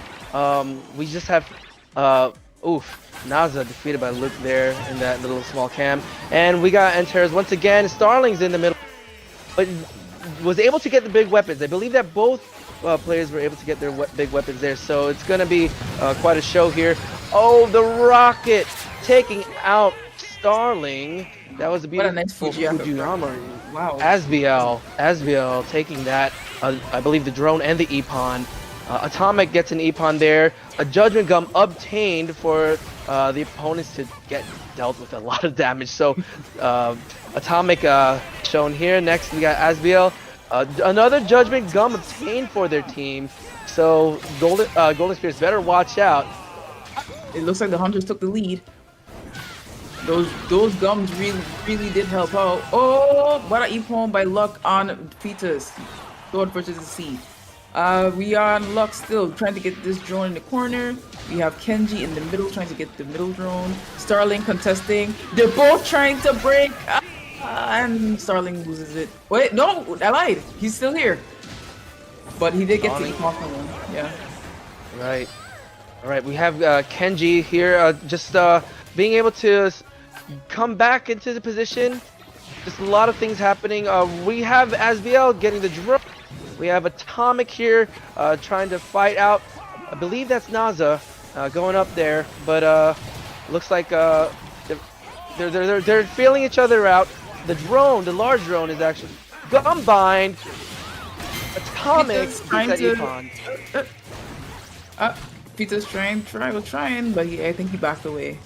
we just have, Naza defeated by Luke there in that little small cam. And we got Antares once again. Starling's in the middle, but was able to get the big weapons. I believe that both players were able to get their big weapons there. So it's going to be quite a show here. Oh, the rocket taking out Starling. That was a beautiful nice Fujiyama. Wow. Asbiel taking that. I believe the drone and the Epon. Atomic gets an Epon there. A Judgment Gum obtained for the opponents to get dealt with a lot of damage. So Atomic shown here. Next we got Asbiel. Another Judgment Gum obtained for their team. So Golden Spears better watch out. It looks like the Hunters took the lead. Those gums really did help out. Oh, what an E-Pwn by Luck on Fetus. Sword versus the Sea. We are on Luck still, trying to get this drone in the corner. We have Kenji in the middle, trying to get the middle drone. Starling contesting. They're both trying to break. And Starling loses it. Wait, no, I lied. He's still here. But he did get the E-Pwn from him. Yeah. Right. All right, we have Kenji here just being able to come back into the position. Just a lot of things happening. We have Asbiel getting the drone. We have Atomic here trying to fight out. I believe that's Naza going up there, but looks like they're feeling each other out. The drone, the large drone, is actually combined. Atomic trying that to Epon. Peter's trying, but I think he backed away.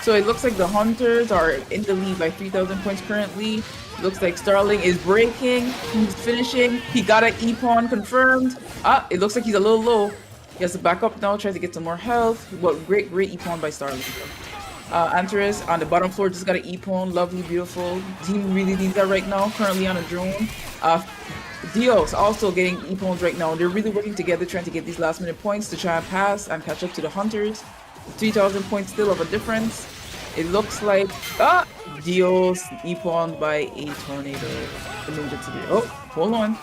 So it looks like the Hunters are in the lead by 3,000 points currently. Looks like Starling is breaking. He's finishing. He got an E-Pwn confirmed. It looks like he's a little low. He has to back up now, try to get some more health. But great E-Pwn by Starling. Antares on the bottom floor just got an E-Pwn. Lovely, beautiful. Team really needs that right now. Currently on a drone. Dios also getting E-Pwns right now. They're really working together, trying to get these last minute points to try and pass and catch up to the Hunters. 3,000 points still of a difference. It looks like Dios E-Pwn by a tornado. Oh, hold on.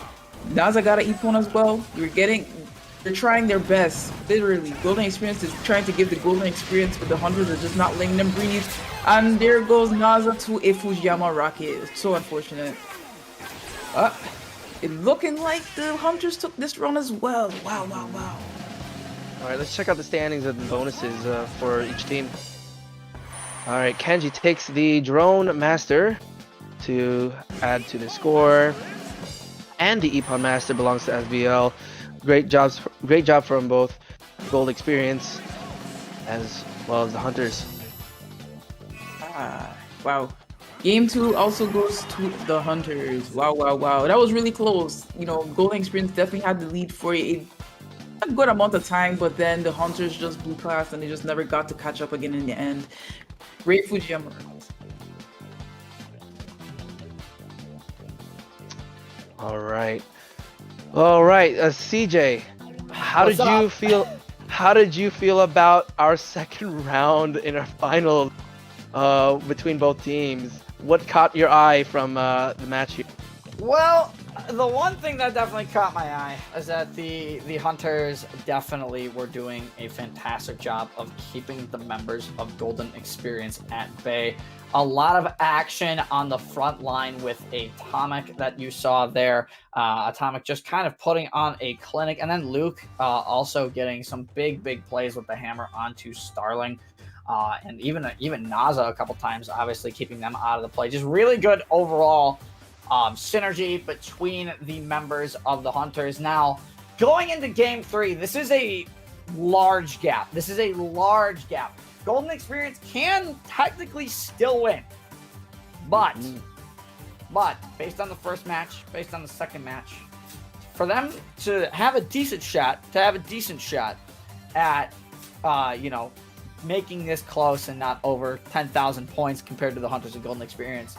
Naza got an E-Pwn as well. They're trying their best. Literally, Golden Experience is trying to give the Golden Experience, but the Hunters are just not letting them breathe. And there goes Naza to a Fujiyama rocket. It's so unfortunate. It looking like the Hunters took this run as well. Wow. All right, let's check out the standings and the bonuses for each team. All right, Kenji takes the Drone Master to add to the score, and the Epon Master belongs to SBL. Great job from both. Gold Experience as well as the Hunters. Wow. Game 2 also goes to the Hunters. Wow, wow, wow. That was really close. You know, Golden Experience definitely had the lead for a good amount of time, but then the Hunters just blew past and they just never got to catch up again in the end. Great Fujiyama. All right. CJ, how What's did you up? feel? How did you feel about our second round in our final between both teams? What caught your eye from the match here? Well, the one thing that definitely caught my eye is that the Hunters definitely were doing a fantastic job of keeping the members of Golden Experience at bay. A lot of action on the front line with Atomic that you saw there. Atomic just kind of putting on a clinic, and then Luke also getting some big plays with the hammer onto Starling. And even Naza a couple times, obviously keeping them out of the play. Just really good overall synergy between the members of the Hunters. Now, going into Game 3, this is a large gap. Golden Experience can technically still win. But based on the first match, based on the second match, for them to have a decent shot at, making this close and not over 10,000 points compared to the Hunters and Golden Experience.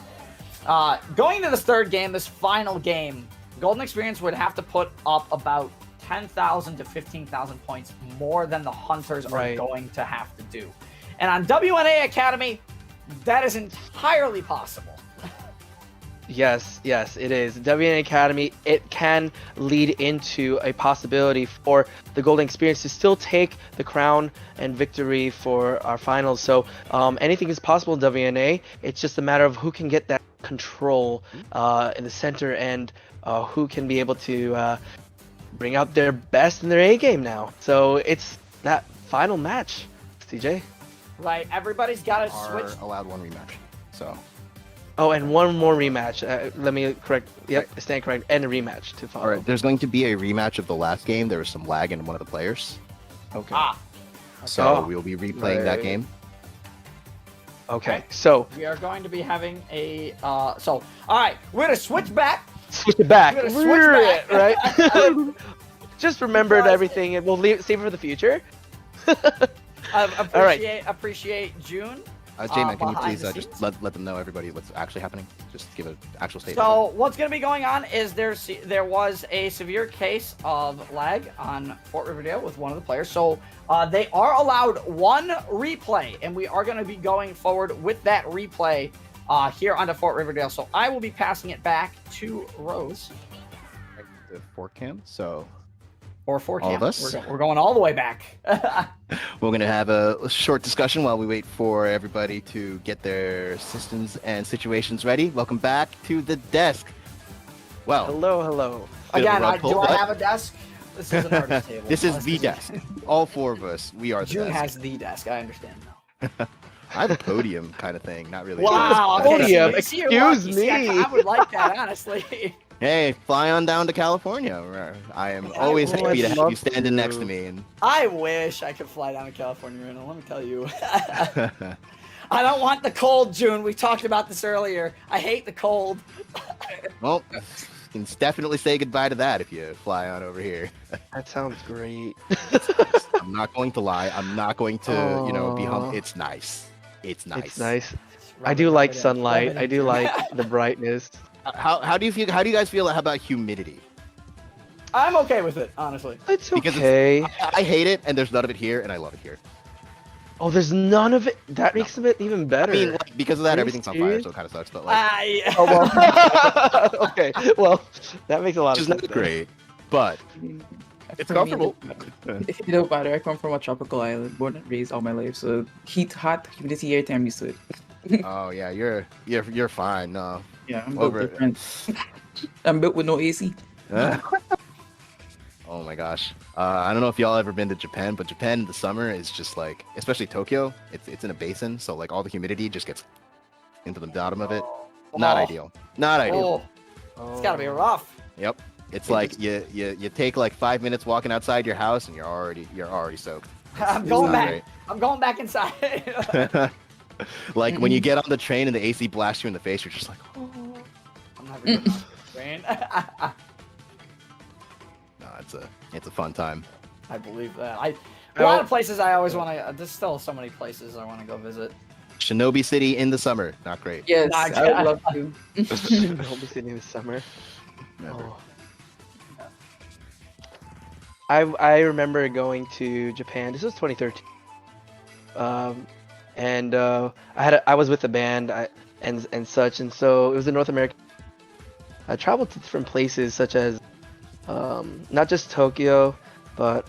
Going into this third game, this final game, Golden Experience would have to put up about 10,000 to 15,000 points more than the Hunters are going to have to do. And on WNA Academy, that is entirely possible. Yes, it is. WNA Academy, it can lead into a possibility for the Golden Experience to still take the crown and victory for our finals. So anything is possible in WNA. It's just a matter of who can get that control in the center and who can be able to bring out their best in their A game now. So it's that final match, CJ. Right, everybody's got to switch. Allowed one rematch. So. Oh, and one more rematch. Let me correct. Yep, stand correct. And a rematch to follow. All right, there's going to be a rematch of the last game. There was some lag in one of the players. Okay. So we'll be replaying that game. Okay. So we are going to be having a all right, we're gonna switch back. Switch it back. We're gonna switch back. Right. Just remembered everything, and we'll save it for the future. Appreciate June. J-Man, can you behind please the just scenes. let them know, everybody, what's actually happening? Just give an actual statement. So what's going to be going on is there was a severe case of lag on Fort Riverdale with one of the players. So they are allowed one replay, and we are going to be going forward with that replay here onto Fort Riverdale. So I will be passing it back to Rose. The 4cam, so... Or 4cam. All of us? We're going all the way back. We're going to have a short discussion while we wait for everybody to get their systems and situations ready. Welcome back to the desk. Well, hello. Again, do I have a desk? This is an artist table. This is the desk. All four of us, we are the June desk. has the desk. I understand now. I have a podium kind of thing, not really. Wow. Podium, See, you're excuse lucky. See, me. I would like that, honestly. Hey, fly on down to California. Where I am always would happy to have love you standing next to to. me. And I wish I could fly down to California right now. Let me tell you. I don't want the cold, June. We talked about this earlier. I hate the cold. well, you can definitely say goodbye to that if you fly on over here. That sounds great. I'm not going to lie. I'm not going to, be humble. It's nice. It's nice. It's nice. Rub I it do in, like rub it in, sunlight. rub it I in, do June. like the brightness. How do you feel? How do you guys feel about humidity? I'm okay with it, honestly. It's Because okay. I hate it, and there's none of it here, and I love it here. Oh, there's none of it. That makes it even better. I mean, like, because of that, Are you everything's on fire, serious? so it kind of sucks. But like, Oh, well. Okay. Well, that makes a lot which of is sense. not great, but it's For me, comfortable. It don't matter. I come from a tropical island, born and raised all my life, so heat, hot, humidity, every time I'm used to it. Oh yeah, you're fine. No, Yeah, I'm Over built it. different. I'm built with no AC. Oh my gosh. I don't know if y'all ever been to Japan, but Japan in the summer is just like, especially Tokyo, it's in a basin, so like all the humidity just gets into the bottom of it. Not Oh. ideal. Not ideal. Oh, it's gotta be rough. Yep. It's like you take like 5 minutes walking outside your house and you're already soaked. I'm It's going not back. I'm going back inside. great. Like when you get on the train and the AC blasts you in the face, you're just like, oh. I'm never getting on the train. No, it's a fun time. I believe that. A lot of places I always want to. There's still so many places I want to go visit. Shinobi City in the summer, not great. Yes, Nah, I would love to. I'll be sitting in the summer. Never. Oh. I remember going to Japan. This was 2013. And I was with a band and such, and so it was in North America. I traveled to different places such as not just Tokyo, but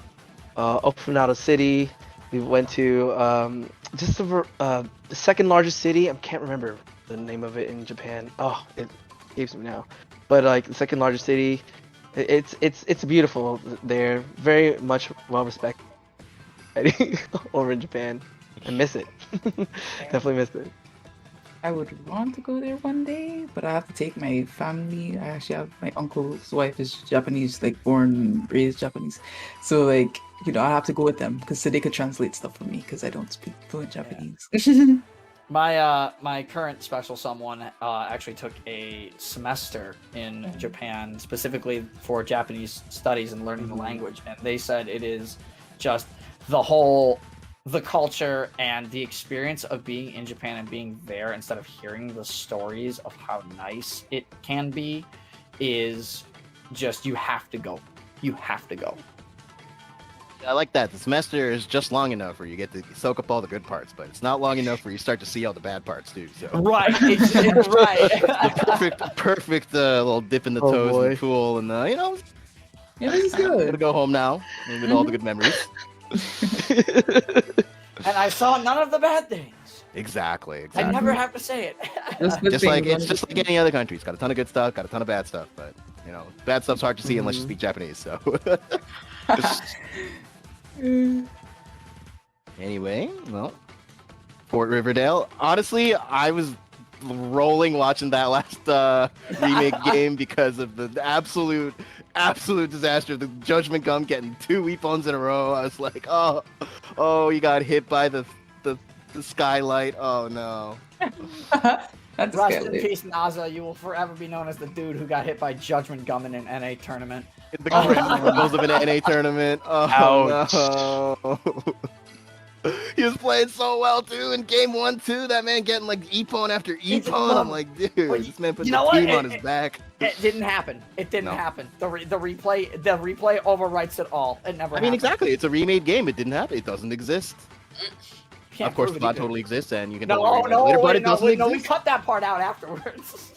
Okinawa City. We went to just the second largest city. I can't remember the name of it in Japan. Oh, it escapes me now. But like the second largest city, it's beautiful there. Very much well respected over in Japan. I miss it. Definitely miss it. I would want to go there one day, but I have to take my family. I actually have my uncle's wife is Japanese, like born, raised Japanese. So like, I have to go with them because so they could translate stuff for me because I don't speak fluent Japanese. My current special someone actually took a semester in Japan specifically for Japanese studies and learning the language, and they said it is just the culture and the experience of being in Japan and being there instead of hearing the stories of how nice it can be is just, you have to go. You have to go. I like that. The semester is just long enough where you get to soak up all the good parts, but it's not long enough where you start to see all the bad parts too. So Right, it's right. the perfect little dip in the toes in the pool, and Yeah, this is I'm gonna good. go home now with all the good memories. And I saw none of the bad things. Exactly. I never have to say it. Just good It's things. just like any other country. It's got a ton of good stuff, got a ton of bad stuff, but bad stuff's hard to see unless you speak Japanese. So anyway, well, Fort Riverdale. Honestly, I was rolling watching that last remake game because of the absolute disaster of the Judgment Gum getting 2 weapons in a row. I was like, oh, you got hit by the skylight. Oh no. That's Rest in scary. peace, Naza. You will forever be known as the dude who got hit by Judgment Gum in an NA tournament. The criminals of an NA tournament. Oh no. He was playing so well too in game 1 too. That man getting like epon after epon. I'm like, dude, this man put the team on his back. It didn't happen. It didn't happen. The replay overwrites it all. It never. I mean, exactly. It's a remade game. It didn't happen. It doesn't exist. Can't Of course, prove the it mod either. totally exists, and you can No, download it later, but it doesn't we exist. cut that part out afterwards.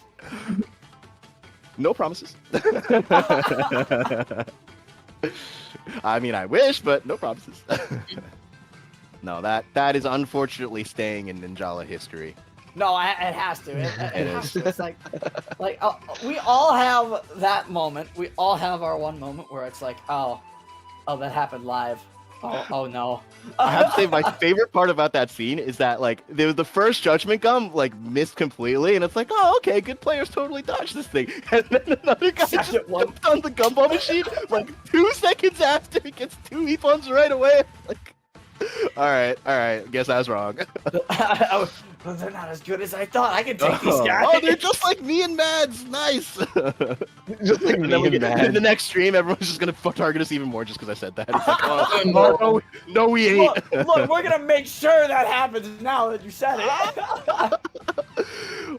No promises. I mean, I wish, but no promises. No, that is unfortunately staying in Ninjala history. No, it has to. It has is. to. It's like we all have that moment. We all have our one moment where it's like, oh, that happened live. Oh no. I have to say, my favorite part about that scene is that like the first Judgment Gum like missed completely, and it's like, oh, okay, good players totally dodged this thing, and then another guy just jumped on the gumball machine like 2 seconds after he gets 2 weapons right away. Like, all right, guess I was wrong. Well, they're not as good as I thought. I can take these guys. Oh, they're just like me and Mads. Nice. Just like me and Mads. In the next stream, everyone's just gonna target us even more just because I said that. It's like, oh, no, we ain't. Look, we're gonna make sure that happens now that you said it.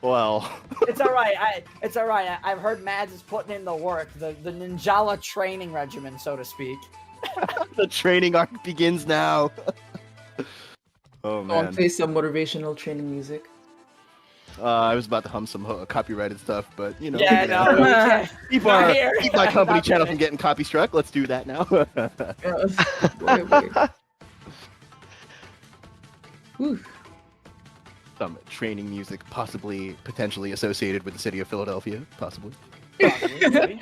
Well, It's all right. It's all right. I've heard Mads is putting in the work, the Ninjala training regimen, so to speak. the training arc begins now. Oh I want to man, play some motivational training music. I was about to hum some copyrighted stuff, but Yeah, no, we can't. keep Not here. my company Not channel today. from getting copy struck. Let's do that now. Ooh. Some training music, potentially associated with the city of Philadelphia, possibly. Possibly.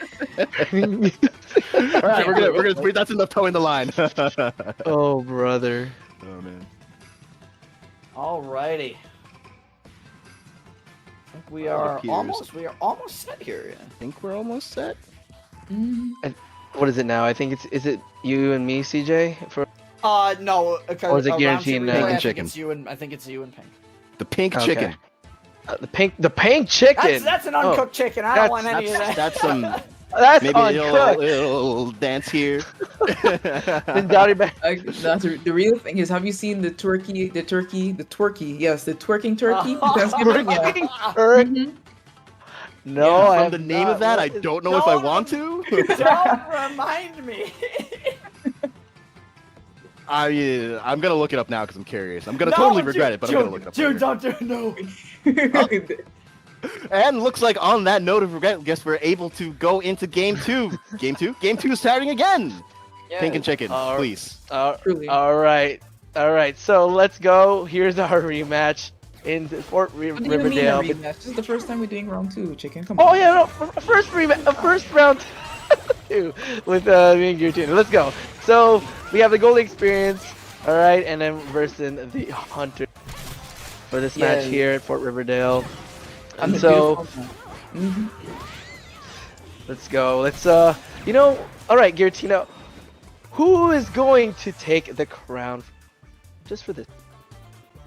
All right, we're gonna. That's enough towing the line. Oh, brother. Oh man. Alrighty. I think we Well, it are appears- almost set here. I think we're almost set. Mhm. What is it now? I think is it you and me, CJ? For No. Okay, Or is it round guaranteed two now? replay, Pink and I think chicken. it's you and I think it's you and Pink. The pink Okay. chicken. the pink chicken. That's an Oh, uncooked chicken. I don't want any of that. That's some. that's Maybe uncooked. it'll dance here. Then Dowdy back. The real thing is, have you seen the turkey? The twerky. Yes, the twerking turkey. Oh. Thanksgiving. Yeah. Turk. Mhm. No, Yeah, I From have the name not. of that, I What is- don't know if I want to. Don't remind me. I'm gonna look it up now because I'm curious. I'm gonna No, totally dude, regret it, but I'm gonna look it up. Dude, later. don't do it. No. And looks like on that note of regret, guess we're able to go into game two. Game two is starting again. Pink and chicken, please. Truly. all right. So let's go. Here's our rematch in Fort What do you mean a Riverdale. rematch? This is the first time we're doing round 2, chicken. Come Oh on. yeah, no, first round two with me and Guillotine. Let's go. So we have the Golden Experience, all right, and then versus the Hunter for this match Yeah. here at Fort Riverdale. And And the so beautiful one. let's go. Let's all right, Guillotino. Who is going to take the crown just for this?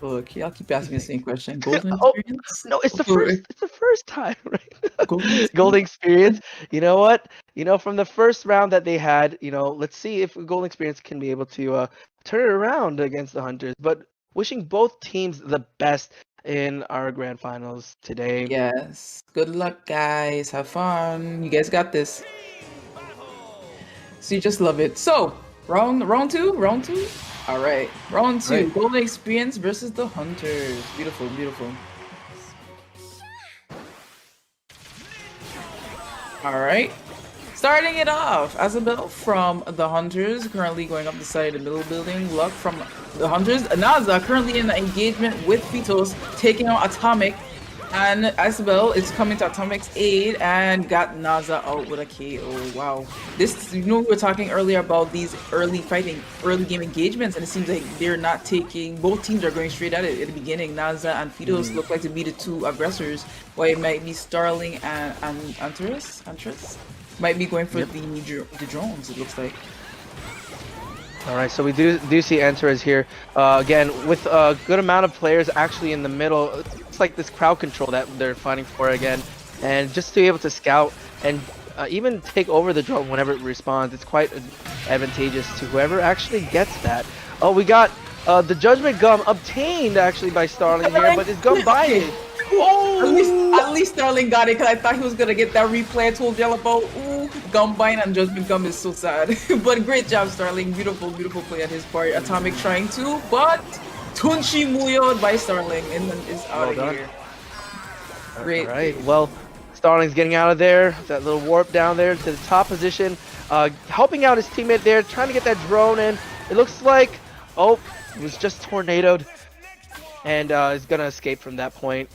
Look, y'all keep asking the same question. Golden Oh, experience? No, it's the Oh, first. It's the first time, right? Golden Golden Experience. You know what? From the first round that they had, let's see if Golden Experience can be able to turn it around against the Hunters. But wishing both teams the best in our grand finals today. Yes. Good luck, guys. Have fun. You guys got this. So you just love it. So, round two? All right. Round 2. Right. Golden Experience versus the Hunters. Beautiful. All right. Starting it off, Isabel from the Hunters, currently going up the side of the middle building. Luck from the Hunters. Naza currently in the engagement with Fetos, taking out Atomic. And Isabel is coming to Atomic's aid and got Naza out with a KO. Wow. This, we were talking earlier about these early game engagements, and it seems like they're not taking, both teams are going straight at it at the beginning. Naza and Fetos look like to be the two aggressors, while it might be Starling and Antris might be going for the drones, it looks like. All right, so we do see Antares here again with a good amount of players actually in the middle. It's like this crowd control that they're fighting for again, and just to be able to scout and even take over the drone whenever it responds, it's quite advantageous to whoever actually gets that. Oh, we got the Judgment Gum obtained actually by Starling here, but is Gum buying it? At least Starling got it, because I thought he was gonna get that replay I told y'all about. Ooh, Gumbine and Judgment Gum is so sad. But great job, Starling. Beautiful play on his part. Atomic trying to, but Tunchi Muyoed by Starling and then is out Well of done. here. Great. All right, well, Starling's getting out of there. That little warp down there to the top position, helping out his teammate there, trying to get that drone in. It looks like, it was just tornadoed, and is gonna escape from that point.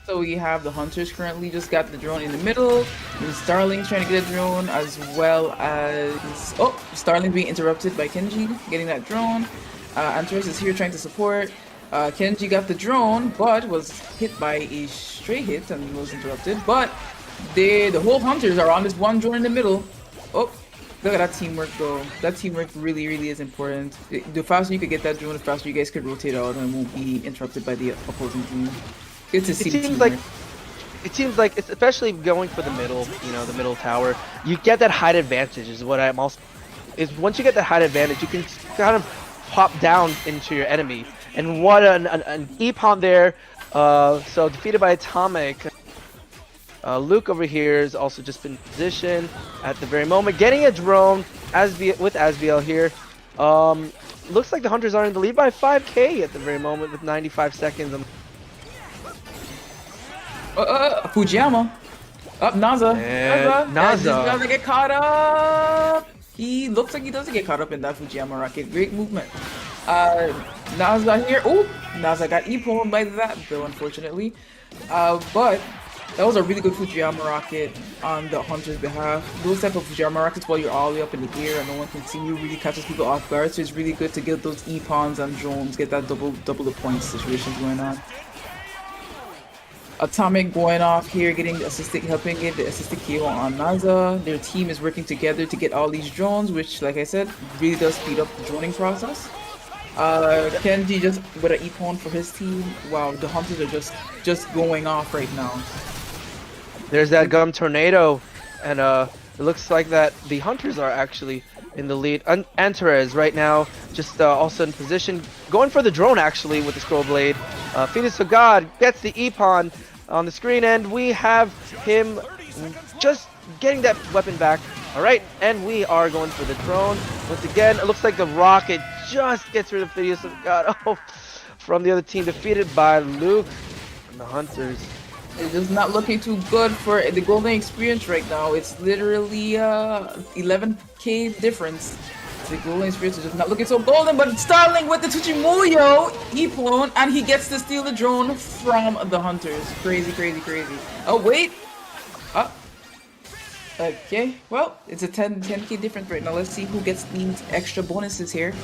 So we have the Hunters currently just got the drone in the middle. And Starling trying to get a drone, as well as Starling being interrupted by Kenji getting that drone. Antares is here trying to support. Kenji got the drone, but was hit by a stray hit and was interrupted. But the whole Hunters are on this one drone in the middle. Oh, look at that teamwork though. That teamwork really is important. The faster you could get that drone, the faster you guys could rotate out and won't be interrupted by the opposing team. Good to see. It seems like it's especially going for the middle, the middle tower. You get that height advantage is what I'm also. Is once you get that height advantage, you can kind of pop down into your enemy. And what an E-Pon there. So defeated by Atomic. Luke over here has also just been positioned at the very moment, getting a drone with Asbiel here. Looks like the Hunters are in the lead by 5k at the very moment with 95 seconds. Fujiyama. Up, Naza. Naza. Just doesn't get caught up. He looks like he doesn't get caught up in that Fujiyama rocket. Great movement. Naza here. Oh, Naza got E-pwned by that, though, unfortunately. But that was a really good Fujiyama rocket on the Hunter's behalf. Those type of Fujiyama rockets while you're all the way up in the air and no one can see you really catches people off guard. So it's really good to get those E-pawns and drones, get that double the points situation going on. Atomic going off here, getting the assistant, helping get the assistant KO on Naza. Their team is working together to get all these drones, which, like I said, really does speed up the droning process. Kenji just with an E-pawn for his team. Wow, the hunters are just going off right now. There's that gum tornado, and it looks like that the hunters are actually in the lead. Antares right now, just also in position, going for the drone actually with the scroll blade. Phoenix of God gets the E-pawn on the screen, and we have him just getting that weapon back. All right, and we are going for the drone once again. It looks like the rocket just gets rid of Phoenix of God. Oh, from the other team, defeated by Luke and the hunters. It's just not looking too good for the golden experience right now. It's literally 11k difference. The golden experience is just not looking so golden, but Starling with the Tsuchimuyo E-pawn, and he gets to steal the drone from the hunters. Crazy, crazy, crazy. Oh, wait. Okay, well, it's a 10k difference right now. Let's see who gets these extra bonuses here.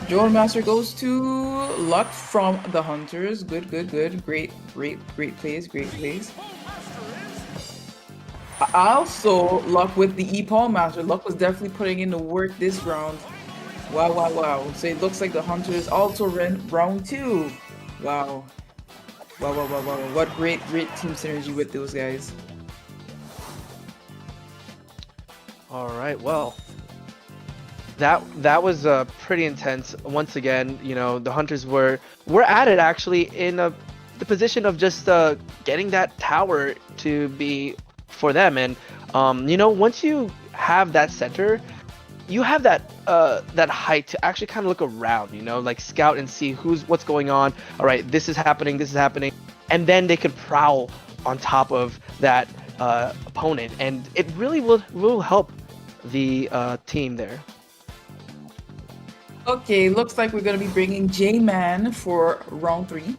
Drone Master goes to Luck from the Hunters. Good, good, good. Great plays, great plays. Also, Luck with the E-Pawn Master. Luck was definitely putting in the work this round. Wow, wow, wow. So it looks like the Hunters also ran round 2. Wow. Wow, wow, wow, wow. What great team synergy with those guys. All right, well, that was pretty intense. Once again, you know, the hunters were at it actually in the position of just getting that tower to be for them. And you know, once you have that center, you have that that height to actually kind of look around, you know, like scout and see what's going on. All right, this is happening, and then they could prowl on top of that opponent, and it really will help the team there. Okay, looks like we're gonna be bringing J-Man for round 3.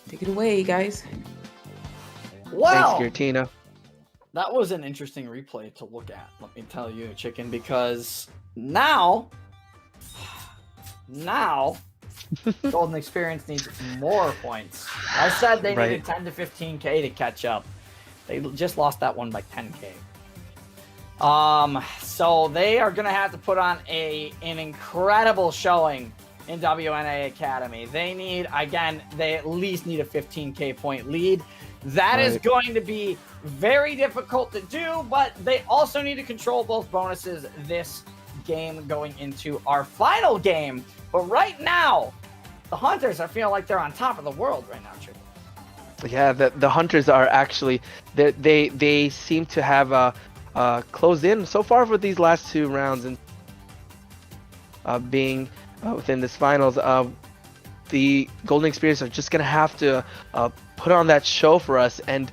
Take it away, guys. Wow, Thanks, Giratina. that was an interesting replay to look at. Let me tell you, Chicken, because now, Golden Experience needs more points. I said they needed 10 to 15k to catch up. They just lost that one by 10k. So they are gonna have to put on an incredible showing in WNA Academy. They at least need a 15k point lead. That is going to be very difficult to do, but they also need to control both bonuses this game going into our final game. But right now, the Hunters, I feel like they're on top of the world right now, Chick. Yeah, the hunters are actually they seem to have closed in so far for these last 2 rounds, and being within this finals. The Golden Experience are just gonna have to put on that show for us and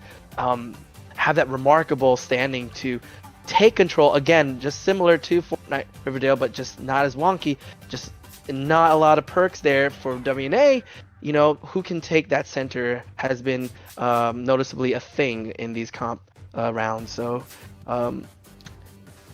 have that remarkable standing to take control again, just similar to Fortnite Riverdale, but just not as wonky. Just not a lot of perks there for WNA. You know, who can take that center has been noticeably a thing in these comp rounds. So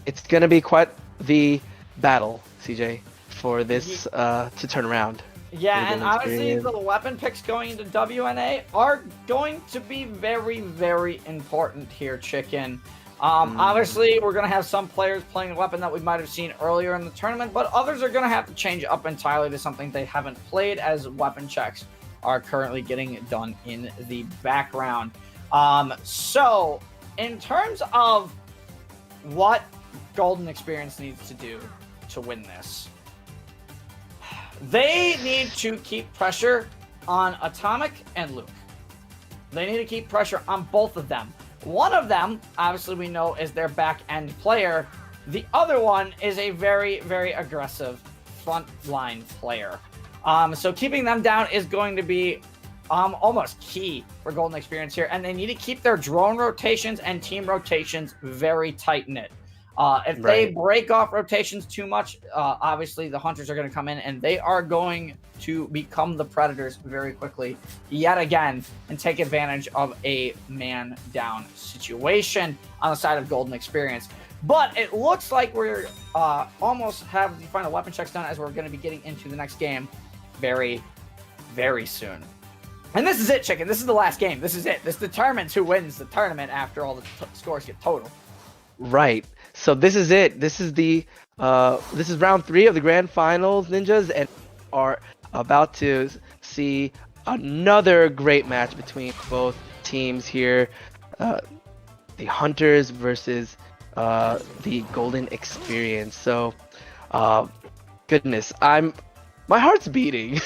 it's going to be quite the battle, CJ, for this to turn around. Yeah, and obviously the weapon picks going into WNA are going to be very, very important here, Chicken. Obviously, we're going to have some players playing a weapon that we might have seen earlier in the tournament, but others are going to have to change up entirely to something they haven't played, as weapon checks are currently getting done in the background. So, in terms of what Golden Experience needs to do to win this, they need to keep pressure on Atomic and Luke. They need to keep pressure on both of them. One of them, obviously we know, is their back-end player. The other one is a very, very aggressive front-line player. So keeping them down is going to be almost key for Golden Experience here. And they need to keep their drone rotations and team rotations very tight-knit. If they break off rotations too much, obviously the Hunters are going to come in and they are going to become the Predators very quickly yet again and take advantage of a man-down situation on the side of Golden Experience. But it looks like we're almost have the final weapon checks done, as we're going to be getting into the next game very, very soon. And this is it, chicken. This is the last game. This is it. This determines who wins the tournament after all the scores get total. Right. So this is it. This is the this is round 3 of the grand finals, ninjas, and are about to see another great match between both teams here. The Hunters versus the Golden Experience. So, goodness, my heart's beating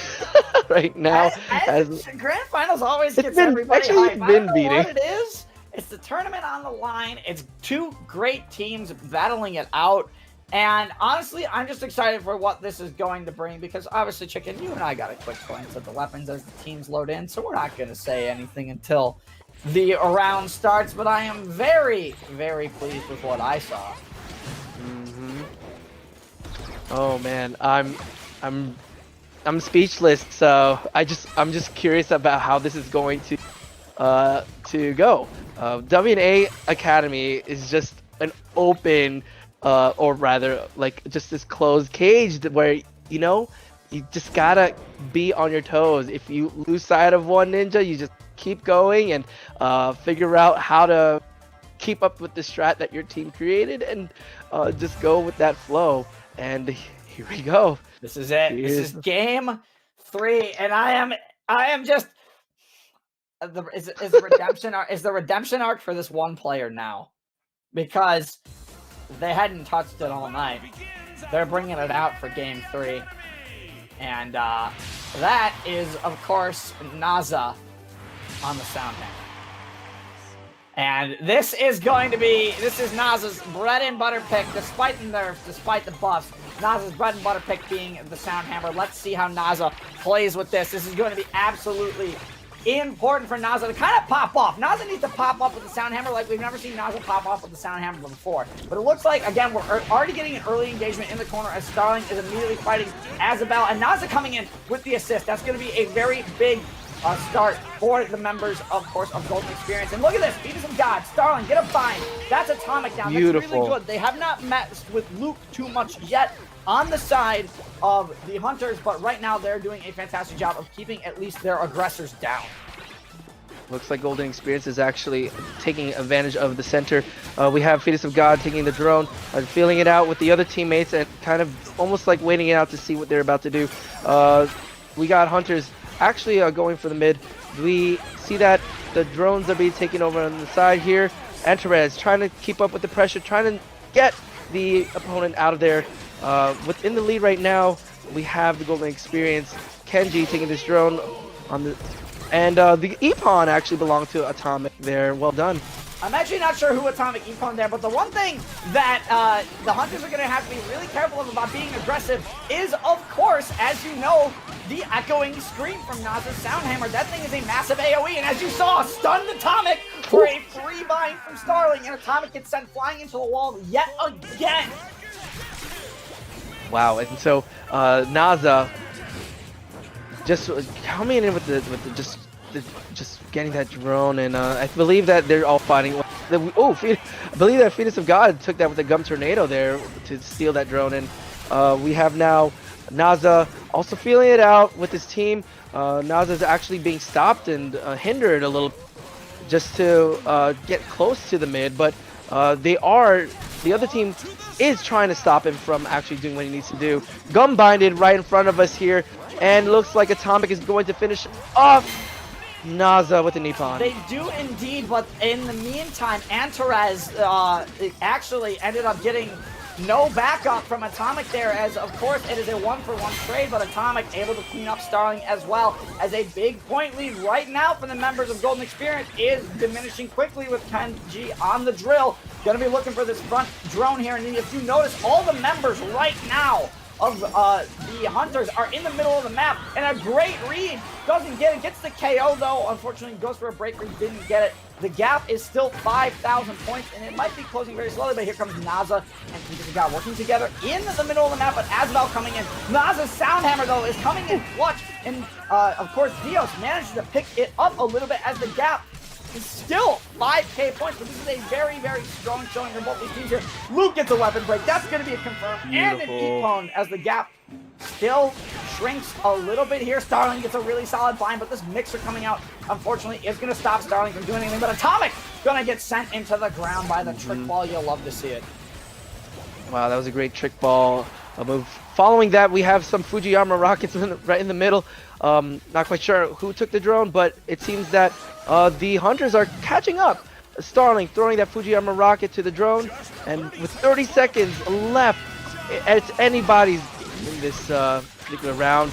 right now. As grand finals always gets been, everybody actually, hype. it's I been don't know beating. what it is. It's the tournament on the line. It's two great teams battling it out. And honestly, I'm just excited for what this is going to bring because obviously, Chicken, you and I got a quick glance at the weapons as the teams load in, so we're not going to say anything until the round starts. But I am very, very pleased with what I saw. Oh man, I'm speechless. So I'm just curious about how this is going to go. W&A Academy is just an open, or rather, like just this closed cage where you just gotta be on your toes. If you lose sight of one ninja, you just keep going and figure out how to keep up with the strat that your team created and just go with that flow. And here we go. This is it. This is game 3, and I am just. Is the redemption arc for this one player now, because they hadn't touched it all night. They're bringing it out for game 3, and that is of course Naza on the sound hammer. And this is Naza's bread and butter pick, despite the nerfs, despite the buffs. Naza's bread and butter pick being the sound hammer. Let's see how Naza plays with this. This is going to be absolutely important for Naza to kind of pop off. Naza needs to pop up with the sound hammer like we've never seen Naza pop off with the sound hammer before. But it looks like, again, we're already getting an early engagement in the corner as Starling is immediately fighting Azabel. And Naza coming in with the assist. That's going to be a very big start for the members, of course, of Golden Experience. And look at this. Fetus of God. Starling, get a bind. That's Atomic down. Beautiful. That's really good. They have not messed with Luke too much yet on the side of the Hunters, but right now they're doing a fantastic job of keeping at least their aggressors down. Looks like Golden Experience is actually taking advantage of the center. We have Fetus of God taking the drone, feeling it out with the other teammates and kind of almost like waiting it out to see what they're about to do. We got Hunters actually going for the mid. We see that the drones are being taken over on the side here. Antares trying to keep up with the pressure, trying to get the opponent out of there. Within the lead right now, we have the Golden Experience. Kenji taking this drone on the... And the E-Pawn actually belonged to Atomic there. Well done. I'm actually not sure who Atomic E-Pawn there, but the one thing that the Hunters are going to have to be really careful of about being aggressive is, of course, as you know, the echoing scream from Naza's sound hammer. That thing is a massive AoE, and as you saw, stunned Atomic for a free bind from Starling, and Atomic gets sent flying into the wall yet again. Wow, and so Naza just coming in with the just getting that drone, and I believe that they're all fighting. I believe that Fetus of God took that with a gum tornado there to steal that drone, and we have now Naza also feeling it out with his team. Naza's actually being stopped and hindered a little just to get close to the mid, but the other team is trying to stop him from actually doing what he needs to do. Gum binded right in front of us here, and looks like Atomic is going to finish off Naza with the Nippon. They do indeed, but in the meantime, Antares actually ended up getting no backup from Atomic there, as of course it is a 1-for-1 trade, but Atomic able to clean up Starling as well, as a big point lead right now for the members of Golden Experience is diminishing quickly with Kenji on the drill. Gonna be looking for this front drone here, and if you notice, all the members right now of the Hunters are in the middle of the map, and a great read, doesn't get it, gets the KO though, unfortunately goes for a breaker, didn't get it. The gap is still 5,000 points, and it might be closing very slowly, but here comes Naza and Fetus of God working together in the middle of the map, but Azabel coming in. Naza's sound hammer though is coming in clutch, and of course Dios manages to pick it up a little bit as the gap is still 5k points, but this is a very, very strong showing from both these teams here. Luke gets a weapon break. That's going to be a confirm. Beautiful. And an E-Pone as the gap still shrinks a little bit here. Starling gets a really solid bind, but this mixer coming out, unfortunately, is going to stop Starling from doing anything. But Atomic going to get sent into the ground by the trick ball. You'll love to see it. Wow, that was a great trick ball move. Following that, we have some Fujiyama rockets right in the middle. Not quite sure who took the drone, but it seems that the Hunters are catching up. Starling throwing that Fujiyama rocket to the drone, and with 30 seconds left, it's anybody's in this particular round.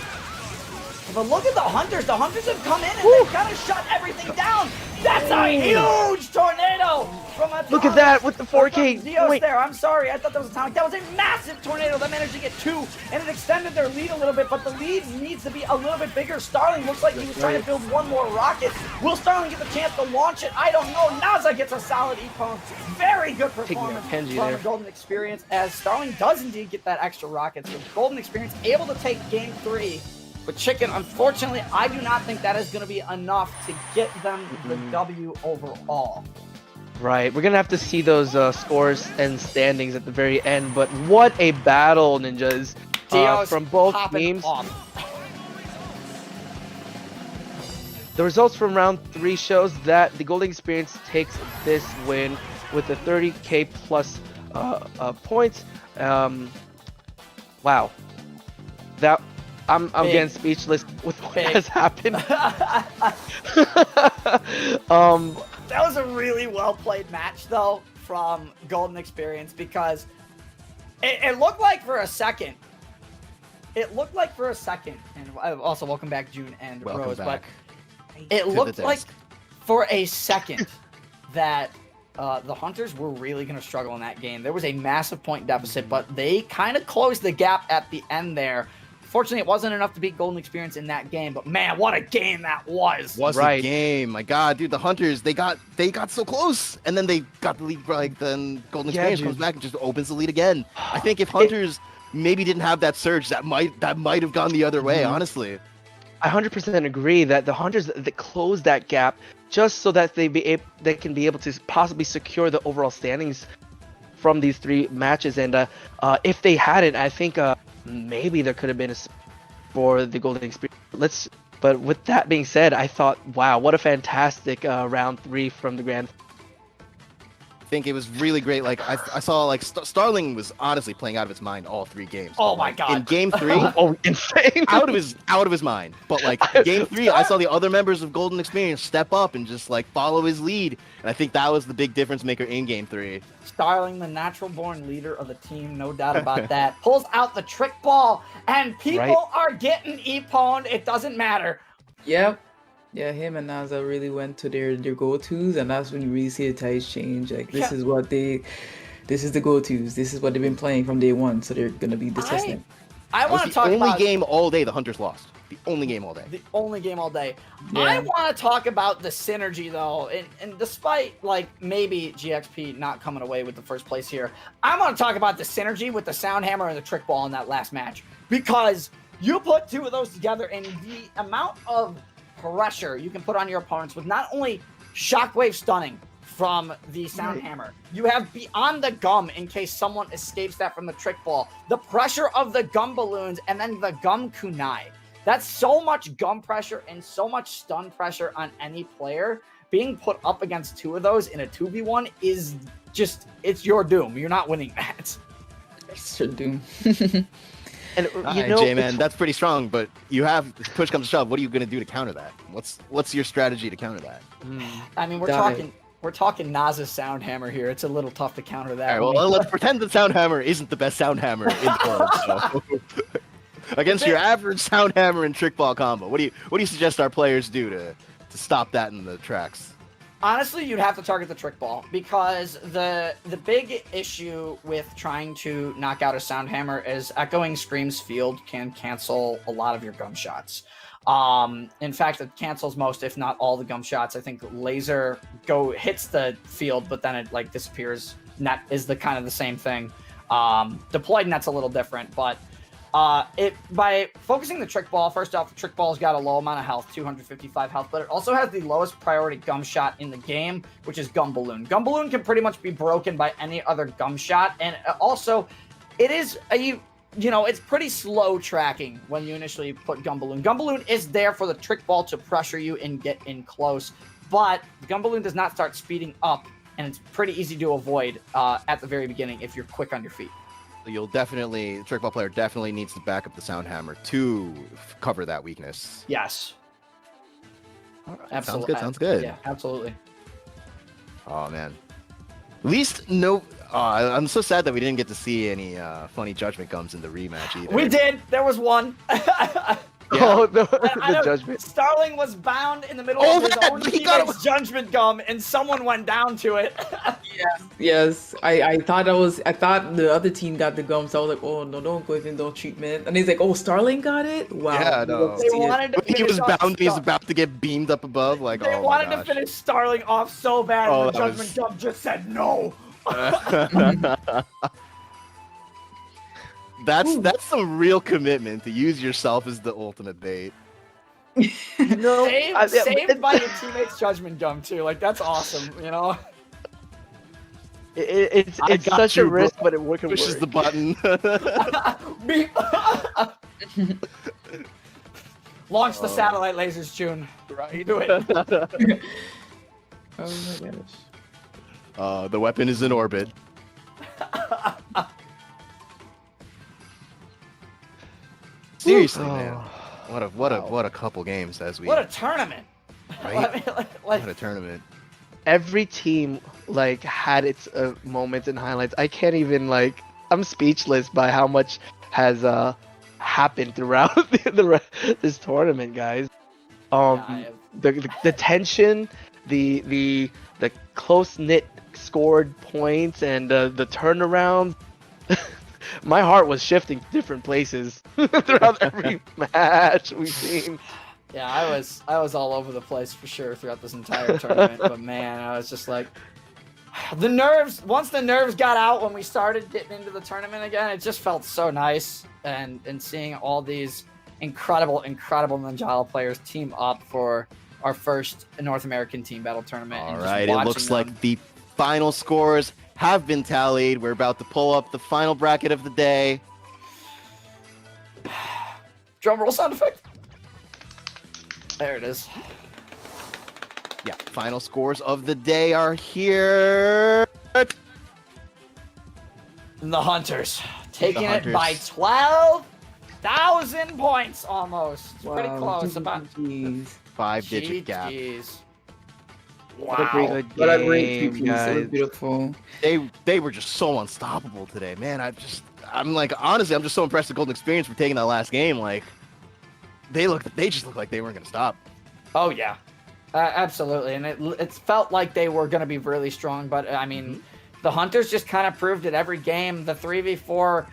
But look at the Hunters. The Hunters have come in and they've kind of shut everything down. That's a huge tornado from Atomic. Look at that with the 4K. Zeus there. I'm sorry. I thought that was Atomic. That was a massive tornado that managed to get 2, and it extended their lead a little bit, but the lead needs to be a little bit bigger. Starling looks like he was trying to build one more rocket. Will Starling get the chance to launch it? I don't know. Naza gets a solid epone. Very good performance from the Golden Experience, as Starling does indeed get that extra rocket. So Golden Experience able to take game 3. But Chicken, unfortunately, I do not think that is going to be enough to get them the W overall. Right, we're going to have to see those scores and standings at the very end, but what a battle, Ninjas, from both teams. The results from round 3 shows that the Golden Experience takes this win with the 30k plus points. Wow. I'm getting speechless with what has happened. That was a really well played match, though, from Golden Experience, because it looked like for a second. And also welcome back, June and Rose. But it looked like for a second that the Hunters were really going to struggle in that game. There was a massive point deficit, but they kind of closed the gap at the end there. Fortunately, it wasn't enough to beat Golden Experience in that game, but man, what a game that was! A game. My God, dude, the Hunters, they got so close, and then they got the lead. Like then Golden Experience comes back and just opens the lead again. I think if Hunters maybe didn't have that surge, that might have gone the other way. Honestly, I 100% agree that the Hunters that closed that gap just so that they can be able to possibly secure the overall standings from these 3 matches, and if they hadn't, I think. Maybe there could have been for the Golden Experience. But with that being said, I thought, wow, what a fantastic round 3 from the Grand. I think it was really great. Like I saw, like Starling was honestly playing out of his mind all 3 games. Oh my God! In game 3, insane, out of his mind. But like game 3, I saw the other members of Golden Experience step up and just like follow his lead, and I think that was the big difference maker in game 3. Starling, the natural-born leader of the team, no doubt about that, pulls out the trick ball, and people are getting e-pwned. It doesn't matter. Yep. Yeah, him and Naza really went to their go-tos, and that's when you really see the tides change. Like, this is the go-tos. This is what they've been playing from day one, so they're going to be disgusting. I want to talk about... the only game all day the Hunters lost. The only game all day. The only game all day. Yeah. I want to talk about the synergy, though, and despite, like, maybe GXP not coming away with the first place here, I want to talk about the synergy with the Sound Hammer and the Trick Ball in that last match, because you put 2 of those together, and the amount of pressure you can put on your opponents with not only Shockwave stunning from the Sound Hammer, you have Beyond the Gum in case someone escapes that from the Trick Ball, the pressure of the Gum Balloons, and then the Gum Kunai. That's so much gum pressure and so much stun pressure on any player. Being put up against 2 of those in a 2v1 is just, it's your doom. You're not winning that. It's your doom. And J-Man, that's pretty strong, but you have, push comes to shove, what are you going to do to counter that? What's your strategy to counter that? I mean, we're talking Naza's Sound Hammer here. It's a little tough to counter that. All right, well, let's pretend the Sound Hammer isn't the best Sound Hammer in the world. So. Against your average Sound Hammer and Trick Ball combo, what do you suggest our players do to stop that in the tracks? Honestly, you'd have to target the Trick Ball, because the big issue with trying to knock out a Sound Hammer is Echoing Scream's field can cancel a lot of your gum shots. In fact, it cancels most, if not all, the gum shots. I think Laser hits the field, but then it like disappears. Net is the kind of the same thing. Deployed net's a little different, but by focusing the Trick Ball, first off, the Trick Ball's got a low amount of health, 255 health, but it also has the lowest priority gum shot in the game, which is Gum Balloon. Gum Balloon can pretty much be broken by any other gum shot, and also, it is a it's pretty slow tracking when you initially put Gumballoon. Gumballoon is there for the trick ball to pressure you and get in close, but Gumballoon does not start speeding up, and it's pretty easy to avoid at the very beginning if you're quick on your feet. The trick ball player definitely needs to back up the sound hammer to cover that weakness. Yes. Absolutely. Sounds good. Yeah, absolutely. Oh man. At least no. I'm so sad that we didn't get to see any funny judgment gums in the rematch either. We did. There was one. Oh, the I know judgment. Starling was bound in the middle Oh, of his that- own he got teammate's judgment gum, and someone went down to it. Yes. I thought the other team got the gum, so I was like, oh no, don't give him no treatment. And he's like, oh, Starling got it? Wow. Yeah, no. They wanted to He finish was off bound. He's Star- about to get beamed up above. Like, They oh wanted my to finish Starling off so bad, Oh, and the that judgment was- gum just said no. gosh. That's some real commitment to use yourself as the ultimate bait. No, Saved by your teammate's judgment gum too. Like that's awesome, it's I got such you, a risk, bro. but it can Pushes work. the button. Beep. Launch the satellite lasers, June. Right. Do it. Oh my gosh. The weapon is in orbit. Seriously, man. What a couple games as we What a tournament! right? Like, What a tournament. Every team had its moments and highlights. I can't even I'm speechless by how much has happened throughout this tournament, guys. I The tension, the close knit scored points, and the turnaround. My heart was shifting different places throughout every match we've seen. Yeah, I was all over the place for sure throughout this entire tournament. But man, I was just like, the nerves. Once the nerves got out when we started getting into the tournament again, it just felt so nice. And seeing all these incredible Ninjala players team up for our first North American team battle tournament. All and just right, it watching looks them- like the final scores have been tallied. We're about to pull up the final bracket of the day. drum roll sound effect. There it is. Yeah, final scores of the day are here. The Hunters taking The it by Hunters. 12,000 points almost. It's pretty Wow. close. About Jeez. 5-digit gap. Jeez. What a Wow. great, what a great game, 2 piece. It was guys. beautiful. They were just so unstoppable today, man. I'm like, honestly, I'm just so impressed with Golden Experience for taking that last game. Like, they just looked like they weren't gonna stop. Oh yeah, absolutely. And it felt like they were going to be really strong, but I mean, the Hunters just kind of proved it every game. The 3v4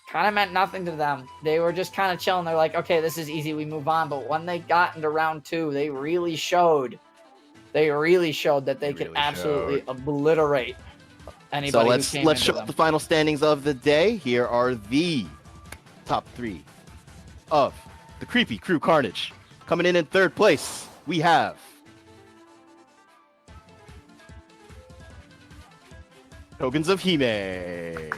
kind of meant nothing to them. They were just kind of chilling. They're like, okay, this is easy. We move on. But when they got into round 2, they really showed. That they could really absolutely obliterate anybody. So who let's came into show them. up the final standings of the day. Here are the top 3 of the Creepy Crew Carnage. Coming in third place, we have Tokens of Hime. Yay.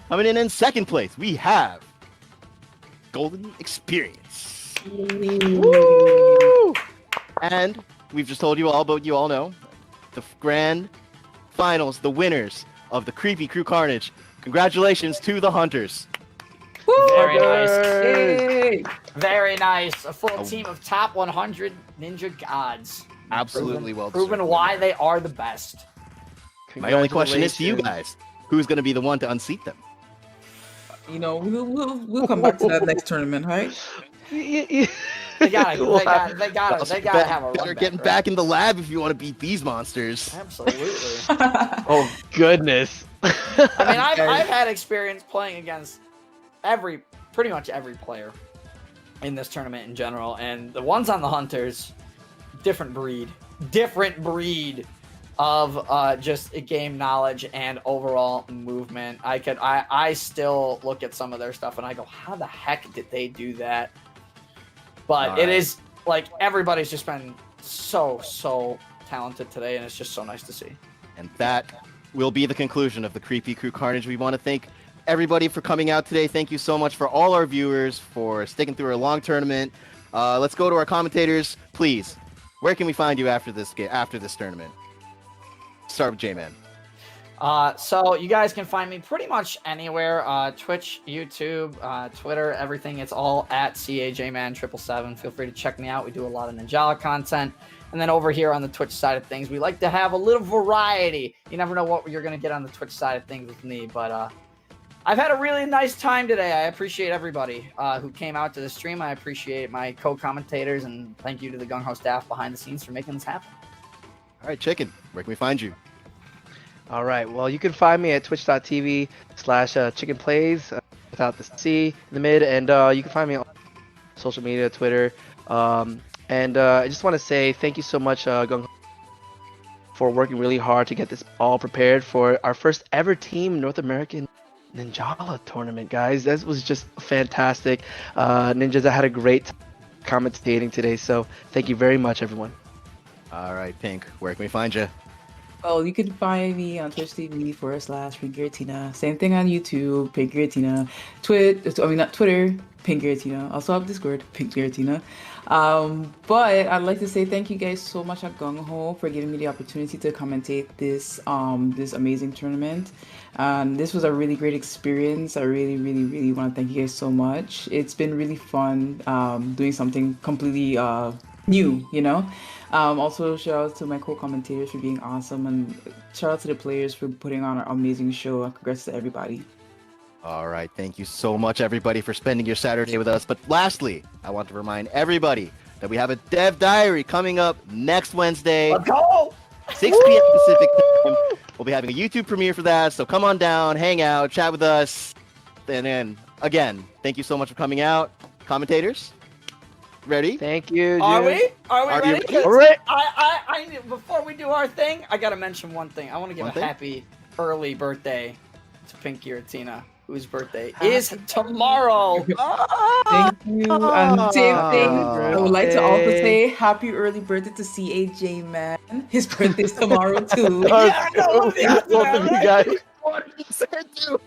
Coming in second place, we have Golden Experience. Woo! And we've just told you all, but you all know, the grand finals, the winners of the Creepy Crew Carnage. Congratulations to the Hunters. Very nice. Yay! Very nice. A full Oh. team of top 100 ninja gods. Absolutely well Proven deserved why winner. they are the best. My only question is to you Congratulations. guys, who's going to be the one to unseat them? You know, we'll come back to that next tournament, right? They gotta have a Better run getting back in the lab if you want to beat these monsters. Absolutely. Oh goodness. I mean, I've had experience playing against pretty much every player in this tournament in general, and the ones on the Hunters, different breed of just game knowledge and overall movement. I still look at some of their stuff and I go, how the heck did they do that? But All it right. is like everybody's just been so talented today, and it's just so nice to see. And that will be the conclusion of the Creepy Crew Carnage. We want to thank everybody for coming out today. Thank you so much for all our viewers for sticking through a long tournament. Let's go to our commentators, please. Where can we find you after this tournament? Start with J-Man. So you guys can find me pretty much anywhere. Twitch, YouTube, Twitter, everything. It's all at CAJman777. Feel free to check me out. We do a lot of Ninjala content. And then over here on the Twitch side of things, we like to have a little variety. You never know what you're going to get on the Twitch side of things with me. But I've had a really nice time today. I appreciate everybody who came out to the stream. I appreciate my co-commentators. And thank you to the Gung Ho staff behind the scenes for making this happen. All right, Chicken, where can we find you? All right. Well, you can find me at twitch.tv/chickenplays without the C in the mid, and you can find me on social media, Twitter. And I just want to say thank you so much, Gung, for working really hard to get this all prepared for our first ever Team North American Ninjala tournament, guys. That was just fantastic. Ninjas, I had a great time commentating today, so thank you very much, everyone. All right, Pink, where can we find you? Well, you can find me on Twitch TV/PinkGiratina. Same thing on YouTube, PinkGiratina. Not Twitter, PinkGiratina. Also have Discord, PinkGiratina. But I'd like to say thank you guys so much at Gung Ho for giving me the opportunity to commentate this this amazing tournament. This was a really great experience. I really, really, really want to thank you guys so much. It's been really fun doing something completely new, you know. Also, shout out to my co-commentators for being awesome, and shout out to the players for putting on an amazing show. Congrats to everybody. All right, thank you so much, everybody, for spending your Saturday with us. But lastly, I want to remind everybody that we have a Dev Diary coming up next Wednesday, Let's go! 6 p.m. Pacific time. We'll be having a YouTube premiere for that, so come on down, hang out, chat with us. And then, again, thank you so much for coming out. Commentators, ready? Thank you. Are dude. we? Are we Are you ready? ready? 'Cause All right. I before we do our thing, I gotta mention one thing. I want to give One a thing? happy early birthday to Pink Giratina, whose birthday is tomorrow. Thank you. And same thing. I would like to also birthday. say happy early birthday to CAJ Man. His birthday's tomorrow too. Yeah, no, yeah, Both of you guys. What did you say to?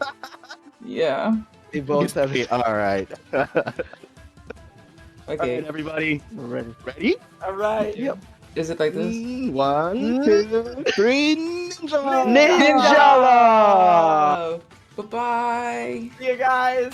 Yeah. They both have it. All right. All Okay. right, everybody. We're ready. Ready? All right. Yep. Is it like this? 1, 2, 3, Ninjala! Ninjala! Bye bye. See you guys.